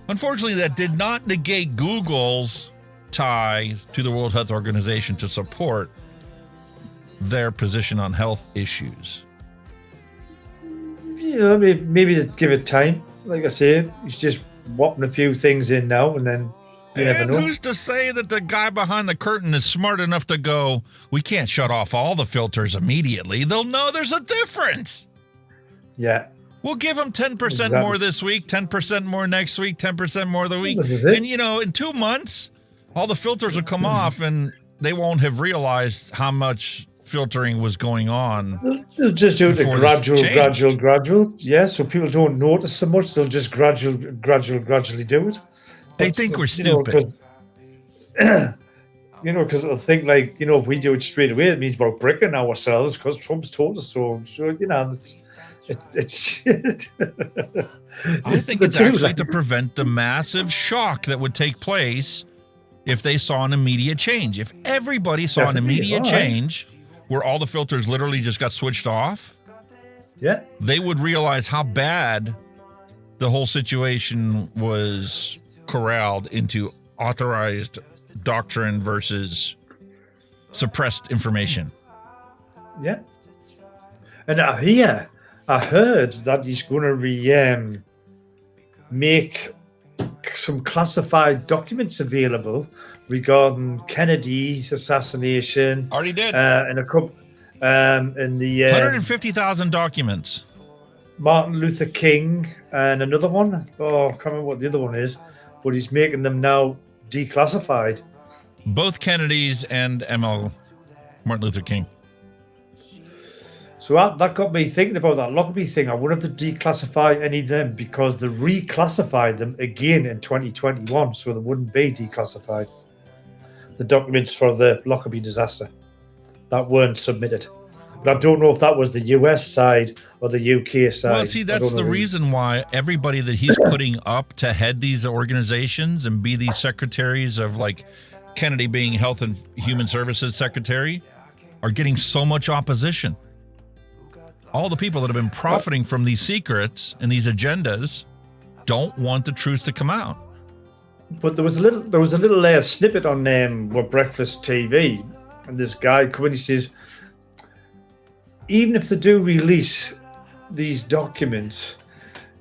Speaker 5: Unfortunately, that did not negate Google's ties to the World Health Organization to support their position on health issues.
Speaker 6: Yeah, maybe give it time. Like I say, he's just whopping a few things in now, and then you never know.
Speaker 5: Who's to say that the guy behind the curtain is smart enough to go, we can't shut off all the filters immediately. They'll know there's a difference.
Speaker 6: Yeah.
Speaker 5: We'll give them 10% more this week, 10% more next week, 10% more the week. And, in 2 months, all the filters will come off and they won't have realized how much filtering was going on.
Speaker 6: They'll just do it
Speaker 5: before this changed.
Speaker 6: gradual. Yeah, so people don't notice so much. They'll just gradually do it.
Speaker 5: They think we're stupid.
Speaker 6: Because they'll think like, if we do it straight away, it means we're bricking ourselves because Trump's told us so. So, it's shit.
Speaker 5: I think it's actually to prevent the massive shock that would take place if they saw an immediate change. If everybody saw an immediate change where all the filters literally just got switched off, they would realize how bad the whole situation was corralled into authorized doctrine versus suppressed information.
Speaker 6: Yeah. And I heard that he's going to make some classified documents available regarding Kennedy's assassination.
Speaker 5: Already did.
Speaker 6: And a couple, and the
Speaker 5: 150,000 documents.
Speaker 6: Martin Luther King and another one. Oh, I can't remember what the other one is, but he's making them now declassified.
Speaker 5: Both Kennedys and Martin Luther King.
Speaker 6: So that got me thinking about that Lockerbie thing. I wouldn't have to declassify any of them because they reclassified them again in 2021, so they wouldn't be declassified. The documents for the Lockerbie disaster that weren't submitted. But I don't know if that was the US side or the UK side.
Speaker 5: Well, see, that's the reason why everybody that he's putting up to head these organizations and be these secretaries of, like Kennedy being Health and Human Services Secretary, are getting so much opposition. All the people that have been profiting from these secrets and these agendas don't want the truth to come out.
Speaker 6: But there was a little snippet on Breakfast TV, and this guy come in, he says, even if they do release these documents,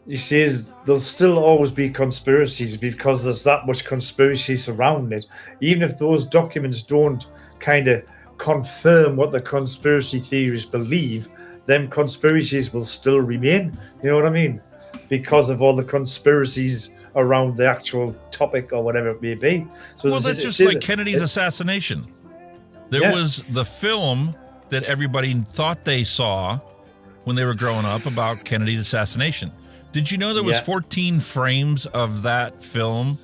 Speaker 6: he says there'll still always be conspiracies because there's that much conspiracy surrounding it. Even if those documents don't kind of confirm what the conspiracy theories believe, them conspiracies will still remain. You know what I mean? Because of all the conspiracies around the actual topic or whatever it may be. So
Speaker 5: well, that's just like Kennedy's assassination. There was the film that everybody thought they saw when they were growing up about Kennedy's assassination. Did you know there was 14 frames of that film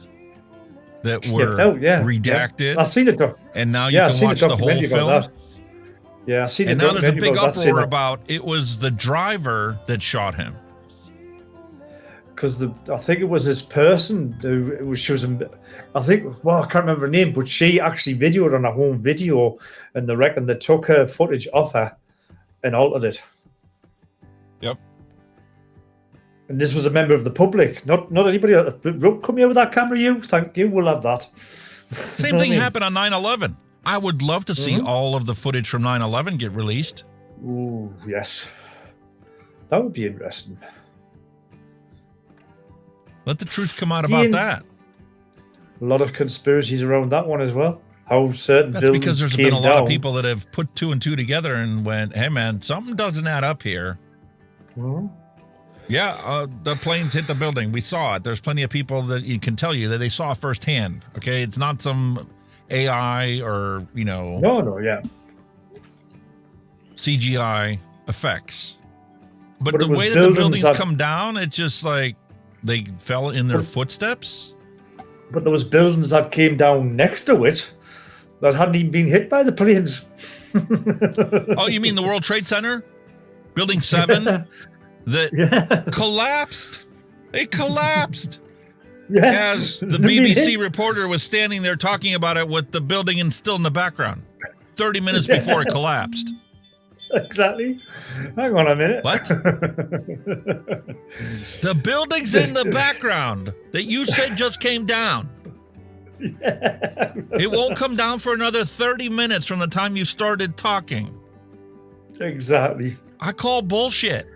Speaker 5: that were redacted?
Speaker 6: I've seen it.
Speaker 5: And now you can watch the whole film.
Speaker 6: Yeah, I've seen it.
Speaker 5: And now there's a big uproar about it was the driver that shot him.
Speaker 6: Because I think it was this person who she was, I can't remember her name, but she actually videoed on her home video, and they reckon they took her footage off her and altered it.
Speaker 5: Yep.
Speaker 6: And this was a member of the public, not anybody else. Come here with that camera, you. Thank you. We'll have that.
Speaker 5: Same thing happened on 9/11. I would love to see all of the footage from 9/11 get released.
Speaker 6: Ooh, yes. That would be interesting.
Speaker 5: Let the truth come out about that.
Speaker 6: A lot of conspiracies around that one as well. How certain
Speaker 5: That's because there's been a lot of people that have put two and two together and went, hey, man, something doesn't add up here. Yeah, the planes hit the building. We saw it. There's plenty of people that you can tell you that they saw firsthand. Okay, it's not some AI or, CGI effects. But the way that the buildings come down, it's just like they fell in their footsteps.
Speaker 6: But there was buildings that came down next to it that hadn't even been hit by the planes.
Speaker 5: Oh, you mean the World Trade Center? Building 7? That collapsed. It collapsed. As the BBC reporter was standing there talking about it with the building still in the background 30 minutes before it collapsed.
Speaker 6: Exactly. Hang on a minute.
Speaker 5: What? The building's in the background that you said just came down. It won't come down for another 30 minutes from the time you started talking.
Speaker 6: Exactly.
Speaker 5: I call bullshit.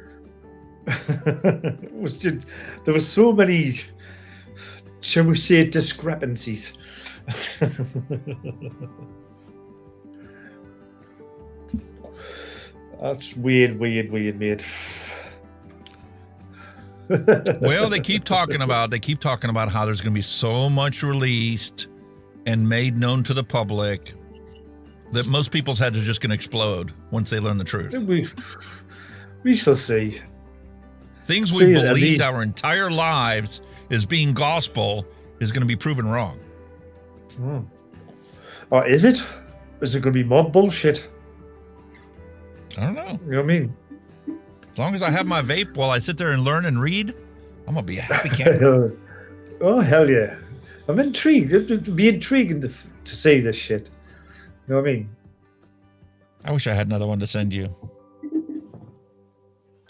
Speaker 6: There was so many, shall we say, discrepancies. That's weird, mate.
Speaker 5: Well, they keep talking about how there's going to be so much released and made known to the public that most people's heads are just going to explode once they learn the truth.
Speaker 6: We shall see.
Speaker 5: Things we believed our entire lives as being gospel is going to be proven wrong.
Speaker 6: Or is it? Is it going to be more bullshit?
Speaker 5: I don't know.
Speaker 6: You know what I mean?
Speaker 5: As long as I have my vape while I sit there and learn and read, I'm going to be a happy camper.
Speaker 6: Oh, hell yeah. I'm intrigued. It'd be intriguing to see this shit. You know what I mean?
Speaker 5: I wish I had another one to send you.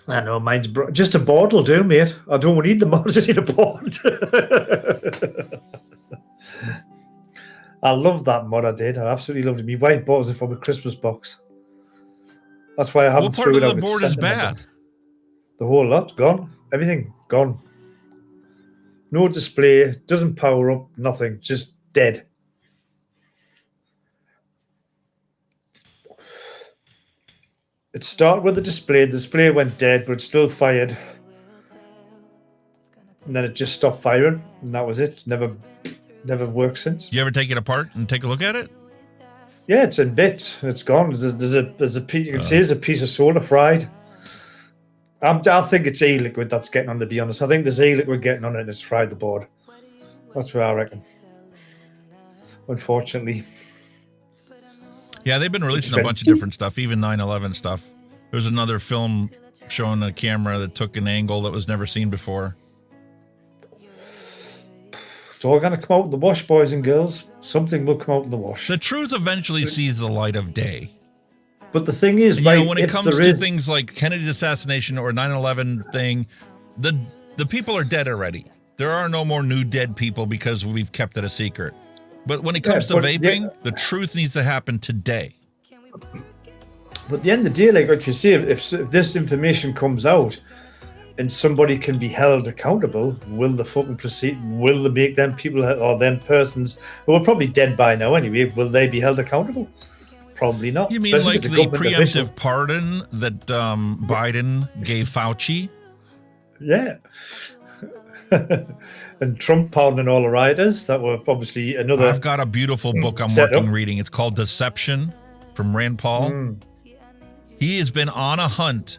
Speaker 6: I know, mine's just a board will do, mate. I don't need the mod, I just need a board. I love that mod I did. I absolutely loved it. My wife bought it from a Christmas box. That's why I haven't
Speaker 5: What part of the board is bad?
Speaker 6: The whole lot gone. Everything gone. No display, doesn't power up, nothing, just dead. It started with the display went dead, but it still fired. And then it just stopped firing, and that was it. Never worked since.
Speaker 5: You ever take it apart and take a look at it?
Speaker 6: Yeah, it's in bits. It's gone. There's a piece. You can see there's a piece of solder fried. I think it's e-liquid that's getting on. To be honest, I think there's e-liquid getting on it and it's fried the board. That's what I reckon. Unfortunately.
Speaker 5: Yeah, they've been releasing a bunch of different stuff, even 9/11 stuff. There's another film showing a camera that took an angle that was never seen before.
Speaker 6: It's all going to come out in the wash, boys and girls. Something will come out in the wash.
Speaker 5: The truth eventually sees the light of day.
Speaker 6: But the thing is,
Speaker 5: when it comes to things like Kennedy's assassination or 9/11 thing, the people are dead already. There are no more new dead people because we've kept it a secret. But when it comes to vaping, the truth needs to happen today.
Speaker 6: But at the end of the day, like what you say, if this information comes out and somebody can be held accountable, will the fucking proceed? Will they make them people or them persons who are probably dead by now anyway? Will they be held accountable? Probably not.
Speaker 5: You mean like the preemptive pardon that Biden gave Fauci?
Speaker 6: Yeah. And Trump pardoning all the rioters that were obviously another.
Speaker 5: I've got a beautiful book I'm reading. It's called Deception from Rand Paul. He has been on a hunt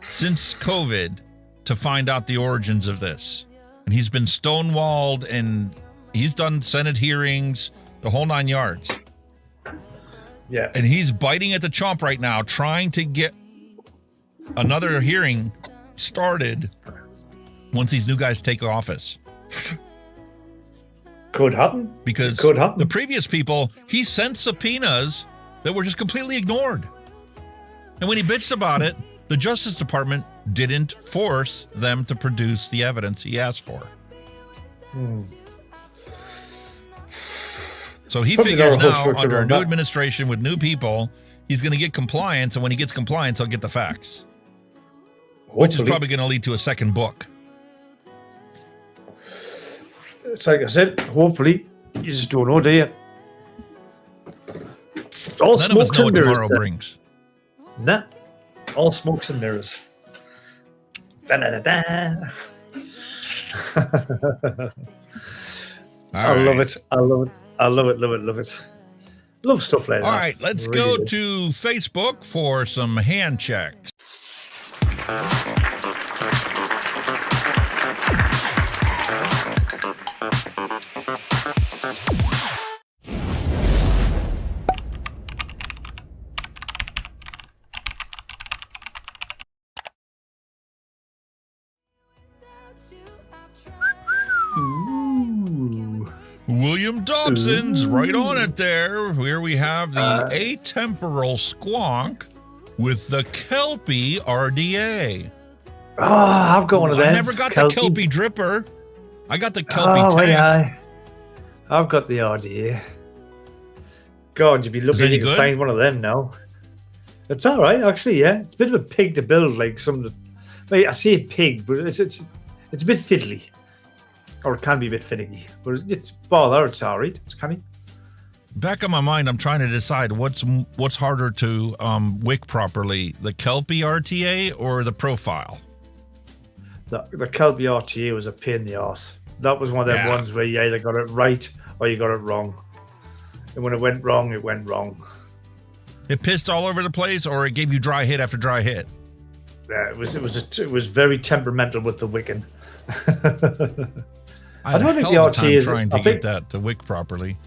Speaker 5: since COVID to find out the origins of this. And he's been stonewalled and he's done Senate hearings, the whole 9 yards.
Speaker 6: Yeah.
Speaker 5: And he's biting at the chomp right now, trying to get another hearing started once these new guys take office.
Speaker 6: Could happen.
Speaker 5: Because
Speaker 6: could happen.
Speaker 5: The previous people, he sent subpoenas that were just completely ignored. And when he bitched about it, the Justice Department didn't force them to produce the evidence he asked for. So he figures now, under a new administration with new people, he's going to get compliance, and when he gets compliance, he'll get the facts. Which is probably going to lead to a second book.
Speaker 6: It's like I said, hopefully, you just don't know, do you? All
Speaker 5: None of us know what tomorrow brings.
Speaker 6: Nah. All smokes and mirrors. Da-da-da-da. I love it. I love it. I love it, love it, love it. Love stuff like that.
Speaker 5: All right, let's go to Facebook for some hand checks. William Dobson's right on it there. Here we have the atemporal squonk with the Kelpie RDA.
Speaker 6: Oh, I've got one of them.
Speaker 5: I never got the Kelpie dripper. I got the Kelpie tank.
Speaker 6: I've got the RDA. God, you'd be lucky you can find one of them now. It's all right, actually, yeah. It's a bit of a pig to build, like some of the... Like, I say pig, but it's a bit fiddly. Or it can be a bit finicky. But it's bother, it's all right. It's canny.
Speaker 5: Back in my mind, I'm trying to decide what's harder to wick properly, the Kelpie RTA or the profile?
Speaker 6: The Kelpie RTA was a pain in the arse. That was one of them ones where you either got it right or you got it wrong. And when it went wrong, it went wrong.
Speaker 5: It pissed all over the place, or it gave you dry hit after dry hit?
Speaker 6: Yeah, it was very temperamental with the wicking.
Speaker 5: I don't think the RT is trying to get that to wick properly.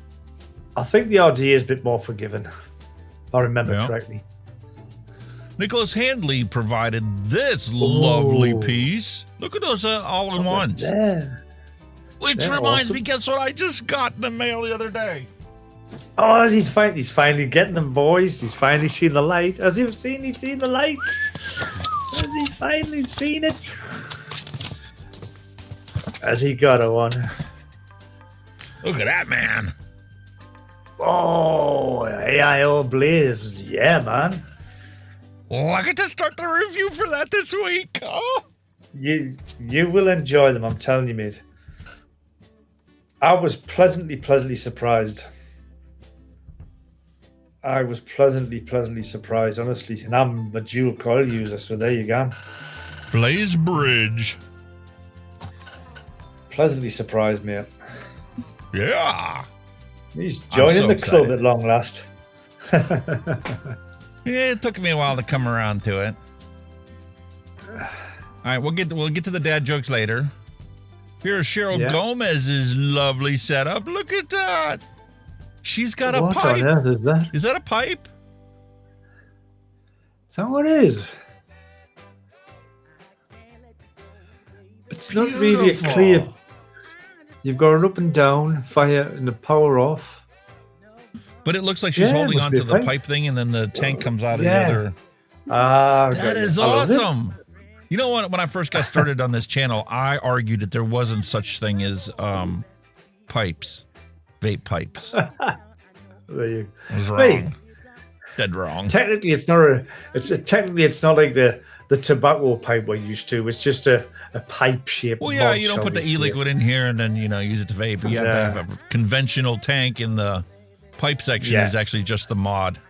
Speaker 6: I think the RT is a bit more forgiving. If I remember correctly.
Speaker 5: Nicholas Handley provided this lovely piece. Look at those all-in-ones. Which reminds me, guess what I just got in the mail the other day?
Speaker 6: Oh, he's finally getting them, boys. He's finally seen the light. Has he seen the light? Has he finally seen it? Has he got a one?
Speaker 5: Look at that, man.
Speaker 6: Oh, AIO Blaze. Yeah, man.
Speaker 5: Well, I get to start the review for that this week. Oh.
Speaker 6: You will enjoy them, I'm telling you, mate. I was pleasantly surprised. I was pleasantly surprised, honestly. And I'm a dual coil user, so there you go.
Speaker 5: Blaze Bridge.
Speaker 6: Pleasantly surprised, mate.
Speaker 5: Yeah.
Speaker 6: He's joining the club at long last.
Speaker 5: Yeah, it took me a while to come around to it. All right, we'll get to the dad jokes later. Here's Cheryl Gomez's lovely setup. Look at that. She's got a pipe.
Speaker 6: What on earth is that?
Speaker 5: Is that a pipe?
Speaker 6: Is that what it is? It's not really a clear. You've got an up and down, fire, and the power off.
Speaker 5: But it looks like she's holding onto the pipe thing, and then the tank comes out of the other. That is awesome. You know what? When I first got started on this channel, I argued that there wasn't such thing as pipes, vape pipes.
Speaker 6: There you
Speaker 5: go. I was wrong. Dead wrong.
Speaker 6: Technically, it's not like the tobacco pipe we're used to. It's just a pipe shape.
Speaker 5: Well, yeah, you don't put the e-liquid in here and then use it to vape. You have to have a conventional tank in the pipe section. Is actually just the mod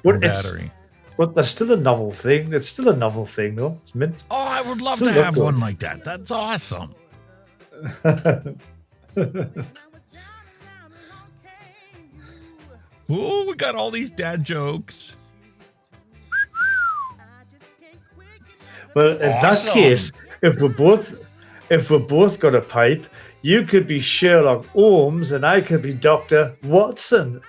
Speaker 5: battery.
Speaker 6: But that's still a novel thing. It's still a novel thing, though. It's mint.
Speaker 5: Oh, I would love to have one like that. That's awesome. Oh, we got all these dad jokes.
Speaker 6: Well, in that case, if we're both got a pipe, you could be Sherlock Holmes and I could be Dr. Watson.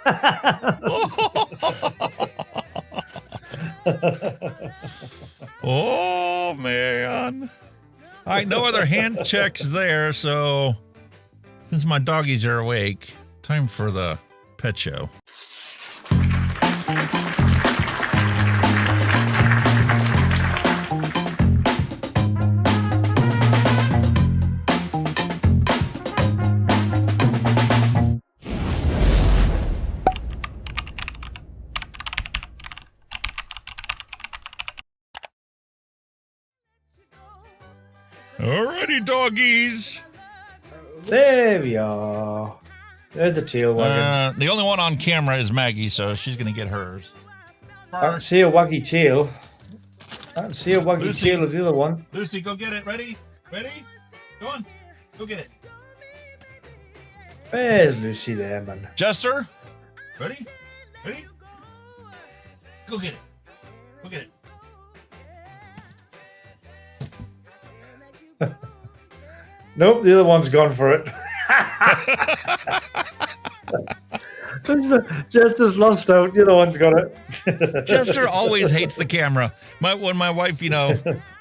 Speaker 5: Oh, man. All right, no other hand checks there, so since my doggies are awake, time for the pet show. Alrighty, doggies.
Speaker 6: There we are. There's the tail wagging.
Speaker 5: The only one on camera is Maggie, so she's going to get hers.
Speaker 6: I don't see a waggy tail. I don't see a waggy tail of the other one.
Speaker 5: Lucy, go get it. Ready? Ready? Go on. Go get it.
Speaker 6: Where's Lucy there, man?
Speaker 5: Jester? Ready? Ready? Go get it. Go get it.
Speaker 6: Nope, the other one's gone for it. Jester's lost out. The other one's got it.
Speaker 5: Jester always hates the camera. When my wife,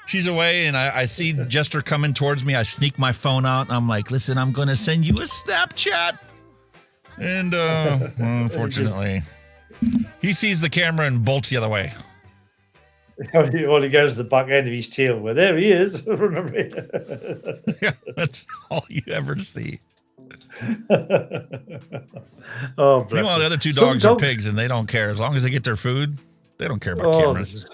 Speaker 5: she's away and I see Jester coming towards me, I sneak my phone out and I'm like, listen, I'm going to send you a Snapchat. And unfortunately, he sees the camera and bolts the other way.
Speaker 6: All he gets is the back end of his tail. Well, there he is. Remember?
Speaker 5: Yeah, that's all you ever see.
Speaker 6: Oh, bless
Speaker 5: Meanwhile, the other two dogs are pigs, and they don't care. As long as they get their food, they don't care about cameras.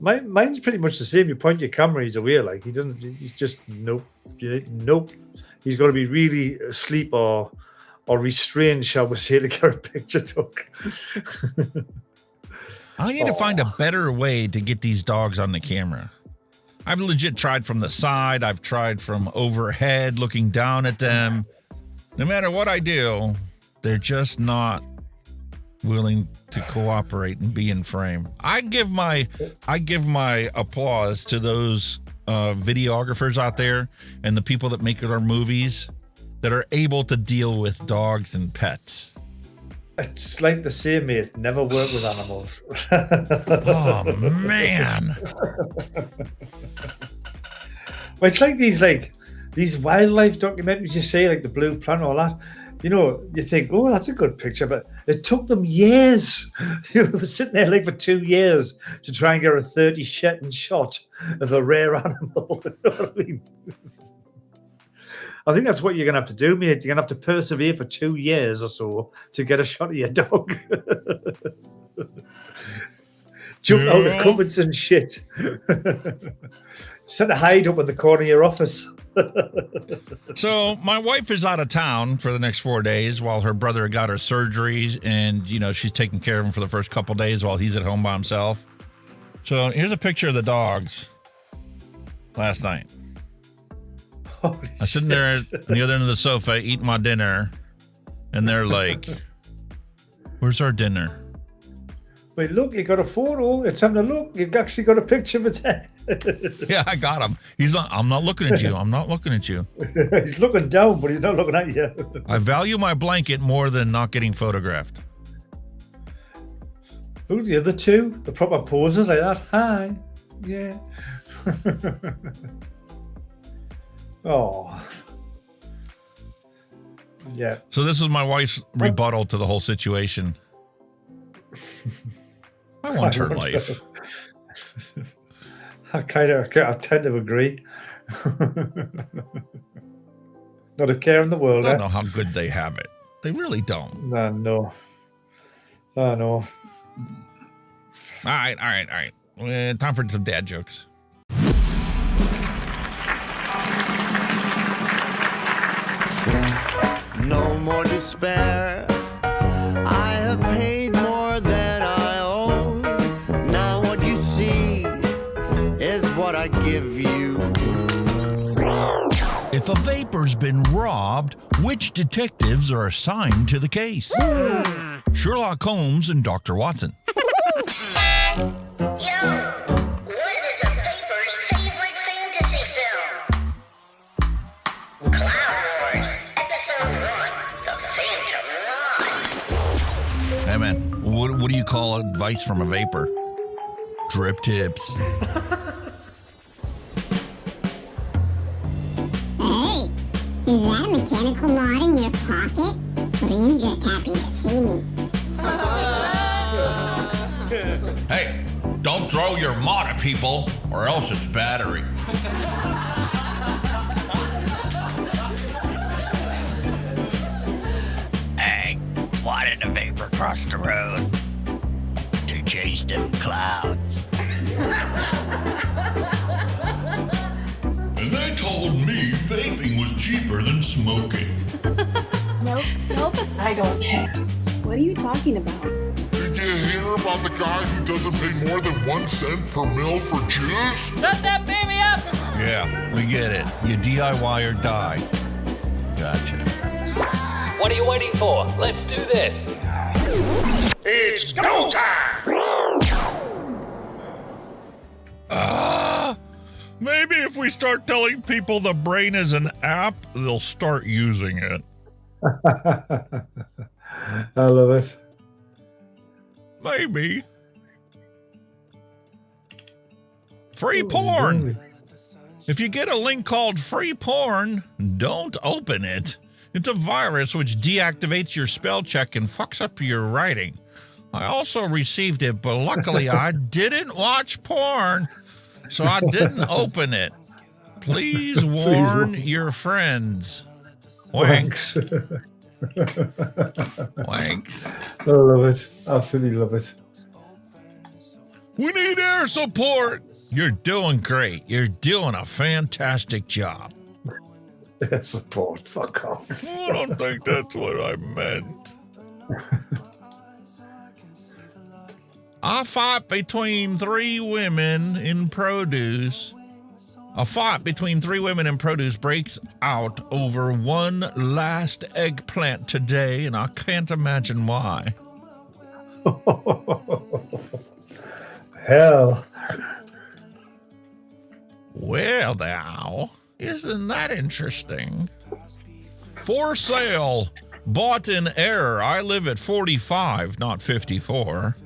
Speaker 6: Mine's pretty much the same. You point your camera, he's away. Like he doesn't. He's just nope. He's got to be really asleep or restrained, shall we say, to get a picture took.
Speaker 5: I need to find a better way to get these dogs on the camera. I've legit tried from the side. I've tried from overhead, looking down at them. No matter what I do, they're just not willing to cooperate and be in frame. I give my applause to those videographers out there and the people that make our movies that are able to deal with dogs and pets.
Speaker 6: It's like the same, mate. Never work with animals.
Speaker 5: Oh man!
Speaker 6: Well, it's like these wildlife documentaries you see, like the Blue Planet, all that. You know, you think, oh, that's a good picture, but it took them years. They were sitting there like for 2 years to try and get a 30-second shot of a rare animal. You know what I mean? I think that's what you're going to have to do, mate. You're going to have to persevere for 2 years or so to get a shot of your dog. Jump out of cupboards and shit. Set a hide up in the corner of your office.
Speaker 5: So my wife is out of town for the next 4 days while her brother got her surgeries, and she's taking care of him for the first couple days while he's at home by himself. So here's a picture of the dogs last night. I'm sitting there on the other end of the sofa eating my dinner, and they're like, "Where's our dinner?"
Speaker 6: Wait, look, you got a photo. It's having a look. You've actually got a picture of its head.
Speaker 5: Yeah, I got him. I'm not looking at you. I'm not looking at you.
Speaker 6: He's looking down, but he's not looking at you.
Speaker 5: I value my blanket more than not getting photographed.
Speaker 6: Who's the other two? The proper poses like that. Hi. Yeah. Oh. Yeah.
Speaker 5: So this is my wife's rebuttal to the whole situation. I want her life.
Speaker 6: I tend to agree. Not a care in the world.
Speaker 5: I don't know how good they have it. They really don't.
Speaker 6: No. I know.
Speaker 5: All right. Time for some dad jokes.
Speaker 2: No more despair. I have paid more than I owe. Now what you see is what I give you.
Speaker 5: If a vapor's been robbed, which detectives are assigned to the case? Sherlock Holmes and Dr. Watson. Hey man, what do you call advice from a vapor? Drip tips.
Speaker 4: Hey, is that a mechanical mod in your pocket? Or are you just happy to see me?
Speaker 5: Hey, don't throw your mod at people, or else it's battery.
Speaker 2: Hey, why did the vapor cross the road? To chase them clouds.
Speaker 5: And they told me vaping was cheaper than smoking.
Speaker 7: Nope, I don't care. What are you talking about?
Speaker 19: Did you hear about the guy who doesn't pay more than 1 cent per mil for juice?
Speaker 7: Shut that baby up!
Speaker 5: Yeah, we get it. You DIY or die. Gotcha.
Speaker 8: What are you waiting for? Let's do this.
Speaker 2: It's go time!
Speaker 5: Maybe if we start telling people the brain is an app, they'll start using it.
Speaker 6: I love it.
Speaker 5: Maybe. Free porn. If you get a link called free porn, don't open it. It's a virus which deactivates your spell check and fucks up your writing. I also received it, but luckily I didn't watch porn, so I didn't open it. Please warn your friends. Wanks. Wanks.
Speaker 6: I love it. Absolutely love it.
Speaker 5: We need air support. You're doing great. You're doing a fantastic job.
Speaker 6: Air support. Fuck off.
Speaker 5: I don't think that's what I meant. A fight between three women in produce. A fight between three women in produce breaks out over one last eggplant today, and I can't imagine why.
Speaker 6: Hell.
Speaker 5: Well, now, isn't that interesting? For sale. Bought in error. I live at 45, not 54.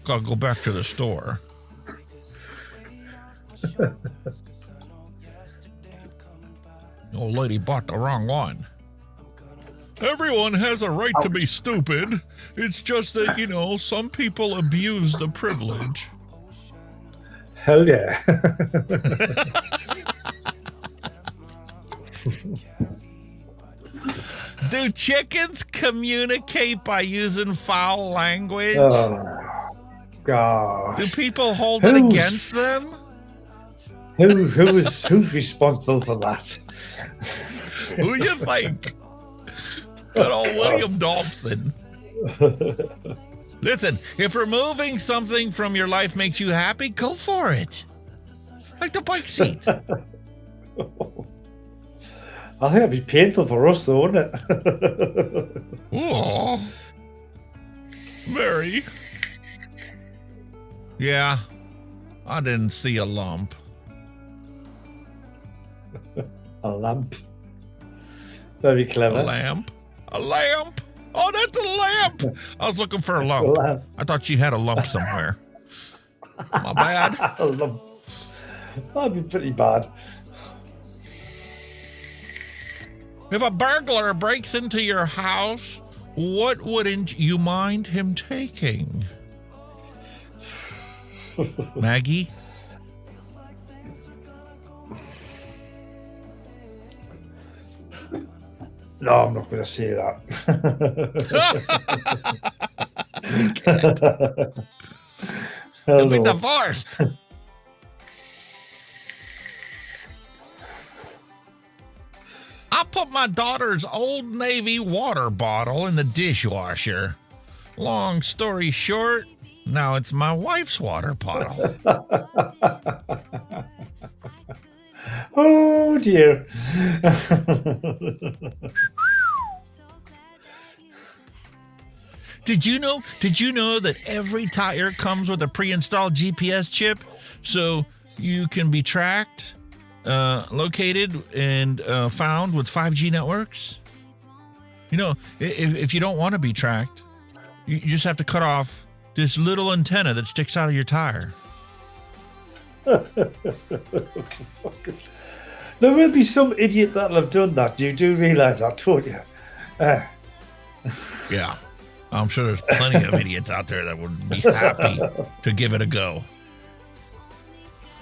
Speaker 5: Gotta go back to the store. Old lady bought the wrong one. Everyone has a right to be stupid. It's just that, you know, some people abuse the privilege.
Speaker 6: Hell yeah.
Speaker 5: Do chickens communicate by using foul language?
Speaker 6: Oh, God.
Speaker 5: Do people hold it against them?
Speaker 6: Who's responsible for that?
Speaker 5: Who you think? Good old William Dobson. Listen, if removing something from your life makes you happy, go for it. Like the bike seat.
Speaker 6: I think it'd be painful for us, though, wouldn't it?
Speaker 5: Oh, Mary. Yeah, I didn't see a lump.
Speaker 6: A lamp. Very clever.
Speaker 5: A lamp? A lamp? Oh, that's a lamp! I was looking for a lump. I thought she had a lump somewhere. My bad.
Speaker 6: A lump. That'd be pretty bad.
Speaker 5: If a burglar breaks into your house, what wouldn't you mind him taking? Maggie?
Speaker 6: No, I'm not going to say that.
Speaker 5: You'll be divorced. I put my daughter's Old Navy water bottle in the dishwasher. Long story short, now it's my wife's water bottle.
Speaker 6: Oh dear.
Speaker 5: Did you know that every tire comes with a pre-installed GPS chip so you can be tracked, located, and found with 5G networks? You know, if you don't want to be tracked, you just have to cut off this little antenna that sticks out of your tire.
Speaker 6: There will be some idiot that'll have done that. You do realize that, don't you?
Speaker 5: Yeah. I'm sure there's plenty of idiots out there that would be happy to give it a go.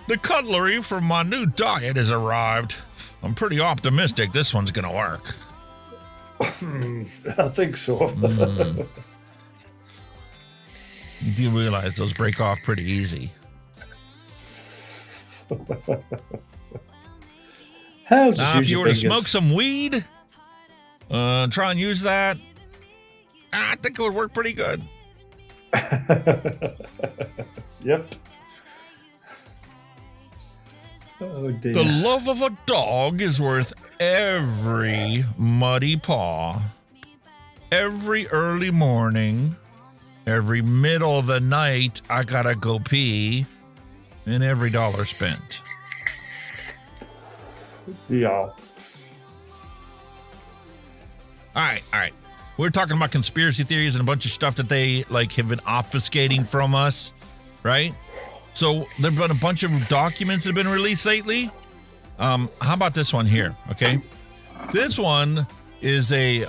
Speaker 5: The cutlery for my new diet has arrived. I'm pretty optimistic this one's going to work.
Speaker 6: I think so.
Speaker 5: You do realize those break off pretty easy. Now, if you were to smoke some weed, try and use that, I think it would work pretty good.
Speaker 6: Yep. Oh dear.
Speaker 5: The love of a dog is worth every muddy paw. Every early morning, every middle of the night, I gotta go pee, and every dollar spent.
Speaker 6: Yeah.
Speaker 5: All right. We're talking about conspiracy theories and a bunch of stuff that they have been obfuscating from us, right? So there've been a bunch of documents that have been released lately. How about this one here? Okay, this one is a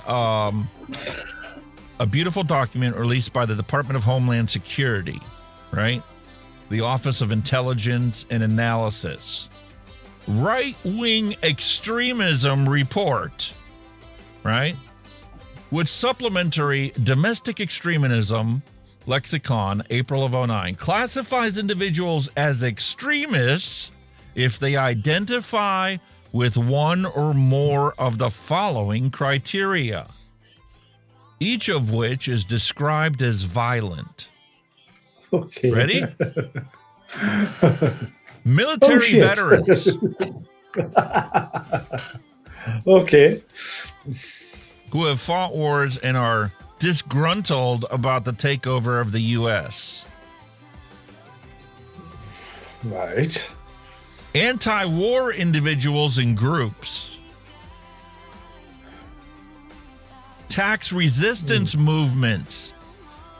Speaker 5: beautiful document released by the Department of Homeland Security, right? The Office of Intelligence and Analysis. Right-wing extremism report, right? With supplementary domestic extremism lexicon, April of 2009, classifies individuals as extremists if they identify with one or more of the following criteria, each of which is described as violent.
Speaker 6: Okay.
Speaker 5: Ready? Military veterans.
Speaker 6: Okay.
Speaker 5: Who have fought wars and are disgruntled about the takeover of the U.S.
Speaker 6: Right.
Speaker 5: Anti-war individuals and groups. Tax resistance movements.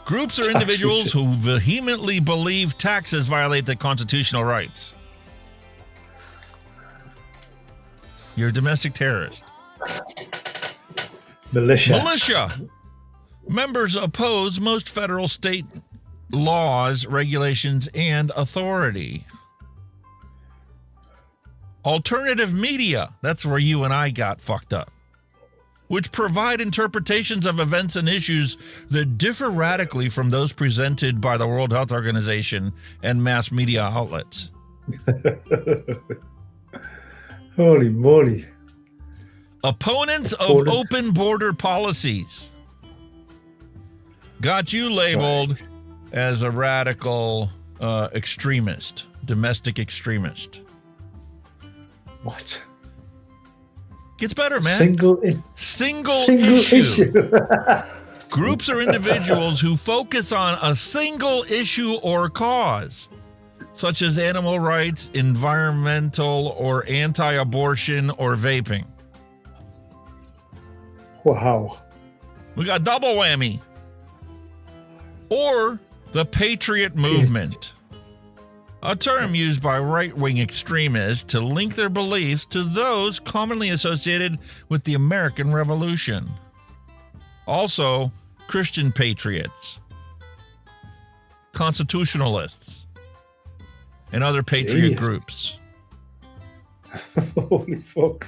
Speaker 5: Groups or individuals who vehemently believe taxes violate the constitutional rights. You're a domestic terrorist. Militia. Members oppose most federal, state laws, regulations, and authority. Alternative media. That's where you and I got fucked up. Which provide interpretations of events and issues that differ radically from those presented by the World Health Organization and mass media outlets.
Speaker 6: Holy moly.
Speaker 5: Opponents of open border policies. Got you labeled as a radical extremist, domestic extremist.
Speaker 6: What?
Speaker 5: Gets better, man.
Speaker 6: Single
Speaker 5: issue. Groups or individuals who focus on a single issue or cause, such as animal rights, environmental, or anti-abortion, or vaping.
Speaker 6: Wow.
Speaker 5: We got double whammy. Or the Patriot Movement, a term used by right-wing extremists to link their beliefs to those commonly associated with the American Revolution. Also, Christian patriots, constitutionalists, and other patriot groups.
Speaker 6: Holy fuck.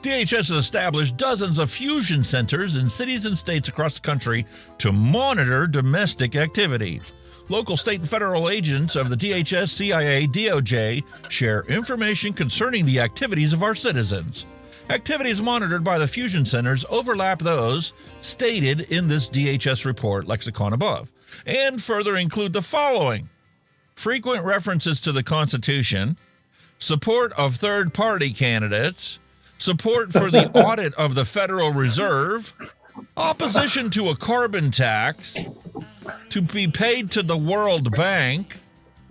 Speaker 5: DHS has established dozens of fusion centers in cities and states across the country to monitor domestic activities. Local, state, and federal agents of the DHS, CIA, DOJ share information concerning the activities of our citizens. Activities monitored by the fusion centers overlap those stated in this DHS report lexicon above, and further include the following: frequent references to the Constitution, support of third-party candidates, support for the audit of the Federal Reserve, opposition to a carbon tax, to be paid to the World Bank,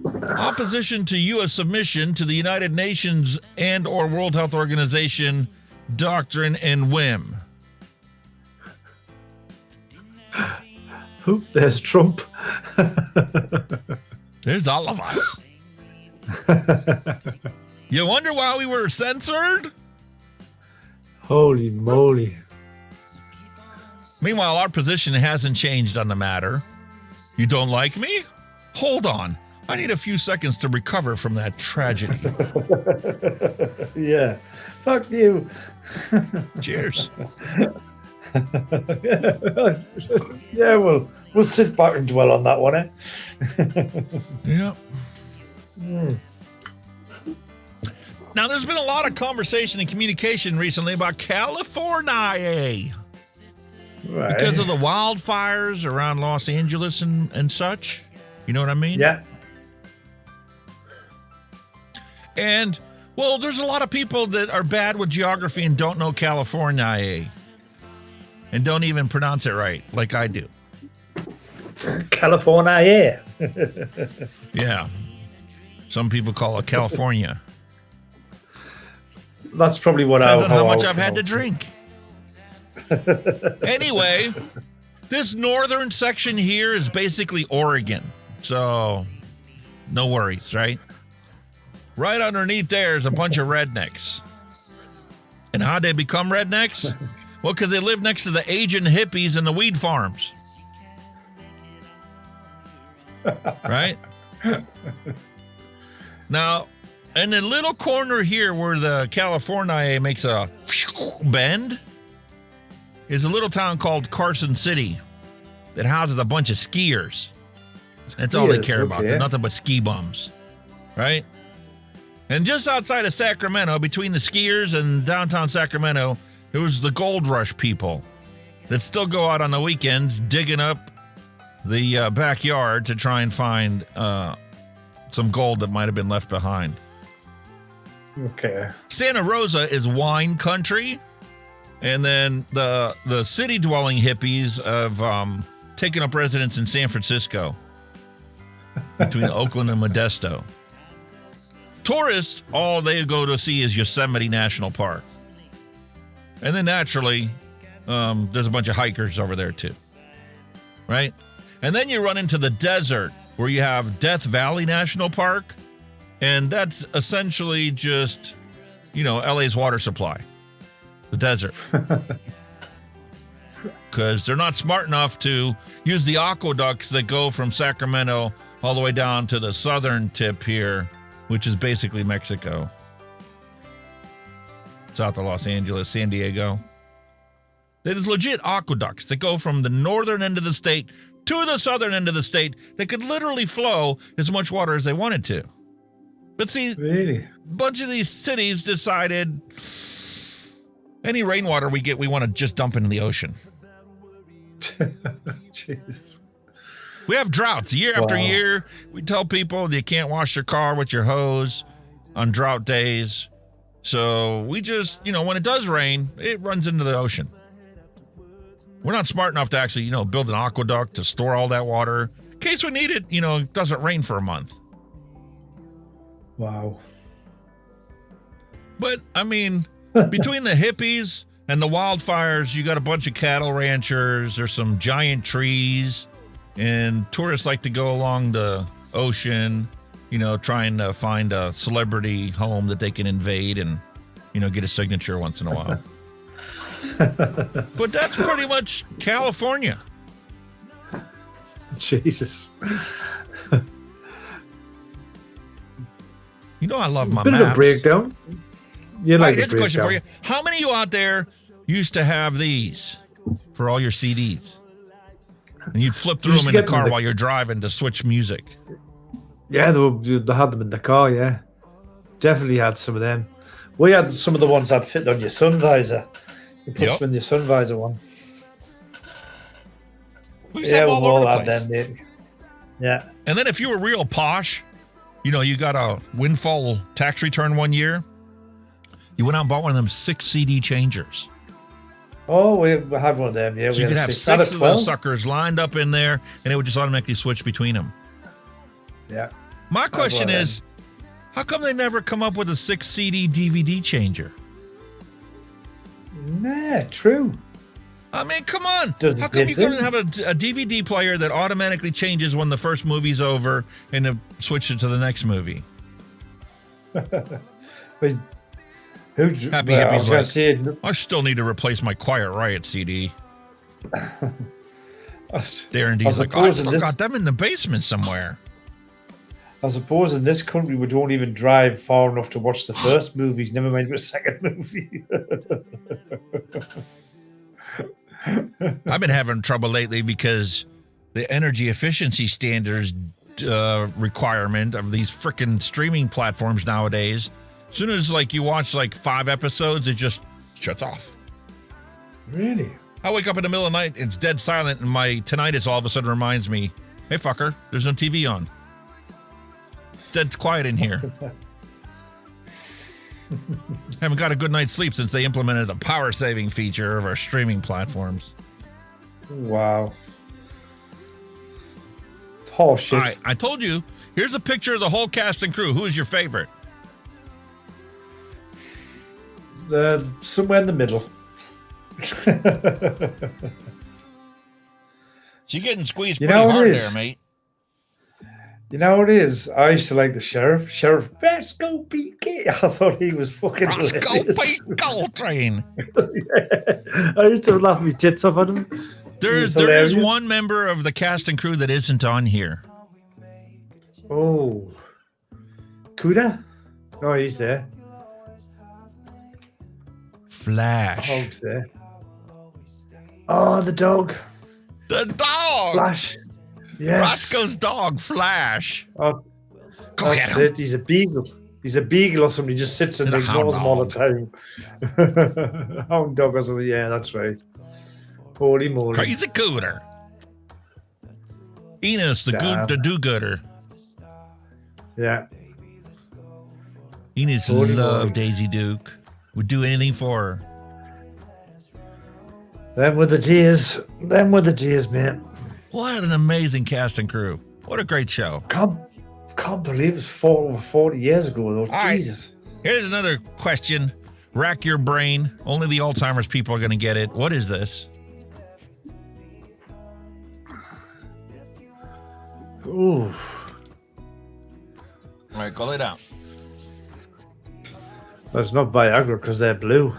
Speaker 5: opposition to U.S. submission to the United Nations and or World Health Organization doctrine and whim.
Speaker 6: Oop, there's Trump.
Speaker 5: There's all of us. You wonder why we were censored?
Speaker 6: Holy moly.
Speaker 5: Meanwhile, our position hasn't changed on the matter. You don't like me? Hold on. I need a few seconds to recover from that tragedy.
Speaker 6: Yeah. Fuck you.
Speaker 5: Cheers.
Speaker 6: Yeah, we'll sit back and dwell on that one, eh?
Speaker 5: Yeah. Now, there's been a lot of conversation and communication recently about California.
Speaker 6: Right.
Speaker 5: Because of the wildfires around Los Angeles and such. You know what I mean?
Speaker 6: Yeah.
Speaker 5: And, well, there's a lot of people that are bad with geography and don't know California and don't even pronounce it right, like I do.
Speaker 6: California.
Speaker 5: Yeah. Some people call it California.
Speaker 6: That's probably what
Speaker 5: Depends on how much I've had to drink. Anyway, this northern section here is basically Oregon. So, no worries, right? Right underneath there is a bunch of rednecks. And how'd they become rednecks? Well, because they live next to the Asian hippies and the weed farms. Right? Now, in the little corner here where the California makes a bend is a little town called Carson City that houses a bunch of skiers. That's all they care about. They're nothing but ski bums, right? And just outside of Sacramento, between the skiers and downtown Sacramento, there was the gold rush people that still go out on the weekends digging up the backyard to try and find some gold that might have been left behind.
Speaker 6: Okay.
Speaker 5: Santa Rosa is wine country. And then the city-dwelling hippies have taken up residence in San Francisco, between Oakland and Modesto. Tourists, all they go to see is Yosemite National Park. And then naturally, there's a bunch of hikers over there too, right? And then you run into the desert where you have Death Valley National Park, and that's essentially just, LA's water supply, the desert. Because they're not smart enough to use the aqueducts that go from Sacramento all the way down to the southern tip here, which is basically Mexico. South of Los Angeles, San Diego. There's legit aqueducts that go from the northern end of the state to the southern end of the state that could literally flow as much water as they wanted to. But see,
Speaker 6: really?
Speaker 5: A bunch of these cities decided any rainwater we get, we want to just dump into the ocean.
Speaker 6: Jesus.
Speaker 5: We have droughts year after year. We tell people you can't wash your car with your hose on drought days. So we just, when it does rain, it runs into the ocean. We're not smart enough to actually, build an aqueduct to store all that water. In case we need it, it doesn't rain for a month.
Speaker 6: Wow.
Speaker 5: But, between the hippies and the wildfires, you got a bunch of cattle ranchers. There's some giant trees. And tourists like to go along the ocean, trying to find a celebrity home that they can invade and, get a signature once in a while. But that's pretty much California.
Speaker 6: Jesus.
Speaker 5: I love my
Speaker 6: Bit
Speaker 5: maps.
Speaker 6: of a breakdown.
Speaker 5: Here's a question for you. How many of you out there used to have these for all your CDs? And you'd flip through them in the car while you're driving to switch music.
Speaker 6: Yeah, they had them in the car, yeah. Definitely had some of them. We had some of the ones that fit on your sun visor. You put them in your sun visor one.
Speaker 5: We all
Speaker 6: had them, mate. Yeah.
Speaker 5: And then if you were real posh, you got a windfall tax return one year, you went out and bought one of them 6 CD changers.
Speaker 6: Oh, we had one of them, yeah.
Speaker 5: So you could have 6 of those suckers lined up in there, and it would just automatically switch between them.
Speaker 6: Yeah.
Speaker 5: My question is, how come they never come up with a 6 CD DVD changer?
Speaker 6: Nah, true.
Speaker 5: Come on. How come you couldn't have a DVD player that automatically changes when the first movie's over and then switch it to the next movie?
Speaker 6: Happy
Speaker 5: Hippie's like, I still need to replace my Quiet Riot CD. Darren D's like, I still got them in the basement somewhere.
Speaker 6: I suppose in this country we don't even drive far enough to watch the first movies, never mind the second movie.
Speaker 5: I've been having trouble lately because the energy efficiency standards requirement of these frickin' streaming platforms nowadays, as soon as you watch 5 episodes, it just shuts off.
Speaker 6: Really?
Speaker 5: I wake up in the middle of the night, it's dead silent, and my tinnitus all of a sudden reminds me, hey fucker, there's no TV on. It's dead quiet in here. Haven't got a good night's sleep since they implemented the power saving feature of our streaming platforms.
Speaker 6: Wow. Oh shit.
Speaker 5: All right, I told you, here's a picture of the whole cast and crew. Who is your favorite?
Speaker 6: Somewhere in the middle.
Speaker 5: You're getting squeezed pretty hard there, mate.
Speaker 6: You know what it is? I used to like the sheriff. Sheriff Roscoe P. I thought he was fucking
Speaker 5: Roscoe P. Coltrane.
Speaker 6: Yeah. I used to laugh my tits off at him.
Speaker 5: There is one member of the cast and crew that isn't on here.
Speaker 6: Oh. Kuda? No, he's there.
Speaker 5: Flash.
Speaker 6: Dog's there. Oh, the dog.
Speaker 5: The dog.
Speaker 6: Flash. Yes.
Speaker 5: Roscoe's dog, Flash.
Speaker 6: Oh, that's it. He's a beagle. He's a beagle or something. He just sits and ignores him all the time. Hound dog or something. Yeah, that's right. Holy moly.
Speaker 5: Crazy cooter. Enos, the do-gooder.
Speaker 6: Yeah.
Speaker 5: Enos loved Daisy Duke. Would do anything for her.
Speaker 6: Them were the tears. Them were the tears, man.
Speaker 5: What an amazing cast and crew. What a great show.
Speaker 6: Can't believe it's over 40 years ago, though.
Speaker 5: All
Speaker 6: Jesus.
Speaker 5: Right. Here's another question. Rack your brain. Only the Alzheimer's people are going to get it. What is this?
Speaker 6: Ooh.
Speaker 5: All right, go lay down.
Speaker 6: That's not Viagra because they're blue.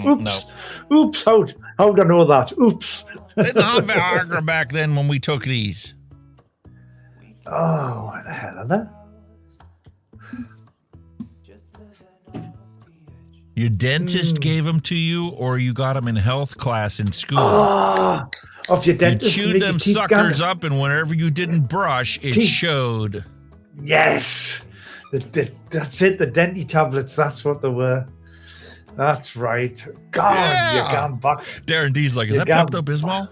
Speaker 6: Oops.
Speaker 5: No.
Speaker 6: Oops. How'd I know that? Oops.
Speaker 5: Didn't have Viagra back then when we took these.
Speaker 6: Oh, what the hell are they?
Speaker 5: Your dentist gave them to you, or you got them in health class in school?
Speaker 6: Oh, off your dentist.
Speaker 5: You chewed them suckers up, and whenever you didn't brush, it showed.
Speaker 6: Yes. That's it. The Denti tablets. That's what they were. That's right. God, you're going back.
Speaker 5: Darren D's like, is that Pepto-Bismol?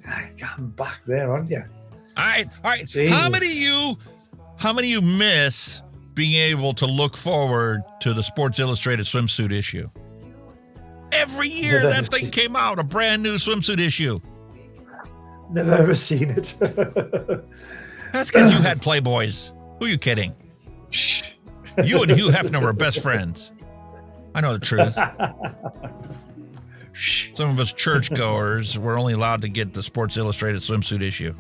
Speaker 6: You're going back there, aren't you?
Speaker 5: All right.
Speaker 6: Jesus.
Speaker 5: How many of you miss being able to look forward to the Sports Illustrated swimsuit issue? Every year that thing came out, a brand new swimsuit issue.
Speaker 6: Never ever seen it.
Speaker 5: That's because you had Playboys. Who are you kidding? You and Hugh Hefner were best friends. I know the truth. Some of us churchgoers were only allowed to get the Sports Illustrated swimsuit issue.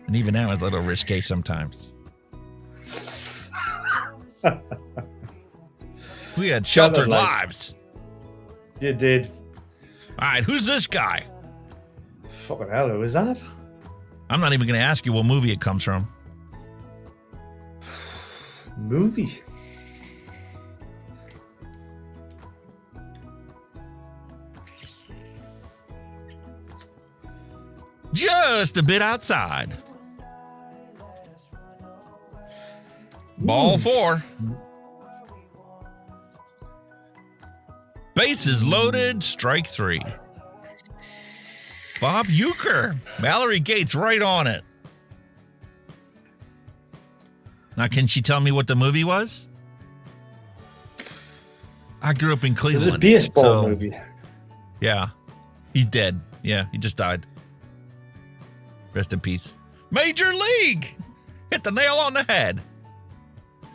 Speaker 5: And even now it's a little risque sometimes. We had sheltered lives.
Speaker 6: You did.
Speaker 5: All right, who's this guy?
Speaker 6: Fucking hell, who is that?
Speaker 5: I'm not even going to ask you what movie it comes from.
Speaker 6: Movie?
Speaker 5: Just a bit outside. Ball 4. Bases loaded, strike 3. Bob Euchre. Mallory Gates right on it. Now, can she tell me what the movie was? I grew up in Cleveland.
Speaker 6: It was a baseball movie.
Speaker 5: Yeah. He's dead. Yeah, he just died. Rest in peace. Major League! Hit the nail on the head.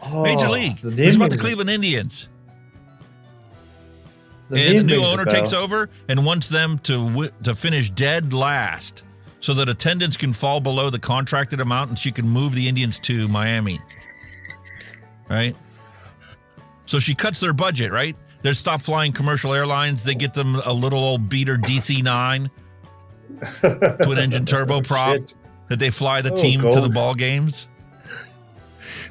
Speaker 6: Oh,
Speaker 5: Major League. It's about the Cleveland Indians. And the new owner takes over and wants them to finish dead last so that attendance can fall below the contracted amount and she can move the Indians to Miami. Right? So she cuts their budget, right? They stop flying commercial airlines. They get them a little old beater DC-9 twin engine turboprop that they fly the team to the ball games.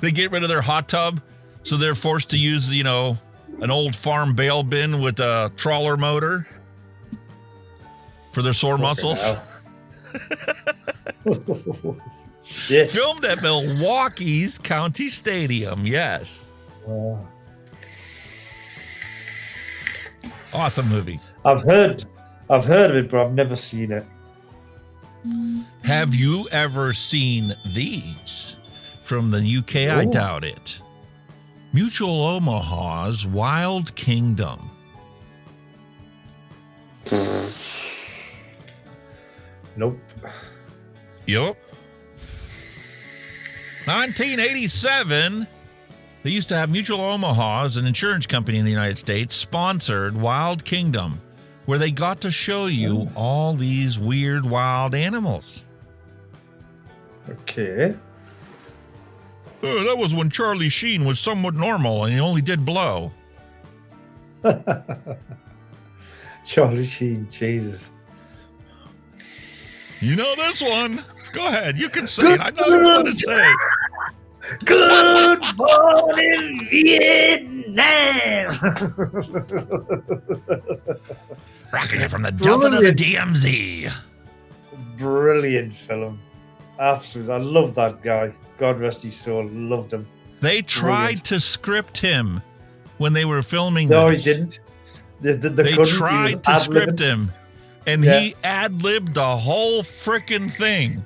Speaker 5: They get rid of their hot tub, so they're forced to use, an old farm bale bin with a trawler motor for their sore muscles.
Speaker 6: Yes.
Speaker 5: Filmed at Milwaukee's County Stadium, yes. Awesome movie.
Speaker 6: I've heard of it, but I've never seen it.
Speaker 5: Have you ever seen these? From the UK, I doubt it. Mutual Omaha's Wild Kingdom.
Speaker 6: Nope.
Speaker 5: Yup. 1987, they used to have Mutual Omaha's, an insurance company in the United States, sponsored Wild Kingdom, where they got to show you all these weird wild animals.
Speaker 6: Okay.
Speaker 5: That was when Charlie Sheen was somewhat normal and he only did blow.
Speaker 6: Charlie Sheen, Jesus.
Speaker 5: You know this one. Go ahead. You can say it. I know you want to say it.
Speaker 6: Good morning, Vietnam.
Speaker 5: Rocking it from the Delta to the DMZ.
Speaker 6: Brilliant film. Absolutely. I love that guy. God rest his soul. Loved him.
Speaker 5: They tried to script him when they were filming
Speaker 6: this. No, he didn't.
Speaker 5: They tried to script him, and he ad-libbed the whole frickin' thing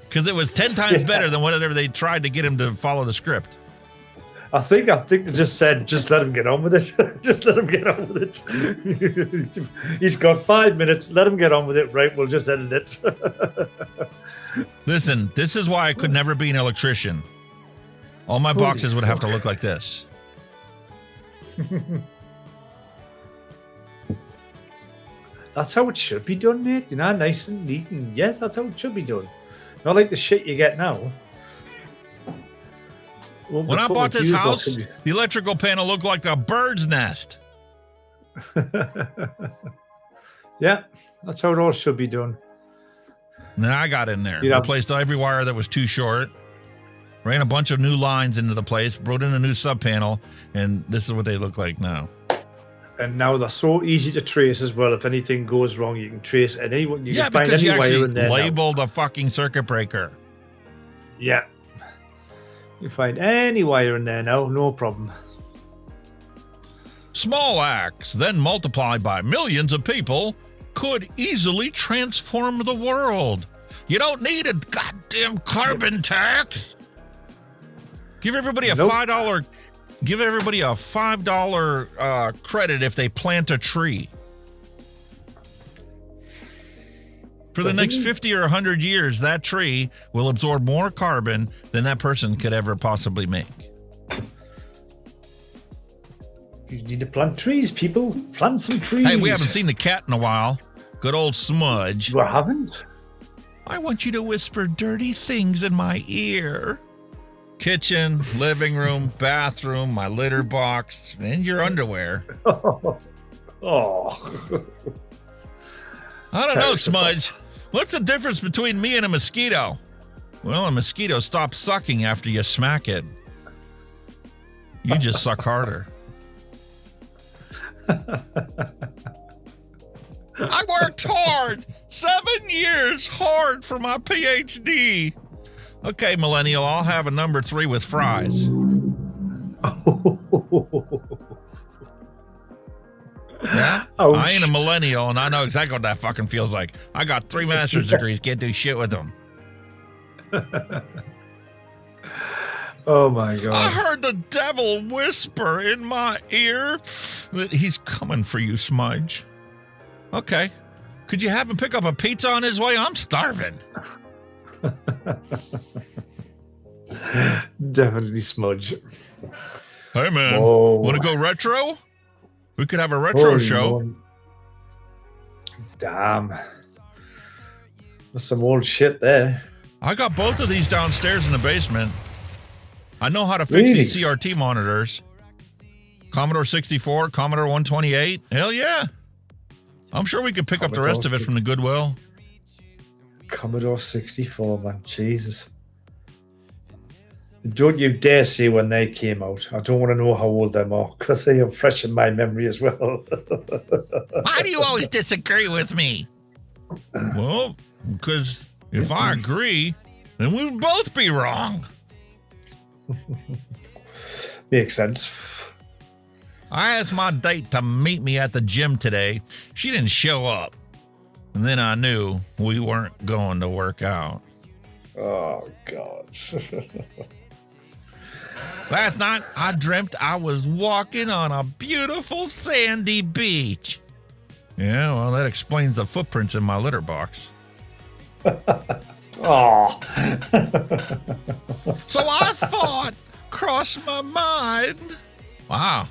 Speaker 5: because it was 10 times better than whatever they tried to get him to follow the script.
Speaker 6: I think they just said, just let him get on with it. Just let him get on with it. He's got 5 minutes. Let him get on with it. Right, we'll just edit it.
Speaker 5: Listen, this is why I could never be an electrician. All my boxes would have to look like this.
Speaker 6: That's how it should be done, mate. You know, nice and neat. And yes, that's how it should be done. Not like the shit you get now.
Speaker 5: When I bought this house, the electrical panel looked like a bird's nest.
Speaker 6: Yeah, that's how it all should be done.
Speaker 5: Then I got in there,
Speaker 6: Yeah.
Speaker 5: replaced every wire that was too short, ran a bunch of new lines into the place, brought in a new sub panel, and this is what they look like now.
Speaker 6: And now they're so easy to trace as well. If anything goes wrong, you can trace anyone. You
Speaker 5: Yeah,
Speaker 6: can find
Speaker 5: because
Speaker 6: any
Speaker 5: you
Speaker 6: wire
Speaker 5: actually
Speaker 6: in there now.
Speaker 5: labeled the fucking circuit breaker.
Speaker 6: Yeah. You find any wire in there now, no problem.
Speaker 5: Small acts, then multiplied by millions of people, could easily transform the world. You don't need a goddamn carbon tax. Give everybody a $5. Give everybody a $5 credit if they plant a tree. For the next 50 or 100 years, that tree will absorb more carbon than that person could ever possibly make.
Speaker 6: You need to plant trees, people. Plant some trees.
Speaker 5: Hey, we haven't seen the cat in a while. Good old Smudge.
Speaker 6: We haven't?
Speaker 5: I want you to whisper dirty things in my ear. Kitchen, living room, bathroom, my litter box, and your underwear.
Speaker 6: Oh.
Speaker 5: I don't know, Smudge. What's the difference between me and a mosquito? Well, a mosquito stops sucking after you smack it. You just suck harder. I worked hard. 7 years hard for my PhD. Okay, millennial, I'll have a number 3 with fries. Yeah?
Speaker 6: Ouch.
Speaker 5: I ain't a millennial, and I know exactly what that fucking feels like. I got 3 master's degrees, can't do shit with them.
Speaker 6: Oh, my God.
Speaker 5: I heard the devil whisper in my ear that he's coming for you, Smudge. Okay. Could you have him pick up a pizza on his way? I'm starving.
Speaker 6: Definitely Smudge.
Speaker 5: Hey, man.
Speaker 6: Whoa.
Speaker 5: Want to go retro? We could have a retro
Speaker 6: Holy
Speaker 5: show.
Speaker 6: Lord. Damn. There's some old shit there.
Speaker 5: I got both of these downstairs in the basement. I know how to fix these
Speaker 6: Really?
Speaker 5: CRT monitors. Commodore 64, Commodore 128. Hell yeah. I'm sure we could pick up the rest of it from the Goodwill.
Speaker 6: Commodore 64, man. Jesus. Don't you dare say when they came out. I don't want to know how old they are, because they are fresh in my memory as well.
Speaker 5: Why do you always disagree with me? Well, because if I agree, then we would both be wrong.
Speaker 6: Makes sense.
Speaker 5: I asked my date to meet me at the gym today. She didn't show up. And then I knew we weren't going to work out.
Speaker 6: Oh, God.
Speaker 5: Last night, I dreamt I was walking on a beautiful sandy beach. Yeah, well, that explains the footprints in my litter box.
Speaker 6: Oh.
Speaker 5: So I thought, crossed my mind. Wow.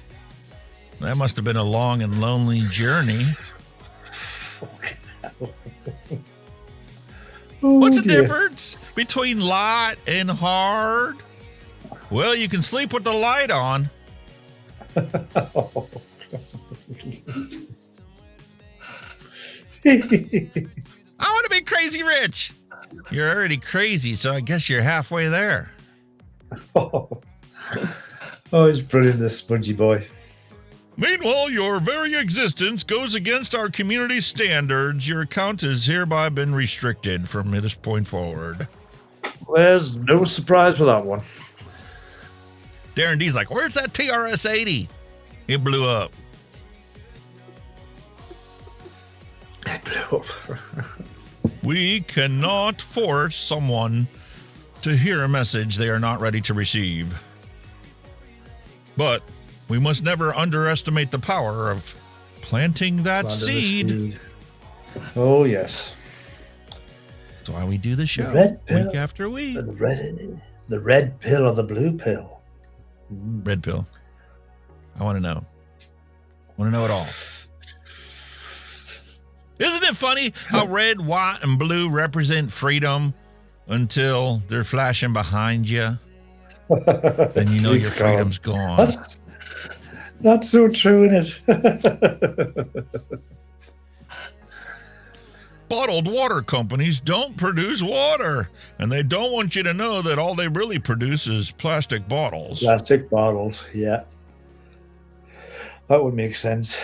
Speaker 5: That must have been a long and lonely journey. What's the difference between light and hard? Well, you can sleep with the light on. I want to be crazy rich. You're already crazy, so I guess you're halfway there.
Speaker 6: Oh, he's brilliant, this spongy boy.
Speaker 5: Meanwhile, your very existence goes against our community standards. Your account has hereby been restricted from this point forward.
Speaker 6: There's no surprise with that one.
Speaker 5: Darren D's like, where's that TRS-80? It blew up.
Speaker 6: It blew up.
Speaker 5: We cannot force someone to hear a message they are not ready to receive. But we must never underestimate the power of planting that
Speaker 6: Plant the
Speaker 5: seed.
Speaker 6: Oh, yes.
Speaker 5: That's why we do the show
Speaker 6: red pill.
Speaker 5: week after week.
Speaker 6: The red pill or the blue pill?
Speaker 5: Red pill. I want to know. Want to know it all. Isn't it funny how red, white, and blue represent freedom until they're flashing behind you? Then you know your freedom's gone.
Speaker 6: That's so true, isn't it?
Speaker 5: Bottled water companies don't produce water, and they don't want you to know that all they really produce is plastic bottles.
Speaker 6: Plastic bottles, yeah. That would make sense.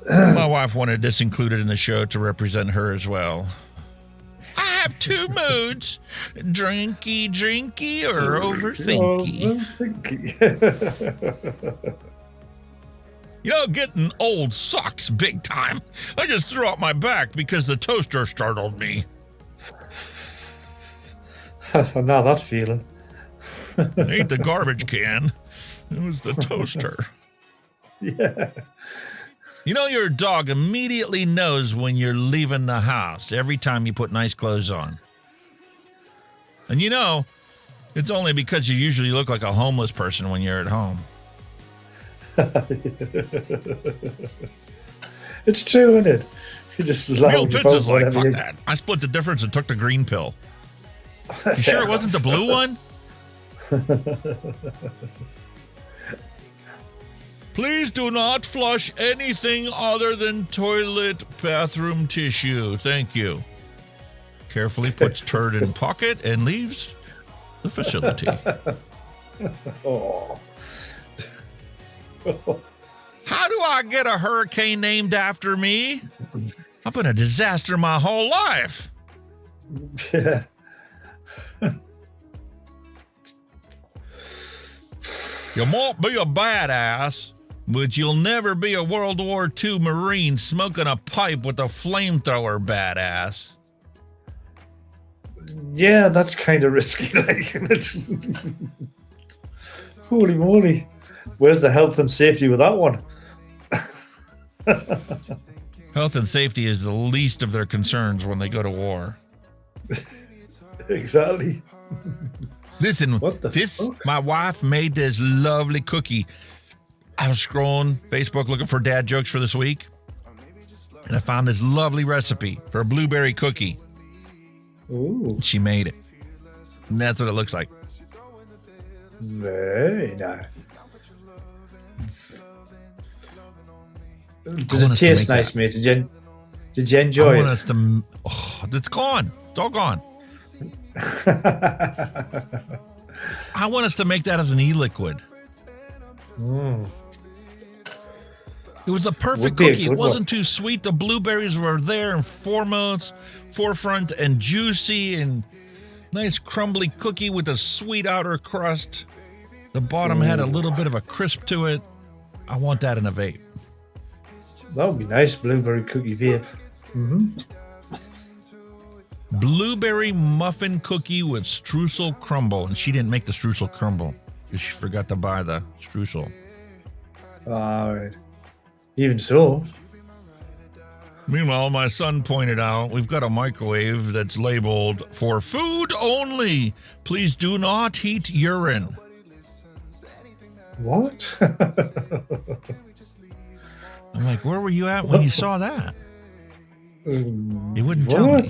Speaker 5: My wife wanted this included in the show to represent her as well. I have two moods, drinky or overthinky. You know, getting old sucks big time. I just threw out my back because the toaster startled me.
Speaker 6: Now that feeling.
Speaker 5: It ain't the garbage can. It was the toaster.
Speaker 6: Yeah.
Speaker 5: You know, your dog immediately knows when you're leaving the house every time you put nice clothes on. And you know, it's only because you usually look like a homeless person when you're at home.
Speaker 6: It's true, isn't it? You just
Speaker 5: Real Pizza's like, fuck that. I split the difference and took the green pill. You sure it wasn't the blue one? Please do not flush anything other than toilet bathroom tissue. Thank you. Carefully puts turd in pocket and leaves the facility.
Speaker 6: Oh.
Speaker 5: How do I get a hurricane named after me? I've been a disaster my whole life.
Speaker 6: Yeah.
Speaker 5: You might be a badass, but you'll never be a World War II Marine smoking a pipe with a flamethrower badass.
Speaker 6: Yeah, that's kind of risky. Like, holy moly. Where's the health and safety with that one?
Speaker 5: Health and safety is the least of their concerns when they go to war.
Speaker 6: Exactly.
Speaker 5: Listen, my wife made this lovely cookie. I was scrolling Facebook looking for dad jokes for this week, and I found this lovely recipe for a blueberry cookie.
Speaker 6: Ooh.
Speaker 5: She made it. And that's what it looks like.
Speaker 6: Very nice. Does it taste nice, mate? Did you enjoy it?
Speaker 5: It's gone. It's all gone. I want us to make that as an e-liquid.
Speaker 6: Mm.
Speaker 5: It was a perfect cookie. It wasn't too sweet. The blueberries were there in forefront and juicy and nice crumbly cookie with a sweet outer crust. The bottom had a little bit of a crisp to it. I want that in a vape.
Speaker 6: That would be nice, blueberry cookie vape. Mm-hmm.
Speaker 5: Blueberry muffin cookie with streusel crumble. And she didn't make the streusel crumble because she forgot to buy the streusel.
Speaker 6: All right. Even so.
Speaker 5: Meanwhile, my son pointed out we've got a microwave that's labeled for food only. Please do not heat urine.
Speaker 6: What?
Speaker 5: I'm like, where were you at when you saw that? You wouldn't tell me.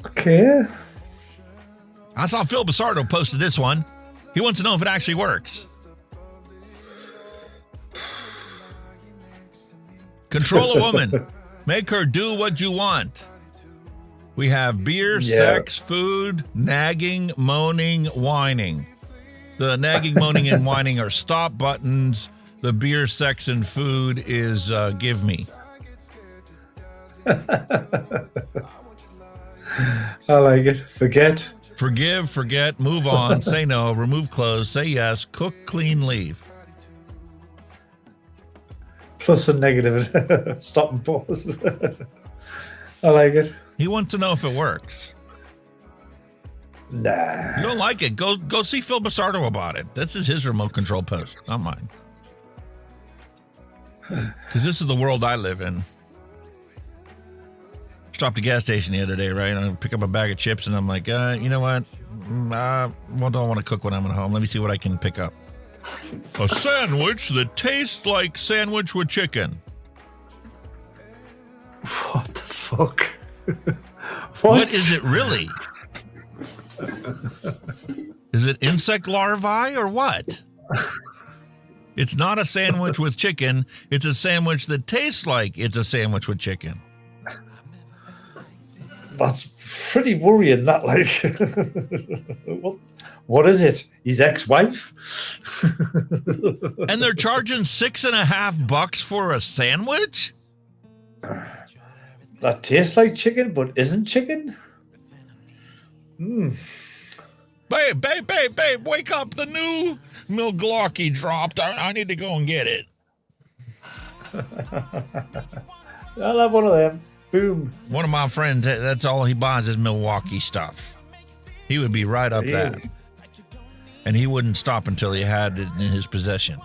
Speaker 6: Okay.
Speaker 5: I saw Phil Basardo posted this one. He wants to know if it actually works. Control a woman. Make her do what you want. We have beer, sex, food, nagging, moaning, whining. The nagging, moaning, and whining are stop buttons. The beer, sex, and food is give me.
Speaker 6: I like it. Forget.
Speaker 5: Forgive, forget, move on, say no, remove clothes, say yes, cook, clean, leave.
Speaker 6: Plus a negative. Stop and pause. I like it.
Speaker 5: He wants to know if it works.
Speaker 6: Nah.
Speaker 5: You don't like it? Go see Phil Basardo about it. This is his remote control post, not mine. Because this is the world I live in. Stopped at a gas station the other day, right? I pick up a bag of chips, and I'm like, you know what? Don't want to cook when I'm at home. Let me see what I can pick up. A sandwich that tastes like sandwich with chicken.
Speaker 6: What the fuck?
Speaker 5: What is it really? Is it insect larvae or what? It's not a sandwich with chicken. It's a sandwich that tastes like it's a sandwich with chicken.
Speaker 6: That's pretty worrying, that, like. What is it? His ex-wife?
Speaker 5: And they're charging $6.50 for a sandwich?
Speaker 6: That tastes like chicken, but isn't chicken?
Speaker 5: Babe, wake up. The new Milwaukee dropped. I need to go and get it.
Speaker 6: I'll have one of them. Boom.
Speaker 5: One of my friends, that's all he buys is Milwaukee stuff. He would be right up that. And he wouldn't stop until he had it in his possession.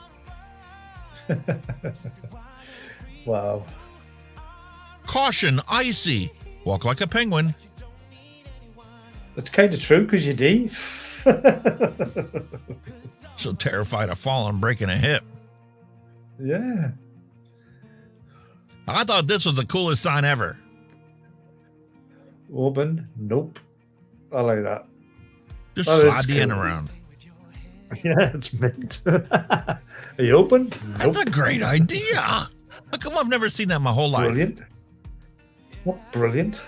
Speaker 6: Wow.
Speaker 5: Caution, icy. Walk like a penguin.
Speaker 6: It's kind of true, because you do.
Speaker 5: So terrified of falling and breaking a hip.
Speaker 6: Yeah.
Speaker 5: I thought this was the coolest sign ever.
Speaker 6: Open? Nope. I like that.
Speaker 5: Just
Speaker 6: that
Speaker 5: slide the end around.
Speaker 6: Yeah, it's mint. Are you open?
Speaker 5: That's a great idea. How come I've never seen that in my whole life?
Speaker 6: Brilliant. What brilliant.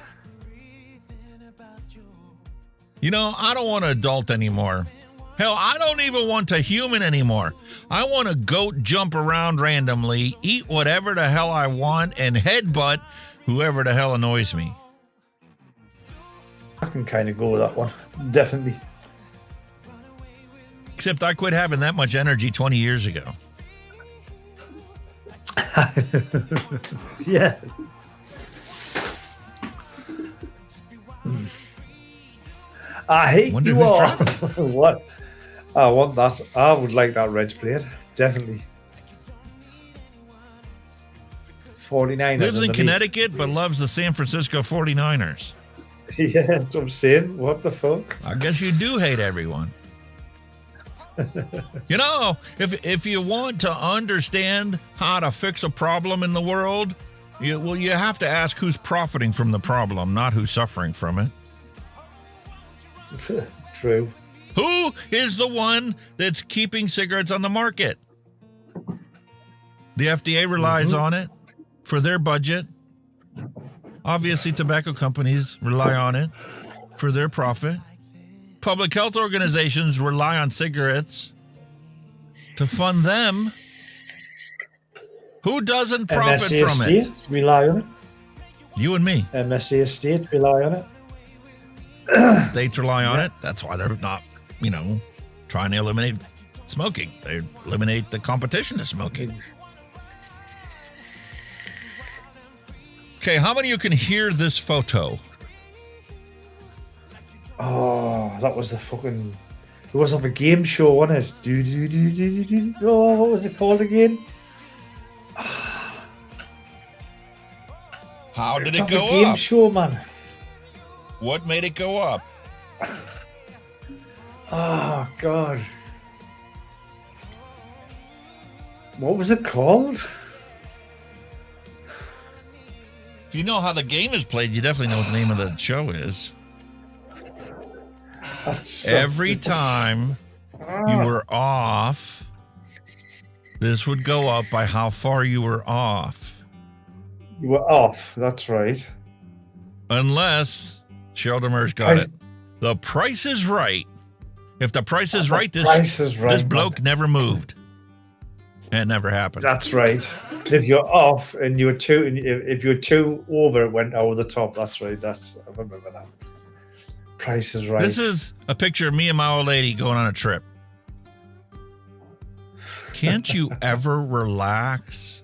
Speaker 5: You know, I don't want to adult anymore. Hell, I don't even want to human anymore. I want to goat jump around randomly, eat whatever the hell I want, and headbutt whoever the hell annoys me.
Speaker 6: I can kind of go with that one. Definitely.
Speaker 5: Except I quit having that much energy 20 years ago.
Speaker 6: Yeah. I hate you all. What? I want that. I would like that red plate. Definitely. 49ers.
Speaker 5: Lives in Connecticut, but loves the San Francisco 49ers.
Speaker 6: Yeah, that's what I'm saying. What the fuck?
Speaker 5: I guess you do hate everyone. You know, if you want to understand how to fix a problem in the world, you have to ask who's profiting from the problem, not who's suffering from it.
Speaker 6: True.
Speaker 5: Who is the one that's keeping cigarettes on the market? The FDA relies on it for their budget. Obviously, tobacco companies rely on it for their profit. Public health organizations rely on cigarettes to fund them. Who doesn't profit
Speaker 6: MSC
Speaker 5: from
Speaker 6: estate
Speaker 5: it?
Speaker 6: Rely on it.
Speaker 5: You and me.
Speaker 6: MSC estate rely on it.
Speaker 5: States rely on it. That's why they're not, trying to eliminate smoking. They eliminate the competition to smoking. Okay, how many of you can hear this photo?
Speaker 6: Oh, that was the fucking... It was off a game show, wasn't it? Oh, what was it called again?
Speaker 5: How did
Speaker 6: It's
Speaker 5: it
Speaker 6: off
Speaker 5: go
Speaker 6: a game
Speaker 5: up?
Speaker 6: show, man.
Speaker 5: What made it go up?
Speaker 6: Oh, God. What was it called?
Speaker 5: If you know how the game is played, you definitely know what the name of the show is. Every time you were off, this would go up by how far you were off.
Speaker 6: You were off, that's right.
Speaker 5: Unless Cheryl Demers got it. The Price is Right. If the Price is Right, this bloke never moved. It never happened.
Speaker 6: That's right. If you're off and you're two, if you're two over, it went over the top. That's right. I remember that. Price is Right.
Speaker 5: This is a picture of me and my old lady going on a trip. Can't you ever relax?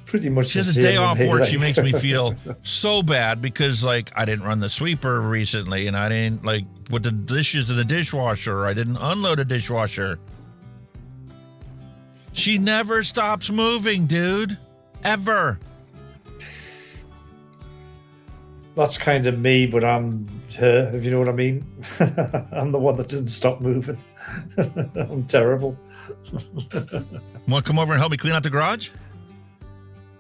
Speaker 6: Pretty much.
Speaker 5: She has a day off work. She makes me feel so bad because, like, I didn't run the sweeper recently, and I didn't, like, put the dishes in the dishwasher. Or I didn't unload a dishwasher. She never stops moving, dude. Ever.
Speaker 6: That's kind of me, but I'm her, if you know what I mean. I'm the one that didn't stop moving. I'm terrible.
Speaker 5: Want to come over and help me clean out the garage?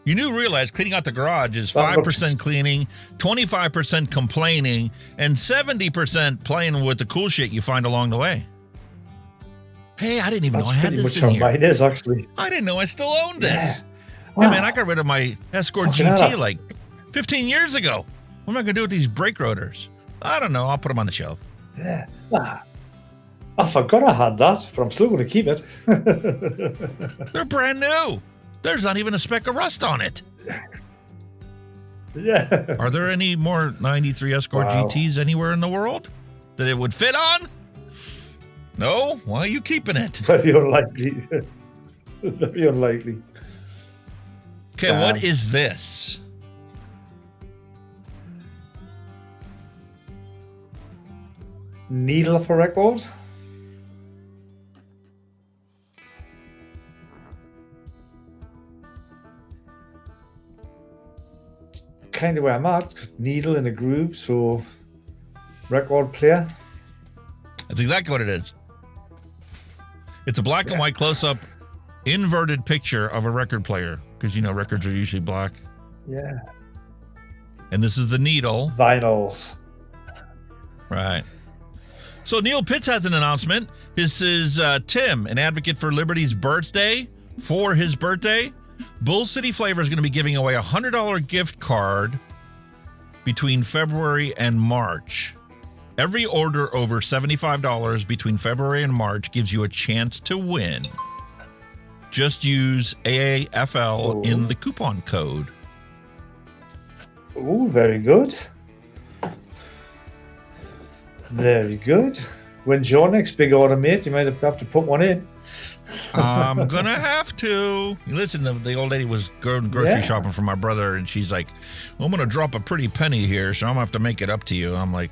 Speaker 5: You do realize cleaning out the garage is 5% cleaning, 25% complaining, and 70% playing with the cool shit you find along the way. Hey, I didn't even know I had this in here.
Speaker 6: Mine is, actually.
Speaker 5: I didn't know I still owned this. Hey, man, I got rid of my Escort GT like 15 years ago. What am I going to do with these brake rotors? I don't know. I'll put them on the shelf.
Speaker 6: Yeah. I forgot I had that, but I'm still going to keep it.
Speaker 5: They're brand new. There's not even a speck of rust on it.
Speaker 6: Yeah.
Speaker 5: Are there any more 93 Escort GTs anywhere in the world that it would fit on? No? Why are you keeping it?
Speaker 6: Very unlikely. Very unlikely.
Speaker 5: Okay, what is this?
Speaker 6: Needle for record. Kind of where I'm at, needle in a groove, so record player.
Speaker 5: That's exactly what it is. It's a black and white close-up inverted picture of a record player, because you know records are usually black.
Speaker 6: Yeah.
Speaker 5: And this is the needle.
Speaker 6: Vinyls.
Speaker 5: Right. So Neil Pitts has an announcement. This is Tim, an advocate for Liberty's birthday. For his birthday, Bull City Flavor is going to be giving away a $100 gift card between February and March. Every order over $75 between February and March gives you a chance to win. Just use AAFL in the coupon code.
Speaker 6: Oh, very good. Very good. When's your next big order, mate? You might have to put one in.
Speaker 5: I'm gonna have to. Listen, the old lady was going grocery shopping for my brother, and she's like, I'm gonna drop a pretty penny here, so I'm gonna have to make it up to you. I'm like,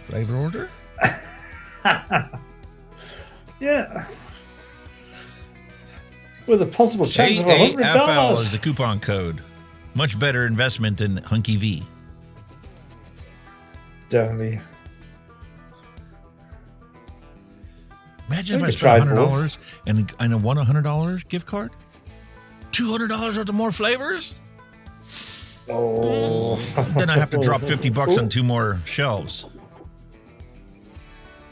Speaker 5: flavor order?
Speaker 6: Yeah. With a possible chance of $100.
Speaker 5: AAFL is the coupon code. Much better investment than Hunky V.
Speaker 6: Definitely.
Speaker 5: Imagine if I spent $100 and I won a $100 gift card. $200 worth of more flavors.
Speaker 6: Oh.
Speaker 5: Then I have to drop $50 on 2 more shelves.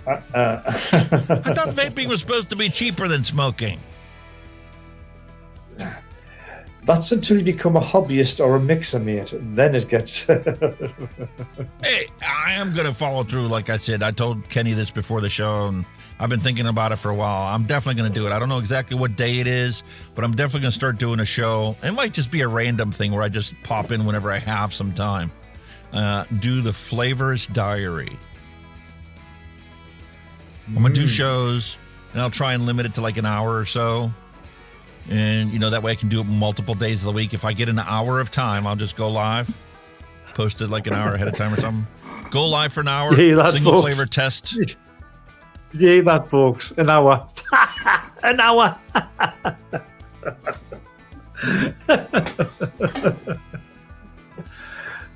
Speaker 5: I thought vaping was supposed to be cheaper than smoking.
Speaker 6: That's until you become a hobbyist or a mixer, mate. Then it gets.
Speaker 5: Hey, I am going to follow through. Like I said, I told Kenny this before the show, and I've been thinking about it for a while. I'm definitely going to do it. I don't know exactly what day it is, but I'm definitely going to start doing a show. It might just be a random thing where I just pop in whenever I have some time. Do the Flavors Diary. I'm going to do shows, and I'll try and limit it to like an hour or so. And, you know, that way I can do it multiple days of the week. If I get an hour of time, I'll just go live. Post it like an hour ahead of time or something. Go live for an hour. Single flavor test.
Speaker 6: Yeah, that, folks. An hour. An hour.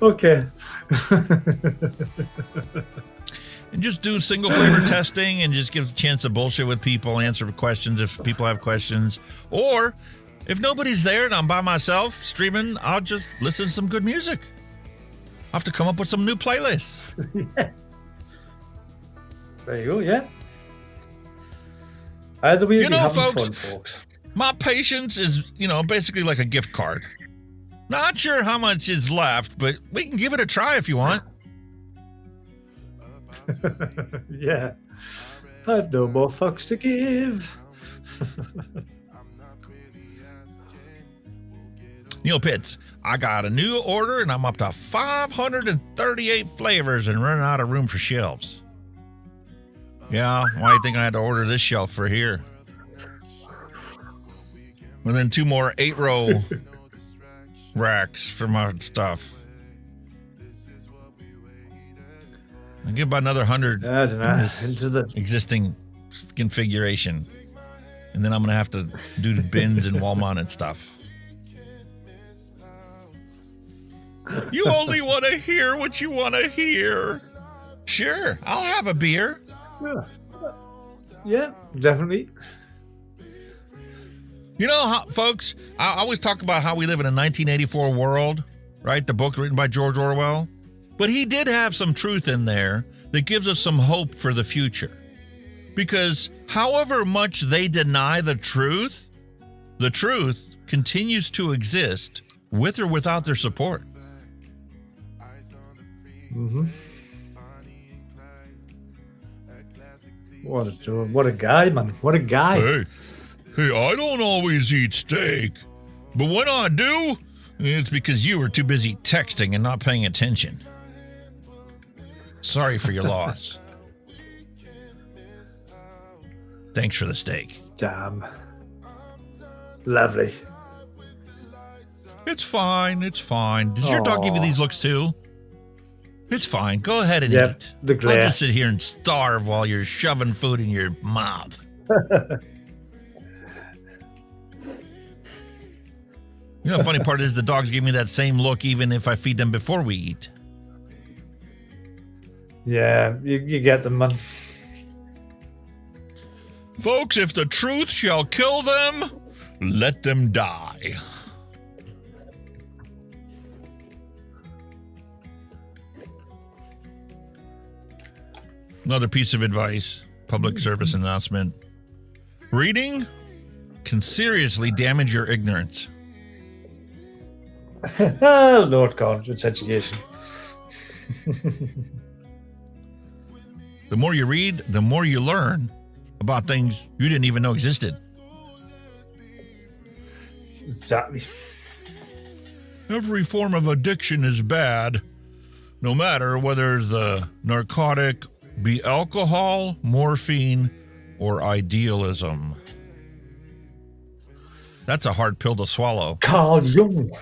Speaker 6: Okay.
Speaker 5: And just do single flavor testing and just give a chance to bullshit with people, answer questions if people have questions. Or if nobody's there and I'm by myself streaming, I'll just listen to some good music. I'll have to come up with some new playlists.
Speaker 6: Yeah. There you go, yeah. Either way,
Speaker 5: you know,
Speaker 6: folks,
Speaker 5: my patience is, you know, basically like a gift card. Not sure how much is left, but we can give it a try if you want.
Speaker 6: Yeah. I've no more fucks to give.
Speaker 5: Neil Pitts, I got a new order and I'm up to 538 flavors and running out of room for shelves. Yeah, why do you think I had to order this shelf for here? And then 2 more 8-row racks for my stuff. I give about another 100
Speaker 6: I don't know.
Speaker 5: in this
Speaker 6: Into the
Speaker 5: existing configuration. And then I'm going to have to do the bins and wall-mount and stuff. You only want to hear what you want to hear. Sure, I'll have a beer.
Speaker 6: Yeah, definitely.
Speaker 5: You know, how, folks, I always talk about how we live in a 1984 world, right? The book written by George Orwell. But he did have some truth in there that gives us some hope for the future. Because however much they deny the truth continues to exist with or without their support.
Speaker 6: Mm-hmm. What a guy, man. What a guy.
Speaker 5: Hey, I don't always eat steak. But when I do, it's because you were too busy texting and not paying attention. Sorry for your loss. Thanks for the steak.
Speaker 6: Damn. Lovely.
Speaker 5: It's fine. It's fine. Does your dog give you these looks too? It's fine. Go ahead and eat.
Speaker 6: The glare.
Speaker 5: I'll just sit here and starve while you're shoving food in your mouth. You know, the funny part is the dogs give me that same look even if I feed them before we eat.
Speaker 6: Yeah, you get them, man.
Speaker 5: Folks, if the truth shall kill them, let them die. Another piece of advice, public service announcement. Reading can seriously damage your ignorance.
Speaker 6: No, it can't. It's education.
Speaker 5: The more you read, the more you learn about things you didn't even know existed.
Speaker 6: Exactly.
Speaker 5: Every form of addiction is bad, no matter whether the narcotic be alcohol, morphine, or idealism. That's a hard pill to swallow.
Speaker 6: Carl Jung.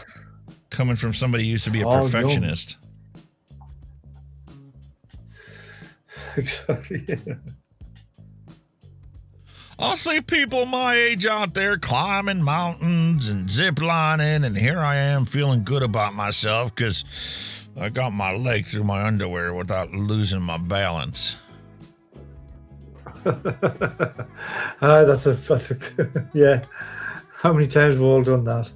Speaker 5: Coming from somebody who used to be a
Speaker 6: Carl
Speaker 5: perfectionist.
Speaker 6: Exactly.
Speaker 5: I'll see people my age out there climbing mountains and zip lining, and here I am feeling good about myself because I got my leg through my underwear without losing my balance.
Speaker 6: That's a yeah. How many times have we all done that?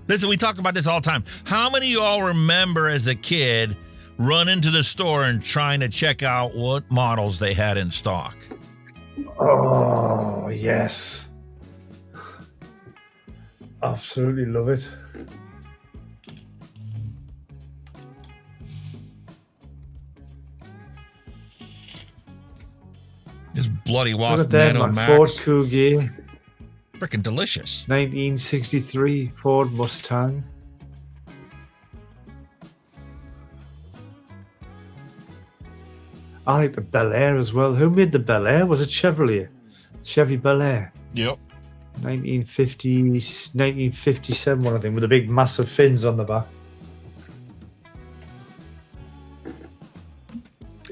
Speaker 5: Listen, we talk about this all the time. How many of y'all remember as a kid running to the store and trying to check out what models they had in stock?
Speaker 6: Oh, yes. Absolutely love it.
Speaker 5: This bloody
Speaker 6: Look
Speaker 5: Wasp
Speaker 6: at that,
Speaker 5: Nano
Speaker 6: man.
Speaker 5: Max.
Speaker 6: Ford Cougar.
Speaker 5: Freaking delicious.
Speaker 6: 1963 Ford Mustang. I like the Bel Air as well. Who made the Bel Air? Was it Chevrolet? Chevy Bel Air.
Speaker 5: Yep.
Speaker 6: 1957 one, I think, with the big massive fins on the back.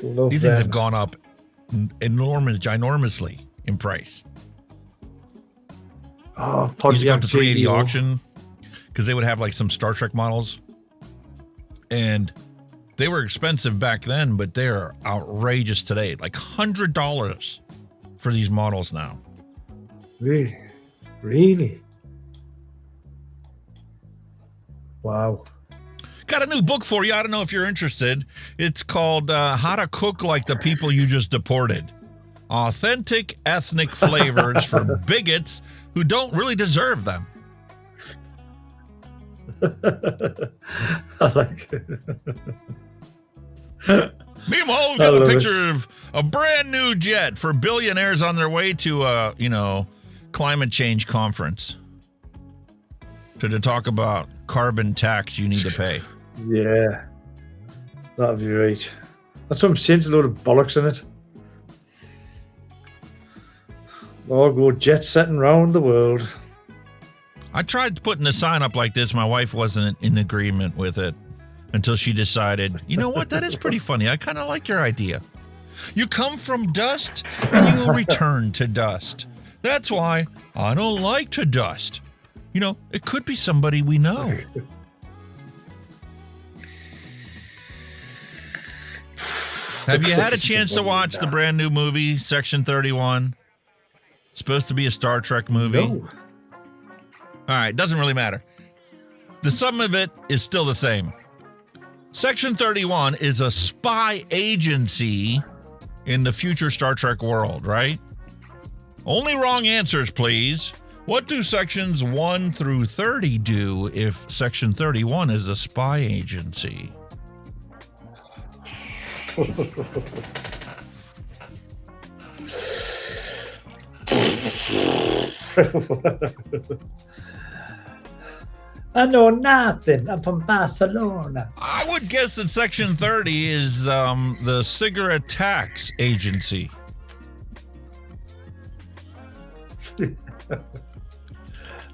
Speaker 6: Love
Speaker 5: These
Speaker 6: them.
Speaker 5: things have gone up ginormously in price.
Speaker 6: Oh,
Speaker 5: You used to go to 380
Speaker 6: GTO.
Speaker 5: auction because they would have like some Star Trek models. And they were expensive back then, but they're outrageous today. Like $100 for these models now.
Speaker 6: Really? Really? Wow.
Speaker 5: Got a new book for you. I don't know if you're interested. It's called How to Cook Like the People You Just Deported. Authentic ethnic flavors for bigots who don't really deserve them.
Speaker 6: I like it.
Speaker 5: Meanwhile, we got a picture of a brand new jet for billionaires on their way to a, climate change conference to talk about carbon tax you need to pay.
Speaker 6: Yeah. That'd be right. That's what I'm saying. It's a load of bollocks in it. All go jet setting round the world.
Speaker 5: I tried putting a sign up like this. My wife wasn't in agreement with it until she decided, you know what? That is pretty funny. I kind of like your idea. You come from dust and you will return to dust. That's why I don't like to dust. You know, it could be somebody we know. Have you had a chance to watch the brand new movie, Section 31? It's supposed to be a Star Trek movie.
Speaker 6: No.
Speaker 5: All right, doesn't really matter. The sum of it is still the same. Section 31 is a spy agency in the future Star Trek world, right? Only wrong answers, please. What do sections 1 through 30 do if Section 31 is a spy agency?
Speaker 6: I know nothing. I'm from Barcelona.
Speaker 5: I would guess that Section 30 is the cigarette tax agency.
Speaker 6: I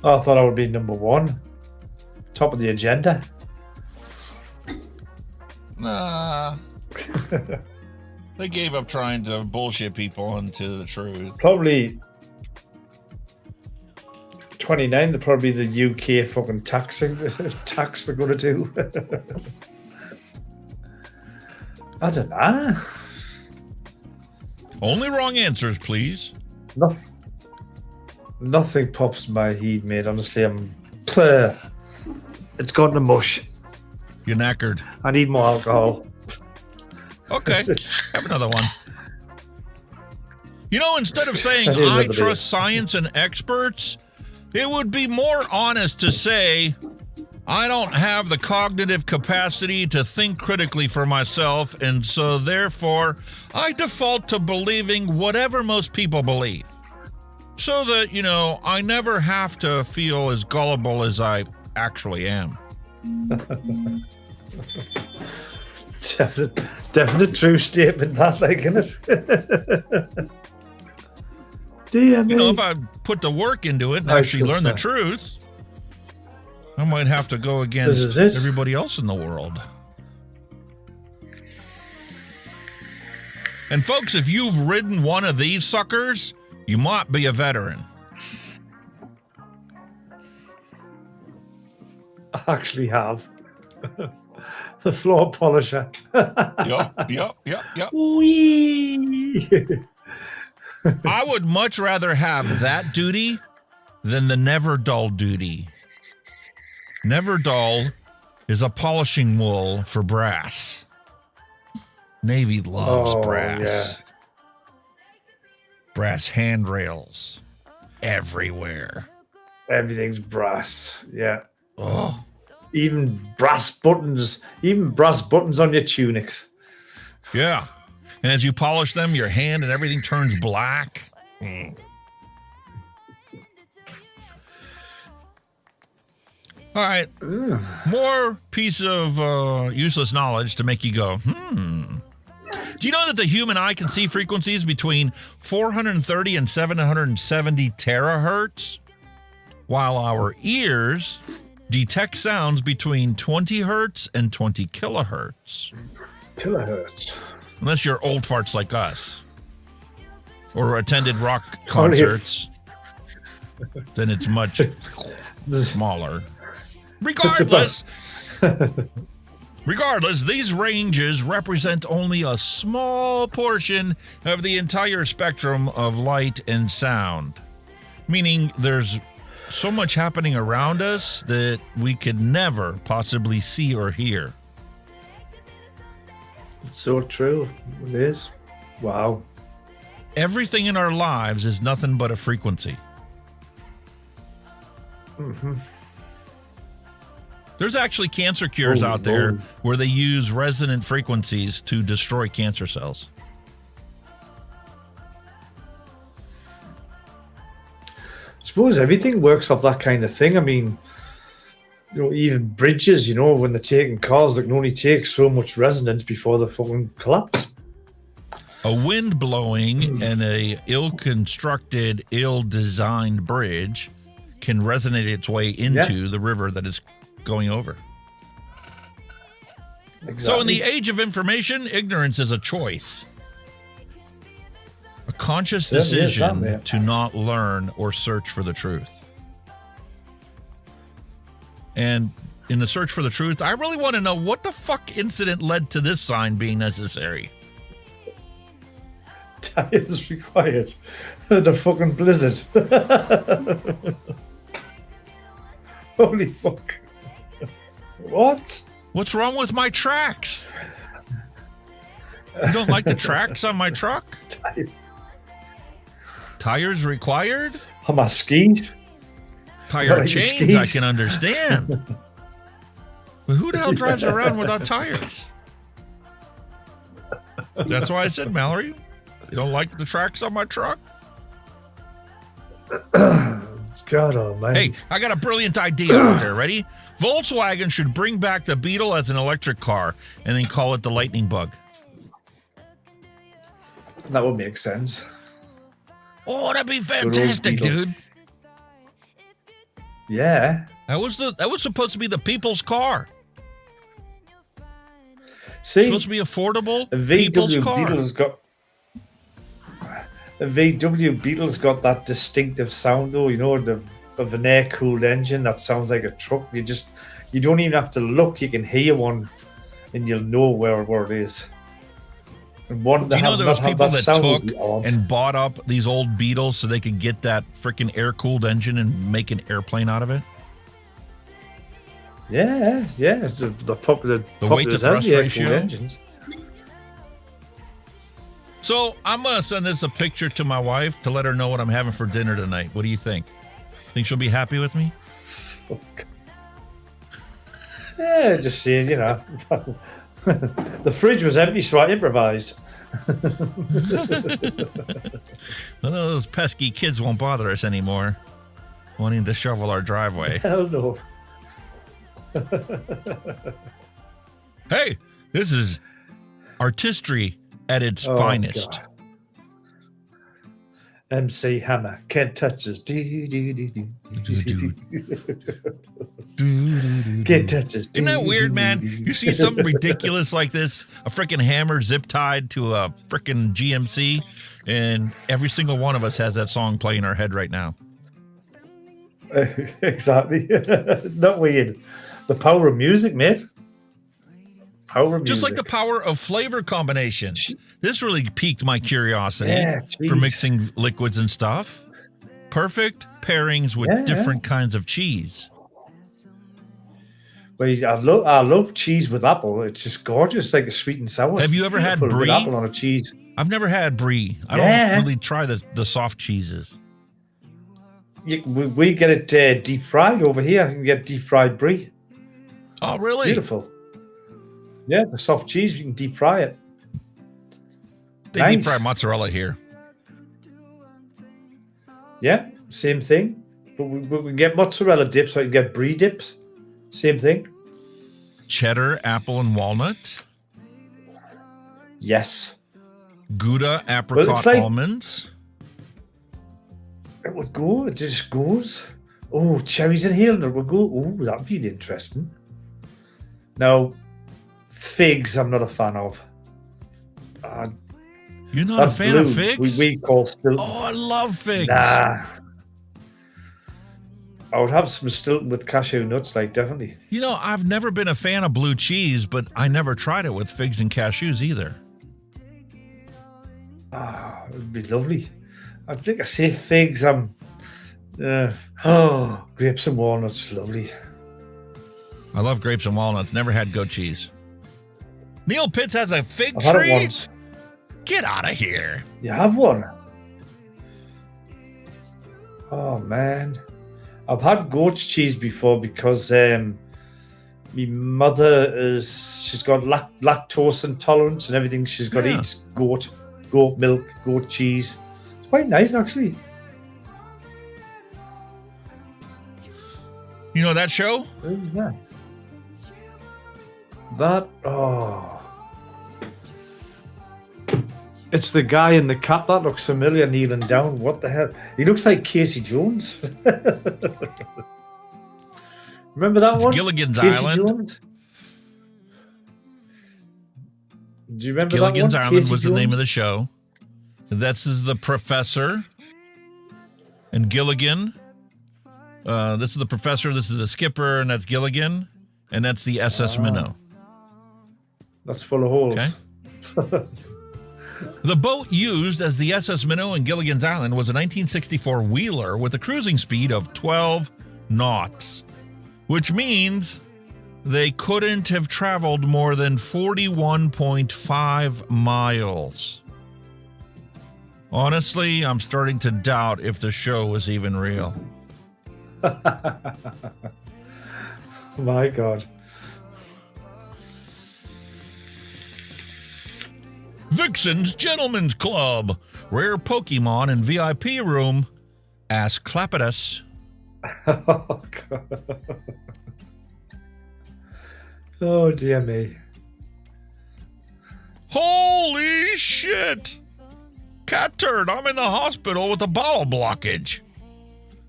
Speaker 6: thought I would be number one. Top of the agenda.
Speaker 5: Nah. They gave up trying to bullshit people into the truth.
Speaker 6: Probably 29, they're probably the UK fucking tax they're going to do. I don't know.
Speaker 5: Only wrong answers, please.
Speaker 6: Nothing pops in my head, mate. Honestly, it's gone to mush.
Speaker 5: You're knackered.
Speaker 6: I need more alcohol.
Speaker 5: Okay, have another one. You know, instead of saying I trust science and experts, it would be more honest to say I don't have the cognitive capacity to think critically for myself, and so therefore I default to believing whatever most people believe. So that, you know, I never have to feel as gullible as I actually am.
Speaker 6: Definite true statement, that, like, isn't it?
Speaker 5: You know, if I put the work into it and actually learn the truth, I might have to go against everybody else in the world. And folks, if you've ridden one of these suckers, you might be a veteran.
Speaker 6: I actually have. The floor polisher.
Speaker 5: Yep.
Speaker 6: Whee!
Speaker 5: I would much rather have that duty than the never dull duty. Never dull is a polishing wool for brass. Navy loves brass.
Speaker 6: Yeah.
Speaker 5: Brass handrails everywhere.
Speaker 6: Everything's brass. Yeah.
Speaker 5: Oh.
Speaker 6: Even brass buttons on your tunics.
Speaker 5: Yeah. And as you polish them, your hand and everything turns black. Mm. All right. More piece of useless knowledge to make you go, Do you know that the human eye can see frequencies between 430 and 770 terahertz, while our ears detect sounds between 20 hertz and 20 kilohertz?
Speaker 6: Kilohertz.
Speaker 5: Unless you're old farts like us, or attended rock concerts, then it's much smaller. Regardless, these ranges represent only a small portion of the entire spectrum of light and sound, meaning there's so much happening around us that we could never possibly see or hear.
Speaker 6: It's so true. It is. Wow.
Speaker 5: Everything in our lives is nothing but a frequency.
Speaker 6: Mm-hmm.
Speaker 5: There's actually cancer cures out there where they use resonant frequencies to destroy cancer cells.
Speaker 6: I suppose everything works off that kind of thing. I mean, you know, even bridges, you know, when they're taking cars, they can only take so much resonance before they fucking collapse.
Speaker 5: A wind blowing and a ill-constructed, ill-designed bridge can resonate its way into the river that it's going over.
Speaker 6: Exactly.
Speaker 5: So in the age of information, ignorance is a choice. A conscious decision to not learn or search for the truth. And in the search for the truth, I really want to know what the fuck incident led to this sign being necessary.
Speaker 6: Tires required. The fucking blizzard. Holy fuck. What?
Speaker 5: What's wrong with my tracks? You don't like the tracks on my truck? Tires required?
Speaker 6: On my skis?
Speaker 5: Tire chains, I can understand. But who the hell drives around without tires? That's why I said, Mallory, you don't like the tracks on my truck?
Speaker 6: God almighty.
Speaker 5: Hey, I got a brilliant idea out there. Ready? Volkswagen should bring back the Beetle as an electric car and then call it the Lightning Bug.
Speaker 6: That would make sense.
Speaker 5: Oh, that'd be fantastic, dude.
Speaker 6: Yeah.
Speaker 5: That was supposed to be the people's car.
Speaker 6: See,
Speaker 5: it's supposed to be affordable.
Speaker 6: VW Beetle's got that distinctive sound though, you know, of an air-cooled engine that sounds like a truck. You don't even have to look, you can hear one and you'll know where it is. And one
Speaker 5: Do you know there was people that took and bought up these old Beetles so they could get that freaking air-cooled engine and make an airplane out of it?
Speaker 6: Yeah. The popular
Speaker 5: weight to thrust ratio.
Speaker 6: Engines.
Speaker 5: So I'm gonna send this a picture to my wife to let her know what I'm having for dinner tonight. What do you think? Think she'll be happy with me?
Speaker 6: Yeah, just saying, you know. The fridge was empty, so I improvised.
Speaker 5: Well, those pesky kids won't bother us anymore, wanting to shovel our driveway.
Speaker 6: Hell no.
Speaker 5: Hey, this is artistry at its finest.
Speaker 6: God. MC Hammer can't touch us. Can't touch us.
Speaker 5: Isn't that weird, man? You see something ridiculous like this, a freaking hammer zip tied to a freaking GMC, and every single one of us has that song playing in our head right now.
Speaker 6: Exactly. Not weird. The power of music, mate. Power of
Speaker 5: Just
Speaker 6: music.
Speaker 5: like the power of flavor combinations. This really piqued my curiosity for
Speaker 6: geez.
Speaker 5: mixing liquids and stuff. Perfect pairings with different kinds of cheese.
Speaker 6: Well, I love cheese with apple. It's just gorgeous, like a sweet and sour.
Speaker 5: Have you ever had
Speaker 6: Beautiful with
Speaker 5: brie?
Speaker 6: apple on a cheese.
Speaker 5: I've never had brie. I don't really try the soft cheeses.
Speaker 6: We get it deep fried over here. You can get deep fried brie.
Speaker 5: Oh, really?
Speaker 6: Beautiful. Yeah, the soft cheese, you can deep fry it.
Speaker 5: They deep fry mozzarella here.
Speaker 6: Yeah, same thing. But we can get mozzarella dips, so you can get brie dips. Same thing.
Speaker 5: Cheddar, apple, and walnut.
Speaker 6: Yes.
Speaker 5: Gouda, apricot, almonds.
Speaker 6: It would go. It just goes. Oh, cherries and hazelnut would go. Oh, that'd be interesting. Now, figs, I'm not a fan of.
Speaker 5: You're not a fan of figs?
Speaker 6: We call Stilton.
Speaker 5: Oh, I love figs.
Speaker 6: Nah. I would have some Stilton with cashew nuts, like, definitely.
Speaker 5: You know, I've never been a fan of blue cheese, but I never tried it with figs and cashews either.
Speaker 6: It would be lovely. I think I say figs. Grapes and walnuts, lovely.
Speaker 5: I love grapes and walnuts. Never had goat cheese. Neil Pitts has a fig
Speaker 6: I've had it
Speaker 5: tree?
Speaker 6: once.
Speaker 5: Get out of here.
Speaker 6: You have one? Oh, man. I've had goat's cheese before because my mother she's got lactose intolerance and everything. She's got to eat goat milk, goat cheese. It's quite nice, actually.
Speaker 5: You know that show?
Speaker 6: Yeah. It's the guy in the cap that looks familiar kneeling down. What the hell? He looks like Casey Jones. Remember that one?
Speaker 5: Gilligan's
Speaker 6: Casey
Speaker 5: Island.
Speaker 6: Jones? Do you remember
Speaker 5: Gilligan's
Speaker 6: that one?
Speaker 5: Island
Speaker 6: Casey
Speaker 5: was the
Speaker 6: Jones?
Speaker 5: name of the show. This is the professor. And Gilligan. This is the professor, this is the skipper, and that's Gilligan. And that's the SS Minnow.
Speaker 6: That's full of holes.
Speaker 5: Okay. The boat used as the SS Minnow in Gilligan's Island was a 1964 Wheeler with a cruising speed of 12 knots, which means they couldn't have traveled more than 41.5 miles. Honestly, I'm starting to doubt if the show was even real.
Speaker 6: My God.
Speaker 5: Vixen's Gentlemen's Club. Rare Pokemon in VIP room. Ask Clapidus.
Speaker 6: Oh, God. Oh, dear me.
Speaker 5: Holy shit! Cat turd, I'm in the hospital with a bowel blockage.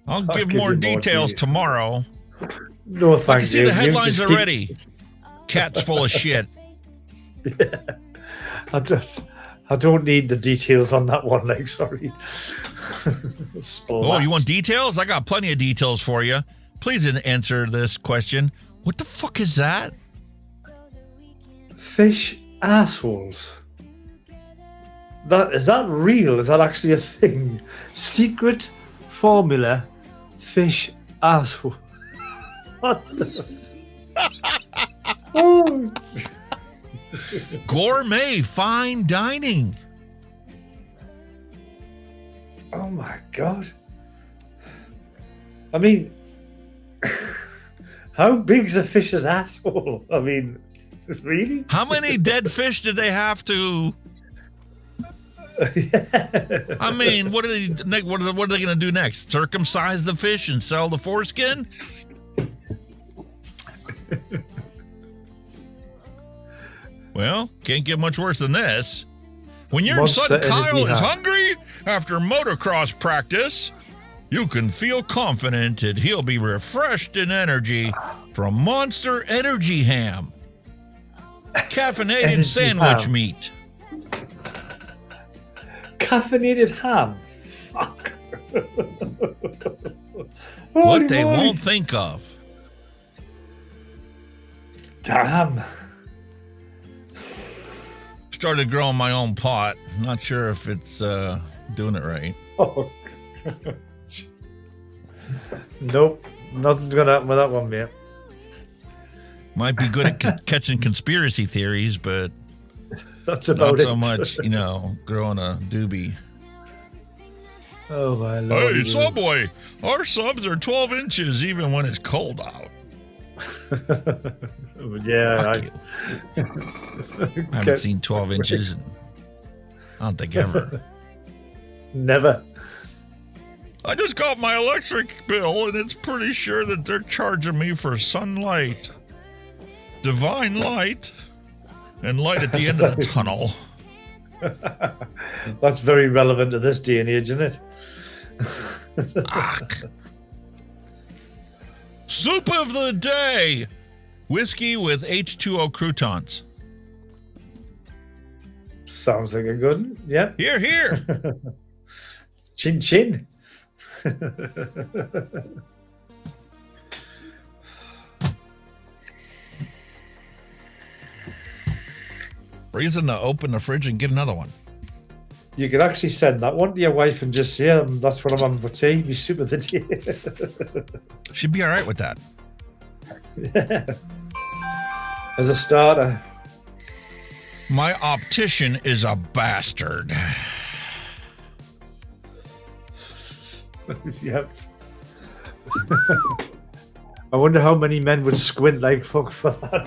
Speaker 5: I'll give more details tomorrow.
Speaker 6: No,
Speaker 5: I
Speaker 6: thank
Speaker 5: can see
Speaker 6: you.
Speaker 5: the headlines
Speaker 6: You just
Speaker 5: already. Cat's full of shit.
Speaker 6: I don't need the details on that one, like, sorry.
Speaker 5: Oh, you want details? I got plenty of details for you. Please answer this question. What the fuck is that?
Speaker 6: Fish assholes. Is that real? Is that actually a thing? Secret formula fish asshole. What the? Oh.
Speaker 5: Gourmet fine dining.
Speaker 6: Oh my God. I mean, how big's a fish's asshole? I mean, really?
Speaker 5: How many dead fish did they have to? I mean, what are they going to do next? Circumcise the fish and sell the foreskin? Well, can't get much worse than this. When your son Kyle is hungry after motocross practice, you can feel confident that he'll be refreshed in energy from Monster Energy Ham. Caffeinated sandwich
Speaker 6: ham.
Speaker 5: meat.
Speaker 6: Caffeinated ham. Fuck.
Speaker 5: What they won't think of.
Speaker 6: Damn.
Speaker 5: Started growing my own pot. Not sure if it's doing it right.
Speaker 6: Oh. Nope. Nothing's going to happen with that one, mate.
Speaker 5: Might be good at catching conspiracy theories, but
Speaker 6: that's about
Speaker 5: not so
Speaker 6: it.
Speaker 5: much, growing a doobie.
Speaker 6: Oh, my Lord.
Speaker 5: Hey, Subway, our subs are 12 inches even when it's cold out.
Speaker 6: Yeah.
Speaker 5: I haven't seen 12 inches in, I don't think ever.
Speaker 6: Never.
Speaker 5: I just got my electric bill, and it's pretty sure that they're charging me for sunlight. Divine light and light at the end of the tunnel.
Speaker 6: That's very relevant to this day and age, isn't it?
Speaker 5: Soup of the day. Whiskey with H2O croutons.
Speaker 6: Sounds like a good one. Yeah.
Speaker 5: Here, here.
Speaker 6: Chin chin.
Speaker 5: Reason to open the fridge and get another one.
Speaker 6: You could actually send that one to your wife and just say, that's what I'm on for tea. Be super the day.
Speaker 5: She'd be all right with that.
Speaker 6: Yeah. As a starter.
Speaker 5: My optician is a bastard.
Speaker 6: Yep. I wonder how many men would squint like fuck for that.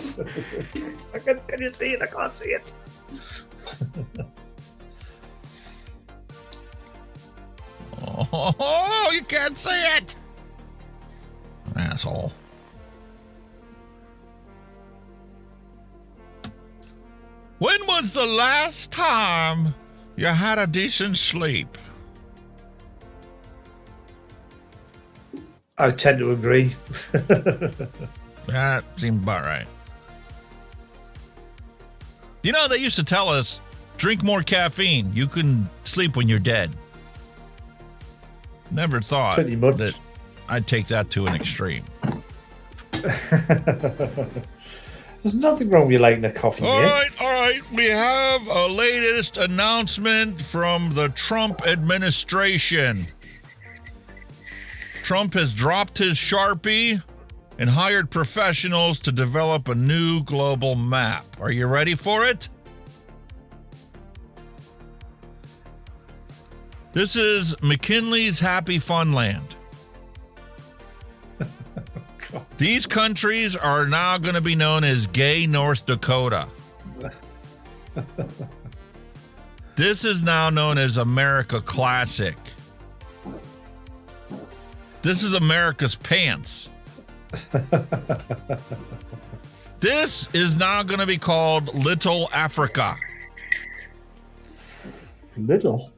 Speaker 6: Can you see it? I can't see it.
Speaker 5: Oh, you can't see it. Asshole. When was the last time You had a decent sleep.
Speaker 6: I tend to agree.
Speaker 5: That seems about right. You know, they used to tell us, drink more caffeine. You can sleep when you're dead. Never thought
Speaker 6: Pretty much.
Speaker 5: that I'd take that to an extreme.
Speaker 6: There's nothing wrong with liking a coffee,
Speaker 5: All
Speaker 6: mate.
Speaker 5: right. We have a latest announcement from the Trump administration. Trump has dropped his Sharpie and hired professionals to develop a new global map. Are you ready for it? This is McKinley's Happy Funland. These countries are now going to be known as Gay North Dakota. This is now known as America Classic. This is America's Pants. This is now going to be called Little Africa.
Speaker 6: Little?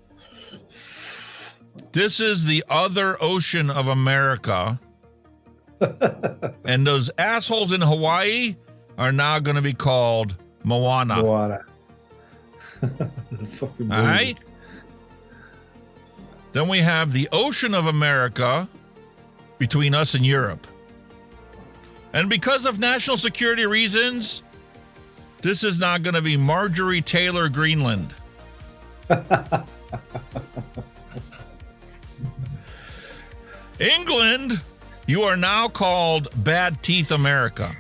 Speaker 5: This is the other ocean of America. And those assholes in Hawaii are now going to be called Moana.
Speaker 6: Moana.
Speaker 5: All right. Then we have the ocean of America between us and Europe. And because of national security reasons, this is not going to be Marjorie Taylor Greenland. England, you are now called Bad Teeth America.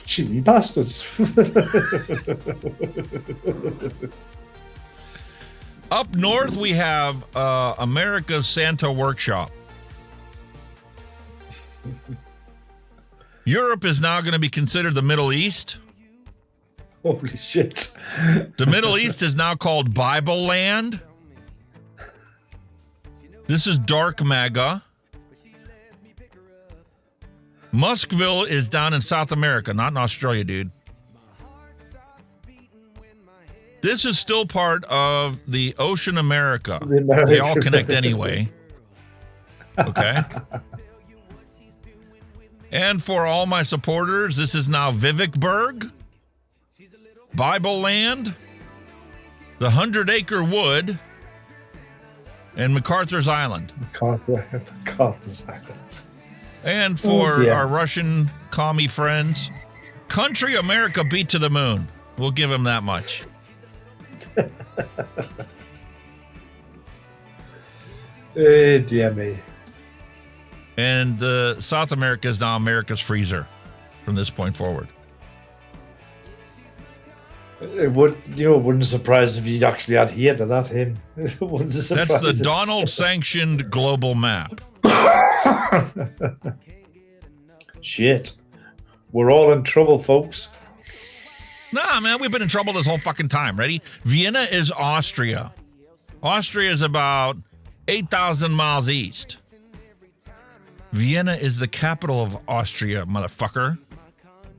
Speaker 6: Cheeky bastards.
Speaker 5: Up north, we have America's Santa Workshop. Europe is now going to be considered the Middle East.
Speaker 6: Holy shit.
Speaker 5: The Middle East is now called Bible Land. This is Dark MAGA. Muskville is down in South America, not in Australia, dude. This is still part of the Ocean America. They all connect anyway. Okay. And for all my supporters, this is now Vivekburg, Bible Land, the 100-Acre Wood, and MacArthur's Island.
Speaker 6: MacArthur's Island.
Speaker 5: And for our Russian commie friends, Country America beat to the moon. We'll give him that much.
Speaker 6: Dear me.
Speaker 5: And South America is now America's freezer from this point forward.
Speaker 6: It wouldn't surprise if you actually adhered to that him. It wouldn't surprise
Speaker 5: That's the
Speaker 6: us.
Speaker 5: Donald sanctioned global map.
Speaker 6: Shit. We're all in trouble, folks.
Speaker 5: Nah, man, we've been in trouble this whole fucking time. Ready? Vienna is Austria. Austria is about 8,000 miles east. Vienna is the capital of Austria, motherfucker.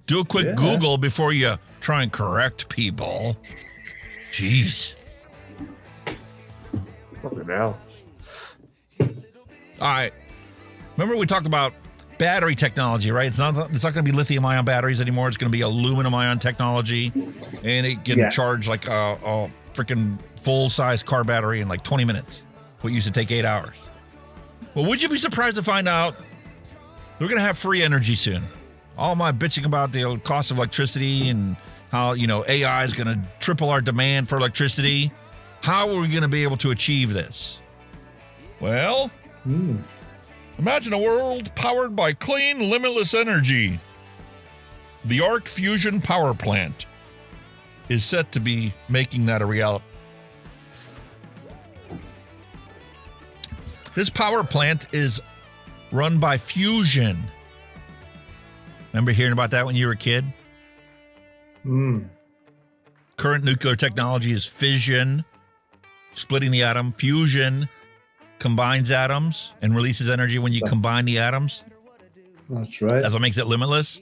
Speaker 5: Do a quick Google before you try and correct people. Jeez.
Speaker 6: Fucking hell.
Speaker 5: All right. Remember we talked about battery technology, right? It's not going to be lithium-ion batteries anymore. It's going to be aluminum-ion technology, and it can charge like a freaking full-size car battery in like 20 minutes. What used to take 8 hours. Well, would you be surprised to find out we're going to have free energy soon? All my bitching about the cost of electricity and how, AI is going to triple our demand for electricity. How are we going to be able to achieve this? Well, imagine a world powered by clean, limitless energy. The Arc Fusion Power Plant is set to be making that a reality. This power plant is run by fusion. Remember hearing about that when you were a kid? Current nuclear technology is fission, splitting the atom. Fusion combines atoms and releases energy when you combine the atoms.
Speaker 6: That's right.
Speaker 5: That's what makes it limitless.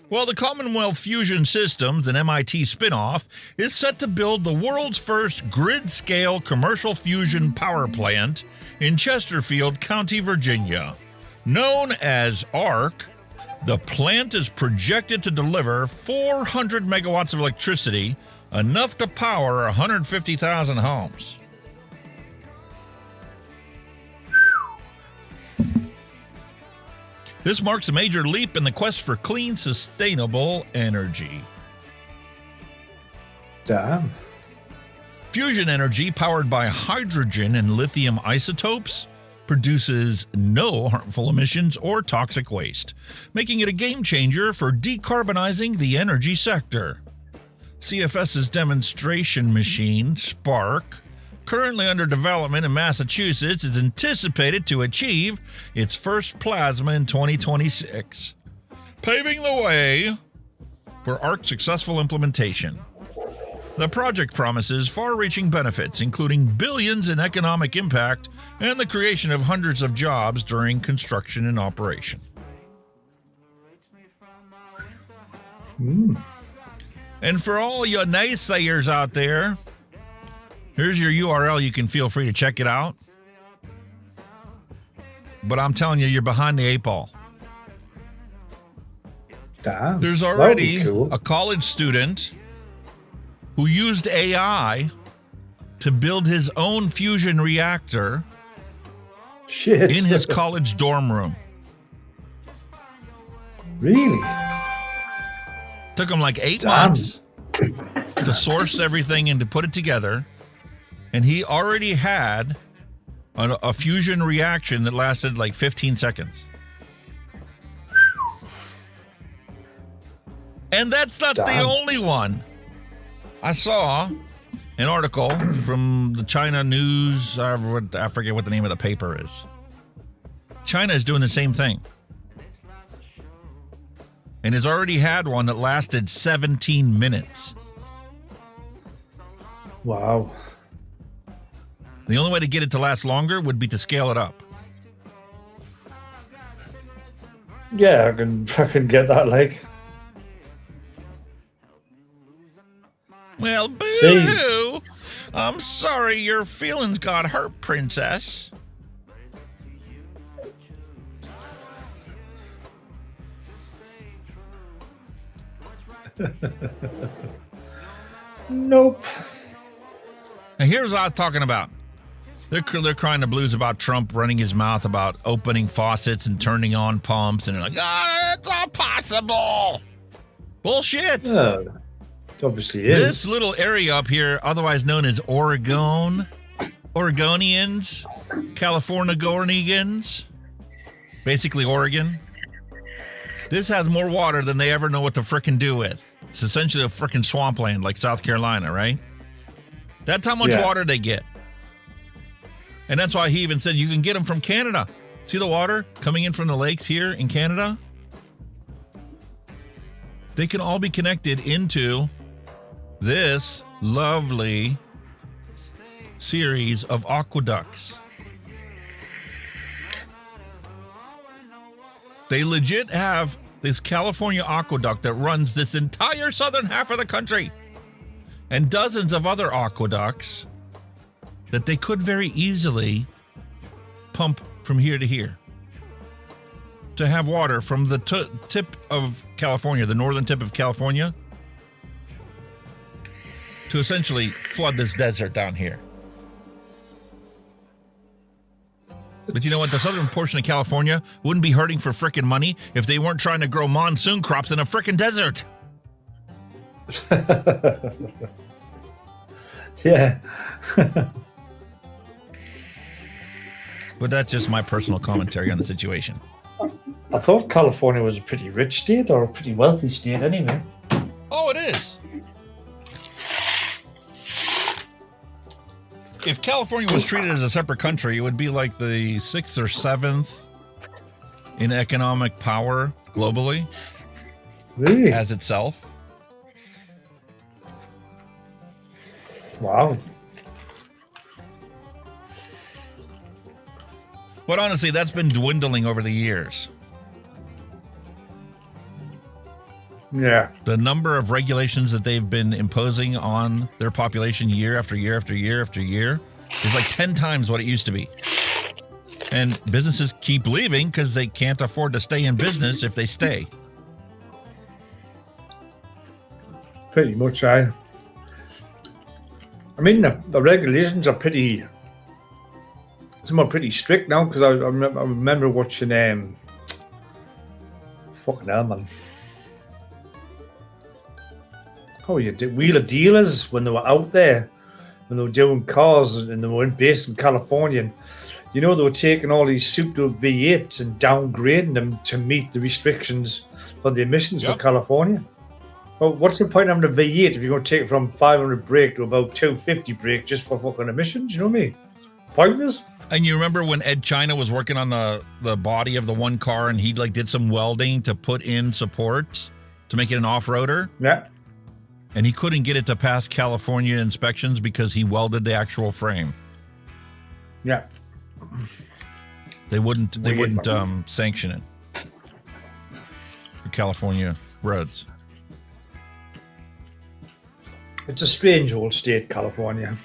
Speaker 5: Well, the Commonwealth Fusion Systems, an MIT spinoff, is set to build the world's first grid-scale commercial fusion power plant in Chesterfield County, Virginia. Known as ARC, the plant is projected to deliver 400 megawatts of electricity, enough to power 150,000 homes. This marks a major leap in the quest for clean, sustainable energy.
Speaker 6: Damn.
Speaker 5: Fusion energy, powered by hydrogen and lithium isotopes, produces no harmful emissions or toxic waste, making it a game changer for decarbonizing the energy sector. CFS's demonstration machine, Spark, currently under development in Massachusetts, is anticipated to achieve its first plasma in 2026, paving the way for ARC's successful implementation. The project promises far-reaching benefits, including billions in economic impact and the creation of hundreds of jobs during construction and operation. And for all you naysayers out there, here's your URL. You can feel free to check it out. But I'm telling you, you're behind the 8 ball.
Speaker 6: Damn.
Speaker 5: There's already a college student who used AI to build his own fusion reactor in his college dorm room.
Speaker 6: Really?
Speaker 5: Took him like 8 months to source everything and to put it together. And he already had a fusion reaction that lasted like 15 seconds. And that's not the only one. I saw an article from the China News. I forget what the name of the paper is. China is doing the same thing. And has already had one that lasted 17 minutes.
Speaker 6: Wow.
Speaker 5: The only way to get it to last longer would be to scale it up.
Speaker 6: Yeah, I can get that, like.
Speaker 5: Well, boo-hoo. I'm sorry your feelings got hurt, princess.
Speaker 6: Nope.
Speaker 5: And here's what I'm talking about. They're crying the blues about Trump running his mouth about opening faucets and turning on pumps, and they're like, it's not possible. Bullshit.
Speaker 6: It obviously is.
Speaker 5: This little area up here, otherwise known as Oregonians, Californians, basically Oregon. This has more water than they ever know what to frickin' do with. It's essentially a frickin' swampland like South Carolina, right? That's how much water they get. And that's why he even said you can get them from Canada. See the water coming in from the lakes here in Canada? They can all be connected into this lovely series of aqueducts. They legit have this California aqueduct that runs this entire southern half of the country, and dozens of other aqueducts that they could very easily pump from here to here to have water from the tip of California, the northern tip of California, to essentially flood this desert down here. But you know what? The southern portion of California wouldn't be hurting for frickin' money if they weren't trying to grow monsoon crops in a frickin' desert.
Speaker 6: Yeah.
Speaker 5: But that's just my personal commentary on the situation.
Speaker 6: I thought California was a pretty rich state, or a pretty wealthy state anyway.
Speaker 5: Oh, it is. If California was treated as a separate country, it would be like the 6th or 7th in economic power globally.
Speaker 6: Really?
Speaker 5: As itself.
Speaker 6: Wow.
Speaker 5: But honestly, that's been dwindling over the years.
Speaker 6: Yeah.
Speaker 5: The number of regulations that they've been imposing on their population year after year after year after year is like 10 times what it used to be. And businesses keep leaving because they can't afford to stay in business if they stay.
Speaker 6: Pretty much, I mean, the regulations are pretty, some are pretty strict now, because I remember watching, fucking hell, man. Oh, you did Wheeler Dealers when they were out there, when they were doing cars, and they were based in California. And, you know, they were taking all these souped up V8s and downgrading them to meet the restrictions for the emissions for California. Well, what's the point of having a V8 if you're going to take it from 500 brake to about 250 brake just for fucking emissions? You know what I mean? Pointless.
Speaker 5: And you remember when Ed China was working on the body of the one car, and he like did some welding to put in supports to make it an off-roader?
Speaker 6: Yeah.
Speaker 5: And he couldn't get it to pass California inspections because he welded the actual frame.
Speaker 6: Yeah.
Speaker 5: They wouldn't sanction it for California roads.
Speaker 6: It's a strange old state, California.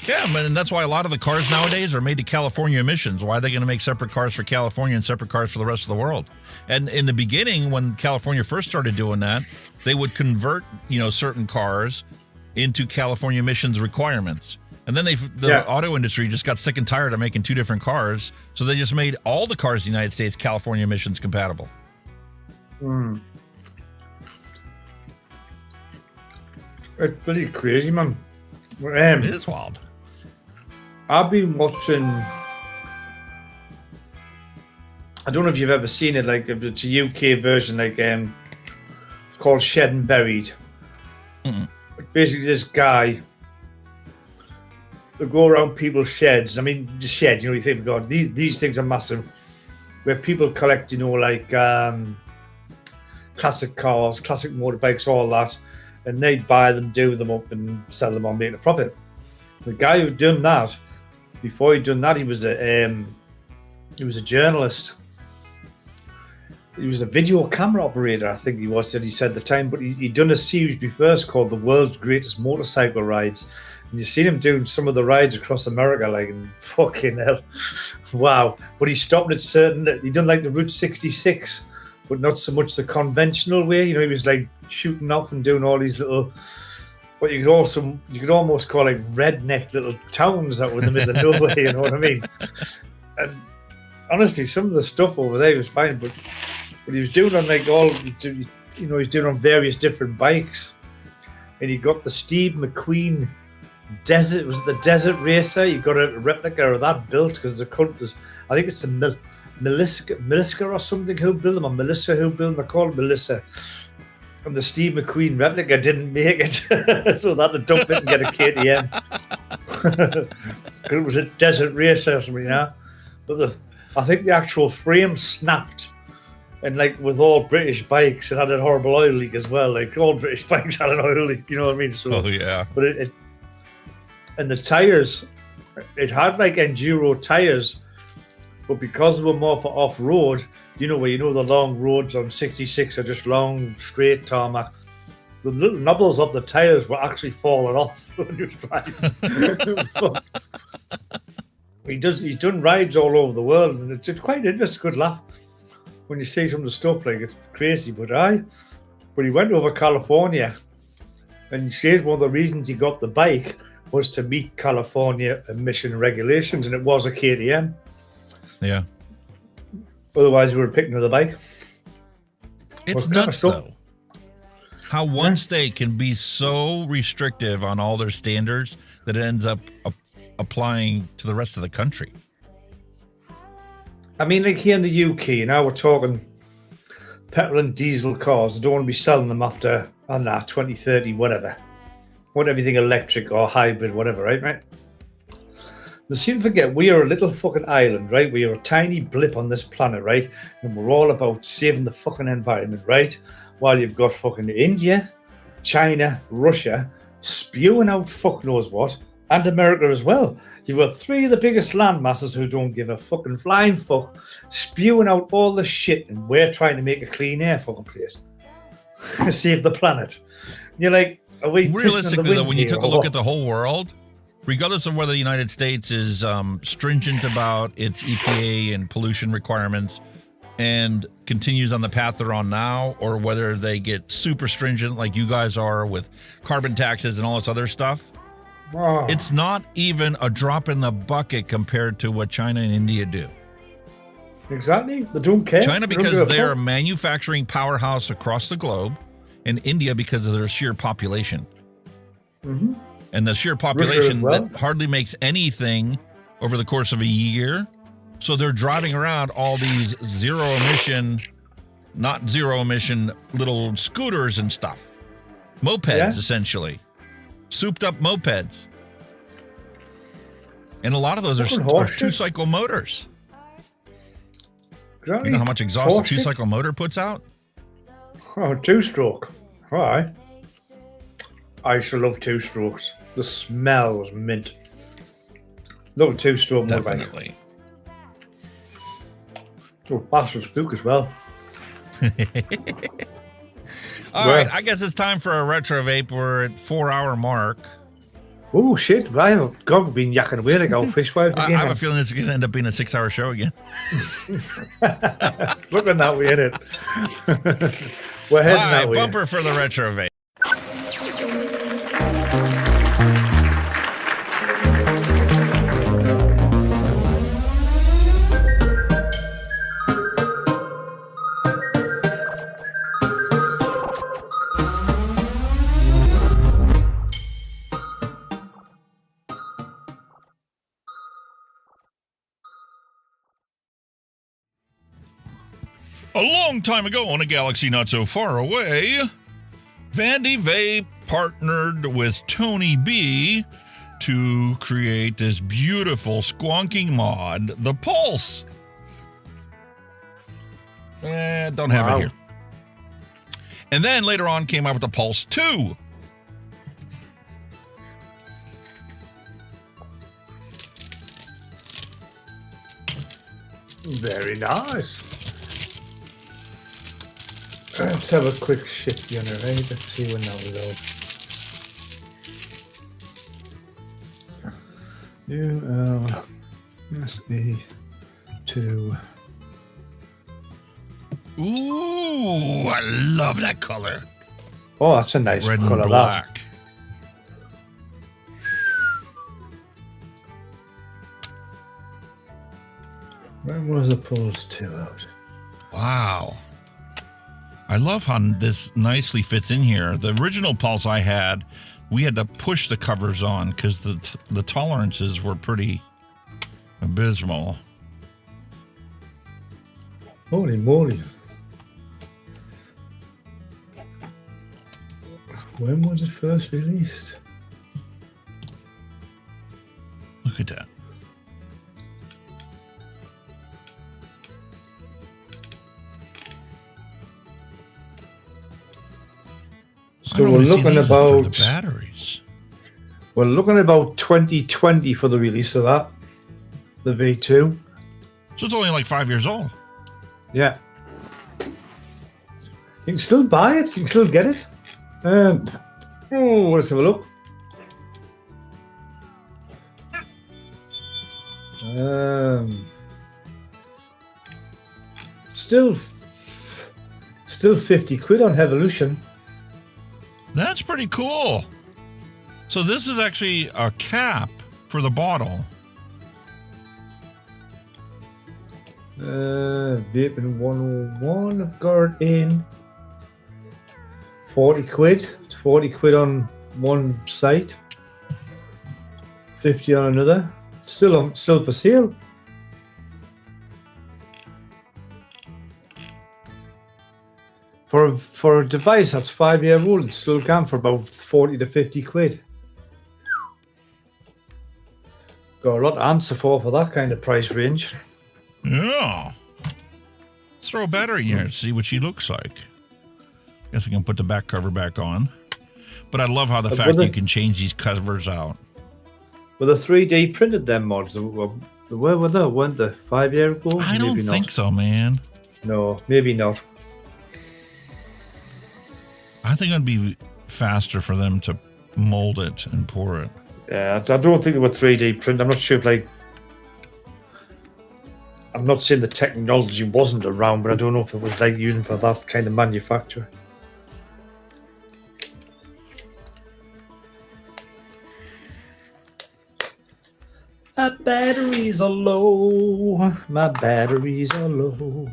Speaker 5: Yeah, and that's why a lot of the cars nowadays are made to California emissions. Why are they going to make separate cars for California and separate cars for the rest of the world? And in the beginning, when California first started doing that, they would convert, certain cars into California emissions requirements. And then the auto industry just got sick and tired of making two different cars, so they just made all the cars in the United States California emissions compatible.
Speaker 6: Mm. It's pretty crazy, man.
Speaker 5: It is wild.
Speaker 6: I've been watching, I don't know if you've ever seen it, like it's a UK version, like it's called Shed and Buried.
Speaker 5: Mm-mm.
Speaker 6: Basically, this guy will go around people's sheds. I mean, the shed, you think, God, these things are massive, where people collect, like classic cars, classic motorbikes, all that, and they buy them, do them up, and sell them on, making a profit. The guy who'd done that, before he'd done that, he was a journalist. He was a video camera operator, I think he said at the time, but he'd done a series before called The World's Greatest Motorcycle Rides. And you seen him doing some of the rides across America, like, and fucking hell, wow. But he stopped at he'd done like the Route 66, but not so much the conventional way. He was like shooting off and doing all these little, what you could almost call like redneck little towns that were in the middle of nowhere, you know what I mean? And honestly, some of the stuff over there was fine, but he was doing on like he's doing on various different bikes. And he got the Steve McQueen Desert, was it the Desert Racer? You got a replica of that built, because I think it's the Melissa or something who built them, or Melissa who built them. They're called Melissa. And the Steve McQueen replica didn't make it, so they had to dump it and get a KTM. It was a Desert Racer or something, But I think the actual frame snapped. And like with all British bikes, it had a horrible oil leak as well. Like all British bikes had an oil leak, you know what I mean? So,
Speaker 5: oh yeah.
Speaker 6: But it and the tires, it had like enduro tires, but because they were more for off-road, where the long roads on 66 are just long, straight tarmac. The little knobbles of the tires were actually falling off when he was driving. He's done rides all over the world, and it's quite interesting, good laugh when you see some of the stuff. Like, it's crazy, but he went over California, and he said one of the reasons he got the bike was to meet California emission regulations, and it was a KTM.
Speaker 5: Yeah.
Speaker 6: Otherwise, we were picking another bike.
Speaker 5: It's nuts, though. How one state can be so restrictive on all their standards that it ends up applying to the rest of the country.
Speaker 6: I mean, like here in the UK, now we're talking petrol and diesel cars. I don't want to be selling them after, 2030, whatever. I want everything electric or hybrid, whatever, right? They seem to forget we are a little fucking island, right? We are a tiny blip on this planet, right? And we're all about saving the fucking environment, right? While you've got fucking India, China, Russia spewing out fuck knows what, And America as well. You've got three of the biggest landmasses who don't give a fucking flying fuck, spewing out all the shit, and we're trying to make a clean air fucking place. Save the planet. You're like, are we
Speaker 5: realistically though, when you
Speaker 6: here,
Speaker 5: took a
Speaker 6: or
Speaker 5: look
Speaker 6: what?
Speaker 5: at the whole world, regardless of whether the United States is stringent about its EPA and pollution requirements and continues on the path they're on now, or whether they get super stringent like you guys are with carbon taxes and all this other stuff, it's not even a drop in the bucket compared to what China and India do.
Speaker 6: Exactly. They don't care.
Speaker 5: China
Speaker 6: They don't
Speaker 5: because
Speaker 6: give a
Speaker 5: they're a
Speaker 6: fuck.
Speaker 5: manufacturing powerhouse across the globe, and India because of their sheer population.
Speaker 6: Mhm.
Speaker 5: And the sheer
Speaker 6: Russia as
Speaker 5: population
Speaker 6: well.
Speaker 5: that hardly makes anything over the course of a year. So they're driving around all these not zero emission little scooters and stuff. Mopeds,
Speaker 6: Yeah.
Speaker 5: essentially. Souped up mopeds. And a lot of those
Speaker 6: Fucking
Speaker 5: are
Speaker 6: horseshit.
Speaker 5: two-cycle motors.
Speaker 6: Exactly.
Speaker 5: You know how much exhaust a
Speaker 6: Horseshit.
Speaker 5: two-cycle motor puts out?
Speaker 6: Oh, two-stroke. All right. I used to love two-strokes. The smell was mint. Love a two-stroke motorbike.
Speaker 5: Definitely.
Speaker 6: Oh, bastard spook as well.
Speaker 5: All right, I guess it's time for a retro vape. We're at 4-hour mark.
Speaker 6: Oh shit! Right, God, we've been yakking away like old fish wives
Speaker 5: I
Speaker 6: again.
Speaker 5: have a feeling it's going to end up being a 6-hour show again.
Speaker 6: Looking that way, innit? We're heading
Speaker 5: All
Speaker 6: that
Speaker 5: right,
Speaker 6: way.
Speaker 5: bumper for the retro vape. A long time ago in a galaxy not so far away, VandyVape partnered with Tony B to create this beautiful squonking mod, the Pulse. Don't have it here. And then later on came out with the Pulse 2.
Speaker 6: Very nice. Let's have a quick shift on it, right? Let's see when that will go. SE2.
Speaker 5: Ooh, I love that color.
Speaker 6: Oh, that's a nice
Speaker 5: Red and
Speaker 6: colour. That.
Speaker 5: black.
Speaker 6: When was the Pulse 2 out?
Speaker 5: Wow. I love how this nicely fits in here. The original Pulse I had, we had to push the covers on because the tolerances were pretty abysmal.
Speaker 6: Holy moly. When was it first released?
Speaker 5: Look at that.
Speaker 6: So we're looking about
Speaker 5: the batteries.
Speaker 6: We're looking about 2020 for the release of that, the V2.
Speaker 5: So it's only like 5 years old.
Speaker 6: Yeah, you can still buy it. You can still get it. Let's have a look. Still 50 quid on Evolution.
Speaker 5: That's pretty cool. So this is actually a cap for the bottle.
Speaker 6: Vaping 101. I've got it in 40 quid. It's 40 quid on one site, 50 on another. Still for sale. For a device that's 5 year old, it's still gone for about 40 to 50 quid. Got a lot to answer for that kind of price range.
Speaker 5: Yeah. Let's throw a battery in here and see what she looks like. Guess I can put the back cover back on. But I love how the fact you can change these covers out.
Speaker 6: Well, the 3D printed them mods. Where were they? Weren't they 5 years ago?
Speaker 5: I don't
Speaker 6: Maybe
Speaker 5: think
Speaker 6: not.
Speaker 5: so, man.
Speaker 6: No, maybe not.
Speaker 5: I think it'd be faster for them to mold it and pour it.
Speaker 6: Yeah, I don't think they were 3D printed. I'm not sure if I'm not saying the technology wasn't around, but I don't know if it was using for that kind of manufacture. My batteries are low. My batteries are low.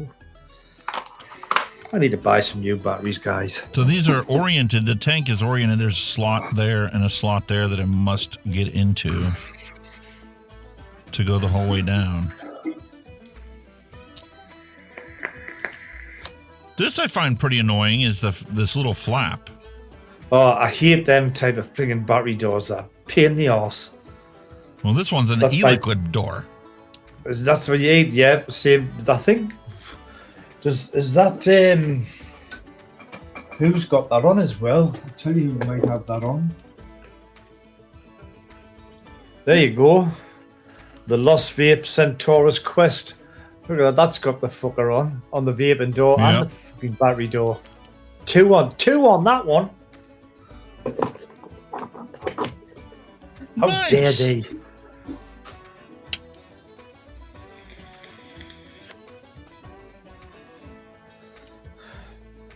Speaker 6: I need to buy some new batteries, guys.
Speaker 5: So these are oriented. The tank is oriented. There's a slot there and a slot there that it must get into to go the whole way down. This I find pretty annoying is this little flap.
Speaker 6: Oh, I hate them type of friggin' battery doors. That pain in the arse.
Speaker 5: Well, this one's an e-liquid door.
Speaker 6: That's what you ate, yeah. Same. I think. Is that who's got that on as well? I'll tell you who might have that on. There you go. The Lost Vape Centaurus Quest. Look at that. That's got the fucker on the vaping door and the fucking battery door. Two on that one. How dare they?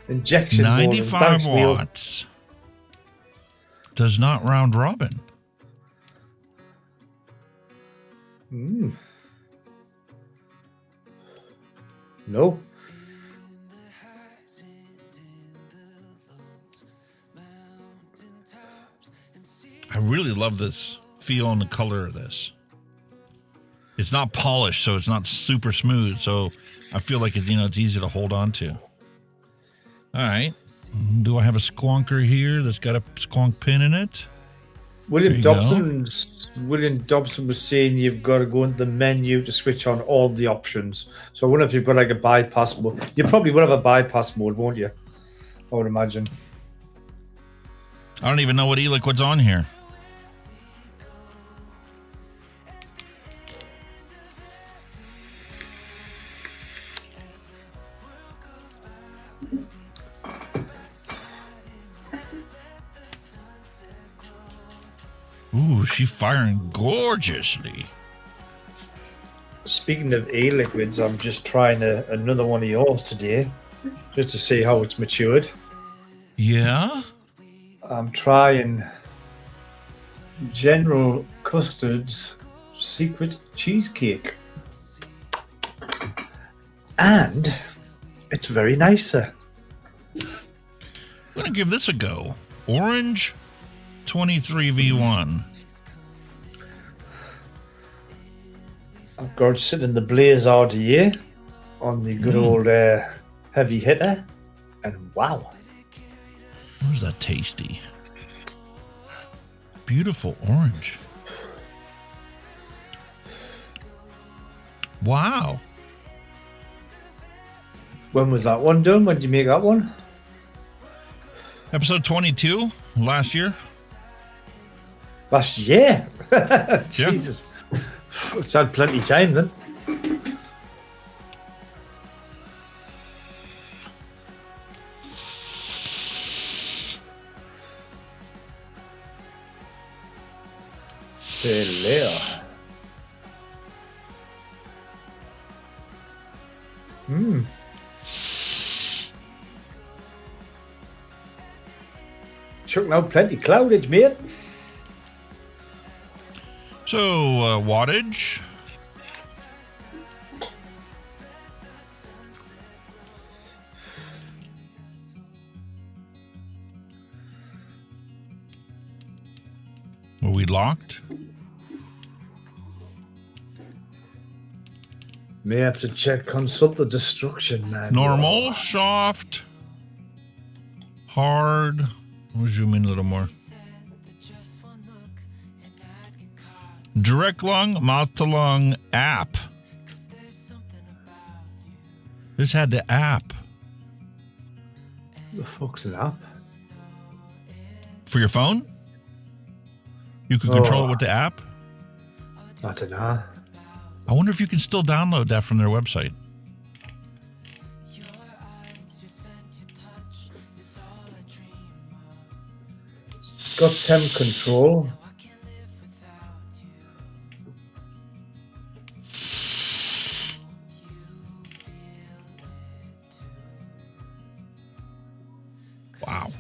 Speaker 6: Injection
Speaker 5: 95 watts. Does not round robin.
Speaker 6: No.
Speaker 5: I really love this feel and the color of this. It's not polished, so it's not super smooth. So I feel like it's easy to hold on to. All right. Do I have a squonker here that's got a squonk pin in it?
Speaker 6: William Dobson was saying you've got to go into the menu to switch on all the options. So I wonder if you've got a bypass mode. You probably will have a bypass mode, won't you? I would imagine.
Speaker 5: I don't even know what e-liquid's on here. Ooh, she's firing gorgeously.
Speaker 6: Speaking of e-liquids, I'm just trying another one of yours today, just to see how it's matured.
Speaker 5: Yeah?
Speaker 6: I'm trying General Custard's Secret Cheesecake. And it's very nice, sir.
Speaker 5: I'm going to give this a go. Orange 23V1.
Speaker 6: I've got it sitting in the Blaze RDA on the good old heavy hitter. And wow.
Speaker 5: Where's that tasty? Beautiful orange. Wow.
Speaker 6: When was that one done? When did you make that one?
Speaker 5: Episode 22 last year.
Speaker 6: Last year? Jesus. It's had plenty of time then. Hello. Chucking out plenty cloudage, mate.
Speaker 5: So, wattage. Were we locked?
Speaker 6: May have to check, consult the destruction, man.
Speaker 5: Normal, soft, hard. We'll zoom in a little more. Direct lung, mouth to lung, app. This had the app.
Speaker 6: The fuck's an app?
Speaker 5: For your phone? You could control it with the app?
Speaker 6: I don't know.
Speaker 5: I wonder if you can still download that from their website.
Speaker 6: Got temp control.
Speaker 5: Wow.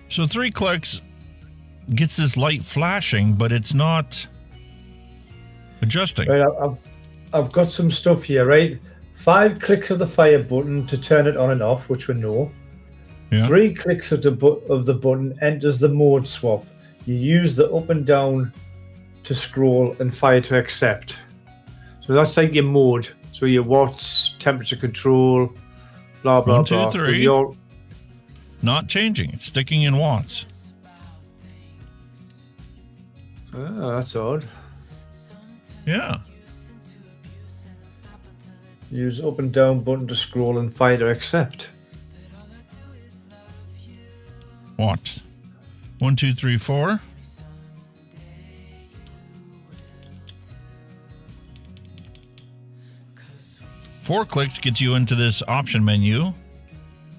Speaker 5: So 3 clicks gets this light flashing, but it's not adjusting.
Speaker 6: Right, I've got some stuff here, right? 5 clicks of the fire button to turn it on and off, which we know.
Speaker 5: Yeah.
Speaker 6: 3 clicks of the button enters the mode swap. You use the up and down to scroll and fire to accept. So that's like your mode. So your watts, temperature control, blah, blah,
Speaker 5: 1, 2,
Speaker 6: blah.
Speaker 5: 3.
Speaker 6: So
Speaker 5: Not changing. It's sticking in watts.
Speaker 6: oh, that's odd.
Speaker 5: Yeah.
Speaker 6: Use up and down button to scroll and fire to accept.
Speaker 5: What? 1, 2, 3, 4. Four clicks gets you into this option menu.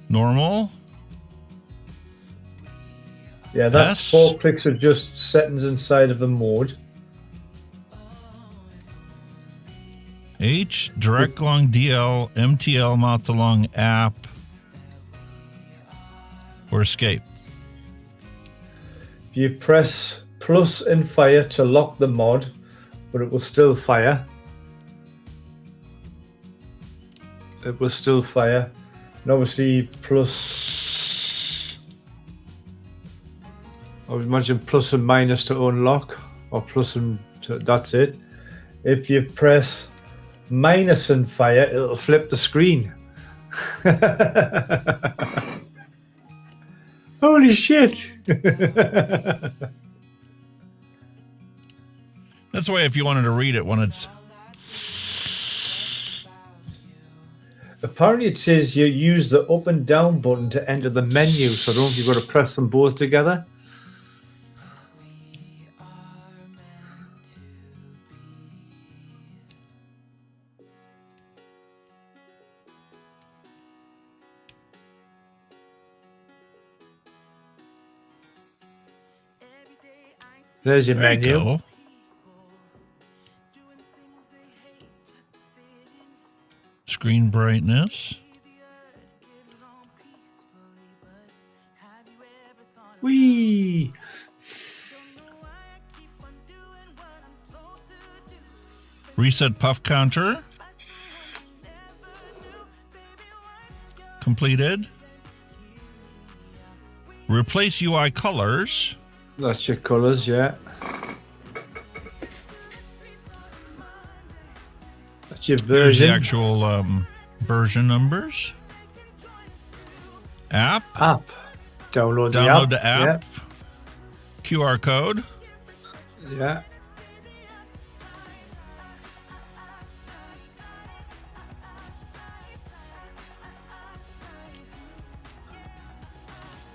Speaker 5: Normal.
Speaker 6: Yeah, that's
Speaker 5: Yes.
Speaker 6: 4 clicks are just settings inside of the mode.
Speaker 5: H, direct long DL, MTL, mouth to lung, app, or escape.
Speaker 6: You press plus and fire to lock the mod, but it will still fire. It will still fire. And obviously plus, I would imagine plus and minus to unlock, or plus and that's it. If you press minus and fire, it'll flip the screen. Holy shit!
Speaker 5: That's why if you wanted to read it when it's...
Speaker 6: Apparently it says you use the up and down button to enter the menu, so I don't know if you've got to press them both together. There's your
Speaker 5: There you
Speaker 6: menu.
Speaker 5: go. Screen brightness.
Speaker 6: Whee!
Speaker 5: Reset puff counter. Completed. Replace UI colors.
Speaker 6: That's your colors, yeah. That's your
Speaker 5: There's the
Speaker 6: version.
Speaker 5: actual version numbers. App.
Speaker 6: Download
Speaker 5: the app. QR code.
Speaker 6: Yeah.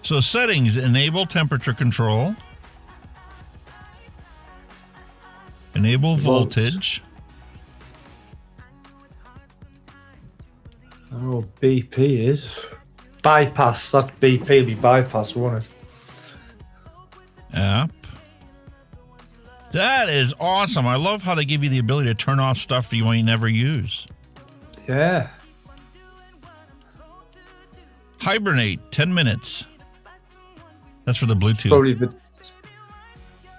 Speaker 5: So settings, enable temperature control. Enable voltage.
Speaker 6: I don't know what BP is. Bypass. That's BP will be bypass, won't it?
Speaker 5: App. That is awesome. I love how they give you the ability to turn off stuff you ain't never use.
Speaker 6: Yeah.
Speaker 5: Hibernate, 10 minutes. That's for the Bluetooth.
Speaker 6: Probably, but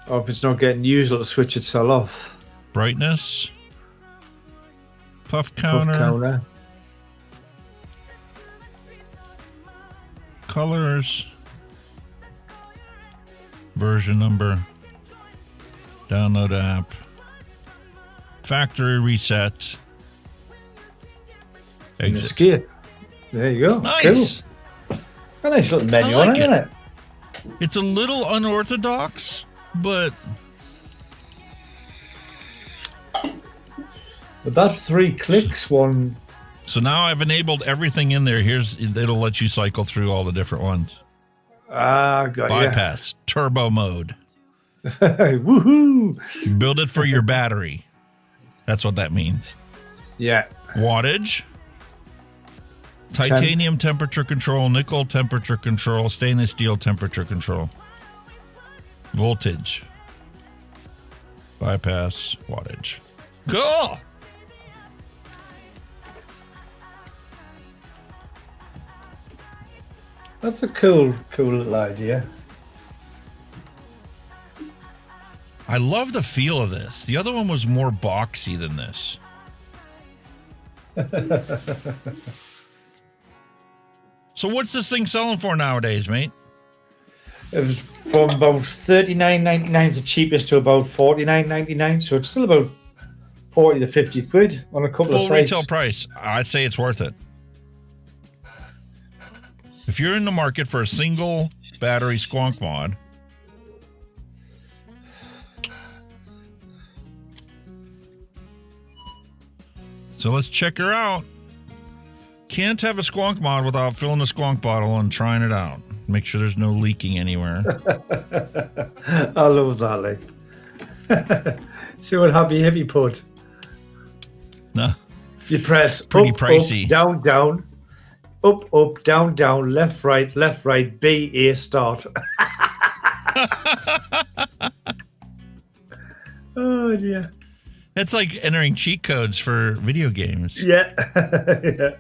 Speaker 6: if it's not getting used, it'll switch itself off.
Speaker 5: Brightness. Puff counter.
Speaker 6: Puff counter.
Speaker 5: Colors. Version number. Download app. Factory reset.
Speaker 6: And
Speaker 5: Exit.
Speaker 6: escape. There you go.
Speaker 5: Nice.
Speaker 6: Cool. A nice little menu
Speaker 5: I like
Speaker 6: on it, isn't it?
Speaker 5: It's a little unorthodox, but
Speaker 6: But that 3 clicks one
Speaker 5: So now I've enabled everything in there. It'll let you cycle through all the different ones.
Speaker 6: Got
Speaker 5: Bypass, turbo mode.
Speaker 6: Woohoo!
Speaker 5: Build it for your battery. That's what that means.
Speaker 6: Yeah.
Speaker 5: Wattage. Titanium temperature control, nickel temperature control, stainless steel temperature control. Voltage. Bypass, wattage. Cool!
Speaker 6: That's a cool little idea.
Speaker 5: I love the feel of this. The other one was more boxy than this. So what's this thing selling for nowadays, mate?
Speaker 6: It was from about $39.99 is the cheapest to about $49.99, so it's still about 40 to 50 quid on a couple of sites.
Speaker 5: Full retail price. I'd say it's worth it. If you're in the market for a single battery squonk mod, so let's check her out. Can't have a squonk mod without filling the squonk bottle and trying it out. Make sure there's no leaking anywhere.
Speaker 6: I love that, like. See what happy hippie put.
Speaker 5: No.
Speaker 6: You press
Speaker 5: pretty
Speaker 6: up,
Speaker 5: pricey.
Speaker 6: Up, down, down. Up, up, down, down, left, right, B, A, start. Oh, dear.
Speaker 5: It's like entering cheat codes for video games.
Speaker 6: Yeah. Yeah.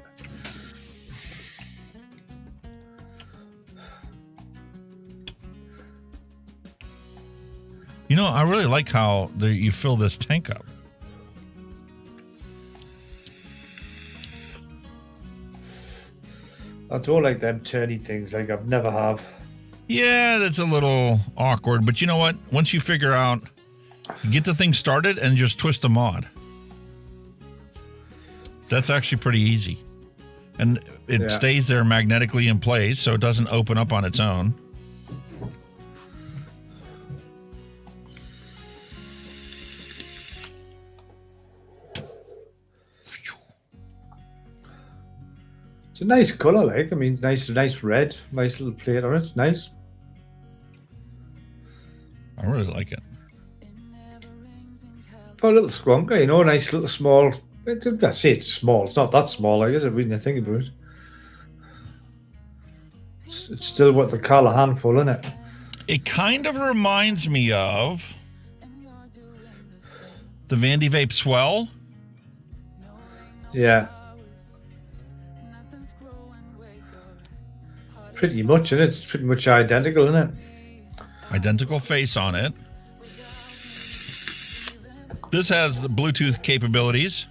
Speaker 5: You know, I really like how you fill this tank up.
Speaker 6: I don't like them turny things, like I've never have.
Speaker 5: Yeah, that's a little awkward, but you know what? Once you figure out, you get the thing started and just twist the mod. That's actually pretty easy. And it stays there magnetically in place, so it doesn't open up on its own.
Speaker 6: It's a nice colour, like. I mean, nice red, nice little plate on it. It's nice.
Speaker 5: I really like it.
Speaker 6: For a little squonker, you know, a nice little small. I say it's small. It's not that small, I guess, when you think about it. It's still what they call a handful, isn't it?
Speaker 5: It kind of reminds me of the VandyVape Swell.
Speaker 6: Yeah. Pretty much, isn't it? It's pretty much identical, isn't it?
Speaker 5: Identical face on it. This has the Bluetooth capabilities.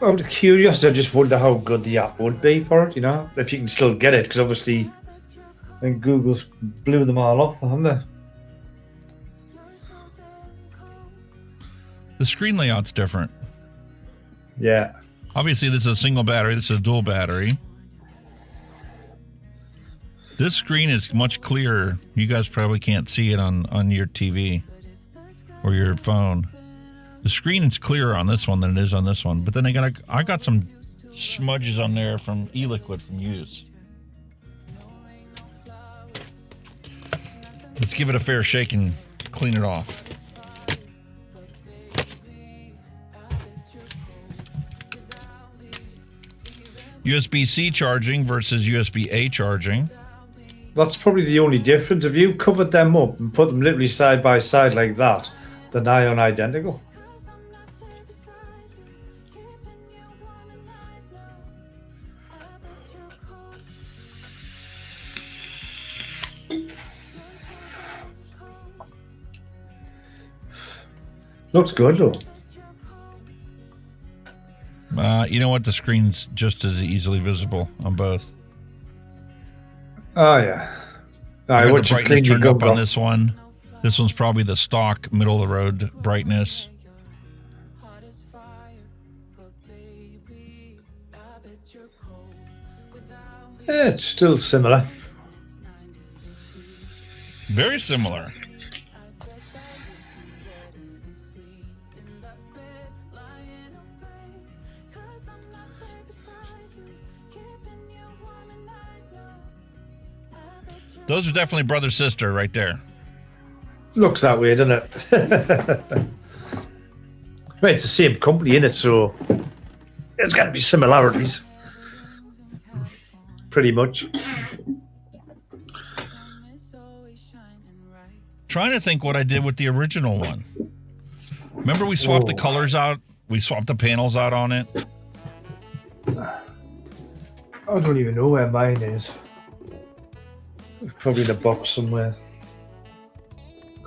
Speaker 6: Out of curiosity, I just wonder how good the app would be for it, you know? If you can still get it, because obviously I think Google's blew them all off, haven't they?
Speaker 5: The screen layout's different.
Speaker 6: Yeah.
Speaker 5: Obviously, this is a single battery. This is a dual battery. This screen is much clearer. You guys probably can't see it on your TV or your phone. The screen is clearer on this one than it is on this one. But then I got some smudges on there from e-liquid from use. Let's give it a fair shake and clean it off. USB-C charging versus USB-A charging.
Speaker 6: That's probably the only difference. If you covered them up and put them literally side by side like that, they're nigh on identical. Looks good though.
Speaker 5: You know what? The screen's just as easily visible on both.
Speaker 6: Oh yeah.
Speaker 5: I got the brightness turned up on this one. This one's probably the stock middle of the road brightness.
Speaker 6: Yeah, it's still similar.
Speaker 5: Very similar. Those are definitely brother sister right there.
Speaker 6: Looks that way, doesn't it? Well, it's the same company, innit? So there's got to be similarities. Pretty much.
Speaker 5: Trying to think what I did with the original one. Remember we swapped the colors out? We swapped the panels out on it?
Speaker 6: I don't even know where mine is. It's probably in a box somewhere.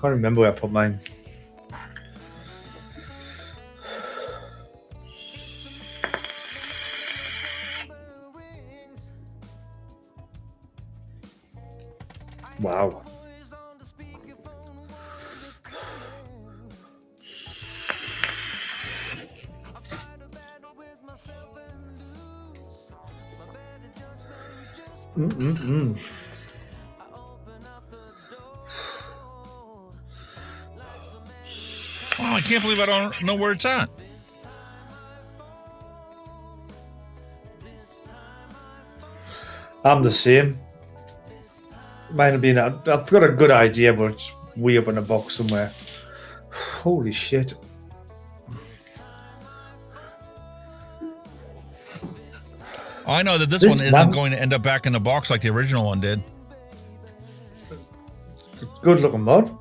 Speaker 6: Can't remember where I put mine. Wow.
Speaker 5: Oh, I can't believe I don't know where it's at.
Speaker 6: I'm the same. Might have been. I've got a good idea, but it's way up in a box somewhere. Holy shit.
Speaker 5: I know that this one isn't going to end up back in the box like the original one did.
Speaker 6: Good looking mod.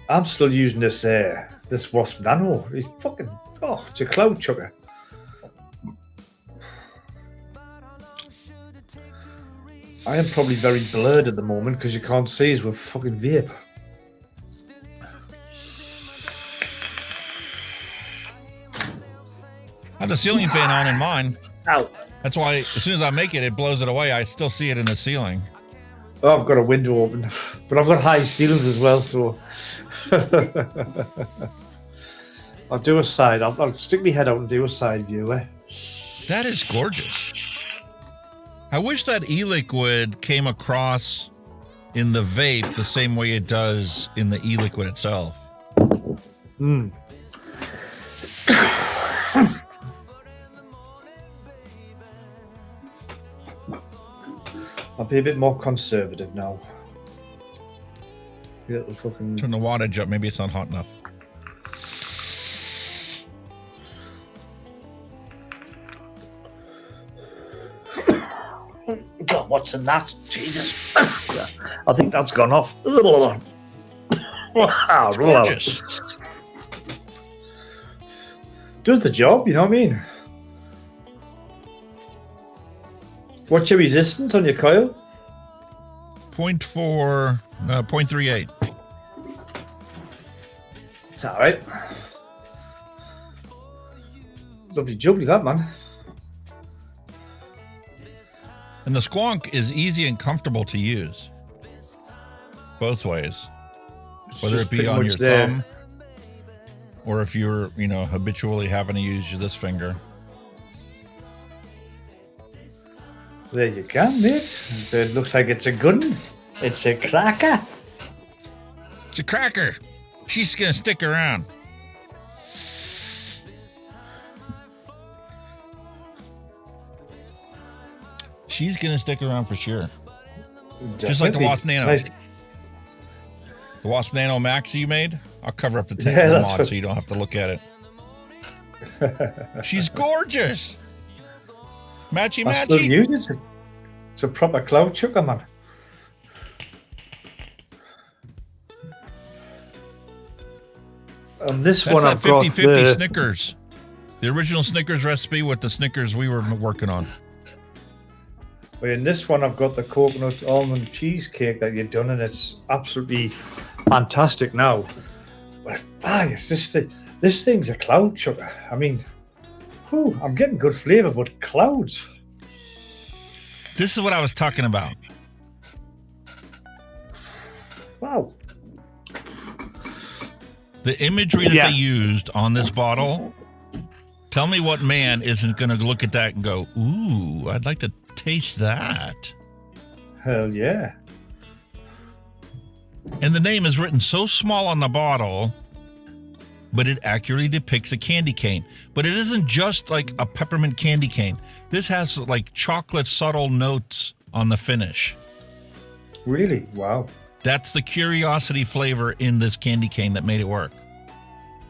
Speaker 6: I'm still using this Wasp Nano. It's fucking, it's a cloud chucker. I am probably very blurred at the moment because you can't see us with fucking vape.
Speaker 5: I have the ceiling fan on in mine.
Speaker 6: Ow.
Speaker 5: That's why as soon as I make it, it blows it away. I still see it in the ceiling.
Speaker 6: Oh, I've got a window open, but I've got high ceilings as well, so I'll do a side. I'll stick my head out and do a side view.
Speaker 5: That is gorgeous. I wish that e-liquid came across in the vape the same way it does in the e-liquid itself.
Speaker 6: I'll be a bit more conservative now. Little fucking...
Speaker 5: Turn the wattage up. Maybe it's not hot enough.
Speaker 6: God, what's in that? Jesus. I think that's gone off. Wow.
Speaker 5: It's gorgeous.
Speaker 6: Does the job, you know what I mean? What's your resistance on your coil?
Speaker 5: 0.38.
Speaker 6: It's alright. Lovely jubbly that, man.
Speaker 5: And the squonk is easy and comfortable to use. Both ways. Whether it be on your thumb or if you're, habitually having to use this finger.
Speaker 6: There you go, mate. It looks like it's a good one. It's a cracker.
Speaker 5: It's a cracker. She's going to stick around. She's going to stick around for sure. Definitely. Just like the Wasp Nano. Nice. The Wasp Nano Max you made, I'll cover up the mod so you don't have to look at it. She's gorgeous. Matchy.
Speaker 6: I still use it. It's a proper cloud chucker, man. This
Speaker 5: That's
Speaker 6: one
Speaker 5: that
Speaker 6: I've got
Speaker 5: 50-50 Snickers. The original Snickers recipe with the Snickers we were working on.
Speaker 6: In this one, I've got the coconut almond cheesecake that you've done, and it's absolutely fantastic now. But this thing's a cloud chucker. I mean, I'm getting good flavor, but clouds.
Speaker 5: This is what I was talking about.
Speaker 6: Wow.
Speaker 5: The imagery that they used on this bottle, tell me what man isn't going to look at that and go, ooh, I'd like to taste that.
Speaker 6: Hell yeah.
Speaker 5: And the name is written so small on the bottle, but it accurately depicts a candy cane. But it isn't just like a peppermint candy cane. This has like chocolate subtle notes on the finish.
Speaker 6: Really? Wow.
Speaker 5: That's the curiosity flavor in this candy cane that made it work.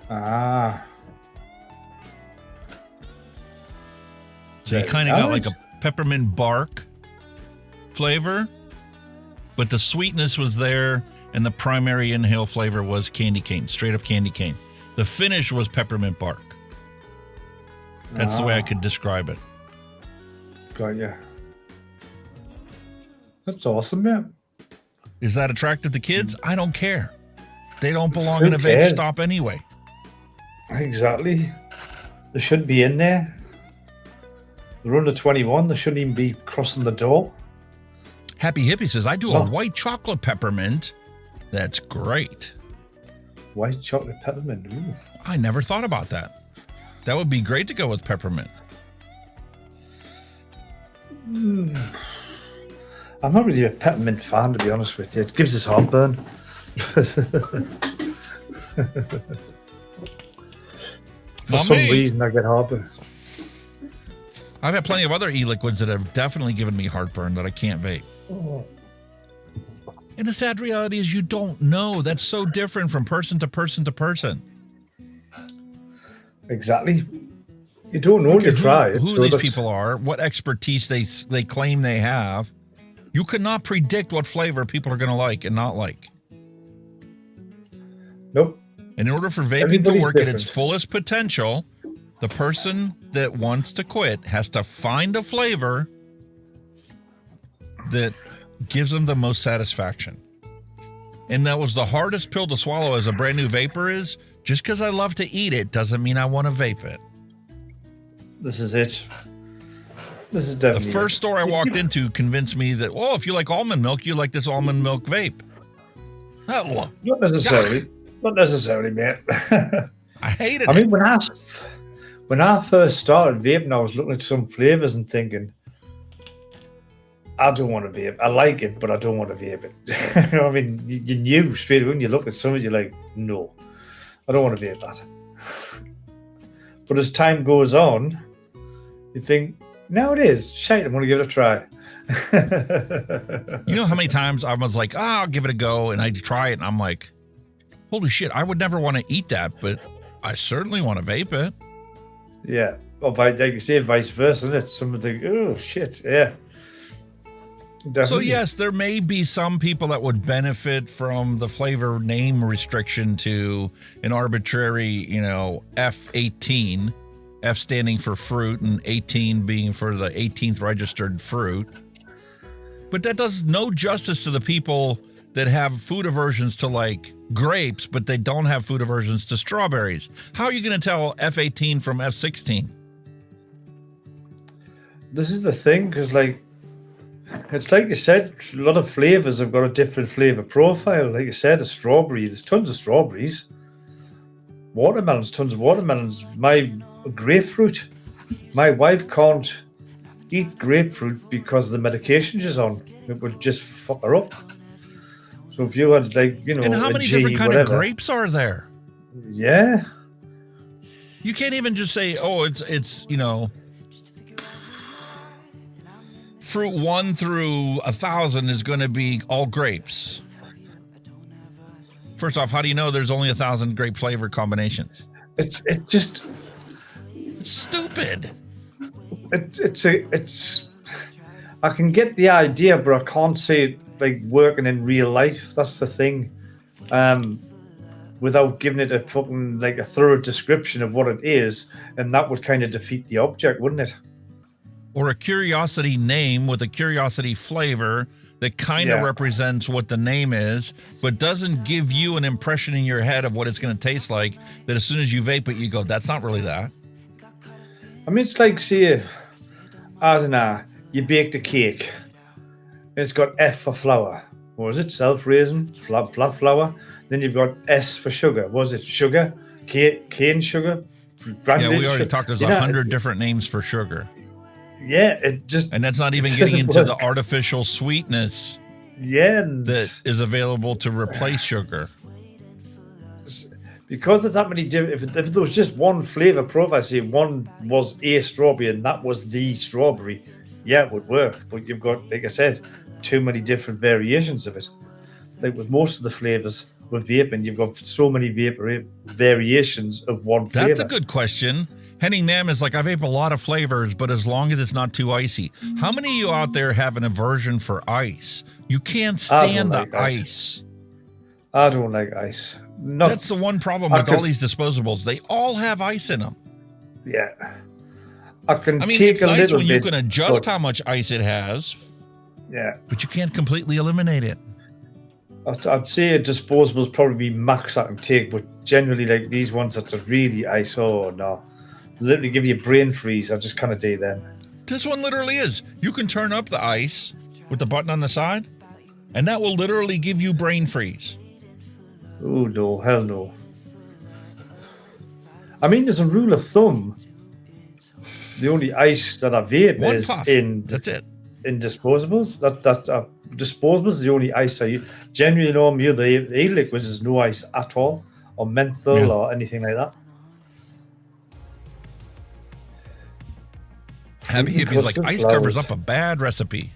Speaker 6: Ah.
Speaker 5: So you kind of got like a peppermint bark flavor, but the sweetness was there, and the primary inhale flavor was candy cane, straight up candy cane. The finish was peppermint bark. That's the way I could describe it.
Speaker 6: Got ya. That's awesome, man.
Speaker 5: Is that attractive to kids? I don't care. They don't belong
Speaker 6: Who
Speaker 5: in a vape
Speaker 6: cares?
Speaker 5: stop anyway.
Speaker 6: Exactly. They shouldn't be in there. They're under 21. They shouldn't even be crossing the door.
Speaker 5: Happy Hippie says, I do a white chocolate peppermint. That's great.
Speaker 6: White chocolate peppermint. Ooh.
Speaker 5: I never thought about that. That would be great to go with peppermint.
Speaker 6: I'm not really a peppermint fan, to be honest with you. It gives us heartburn. For some reason, I get heartburn.
Speaker 5: I've had plenty of other e-liquids that have definitely given me heartburn that I can't vape. And the sad reality is you don't know. That's so different from person to person to person.
Speaker 6: Exactly. You don't know till you try it.
Speaker 5: Who these people are, what expertise they claim they have. You cannot predict what flavor people are going to like and not like.
Speaker 6: Nope.
Speaker 5: And in order for vaping
Speaker 6: Everybody's
Speaker 5: to work
Speaker 6: different.
Speaker 5: at its fullest potential, the person that wants to quit has to find a flavor that gives them the most satisfaction. And that was the hardest pill to swallow as a brand new vapor is, just because I love to eat it doesn't mean I want to vape it.
Speaker 6: This is it. This is definitely
Speaker 5: The first store I walked into convinced me that, oh, if you like almond milk, you like this almond milk vape. Oh,
Speaker 6: Not necessarily. Not necessarily, mate.
Speaker 5: I hated
Speaker 6: I
Speaker 5: it.
Speaker 6: mean, when I first started vaping, I was looking at some flavors and thinking, I don't want to vape. I like it, but I don't want to vape it. You know what I mean? You knew straight away when you look at some of it, you're like, no, I don't want to vape that. But as time goes on, you think, now it is. Shite, I'm going to give it a try.
Speaker 5: You know how many times I was like, I'll give it a go, and I try it, and I'm like, holy shit, I would never want to eat that, but I certainly want to vape it.
Speaker 6: Yeah. Or like you say, vice versa, isn't it? Someone think, oh, shit, yeah. Definitely.
Speaker 5: So yes, there may be some people that would benefit from the flavor name restriction to an arbitrary, F18, F standing for fruit and 18 being for the 18th registered fruit. But that does no justice to the people that have food aversions to like grapes, but they don't have food aversions to strawberries. How are you going to tell F18 from F16?
Speaker 6: This is the thing, because it's like you said, a lot of flavors have got a different flavor profile. Like you said, a strawberry, there's tons of strawberries. Watermelons, tons of watermelons. My grapefruit, my wife can't eat grapefruit because the medication she's on. It would just fuck her up. So if you had
Speaker 5: And how many different kind of grapes are there?
Speaker 6: Yeah.
Speaker 5: You can't even just say, oh, it's fruit 1 through 1,000 is going to be all grapes. First off, how do you know there's only 1,000 grape flavor combinations?
Speaker 6: It's
Speaker 5: stupid.
Speaker 6: It's I can get the idea, but I can't see it like working in real life. That's the thing. Without giving it a fucking like a thorough description of what it is, and that would kind of defeat the object, wouldn't it?
Speaker 5: Or a curiosity name with a curiosity flavor that kind of represents what the name is, but doesn't give you an impression in your head of what it's going to taste like, that as soon as you vape it, you go, that's not really that.
Speaker 6: I mean, it's like, say, I don't know, you baked a cake. It's got F for flour. What was it? Self-raising, flat flour. Then you've got S for sugar. What was it? Sugar? Cane sugar?
Speaker 5: Yeah, we already talked. There's 100 different names for sugar.
Speaker 6: Yeah, it just...
Speaker 5: And that's not even getting into the artificial sweetness that is available to replace sugar.
Speaker 6: because there's that many different. If there was just one flavor profile, say one was a strawberry and that was the strawberry, yeah, it would work. But you've got, like I said, too many different variations of it. Like with most of the flavors with vaping, you've got so many vapor variations of one flavor.
Speaker 5: That's a good question. Henning Nam is like, I vape a lot of flavors, but as long as it's not too icy. How many of you out there have an aversion for ice? You can't stand the ice.
Speaker 6: I don't like ice. No,
Speaker 5: that's the one problem with all these disposables. They all have ice in them.
Speaker 6: Yeah. I mean,
Speaker 5: take it's
Speaker 6: a
Speaker 5: nice
Speaker 6: little
Speaker 5: when
Speaker 6: bit,
Speaker 5: you can adjust how much ice it has.
Speaker 6: Yeah.
Speaker 5: But you can't completely eliminate it.
Speaker 6: I'd say a disposable is probably max I can take, but generally, like these ones that's really ice, oh no. Literally give you a brain freeze. I just kind of do them.
Speaker 5: This one literally is. You can turn up the ice with the button on the side, and that will literally give you brain freeze.
Speaker 6: Oh no, hell no. I mean, there's a rule of thumb. The only ice that I vape
Speaker 5: one
Speaker 6: is
Speaker 5: puff.
Speaker 6: that's
Speaker 5: it.
Speaker 6: In disposables. Disposables is the only ice I use. Generally, normally the e-liquids is no ice at all, or menthol or anything like that.
Speaker 5: Happy Hippie's like, ice covers up a bad recipe.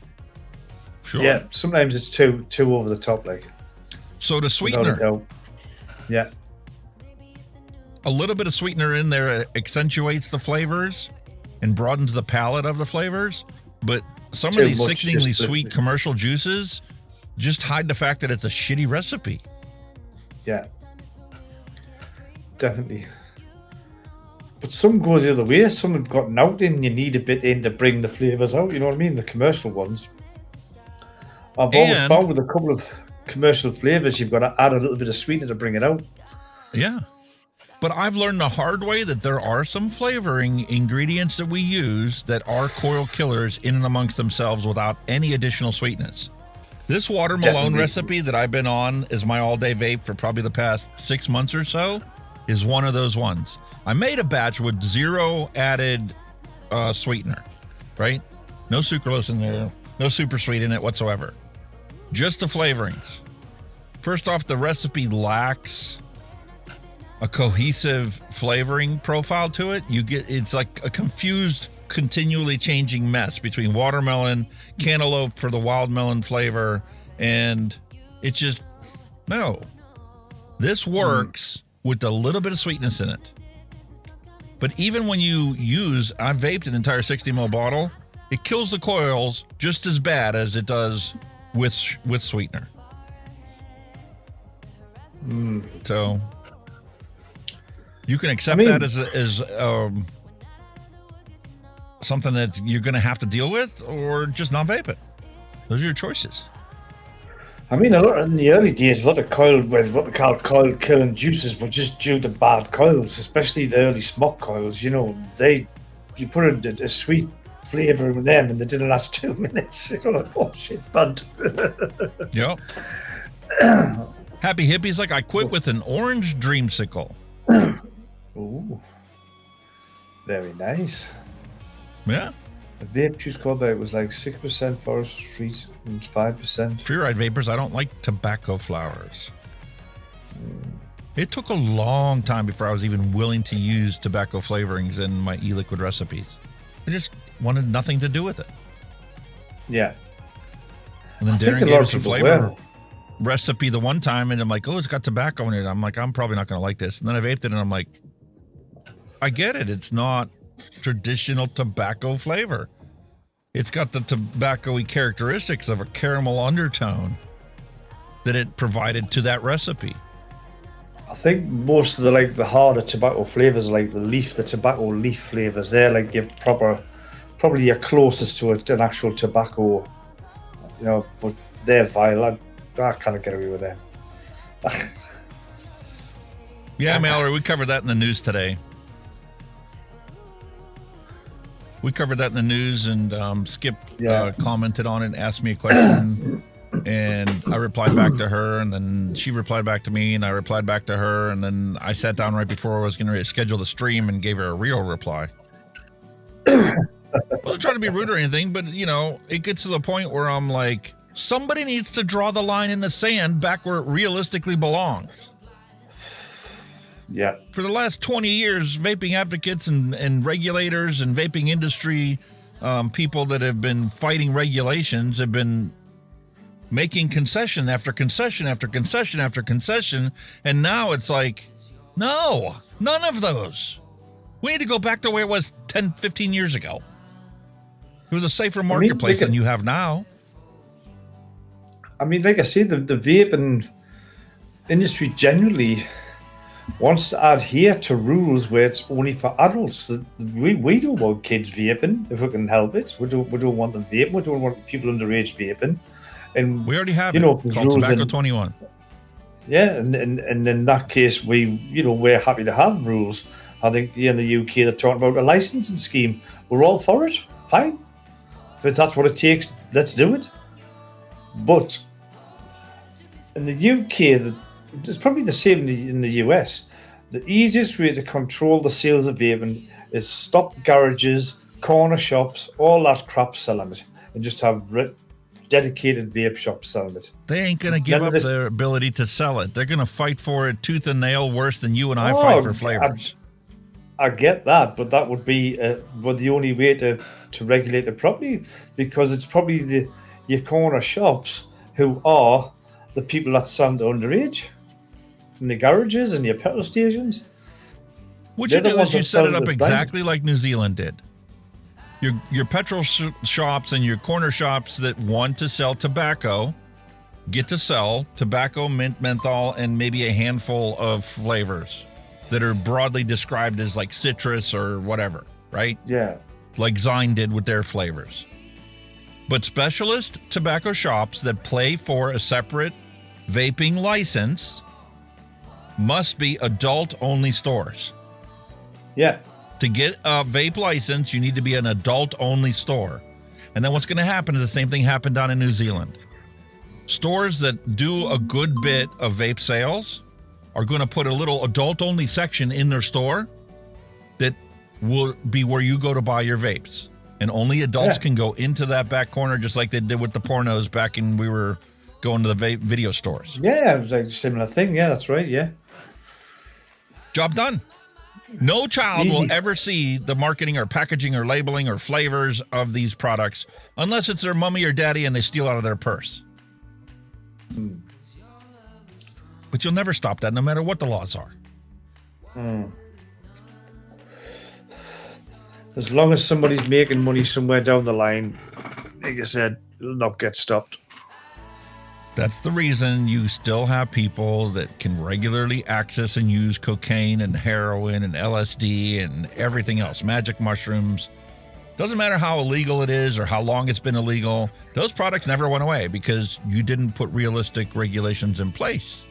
Speaker 5: Sure.
Speaker 6: Yeah, sometimes it's too over the top, like.
Speaker 5: So the sweetener.
Speaker 6: Yeah.
Speaker 5: A little bit of sweetener in there accentuates the flavors and broadens the palate of the flavors, but some of these sickeningly sweet commercial juices just hide the fact that it's a shitty recipe.
Speaker 6: Yeah. Definitely. But some go the other way. Some have gotten out in, you need a bit in to bring the flavors out, you know what I mean? The commercial ones. I've always found with a couple of commercial flavors, you've got to add a little bit of sweetener to bring it out.
Speaker 5: Yeah. But I've learned the hard way that there are some flavoring ingredients that we use that are coil killers in and amongst themselves without any additional sweetness. This Water Malone recipe that I've been on is my all-day vape for probably the past 6 months or so is one of those ones. I made a batch with 0 added sweetener, right? No sucralose in there, no super sweet in it whatsoever. Just the flavorings. First off, the recipe lacks a cohesive flavoring profile to it. It's like a confused, continually changing mess between watermelon, cantaloupe for the wild melon flavor, and it's just, no. This works with a little bit of sweetness in it. But even when you I've vaped an entire 60 ml bottle, it kills the coils just as bad as it does with sweetener. So you can accept that as something that you're going to have to deal with, or just not vape it. Those are your choices.
Speaker 6: I mean, a lot in the early days, a lot of coil, what they call coil killing juices, were just due to bad coils, especially the early smoke coils. You know, you put a sweet flavor in them, and they didn't last 2 minutes. You know, like, oh shit, bud.
Speaker 5: Yep. Happy Hippie's like, I quit with an orange dreamsicle.
Speaker 6: Ooh, very nice.
Speaker 5: Yeah.
Speaker 6: The vape juice called out was like 6% forest street and 5%.
Speaker 5: Free ride vapors, I don't like tobacco flowers. It took a long time before I was even willing to use tobacco flavorings in my e-liquid recipes. I just wanted nothing to do with it.
Speaker 6: Yeah.
Speaker 5: And then Darren gave us a flavor recipe the one time, and I'm like, oh, it's got tobacco in it. I'm like, I'm probably not going to like this. And then I vaped it, and I'm like, I get it. It's not traditional tobacco flavor. It's got the tobacco-y characteristics of a caramel undertone that it provided to that recipe.
Speaker 6: I think most of the harder tobacco flavors, like the tobacco leaf flavors, they're like your probably your closest to an actual tobacco, you know, but they're vile. I kind of get away with them.
Speaker 5: Yeah, Mallory, we covered that in the news today. We covered that in the news, and Skip commented on it and asked me a question, and I replied back to her, and then she replied back to me, and I replied back to her, and then I sat down right before I was going to schedule the stream and gave her a real reply. I wasn't trying to be rude or anything, but, you know, it gets to the point where I'm like, somebody needs to draw the line in the sand back where it realistically belongs.
Speaker 6: Yeah.
Speaker 5: For the last 20 years, vaping advocates and regulators and vaping industry people that have been fighting regulations have been making concession after concession after concession after concession. And now it's like, no, none of those. We need to go back to where it was 10, 15 years ago. It was a safer marketplace than you have now.
Speaker 6: I mean, like I said, the vaping industry generally wants to adhere to rules where it's only for adults. We don't want kids vaping if we can help it. We don't want them vaping. We don't want people underage vaping. And
Speaker 5: we already have
Speaker 6: called
Speaker 5: Tobacco 21.
Speaker 6: Yeah, and in that case, we're happy to have rules. I think in the UK they're talking about a licensing scheme. We're all for it. Fine. If that's what it takes, let's do it. But in the UK, it's probably the same in the US. The easiest way to control the sales of vaping is stop garages, corner shops, all that crap selling it, and just have dedicated vape shops selling it.
Speaker 5: They ain't going to give up their ability to sell it. They're going to fight for it tooth and nail worse than you and I fight for flavors.
Speaker 6: I get that, but that would be the only way to regulate it properly, because it's probably your corner shops who are the people that sell to underage in the garages and your petrol stations.
Speaker 5: What you do is you set it up exactly like New Zealand did. Your petrol shops and your corner shops that want to sell tobacco get to sell tobacco, mint, menthol, and maybe a handful of flavors that are broadly described as like citrus or whatever, right?
Speaker 6: Yeah.
Speaker 5: Like Zine did with their flavors. But specialist tobacco shops that play for a separate vaping license must be adult-only stores.
Speaker 6: Yeah.
Speaker 5: To get a vape license, you need to be an adult-only store. And then what's going to happen is the same thing happened down in New Zealand. Stores that do a good bit of vape sales are going to put a little adult-only section in their store that will be where you go to buy your vapes. And only adults can go into that back corner, just like they did with the pornos back when we were going to the vape video stores.
Speaker 6: Yeah, it was like a similar thing. Yeah, that's right, yeah.
Speaker 5: Job done. No child will ever see the marketing or packaging or labeling or flavors of these products unless it's their mommy or daddy and they steal out of their purse. But you'll never stop that no matter what the laws are.
Speaker 6: As long as somebody's making money somewhere down the line, like I said, it'll not get stopped.
Speaker 5: That's the reason you still have people that can regularly access and use cocaine and heroin and LSD and everything else, magic mushrooms. Doesn't matter how illegal it is or how long it's been illegal. Those products never went away because you didn't put realistic regulations in place.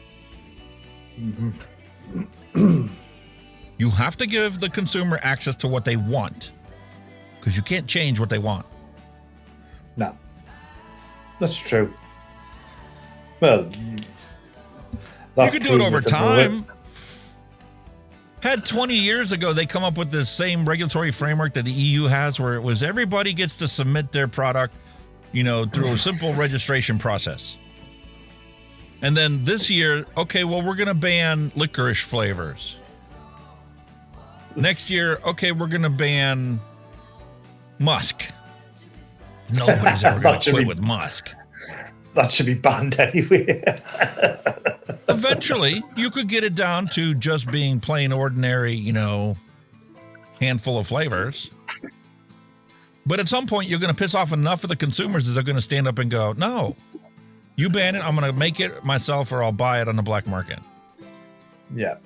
Speaker 5: You have to give the consumer access to what they want because you can't change what they want.
Speaker 6: No, that's true. Well,
Speaker 5: you could do it over time. Had 20 years ago, they come up with the same regulatory framework that the EU has, where it was everybody gets to submit their product, through a simple registration process. And then this year, okay, well, we're going to ban licorice flavors. Next year, okay, we're going to ban musk. Nobody's ever going to play with musk.
Speaker 6: That should be banned anyway.
Speaker 5: Eventually, you could get it down to just being plain ordinary, handful of flavors. But at some point, you're going to piss off enough of the consumers that they're going to stand up and go, no, you ban it, I'm going to make it myself or I'll buy it on the black market.
Speaker 6: Yeah.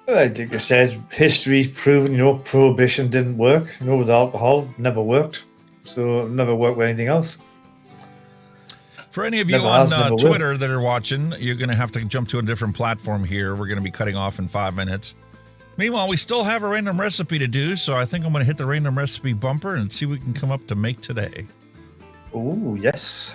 Speaker 6: I think I said history's proven, prohibition didn't work. With alcohol, never worked. So it never worked with anything else.
Speaker 5: For any of you on Twitter that are watching, you're going to have to jump to a different platform here. We're going to be cutting off in 5 minutes. Meanwhile, we still have a random recipe to do, so I think I'm going to hit the random recipe bumper and see what we can come up to make today.
Speaker 6: Oh, yes.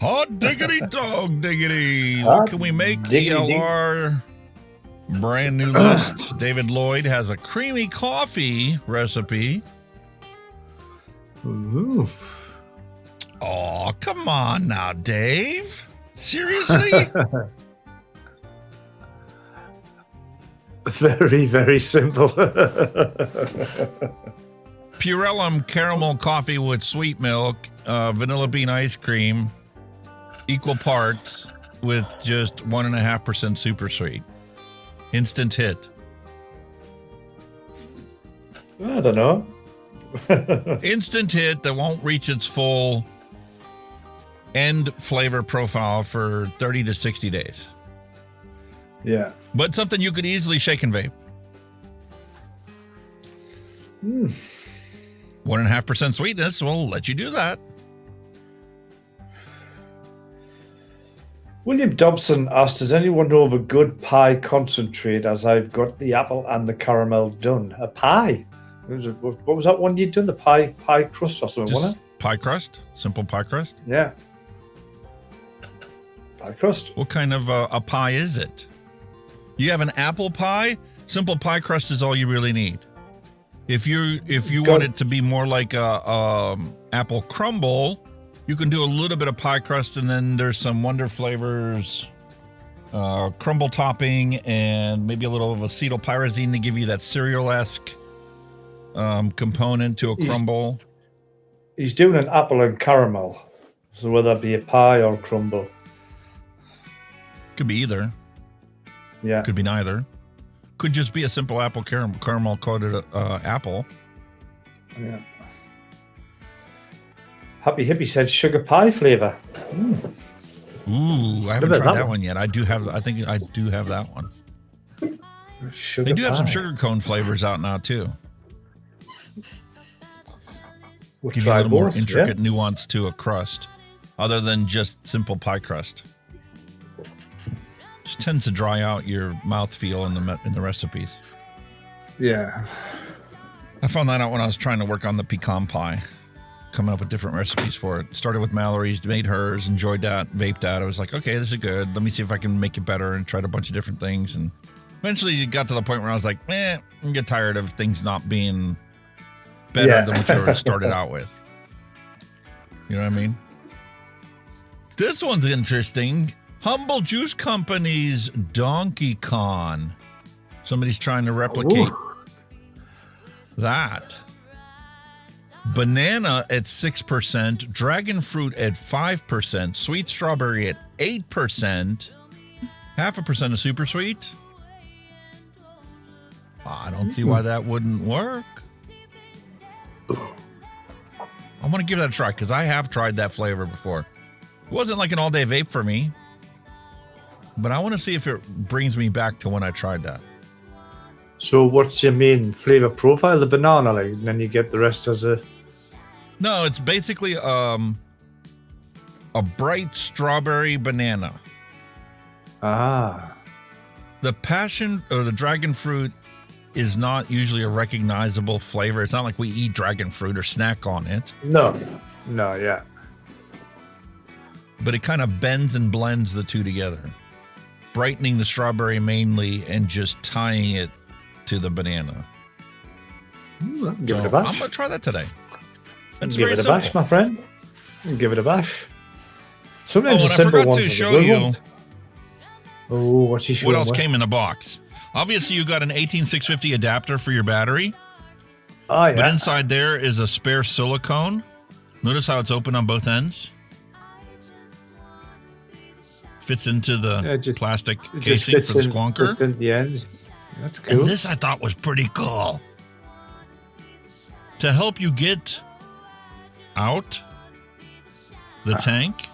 Speaker 5: Hot diggity dog diggity.
Speaker 6: Hot
Speaker 5: What can we make?
Speaker 6: diggity
Speaker 5: ELR. Brand new list. David Lloyd has a creamy coffee recipe.
Speaker 6: Ooh.
Speaker 5: Oh, come on now, Dave. Seriously?
Speaker 6: Very, very simple.
Speaker 5: Purellum caramel coffee with sweet milk, vanilla bean ice cream, equal parts with just 1.5% super sweet. Instant hit.
Speaker 6: I don't know.
Speaker 5: Instant hit that won't reach its full end flavor profile for 30 to 60 days.
Speaker 6: Yeah.
Speaker 5: But something you could easily shake and vape. 1.5% sweetness will let you do that.
Speaker 6: William Dobson asked, does anyone know of a good pie concentrate, as I've got the apple and the caramel done? A pie? What was that one you'd done? The pie crust or something,
Speaker 5: Just
Speaker 6: wasn't it?
Speaker 5: pie crust? Simple pie crust?
Speaker 6: Yeah. Pie crust.
Speaker 5: What kind of a pie is it? You have an apple pie? Simple pie crust is all you really need. If you want it to be more like a apple crumble, you can do a little bit of pie crust, and then there's some Wonder Flavors crumble topping and maybe a little of acetylpyrazine to give you that cereal-esque component to a crumble.
Speaker 6: He's doing an apple and caramel. So whether that be a pie or crumble.
Speaker 5: Could be either.
Speaker 6: Yeah.
Speaker 5: Could be neither. Could just be a simple apple caramel coated apple.
Speaker 6: Yeah. Happy Hippie said sugar pie flavor.
Speaker 5: Ooh, I haven't tried that one yet. I think I do have that one.
Speaker 6: Sugar
Speaker 5: they do have some
Speaker 6: pie.
Speaker 5: sugar cone flavors out now too.
Speaker 6: We'll
Speaker 5: give you a little more
Speaker 6: both,
Speaker 5: intricate nuance to a crust, other than just simple pie crust. Just tends to dry out your mouthfeel in the recipes.
Speaker 6: Yeah.
Speaker 5: I found that out when I was trying to work on the pecan pie, coming up with different recipes for it. Started with Mallory's, made hers, enjoyed that, vaped that. I was like, okay, this is good. Let me see if I can make it better, and tried a bunch of different things. And eventually it got to the point where I was like, I get tired of things not being better than what you started out with. You know what I mean? This one's interesting. Humble Juice Company's Donkey Kong. Somebody's trying to replicate that. Banana at 6%, dragon fruit at 5%, sweet strawberry at 8%, 0.5% of super sweet. I don't see why that wouldn't work. I want to give that a try because I have tried that flavor before. It wasn't like an all-day vape for me, but I want to see if it brings me back to when I tried that.
Speaker 6: So what's your main flavor profile? The banana, like, and then you get the rest as a...
Speaker 5: No, it's basically a bright strawberry banana.
Speaker 6: Ah.
Speaker 5: The passion or the dragon fruit is not usually a recognizable flavor. It's not like we eat dragon fruit or snack on it.
Speaker 6: No, yeah.
Speaker 5: But it kind of bends and blends the two together, brightening the strawberry mainly and just tying it to the banana.
Speaker 6: Give it a bash.
Speaker 5: I'm going to try that today. It's
Speaker 6: Give
Speaker 5: very
Speaker 6: it a
Speaker 5: simple.
Speaker 6: bash, my friend. Give it a bash. Sometimes
Speaker 5: and
Speaker 6: the
Speaker 5: I
Speaker 6: simple
Speaker 5: forgot
Speaker 6: ones
Speaker 5: to
Speaker 6: are the
Speaker 5: show
Speaker 6: good
Speaker 5: you
Speaker 6: ones. Oh, what's he showing?
Speaker 5: what else came in the box. Obviously, you got an 18650 adapter for your battery.
Speaker 6: Oh, yeah.
Speaker 5: But inside there is a spare silicone. Notice how it's open on both ends. Fits into the plastic casing for the squonker.
Speaker 6: Fits in the ends. That's cool.
Speaker 5: And this I thought was pretty cool. To help you get out the tank.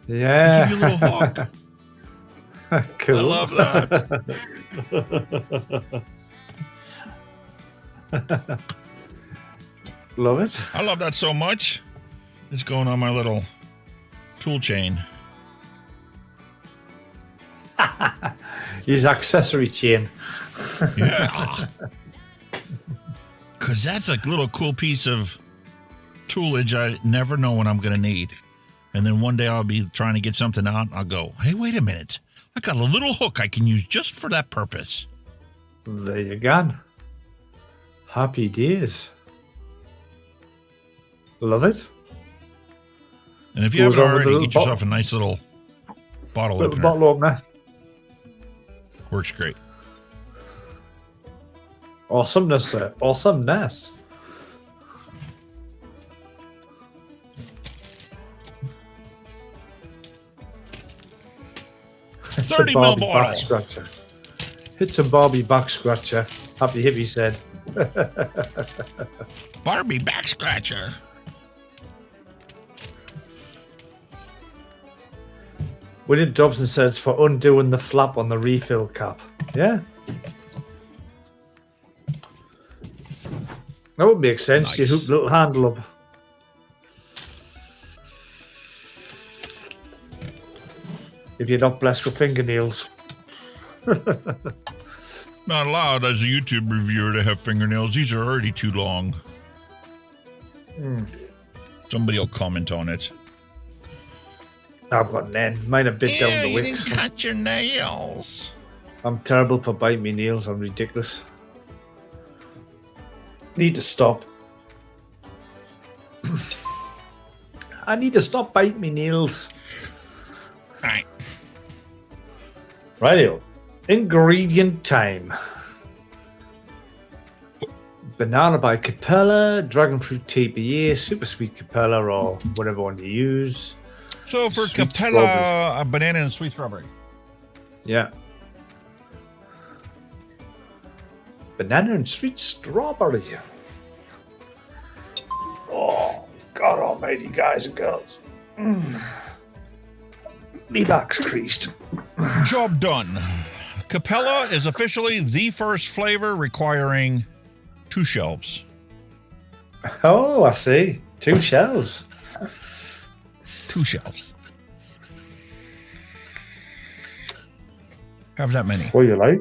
Speaker 6: Yeah.
Speaker 5: They give you a little hook.
Speaker 6: Cool.
Speaker 5: I love that.
Speaker 6: Love it.
Speaker 5: I love that so much. It's going on my little tool chain.
Speaker 6: His accessory chain.
Speaker 5: Yeah. Because that's a little cool piece of toolage I never know when I'm going to need. And then one day I'll be trying to get something out. I'll go, hey, wait a minute. I got a little hook I can use just for that purpose.
Speaker 6: There you go. Happy days. Love it.
Speaker 5: And if you haven't already, get yourself a nice little bottle opener.
Speaker 6: Bottle opener.
Speaker 5: Works great.
Speaker 6: Awesomeness, sir. Awesomeness. It's
Speaker 5: 30
Speaker 6: a
Speaker 5: mil
Speaker 6: Barbie
Speaker 5: bottle.
Speaker 6: back scratcher. It's a Barbie back scratcher. Happy Hippie said.
Speaker 5: Barbie back scratcher.
Speaker 6: William Dobson says for undoing the flap on the refill cap. Yeah. That would make sense.
Speaker 5: Nice.
Speaker 6: You hook the little handle up. If you're not blessed with fingernails.
Speaker 5: Not allowed as a YouTube reviewer to have fingernails. These are already too long. Somebody will comment on it.
Speaker 6: I've got none. Mine are bit down the
Speaker 5: you
Speaker 6: wicks.
Speaker 5: didn't cut your nails.
Speaker 6: I'm terrible for biting my nails. I'm ridiculous. Need to stop. I need to stop biting my nails.
Speaker 5: Right.
Speaker 6: Rightio. Ingredient time. Banana by Capella, dragon fruit TPA, super sweet Capella, or whatever one you use.
Speaker 5: So for
Speaker 6: Sweet
Speaker 5: Capella,
Speaker 6: strawberry.
Speaker 5: a banana and sweet strawberry.
Speaker 6: Yeah. Banana and sweet strawberry. Oh, God almighty, guys and girls. Me back's creased.
Speaker 5: Job done. Capella is officially the first flavor requiring 2 shelves.
Speaker 6: Oh, I see. 2 shells.
Speaker 5: 2 shelves. Have that many.
Speaker 6: What you like?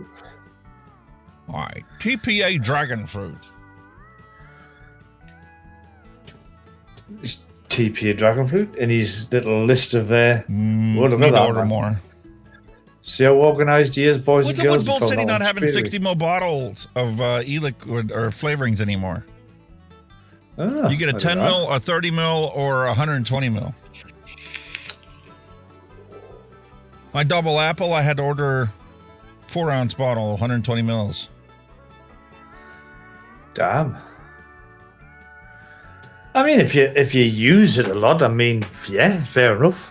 Speaker 5: All right. TPA dragon fruit.
Speaker 6: Is TPA dragon fruit in his little list of
Speaker 5: Need to order more.
Speaker 6: See how organized he is, boys
Speaker 5: What's
Speaker 6: and
Speaker 5: up
Speaker 6: girls.
Speaker 5: with Bull
Speaker 6: He's
Speaker 5: City
Speaker 6: got
Speaker 5: not
Speaker 6: all
Speaker 5: having
Speaker 6: spirit.
Speaker 5: 60 ml bottles of e-liquid or flavorings anymore?
Speaker 6: Ah,
Speaker 5: You get a 10 mil, a 30 mil, or a 120 mil. My double apple, I had to order 4-ounce bottle, 120 mils.
Speaker 6: Damn. I mean, if you use it a lot, I mean, yeah, fair enough.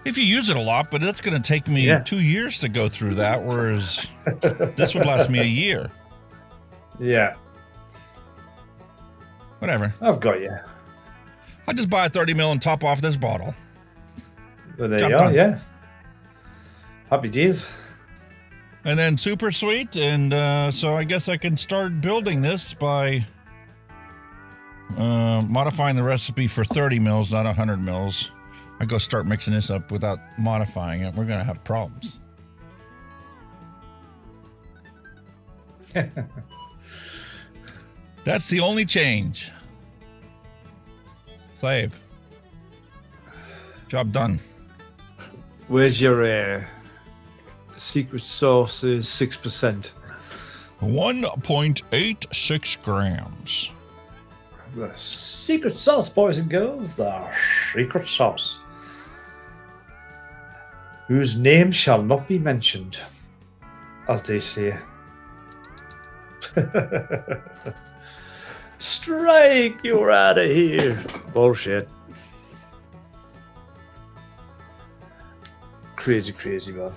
Speaker 5: If you use it a lot, but it's going to take me 2 years to go through that, whereas this would last me a year.
Speaker 6: Yeah.
Speaker 5: Whatever.
Speaker 6: I've got you.
Speaker 5: I'll just buy a 30 mil and top off this bottle.
Speaker 6: Well, there
Speaker 5: Job
Speaker 6: you are,
Speaker 5: done.
Speaker 6: yeah. Happy days.
Speaker 5: And then super sweet, and so I guess I can start building this by modifying the recipe for 30 mils, not 100 mils. I go start mixing this up without modifying it. We're going to have problems. That's the only change. Save. Job done.
Speaker 6: Where's your secret sauce? Is 6%.
Speaker 5: 1.86 grams.
Speaker 6: The secret sauce, boys and girls. The secret sauce. Whose name shall not be mentioned, as they say. Strike, you're out of here. Bullshit. Crazy, crazy, man.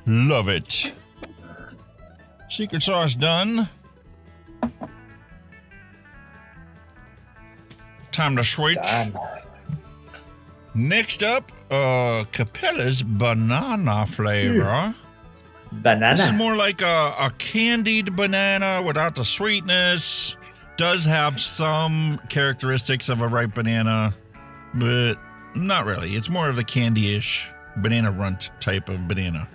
Speaker 5: Love it. Secret sauce done. Time to switch. Next up, Capella's banana flavor.
Speaker 6: Banana.
Speaker 5: This is more like a candied banana without the sweetness. Does have some characteristics of a ripe banana, but not really. It's more of the candy-ish banana runt type of banana.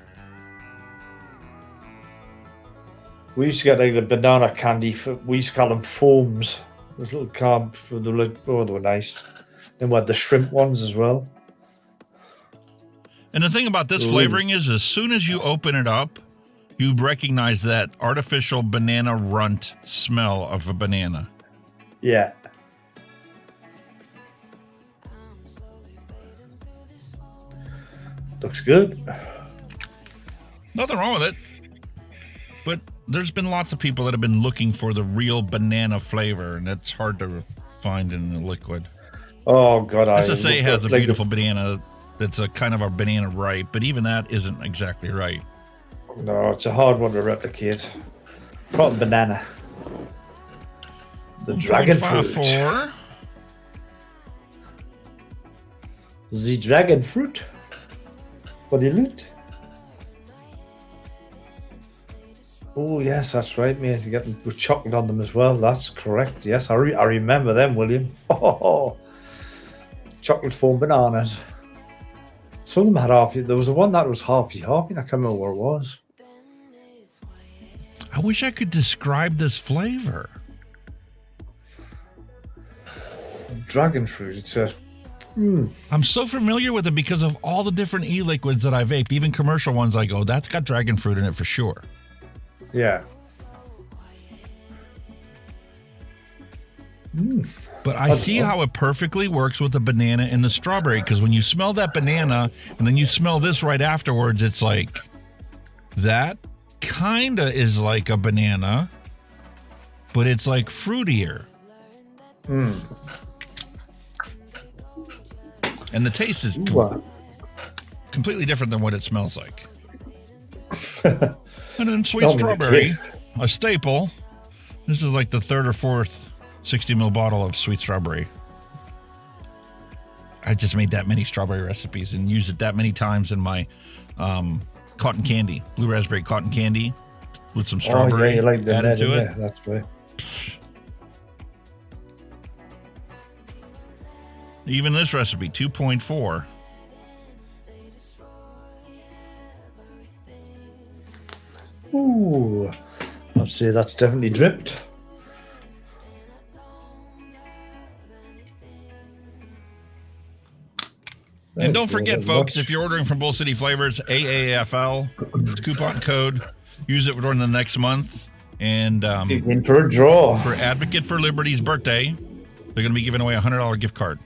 Speaker 6: We used to get like the banana candy. We used to call them foams. Those little carb for the they were nice. Then we had the shrimp ones as well.
Speaker 5: And the thing about this flavoring is, as soon as you open it up, you recognize that artificial banana runt smell of a banana.
Speaker 6: Yeah. Looks good.
Speaker 5: Nothing wrong with it. But there's been lots of people that have been looking for the real banana flavor, and it's hard to find in the liquid.
Speaker 6: Oh, God.
Speaker 5: SSA has a beautiful banana that's a kind of a banana ripe, but even that isn't exactly right.
Speaker 6: No, it's a hard one to replicate. Cotton banana. The dragon fruit.
Speaker 5: 1.54.
Speaker 6: The dragon fruit. What do you loot? Oh, yes, that's right, mate. You get them with chocolate on them as well. That's correct. Yes, I remember them, William. Oh, chocolate foam bananas. Some of them had half. There was the one that was half-y. I can't remember what it was.
Speaker 5: I wish I could describe this flavor.
Speaker 6: Dragon fruit. It says.
Speaker 5: I'm so familiar with it because of all the different e-liquids that I vaped, even commercial ones. I go, that's got dragon fruit in it for sure.
Speaker 6: Yeah.
Speaker 5: But I see how it perfectly works with the banana and the strawberry, because when you smell that banana and then you smell this right afterwards, it's like, that kind of is like a banana, but it's like fruitier. And the taste is completely different than what it smells like. And then sweet strawberry, a staple. This is like the third or fourth 60 ml bottle of sweet strawberry. I just made that many strawberry recipes and used it that many times in my cotton candy, blue raspberry cotton candy with some strawberry added to it.
Speaker 6: That's right.
Speaker 5: Even this recipe, 2.4.
Speaker 6: Ooh, I'd say that's definitely dripped.
Speaker 5: And don't forget, folks, if you're ordering from Bull City Flavors, AAFL, coupon code, use it during the next month. And
Speaker 6: in for a draw.
Speaker 5: For Advocate for Liberty's birthday, they're going to be giving away a $100 gift card.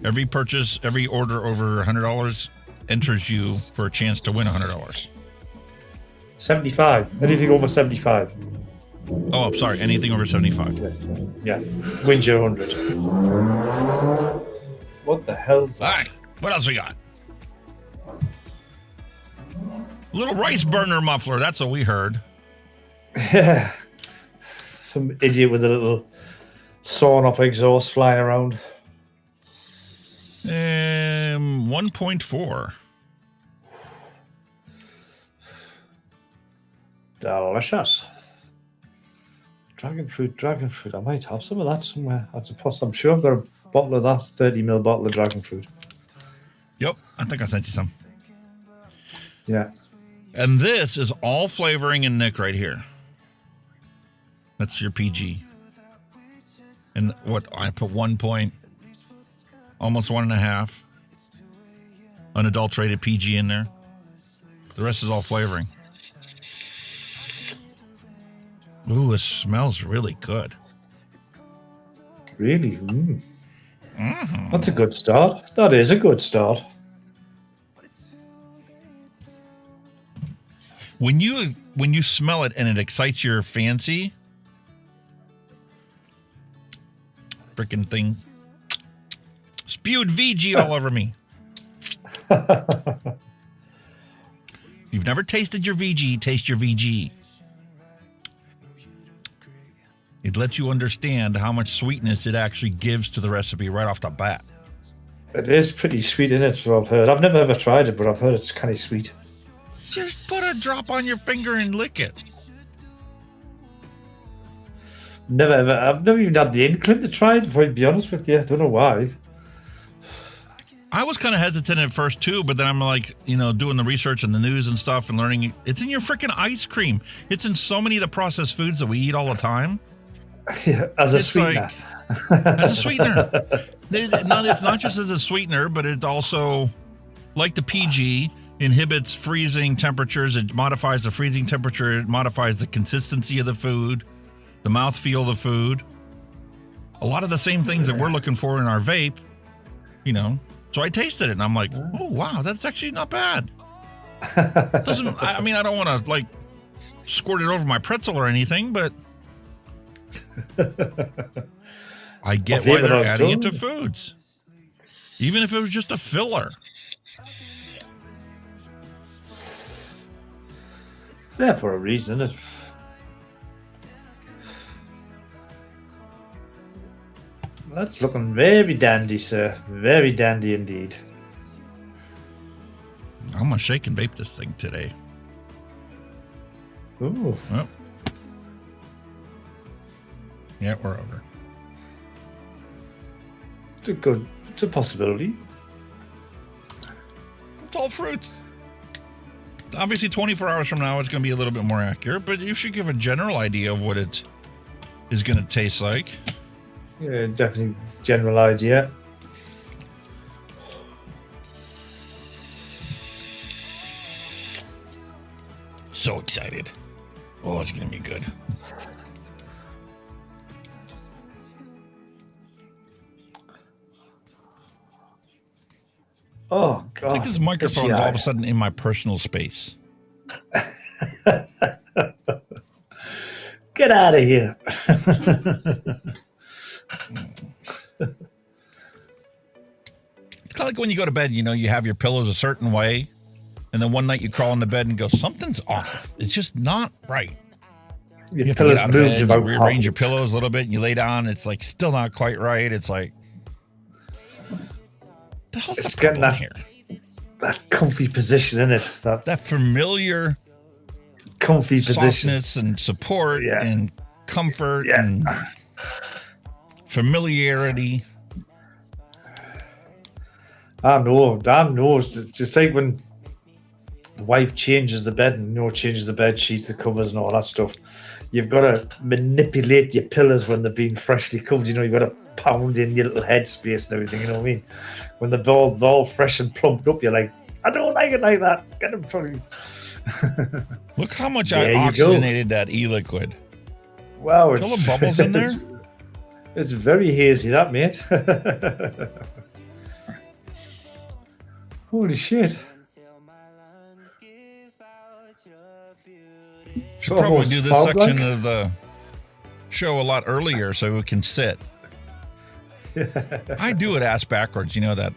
Speaker 5: Every purchase, every order over $100 enters you for a chance to win $100.
Speaker 6: 75. Anything over 75.
Speaker 5: Oh, I'm sorry. Anything over 75.
Speaker 6: Yeah. Wins you 100. What the hell?
Speaker 5: All right. What else we got? Little rice burner muffler. That's what we heard.
Speaker 6: Yeah. Some idiot with a little sawn off exhaust flying around.
Speaker 5: 1.4.
Speaker 6: Delicious. Dragon fruit. I might have some of that somewhere. I'm sure I've got a bottle of that 30 ml bottle of dragon fruit.
Speaker 5: Yep, I think I sent you some.
Speaker 6: Yeah.
Speaker 5: And this is all flavoring in Nick right here. That's your PG. And what I put 1 point, almost 1.5 unadulterated PG in there. The rest is all flavoring. Ooh, it smells really good.
Speaker 6: Really? That's a good start. That is a good start.
Speaker 5: When you smell it and it excites your fancy, freaking thing spewed VG all over me. You've never tasted your VG, taste your VG. It lets you understand how much sweetness it actually gives to the recipe right off the bat.
Speaker 6: It is pretty sweet, isn't it? That's what I've heard. I've never ever tried it, but I've heard it's kind of sweet.
Speaker 5: Just put a drop on your finger and lick it.
Speaker 6: I've never even had the inkling to try it, if I'd be honest with you. I don't know why.
Speaker 5: I was kind of hesitant at first too, but then I'm like, doing the research and the news and stuff and learning it's in your freaking ice cream. It's in so many of the processed foods that we eat all the time.
Speaker 6: Yeah, as a sweetener.
Speaker 5: As a sweetener. It's not just as a sweetener, but it also, like the PG, inhibits freezing temperatures. It modifies the freezing temperature. It modifies the consistency of the food, the mouthfeel of the food. A lot of the same things that we're looking for in our vape, So I tasted it and I'm like, oh, wow, that's actually not bad. I don't want to squirt it over my pretzel or anything, but I get why they're adding it to foods. Even if it was just a filler.
Speaker 6: It's there for a reason, isn't it? That's looking very dandy, sir. Very dandy indeed.
Speaker 5: I'm going to shake and vape this thing today.
Speaker 6: Ooh.
Speaker 5: Well. Yeah, we're over.
Speaker 6: It's a possibility.
Speaker 5: It's all fruits. Obviously, 24 hours from now, it's going to be a little bit more accurate, but you should give a general idea of what it is going to taste like.
Speaker 6: Yeah, definitely general idea.
Speaker 5: So excited. Oh, it's going to be good.
Speaker 6: Oh, God.
Speaker 5: I think this microphone is all of a sudden in my personal space.
Speaker 6: Get out of here.
Speaker 5: It's kind of like when you go to bed, you have your pillows a certain way, and then one night you crawl into bed and go, something's off. It's just not right. You have to get out of bed, you rearrange your pillows a little bit, and you lay down, it's still not quite right. It's like, the hell's the problem here?
Speaker 6: That comfy position, in it.
Speaker 5: That familiar
Speaker 6: comfy position.
Speaker 5: Softness and support and comfort and familiarity.
Speaker 6: I know. It's just like when the wife changes the bed and changes the bed sheets, the covers, and all that stuff. You've got to manipulate your pillows when they're being freshly covered. You've got to pound in your little headspace and everything. You know what I mean? When they're all fresh and plumped up, you're like, I don't like it like that. Get them probably.
Speaker 5: Look how much I oxygenated that e-liquid.
Speaker 6: Wow,
Speaker 5: it's all the bubbles in there.
Speaker 6: It's very hazy, that mate. Holy shit!
Speaker 5: Should probably do this section of the show a lot earlier so we can sit. I do it ass backwards. You know that.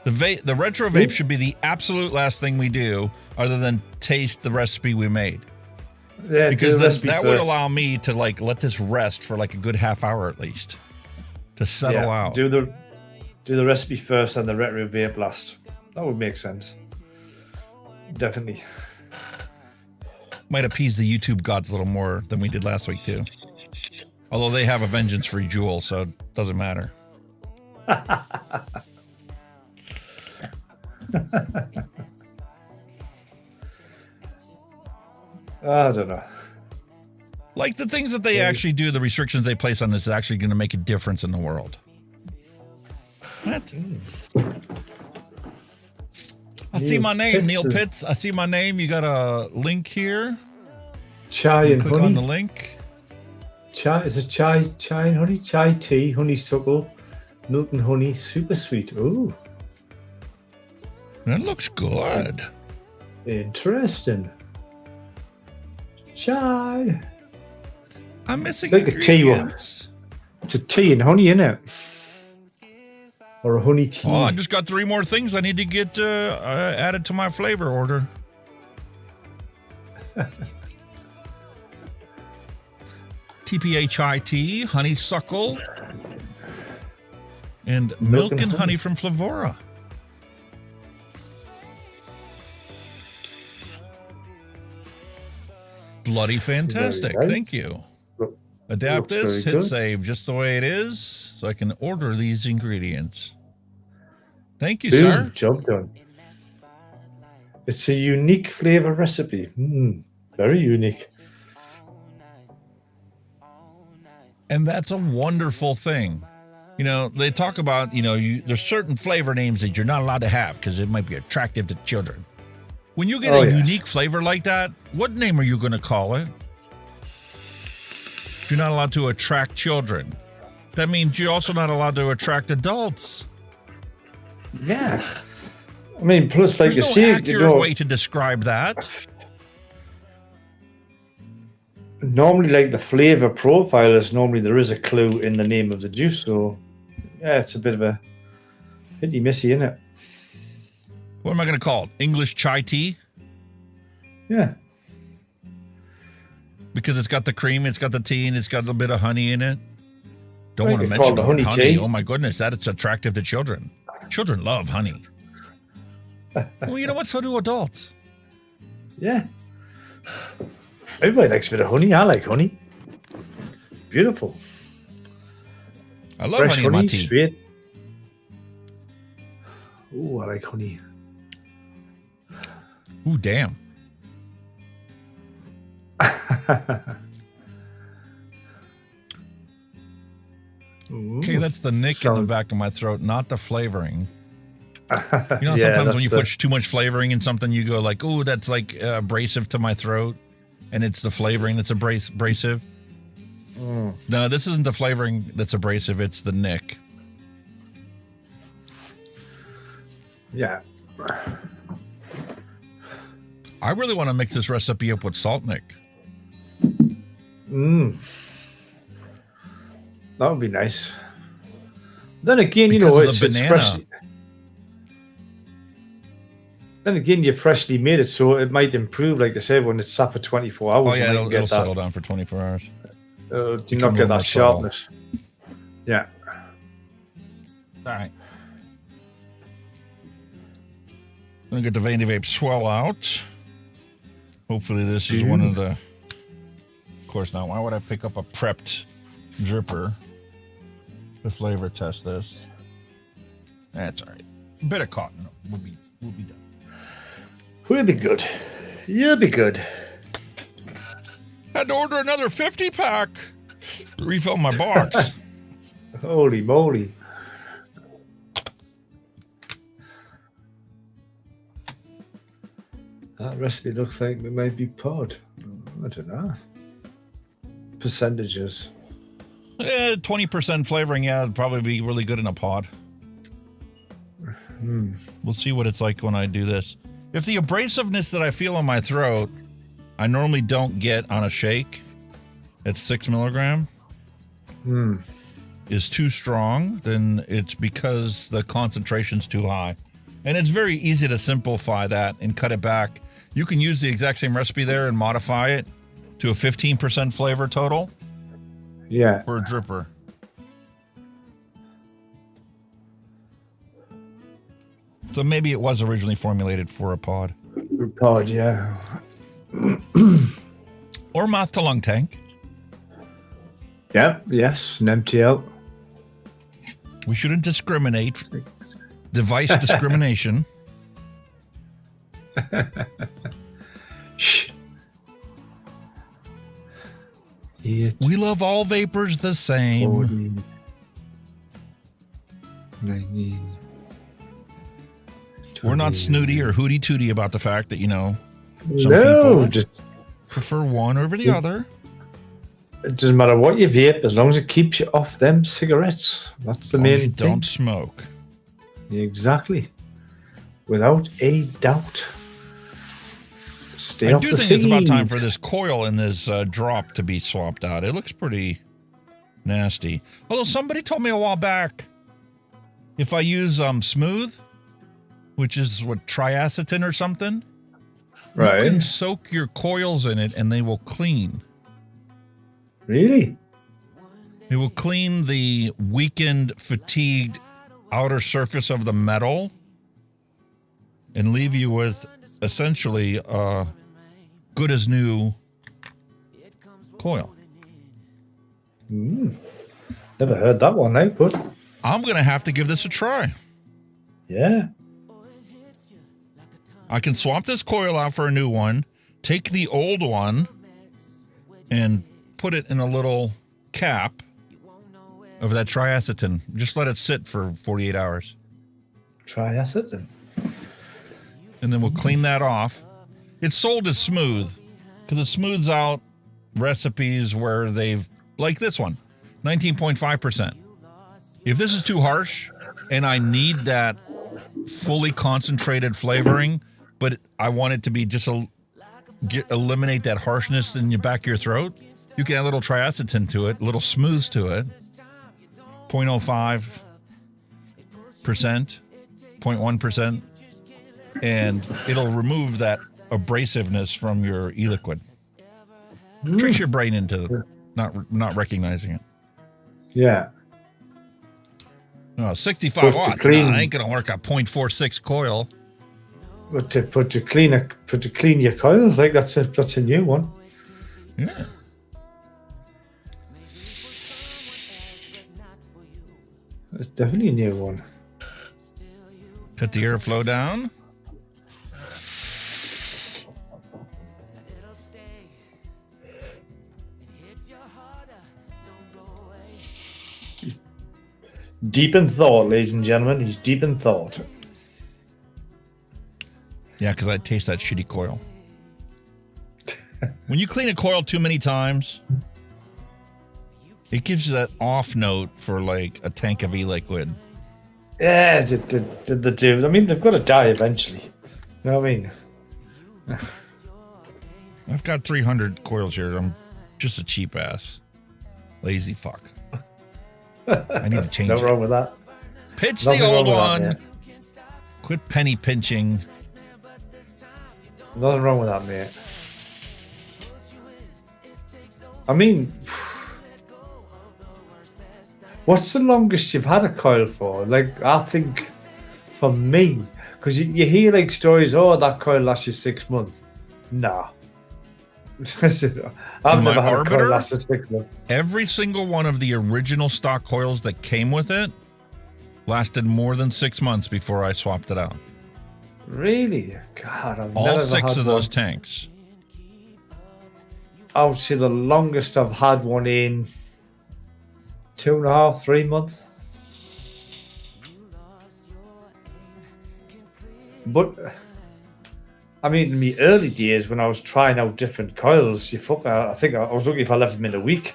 Speaker 5: The retro vape should be the absolute last thing we do, other than taste the recipe we made.
Speaker 6: Yeah,
Speaker 5: because that would allow me to let this rest for a good half hour at least to settle out.
Speaker 6: Do the recipe first and the retro vape last. That would make sense. Definitely.
Speaker 5: Might appease the YouTube gods a little more than we did last week too. Although they have a vengeance-free jewel, so it doesn't matter.
Speaker 6: I don't know.
Speaker 5: Like the things that they actually do, the restrictions they place on this is actually going to make a difference in the world. What? I see my name, Neil Pitts. I see my name. You got a link here.
Speaker 6: Chai and
Speaker 5: click
Speaker 6: honey.
Speaker 5: on the link.
Speaker 6: Chai is it chai and honey? Chai tea, honeysuckle, milk and honey, super sweet. Ooh.
Speaker 5: That looks good.
Speaker 6: Interesting. Chai.
Speaker 5: I'm missing
Speaker 6: like a tea one. It's a tea and honey, isn't it? Or a honey tea.
Speaker 5: Oh, I just got 3 more things I need to get added to my flavor order. TPA chai tea, honeysuckle, and milk and honey from Flavora. Bloody fantastic. Thank you. Adapt this, hit save just the way it is, so I can order these ingredients. Thank you,
Speaker 6: Boom,
Speaker 5: sir.
Speaker 6: job done. It's a unique flavor recipe. Very unique.
Speaker 5: And that's a wonderful thing. You know, they talk about, you know, there's certain flavor names that you're not allowed to have because it might be attractive to children. When you get a unique flavor like that, what name are you going to call it? If you're not allowed to attract children, that means you're also not allowed to attract adults.
Speaker 6: Yeah. I mean, plus, like
Speaker 5: There's
Speaker 6: you
Speaker 5: no
Speaker 6: see,
Speaker 5: accurate way to describe that.
Speaker 6: Normally, like the flavor profile is normally there is a clue in the name of the juice. So, yeah, it's a bit of a hitty missy, isn't it?
Speaker 5: What am I going to call it? English chai tea?
Speaker 6: Yeah.
Speaker 5: Because it's got the cream, it's got the tea, and it's got a little bit of honey in it. Don't
Speaker 6: Right,
Speaker 5: want to
Speaker 6: you
Speaker 5: mention
Speaker 6: call it
Speaker 5: the
Speaker 6: honey
Speaker 5: honey.
Speaker 6: tea.
Speaker 5: Oh my goodness, that it's attractive to children. Children love honey. Well, you know what? So do adults.
Speaker 6: Yeah. Everybody likes a bit of honey. I like honey. Beautiful.
Speaker 5: I love
Speaker 6: Fresh
Speaker 5: honey in my tea.
Speaker 6: Straight. Ooh, I like honey.
Speaker 5: Ooh, damn. Okay, that's the nick in the back of my throat, not the flavoring. You know, sometimes when you put too much flavoring in something, you go like, "Oh, that's like abrasive to my throat," and it's the flavoring that's abrasive. No, this isn't the flavoring that's abrasive; it's the nick.
Speaker 6: Yeah.
Speaker 5: I really want to mix this recipe up with salt nick.
Speaker 6: That would be nice. Then again, you
Speaker 5: Because
Speaker 6: know,
Speaker 5: of
Speaker 6: it's
Speaker 5: the banana.
Speaker 6: freshly. Then again, you freshly made it, so it might improve, like I said, when it's sat for 24 hours.
Speaker 5: Oh yeah,
Speaker 6: you might
Speaker 5: it'll settle down for 24 hours.
Speaker 6: Do
Speaker 5: Become
Speaker 6: not
Speaker 5: a
Speaker 6: get
Speaker 5: little
Speaker 6: that
Speaker 5: more subtle.
Speaker 6: sharpness. Yeah.
Speaker 5: All right. I'm gonna get the VandyVape swell out. Hopefully this is one of the. Of course not. Why would I pick up a prepped dripper to flavor test this? That's all right. A bit of cotton. We'll be done.
Speaker 6: We'll be good. You'll be good.
Speaker 5: Had to order another 50-pack. Refill my box.
Speaker 6: Holy moly. That recipe looks like it might be pod. I don't know. Percentages.
Speaker 5: 20% flavoring, yeah, it'd probably be really good in a pod. We'll see what it's like when I do this. If the abrasiveness that I feel in my throat, I normally don't get on a shake at 6 milligram, is too strong, then it's because the concentration's too high. And it's very easy to simplify that and cut it back. You can use the exact same recipe there and modify it to a 15% flavor total.
Speaker 6: Yeah.
Speaker 5: For a dripper. So maybe it was originally formulated for a pod.
Speaker 6: Pod, yeah.
Speaker 5: Or mouth to lung tank.
Speaker 6: Yeah, yes, an MTL.
Speaker 5: We shouldn't discriminate. Device discrimination.
Speaker 6: Shh.
Speaker 5: We love all vapors the same.
Speaker 6: 14, 19,
Speaker 5: We're not snooty or hooty tooty about the fact that, you know, some
Speaker 6: No,
Speaker 5: people
Speaker 6: just
Speaker 5: prefer one over the other.
Speaker 6: it doesn't matter what you vape as long as it keeps you off them cigarettes. That's the
Speaker 5: As long as
Speaker 6: main
Speaker 5: you
Speaker 6: thing.
Speaker 5: don't smoke.
Speaker 6: Exactly. Without a doubt. Stay
Speaker 5: I
Speaker 6: off
Speaker 5: do
Speaker 6: the
Speaker 5: think it's about time
Speaker 6: seeds.
Speaker 5: for this coil and this drop to be swapped out. It looks pretty nasty. Although somebody told me a while back, if I use smooth, which is what, triacetin or something,
Speaker 6: Right.
Speaker 5: you can soak your coils in it and they will clean.
Speaker 6: Really?
Speaker 5: It will clean the weakened, fatigued outer surface of the metal and leave you with essentially good as new coil.
Speaker 6: Never heard that one, eh, bud?
Speaker 5: I'm going to have to give this a try.
Speaker 6: Yeah.
Speaker 5: I can swap this coil out for a new one, take the old one, and put it in a little cap of that triacetin. Just let it sit for 48 hours.
Speaker 6: Triacetin.
Speaker 5: And then we'll clean that off. It's sold as smooth because it smooths out recipes where they've, like this one, 19.5%. If this is too harsh and I need that fully concentrated flavoring, but I want it to be just eliminate that harshness in your back of your throat, you can add a little triacetin to it, a little smooths to it, 0.05%, 0.1%, and it'll remove that abrasiveness from your e-liquid. Tricks your brain into not recognizing it.
Speaker 6: Yeah.
Speaker 5: No, 65 watts. I ain't gonna work a 0.46 coil.
Speaker 6: But to clean your coils, like that's a new one.
Speaker 5: Yeah.
Speaker 6: It's definitely a new one.
Speaker 5: Cut the airflow down.
Speaker 6: Deep in thought, ladies and gentlemen. He's deep in thought.
Speaker 5: Yeah, because I taste that shitty coil. When you clean a coil too many times, it gives you that off note for like a tank of e-liquid.
Speaker 6: Yeah, the do. I mean, they've got to die eventually. You know what I mean?
Speaker 5: I've got 300 coils here. I'm just a cheap ass. Lazy fuck. I need to change
Speaker 6: Nothing wrong with that.
Speaker 5: Pitch
Speaker 6: Nothing
Speaker 5: the old
Speaker 6: wrong with
Speaker 5: one.
Speaker 6: that,
Speaker 5: Quit penny pinching.
Speaker 6: Nothing wrong with that, mate. I mean, what's the longest you've had a coil for? Like, I think for me, because you hear like stories, oh, that coil lasts you 6 months. Nah. I've never had a coil last 6 months.
Speaker 5: Every single one of the original stock coils that came with it lasted more than 6 months before I swapped it out.
Speaker 6: Really? God, I've
Speaker 5: All
Speaker 6: never
Speaker 5: 6
Speaker 6: had
Speaker 5: of those
Speaker 6: one.
Speaker 5: tanks.
Speaker 6: I would say the longest I've had one in 2.5, 3 months. But I mean, in the early days when I was trying out different coils, I think I was lucky if I left them in a week.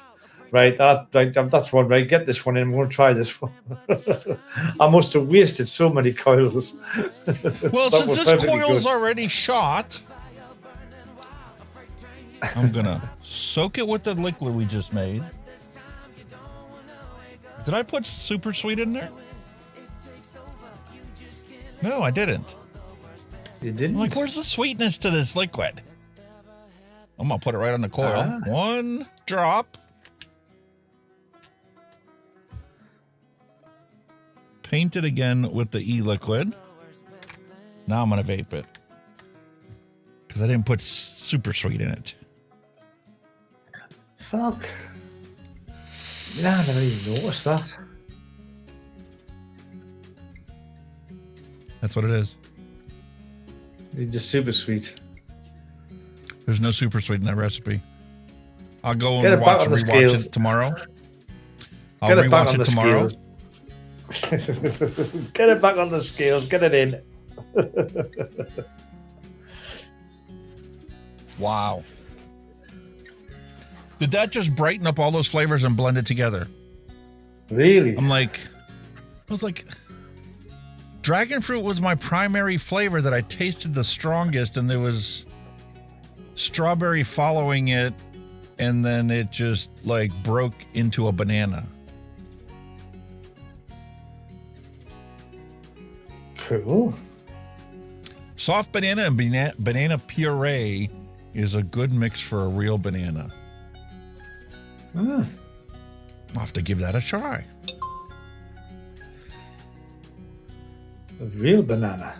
Speaker 6: Right, that's one. Right, get this one in. I'm going to try this one. I must have wasted so many coils.
Speaker 5: Well,
Speaker 6: That
Speaker 5: since
Speaker 6: was
Speaker 5: this
Speaker 6: perfectly
Speaker 5: coil's
Speaker 6: good.
Speaker 5: already shot, I'm gonna soak it with the liquid we just made. Did I put super sweet in there? No, I didn't.
Speaker 6: You didn't?
Speaker 5: I'm like, where's the sweetness to this liquid? I'm gonna put it right on the coil. One drop. Paint it again with the e-liquid. Now I'm gonna vape it because I didn't put super sweet in it.
Speaker 6: Fuck. Yeah, I never even noticed that.
Speaker 5: That's what it is.
Speaker 6: It's just super sweet.
Speaker 5: There's no super sweet in that recipe. I'll go
Speaker 6: Get
Speaker 5: and
Speaker 6: it back on the
Speaker 5: rewatch
Speaker 6: scales.
Speaker 5: it tomorrow. I'll
Speaker 6: Get it back
Speaker 5: rewatch
Speaker 6: on
Speaker 5: it
Speaker 6: the
Speaker 5: tomorrow.
Speaker 6: scales. Get it back on the scales. Get it in.
Speaker 5: Wow. Did that just brighten up all those flavors and blend it together?
Speaker 6: Really?
Speaker 5: I was like, dragon fruit was my primary flavor that I tasted the strongest, and there was strawberry following it, and then it just like broke into a banana.
Speaker 6: Cool.
Speaker 5: Soft banana and banana puree is a good mix for a real banana. I'll have to give that a try.
Speaker 6: A real banana.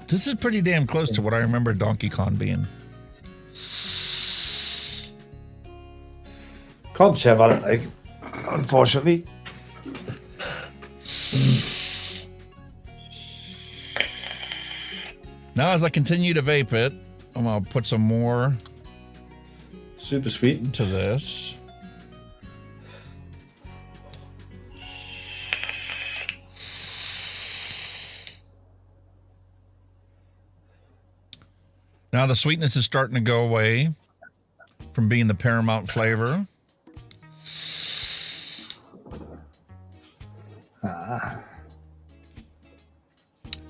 Speaker 5: This is pretty damn close to what I remember Donkey Kong being.
Speaker 6: Can't say about it, like, unfortunately.
Speaker 5: Now, as I continue to vape it, I'm going to put some more
Speaker 6: super sweet
Speaker 5: into this. Now the sweetness is starting to go away from being the paramount flavor.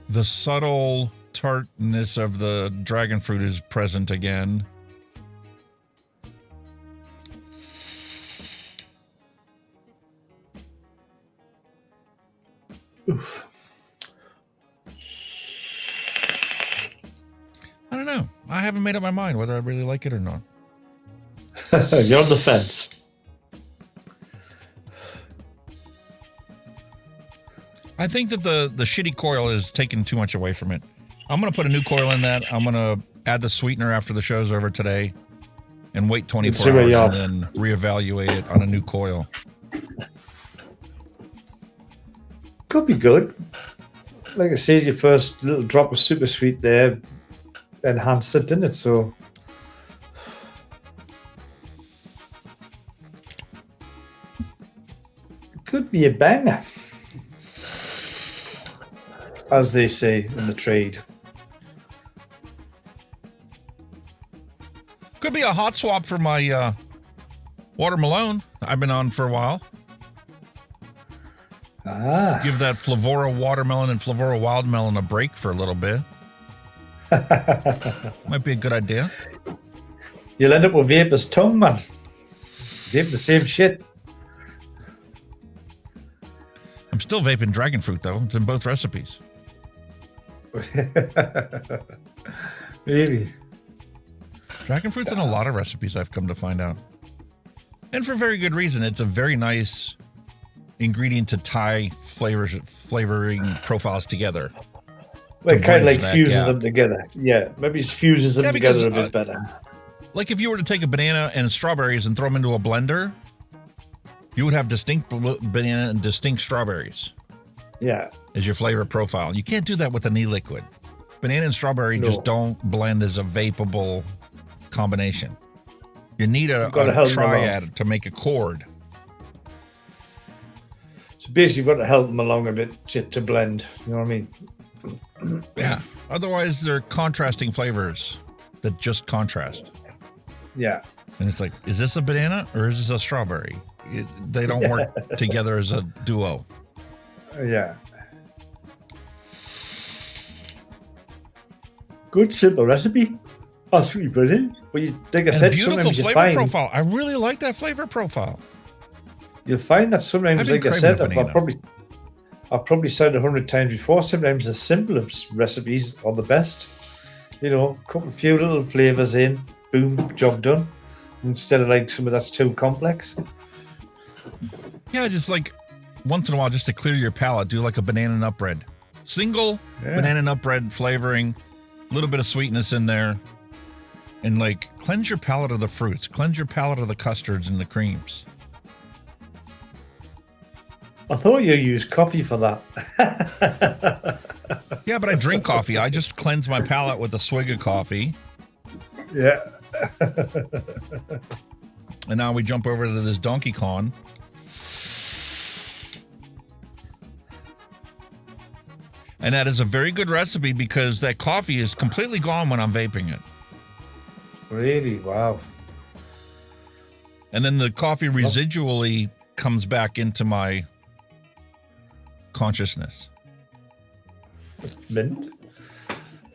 Speaker 5: The subtle tartness of the dragon fruit is present again.
Speaker 6: Oof.
Speaker 5: I don't know. I haven't made up my mind whether I really like it or not.
Speaker 6: You're on the fence.
Speaker 5: I think that the shitty coil is taking too much away from it. I'm going to put a new coil in that. I'm going to add the sweetener after the show's over today and wait 24 hours and then reevaluate it on a new coil.
Speaker 6: Could be good. Like I said, your first little drop of super sweet there enhanced it, didn't it? So it could be a banger, as they say in the trade.
Speaker 5: Could be a hot swap for my watermelon I've been on for a while. Give that Flavora watermelon and Flavora wild melon a break for a little bit. Might be a good idea.
Speaker 6: You'll end up with Vapor's tongue, man. Vape the same shit.
Speaker 5: I'm still vaping dragon fruit, though. It's in both recipes.
Speaker 6: Really?
Speaker 5: Dragon fruit's in a lot of recipes, I've come to find out. And for very good reason. It's a very nice ingredient to tie flavoring profiles together.
Speaker 6: Well, it kind of like fuses them together. Yeah, maybe it fuses them together a bit better.
Speaker 5: Like if you were to take a banana and strawberries and throw them into a blender, you would have distinct banana and distinct strawberries.
Speaker 6: Yeah.
Speaker 5: As your flavor profile. You can't do that with an e-liquid. Banana and strawberry just don't blend as a vapable combination. You need a triad to make a chord.
Speaker 6: So basically, you've got to help them along a bit to blend. You know what I mean?
Speaker 5: Yeah. Otherwise, they're contrasting flavors that just contrast.
Speaker 6: Yeah.
Speaker 5: And it's like, is this a banana or is this a strawberry? They don't work together as a duo.
Speaker 6: Yeah. Good simple recipe. Absolutely brilliant. But you, like I said,
Speaker 5: beautiful
Speaker 6: sometimes
Speaker 5: flavor profile. I really like that flavor profile.
Speaker 6: You'll find that sometimes, like I said, I've probably said 100 times before, sometimes the simplest recipes are the best. You know, cook a few little flavors in, boom, job done. Instead of like something that's too complex.
Speaker 5: Yeah, just like once in a while, just to clear your palate, do like a banana nut bread. Single banana nut bread flavoring, a little bit of sweetness in there. And like cleanse your palate of the fruits, cleanse your palate of the custards and the creams.
Speaker 6: I thought you used coffee for that.
Speaker 5: Yeah, but I drink coffee. I just cleanse my palate with a swig of coffee.
Speaker 6: Yeah.
Speaker 5: And now we jump over to this Donkey Kong. And that is a very good recipe because that coffee is completely gone when I'm vaping it.
Speaker 6: Really? Wow.
Speaker 5: And then the coffee residually comes back into my consciousness.
Speaker 6: Mint.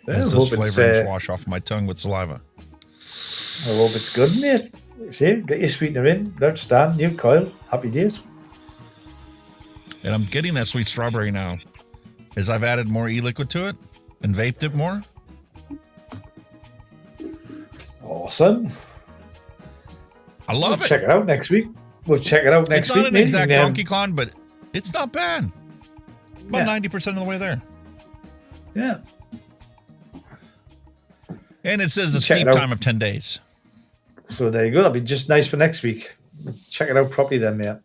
Speaker 5: As those flavorings wash off my tongue with saliva.
Speaker 6: I hope it's good, mate. See, get your sweetener in. Let's stand. New coil. Happy days.
Speaker 5: And I'm getting that sweet strawberry now. As I've added more e-liquid to it and vaped it more.
Speaker 6: Awesome.
Speaker 5: I love it.
Speaker 6: Check it out next week. We'll check it out next week.
Speaker 5: It's not an exact Donkey Kong, but it's not bad. About 90% of the way there.
Speaker 6: Yeah.
Speaker 5: And it says a steep time of 10 days.
Speaker 6: So there you go. That'll be just nice for next week. Check it out properly then, mate.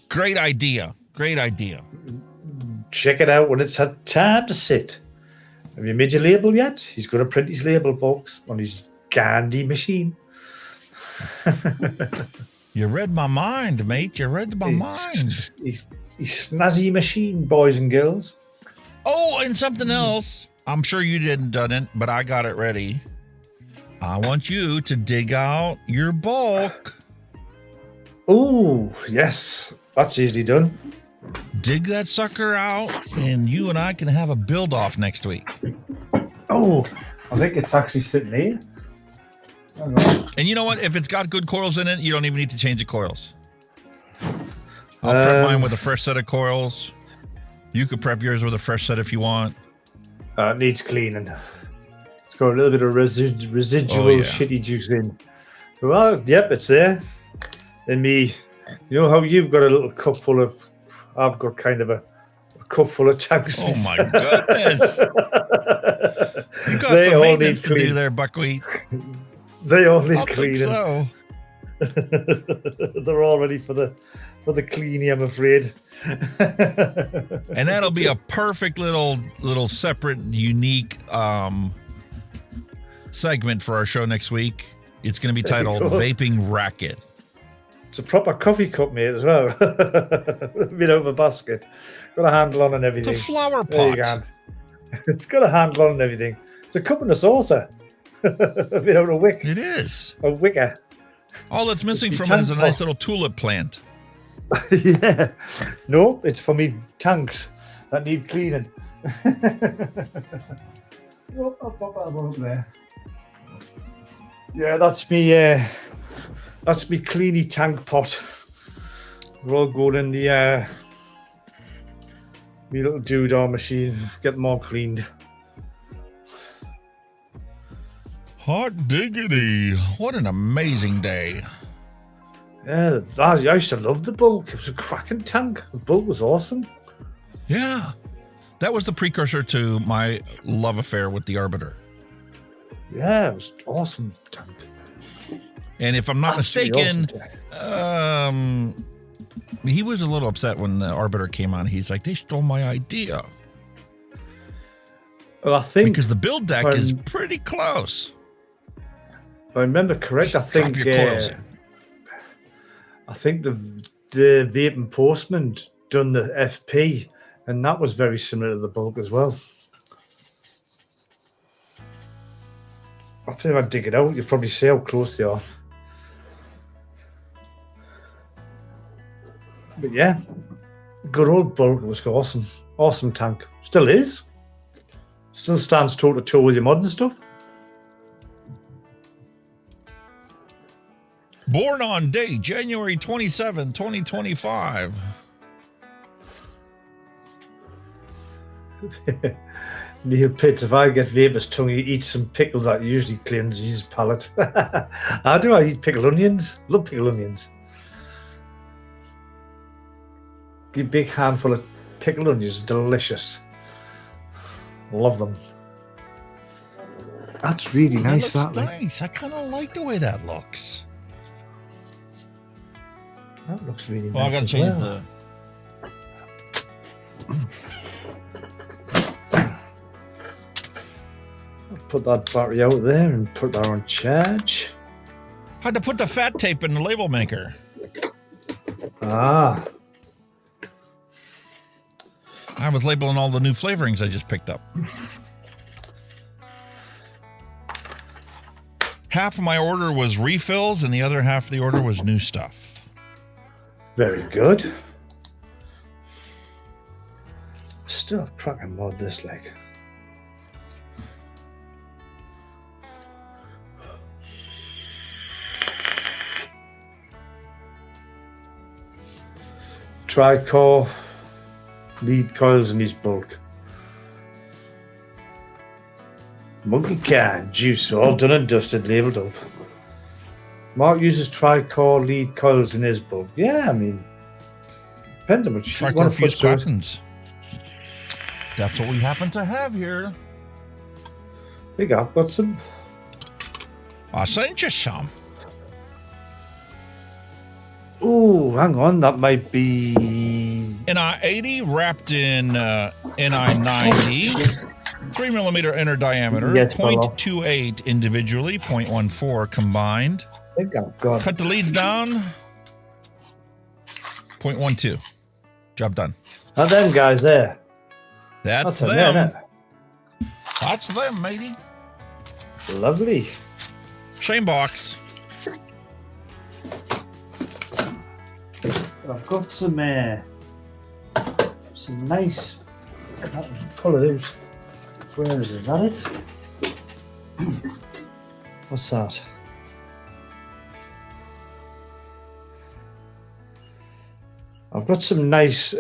Speaker 5: Great idea. Great idea.
Speaker 6: check it out when it's had time to sit. Have you made your label yet? He's going to print his label, folks, on his Gandhi machine.
Speaker 5: You read my mind, mate. You read my mind.
Speaker 6: He's snazzy machine, boys and girls.
Speaker 5: Oh, and something else. I'm sure you didn't done it, but I got it ready. I want you to dig out your bulk.
Speaker 6: Oh, yes. That's easily done.
Speaker 5: Dig that sucker out, and you and I can have a build-off next week.
Speaker 6: Oh, I think it's actually sitting here.
Speaker 5: And you know what? If it's got good coils in it, you don't even need to change the coils. I'll prep mine with a fresh set of coils. You could prep yours with a fresh set if you want.
Speaker 6: It needs cleaning. It's got a little bit of residual shitty juice in. Well, yep, it's there. And me, you know how you've got a little cup full of, I've got kind of a cup full of tanks.
Speaker 5: Oh my goodness. You got some maintenance to do there, Buckwheat.
Speaker 6: They all need
Speaker 5: I
Speaker 6: cleaning.
Speaker 5: think so.
Speaker 6: They're all ready for the cleaning, I'm afraid.
Speaker 5: And that'll be a perfect little separate, unique segment for our show next week. It's going to be titled Vaping Racket.
Speaker 6: It's a proper coffee cup, mate, as well. A bit over basket. Got a handle on and everything.
Speaker 5: It's a flower
Speaker 6: There you
Speaker 5: pot.
Speaker 6: go. It's got a handle on and everything. It's a cup and a saucer. A bit out of a wick.
Speaker 5: It is.
Speaker 6: A wicker.
Speaker 5: All that's missing
Speaker 6: It's
Speaker 5: from
Speaker 6: your
Speaker 5: it is a
Speaker 6: tank
Speaker 5: nice
Speaker 6: pot.
Speaker 5: little tulip plant.
Speaker 6: Yeah. No, it's for me tanks that need cleaning. Yeah, that's me. That's me cleany tank pot. We're all going in the me little doodah machine. Get them all cleaned.
Speaker 5: Hot diggity. What an amazing day.
Speaker 6: Yeah, I used to love the bulk. It was a cracking tank. The bulk was awesome.
Speaker 5: Yeah. That was the precursor to my love affair with the Arbiter.
Speaker 6: Yeah, it was awesome tank.
Speaker 5: And if I'm not
Speaker 6: Absolutely
Speaker 5: mistaken, he was a little upset when the Arbiter came on. He's like, they stole my idea.
Speaker 6: Well, I think
Speaker 5: because the build deck is pretty close.
Speaker 6: If I remember correct, I think
Speaker 5: your coils in.
Speaker 6: I think the Vaping Postman done the FP, and that was very similar to the bulk as well. I think if I dig it out, you'll probably see how close they are. But yeah, good old bulk was awesome. Awesome tank. Still is. Still stands toe to toe with your modern stuff.
Speaker 5: Born on date, January 27, 2025.
Speaker 6: Neil Pitts, if I get Vapor's tongue, he eats some pickles that usually cleanses his palate. I do, I eat pickled onions. Love pickled onions. A big handful of pickled onions, delicious. Love them. That's really nice,
Speaker 5: That looks
Speaker 6: that.
Speaker 5: nice. I kind of like the way that looks.
Speaker 6: That looks really
Speaker 5: Well, I
Speaker 6: nice.
Speaker 5: got to
Speaker 6: as
Speaker 5: change
Speaker 6: well. Put that battery out there and put that on charge.
Speaker 5: Had to put the fat tape in the label maker.
Speaker 6: Ah.
Speaker 5: I was labeling all the new flavorings I just picked up. Half of my order was refills and the other half of the order was new stuff.
Speaker 6: Very good. Still cracking mod this leg. Tri-core lead coils in his bulk. Monkey can juice all done and dusted, labeled up. Mark uses tri-core lead coils in his bulk. Yeah, I mean, depends on what you
Speaker 5: Tri-core
Speaker 6: want to
Speaker 5: fuse
Speaker 6: put to it.
Speaker 5: cottons. That's what we happen to have here.
Speaker 6: I think I've got some.
Speaker 5: I sent you some.
Speaker 6: Oh, hang on, that might be
Speaker 5: NI80 wrapped in NI90. 3mm inner diameter,
Speaker 6: Yes, fellow.
Speaker 5: 0.28 individually, 0.14 combined.
Speaker 6: I think I've got.
Speaker 5: Cut the leads down. 0.12. Job done.
Speaker 6: How them guys there?
Speaker 5: That's
Speaker 6: them,
Speaker 5: them.
Speaker 6: isn't
Speaker 5: That's them, matey.
Speaker 6: it? Lovely.
Speaker 5: Same box.
Speaker 6: I've got some nice. Pull it out. Where is it? Is that it? What's that? I've got some nice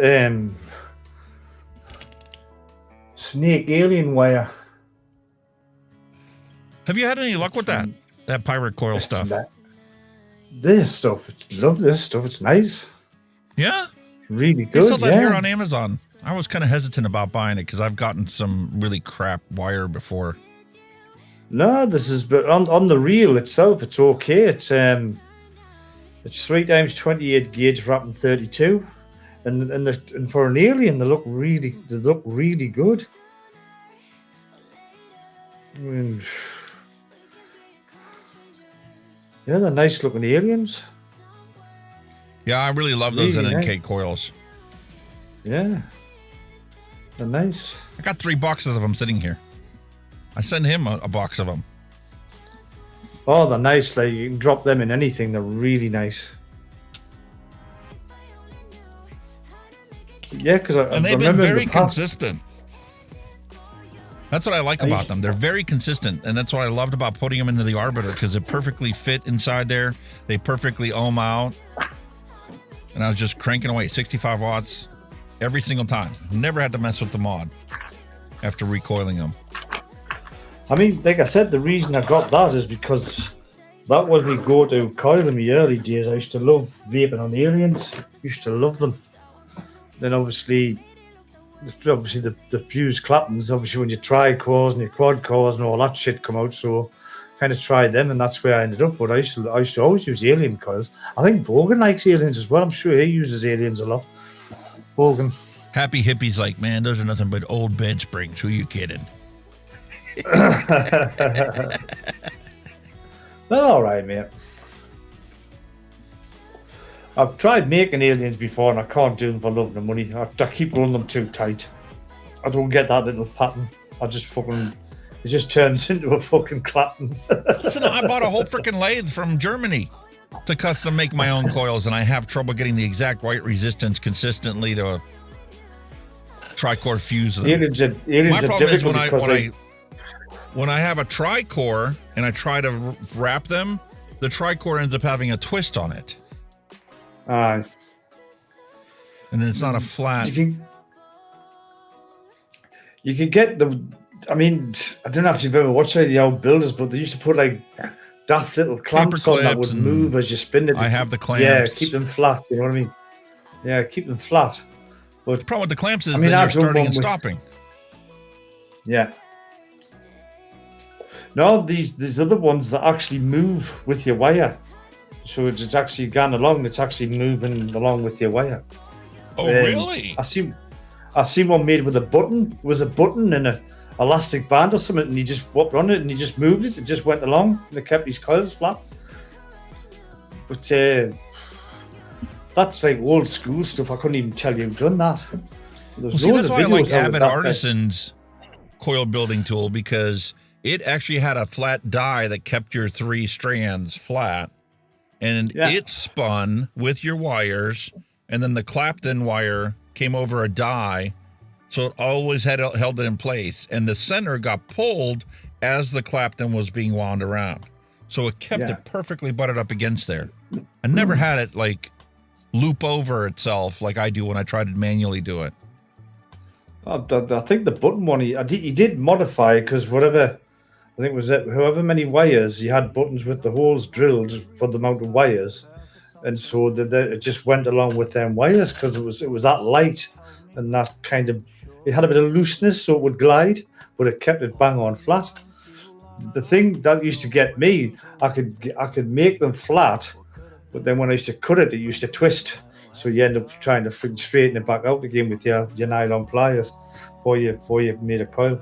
Speaker 6: snake alien wire.
Speaker 5: Have you had any luck with that? That pirate coil stuff?
Speaker 6: This stuff, love this stuff. It's nice.
Speaker 5: Yeah?
Speaker 6: Really
Speaker 5: They
Speaker 6: good.
Speaker 5: sell that
Speaker 6: yeah.
Speaker 5: here on Amazon. I was kind of hesitant about buying it because I've gotten some really crap wire before.
Speaker 6: No, this is but on the reel itself, it's okay. It's 3 times 28 gauge wrapping 32, and for an alien, they look really good. I mean, yeah, they're nice looking aliens.
Speaker 5: Yeah, I really love those
Speaker 6: Really
Speaker 5: NNK
Speaker 6: nice.
Speaker 5: coils.
Speaker 6: Yeah, they're nice.
Speaker 5: I got 3 boxes of them sitting here. I send him a box of them.
Speaker 6: Oh, they're nice. Like you can drop them in anything. They're really nice. Yeah, because
Speaker 5: And they've been very consistent. That's what I like about them. They're very consistent, and that's what I loved about putting them into the Arbiter, because it perfectly fit inside there. They perfectly ohm out. And I was just cranking away 65 watts every single time. Never had to mess with the mod after recoiling them.
Speaker 6: I mean, like I said, the reason I got that is because that was my go-to coil in my early days. I used to love vaping on aliens. Used to love them. Then obviously the fuse clappings, obviously when your tri-cores and your quad cores and all that shit come out, so kind of tried them, and that's where I ended up. But I used to always use alien coils. I think Bogan likes aliens as well. I'm sure he uses aliens a lot. Bogan.
Speaker 5: Happy Hippie's like, man, those are nothing but old bed springs. Who you kidding?
Speaker 6: They're all right, mate. I've tried making aliens before, and I can't do them for love nor money. I keep running them too tight. I don't get that little pattern. I just fucking... It just turns into a fucking clapping.
Speaker 5: Listen, I bought a whole freaking lathe from Germany to custom make my own coils, and I have trouble getting the exact right resistance consistently to a tri-core fuse them.
Speaker 6: Aliens
Speaker 5: My
Speaker 6: are
Speaker 5: problem is
Speaker 6: difficult
Speaker 5: when I have a tri-core and I try to wrap them, the tri-core ends up having a twist on it.
Speaker 6: Aye.
Speaker 5: And then it's not a flat.
Speaker 6: You can get the... I mean, I don't know if you've ever watched any of the old builders, but they used to put like daft little clamps on that would move as you spin it.
Speaker 5: I have the clamps.
Speaker 6: Yeah, keep them flat. You know what I mean? Yeah, keep them flat. But
Speaker 5: the problem with the clamps is
Speaker 6: I mean,
Speaker 5: that you're
Speaker 6: I've done
Speaker 5: starting
Speaker 6: one
Speaker 5: and
Speaker 6: with-
Speaker 5: stopping.
Speaker 6: Yeah. No, these other ones that actually move with your wire. So it's actually gone along. It's actually moving along with your wire.
Speaker 5: Oh, really?
Speaker 6: I seen one made with a button. It was a button and a elastic band or something, and he just whopped on it and he just moved it. It just went along and it kept his coils flat. But that's like old school stuff. I couldn't even tell you who'd done that.
Speaker 5: Well, see, that's why I like Avid Artisan's coil building tool, because it actually had a flat die that kept your 3 strands flat, and it spun with your wires, and then the clapped-in wire came over a die, so it always held it in place, and the center got pulled as the clapped-in was being wound around, so it kept it perfectly butted up against there. I never had it like loop over itself like I do when I try to manually do it.
Speaker 6: I think the button one he did modify, because whatever, I think it was it, however many wires, he had buttons with the holes drilled for the amount of wires, and so it just went along with them wires because it was that light and that kind of, it had a bit of looseness so it would glide, but it kept it bang on flat. The thing that used to get me, I could make them flat, but then when I used to cut it, it used to twist. So you end up trying to straighten it back out again with your nylon pliers before you made a coil.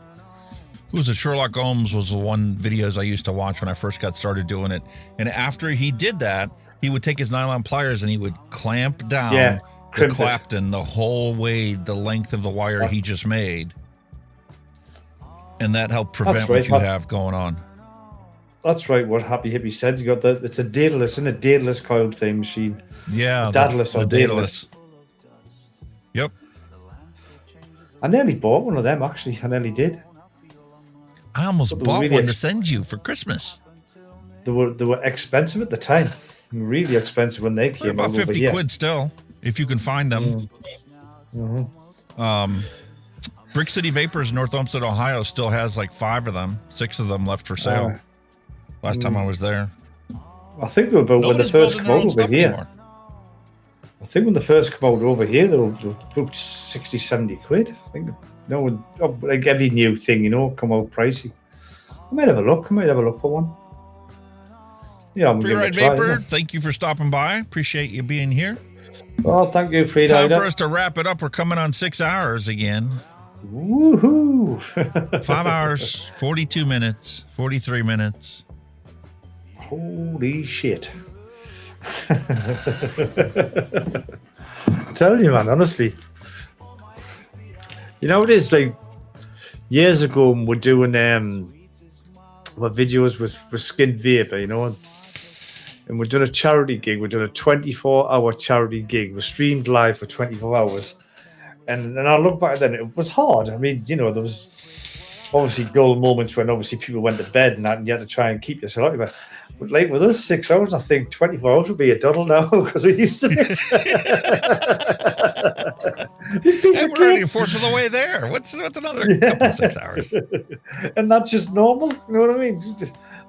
Speaker 5: Who was it? Sherlock Holmes was the one videos I used to watch when I first got started doing it. And after he did that, he would take his nylon pliers and he would clamp down the Clapton the whole way, the length of the wire he just made. And that helped prevent what you have going on.
Speaker 6: That's right, what Happy Hippie said. You got it's a dataless, isn't it? Dataless coiled thing machine.
Speaker 5: Yeah,
Speaker 6: dadless
Speaker 5: the
Speaker 6: or
Speaker 5: dataless. Yep.
Speaker 6: I nearly bought one of them, actually. I nearly did.
Speaker 5: I almost bought one to send you for Christmas.
Speaker 6: They were expensive at the time. Really expensive when they came.
Speaker 5: About 50 quid still, if you can find them. Brick City Vapors, North Olmsted, Ohio, still has like 5 of them, 6 of them left for sale. Last time I was there.
Speaker 6: I think they were about when they first come out over here. Anymore. I think when they first come out over here, they were about 60, 70 quid. I think like every new thing, come out pricey. I might have a look. for one. Yeah, I'm
Speaker 5: Freeride Vapor, thank you for stopping by. Appreciate you being here.
Speaker 6: Oh, thank you, Freeride.
Speaker 5: Time for us to wrap it up. We're coming on 6 hours again.
Speaker 6: Woohoo!
Speaker 5: 5 hours, 42 minutes, 43 minutes.
Speaker 6: Holy shit. Tell you, man, honestly. It is like years ago we're doing videos with Skin Vapor, and we're doing a charity gig. We're doing a 24-hour charity gig. We're streamed live for 24 hours. And I look back then, it was hard. I mean, there was obviously dull moments when obviously people went to bed and that, and you had to try and keep yourself occupied. But like with us 6 hours, I think 24 hours would be a doddle now because we used to it.
Speaker 5: And we're already a fourth of the way there. What's another couple 6 hours?
Speaker 6: And that's just normal. You know what I mean?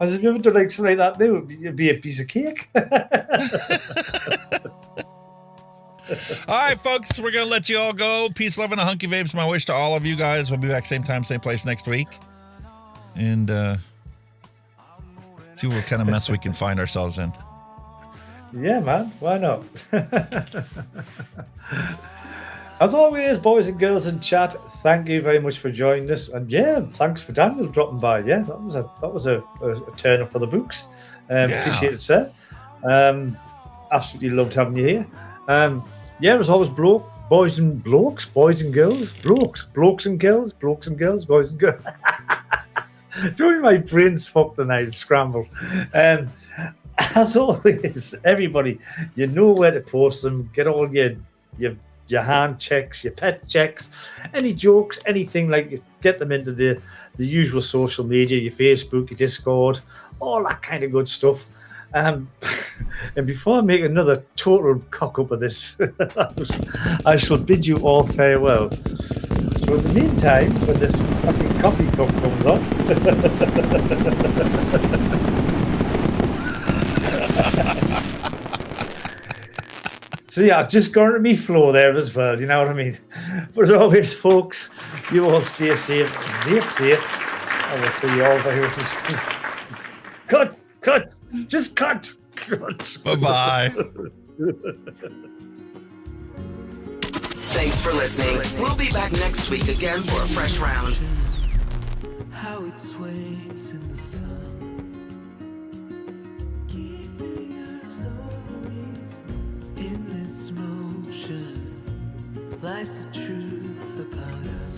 Speaker 6: As if you ever done like something like that now, it'd be a piece of cake.
Speaker 5: All right, folks, we're going to let you all go. Peace, love, and a Hunky Vapes. My wish to all of you guys. We'll be back same time, same place next week. And see what kind of mess we can find ourselves in.
Speaker 6: Yeah, man. Why not? As always, boys and girls in chat, thank you very much for joining us. And yeah, thanks for Daniel dropping by. Yeah, that was a turn up for the books. Appreciate it, sir. Absolutely loved having you here. Yeah, as always, boys and girls, blokes and girls, boys and girls. Doing my brain's fucked tonight, scrambled. As always, everybody, you know where to post them. Get all your hand checks, your pet checks, any jokes, anything like you get them into the usual social media, your Facebook, your Discord, all that kind of good stuff. And before I make another total cock up of this, I shall bid you all farewell. So in the meantime, when this fucking coffee cup comes on, so yeah, I've just gone to me floor there as well, you know what I mean? But as always, folks, you all stay safe, vape safe, and we'll see you all very soon. Cut! Just cut!
Speaker 5: Bye-bye.
Speaker 9: Thanks for listening. We'll be back next week again for a fresh round.
Speaker 2: How it sways in the sun, keeping our stories in its motion, lies the truth about us.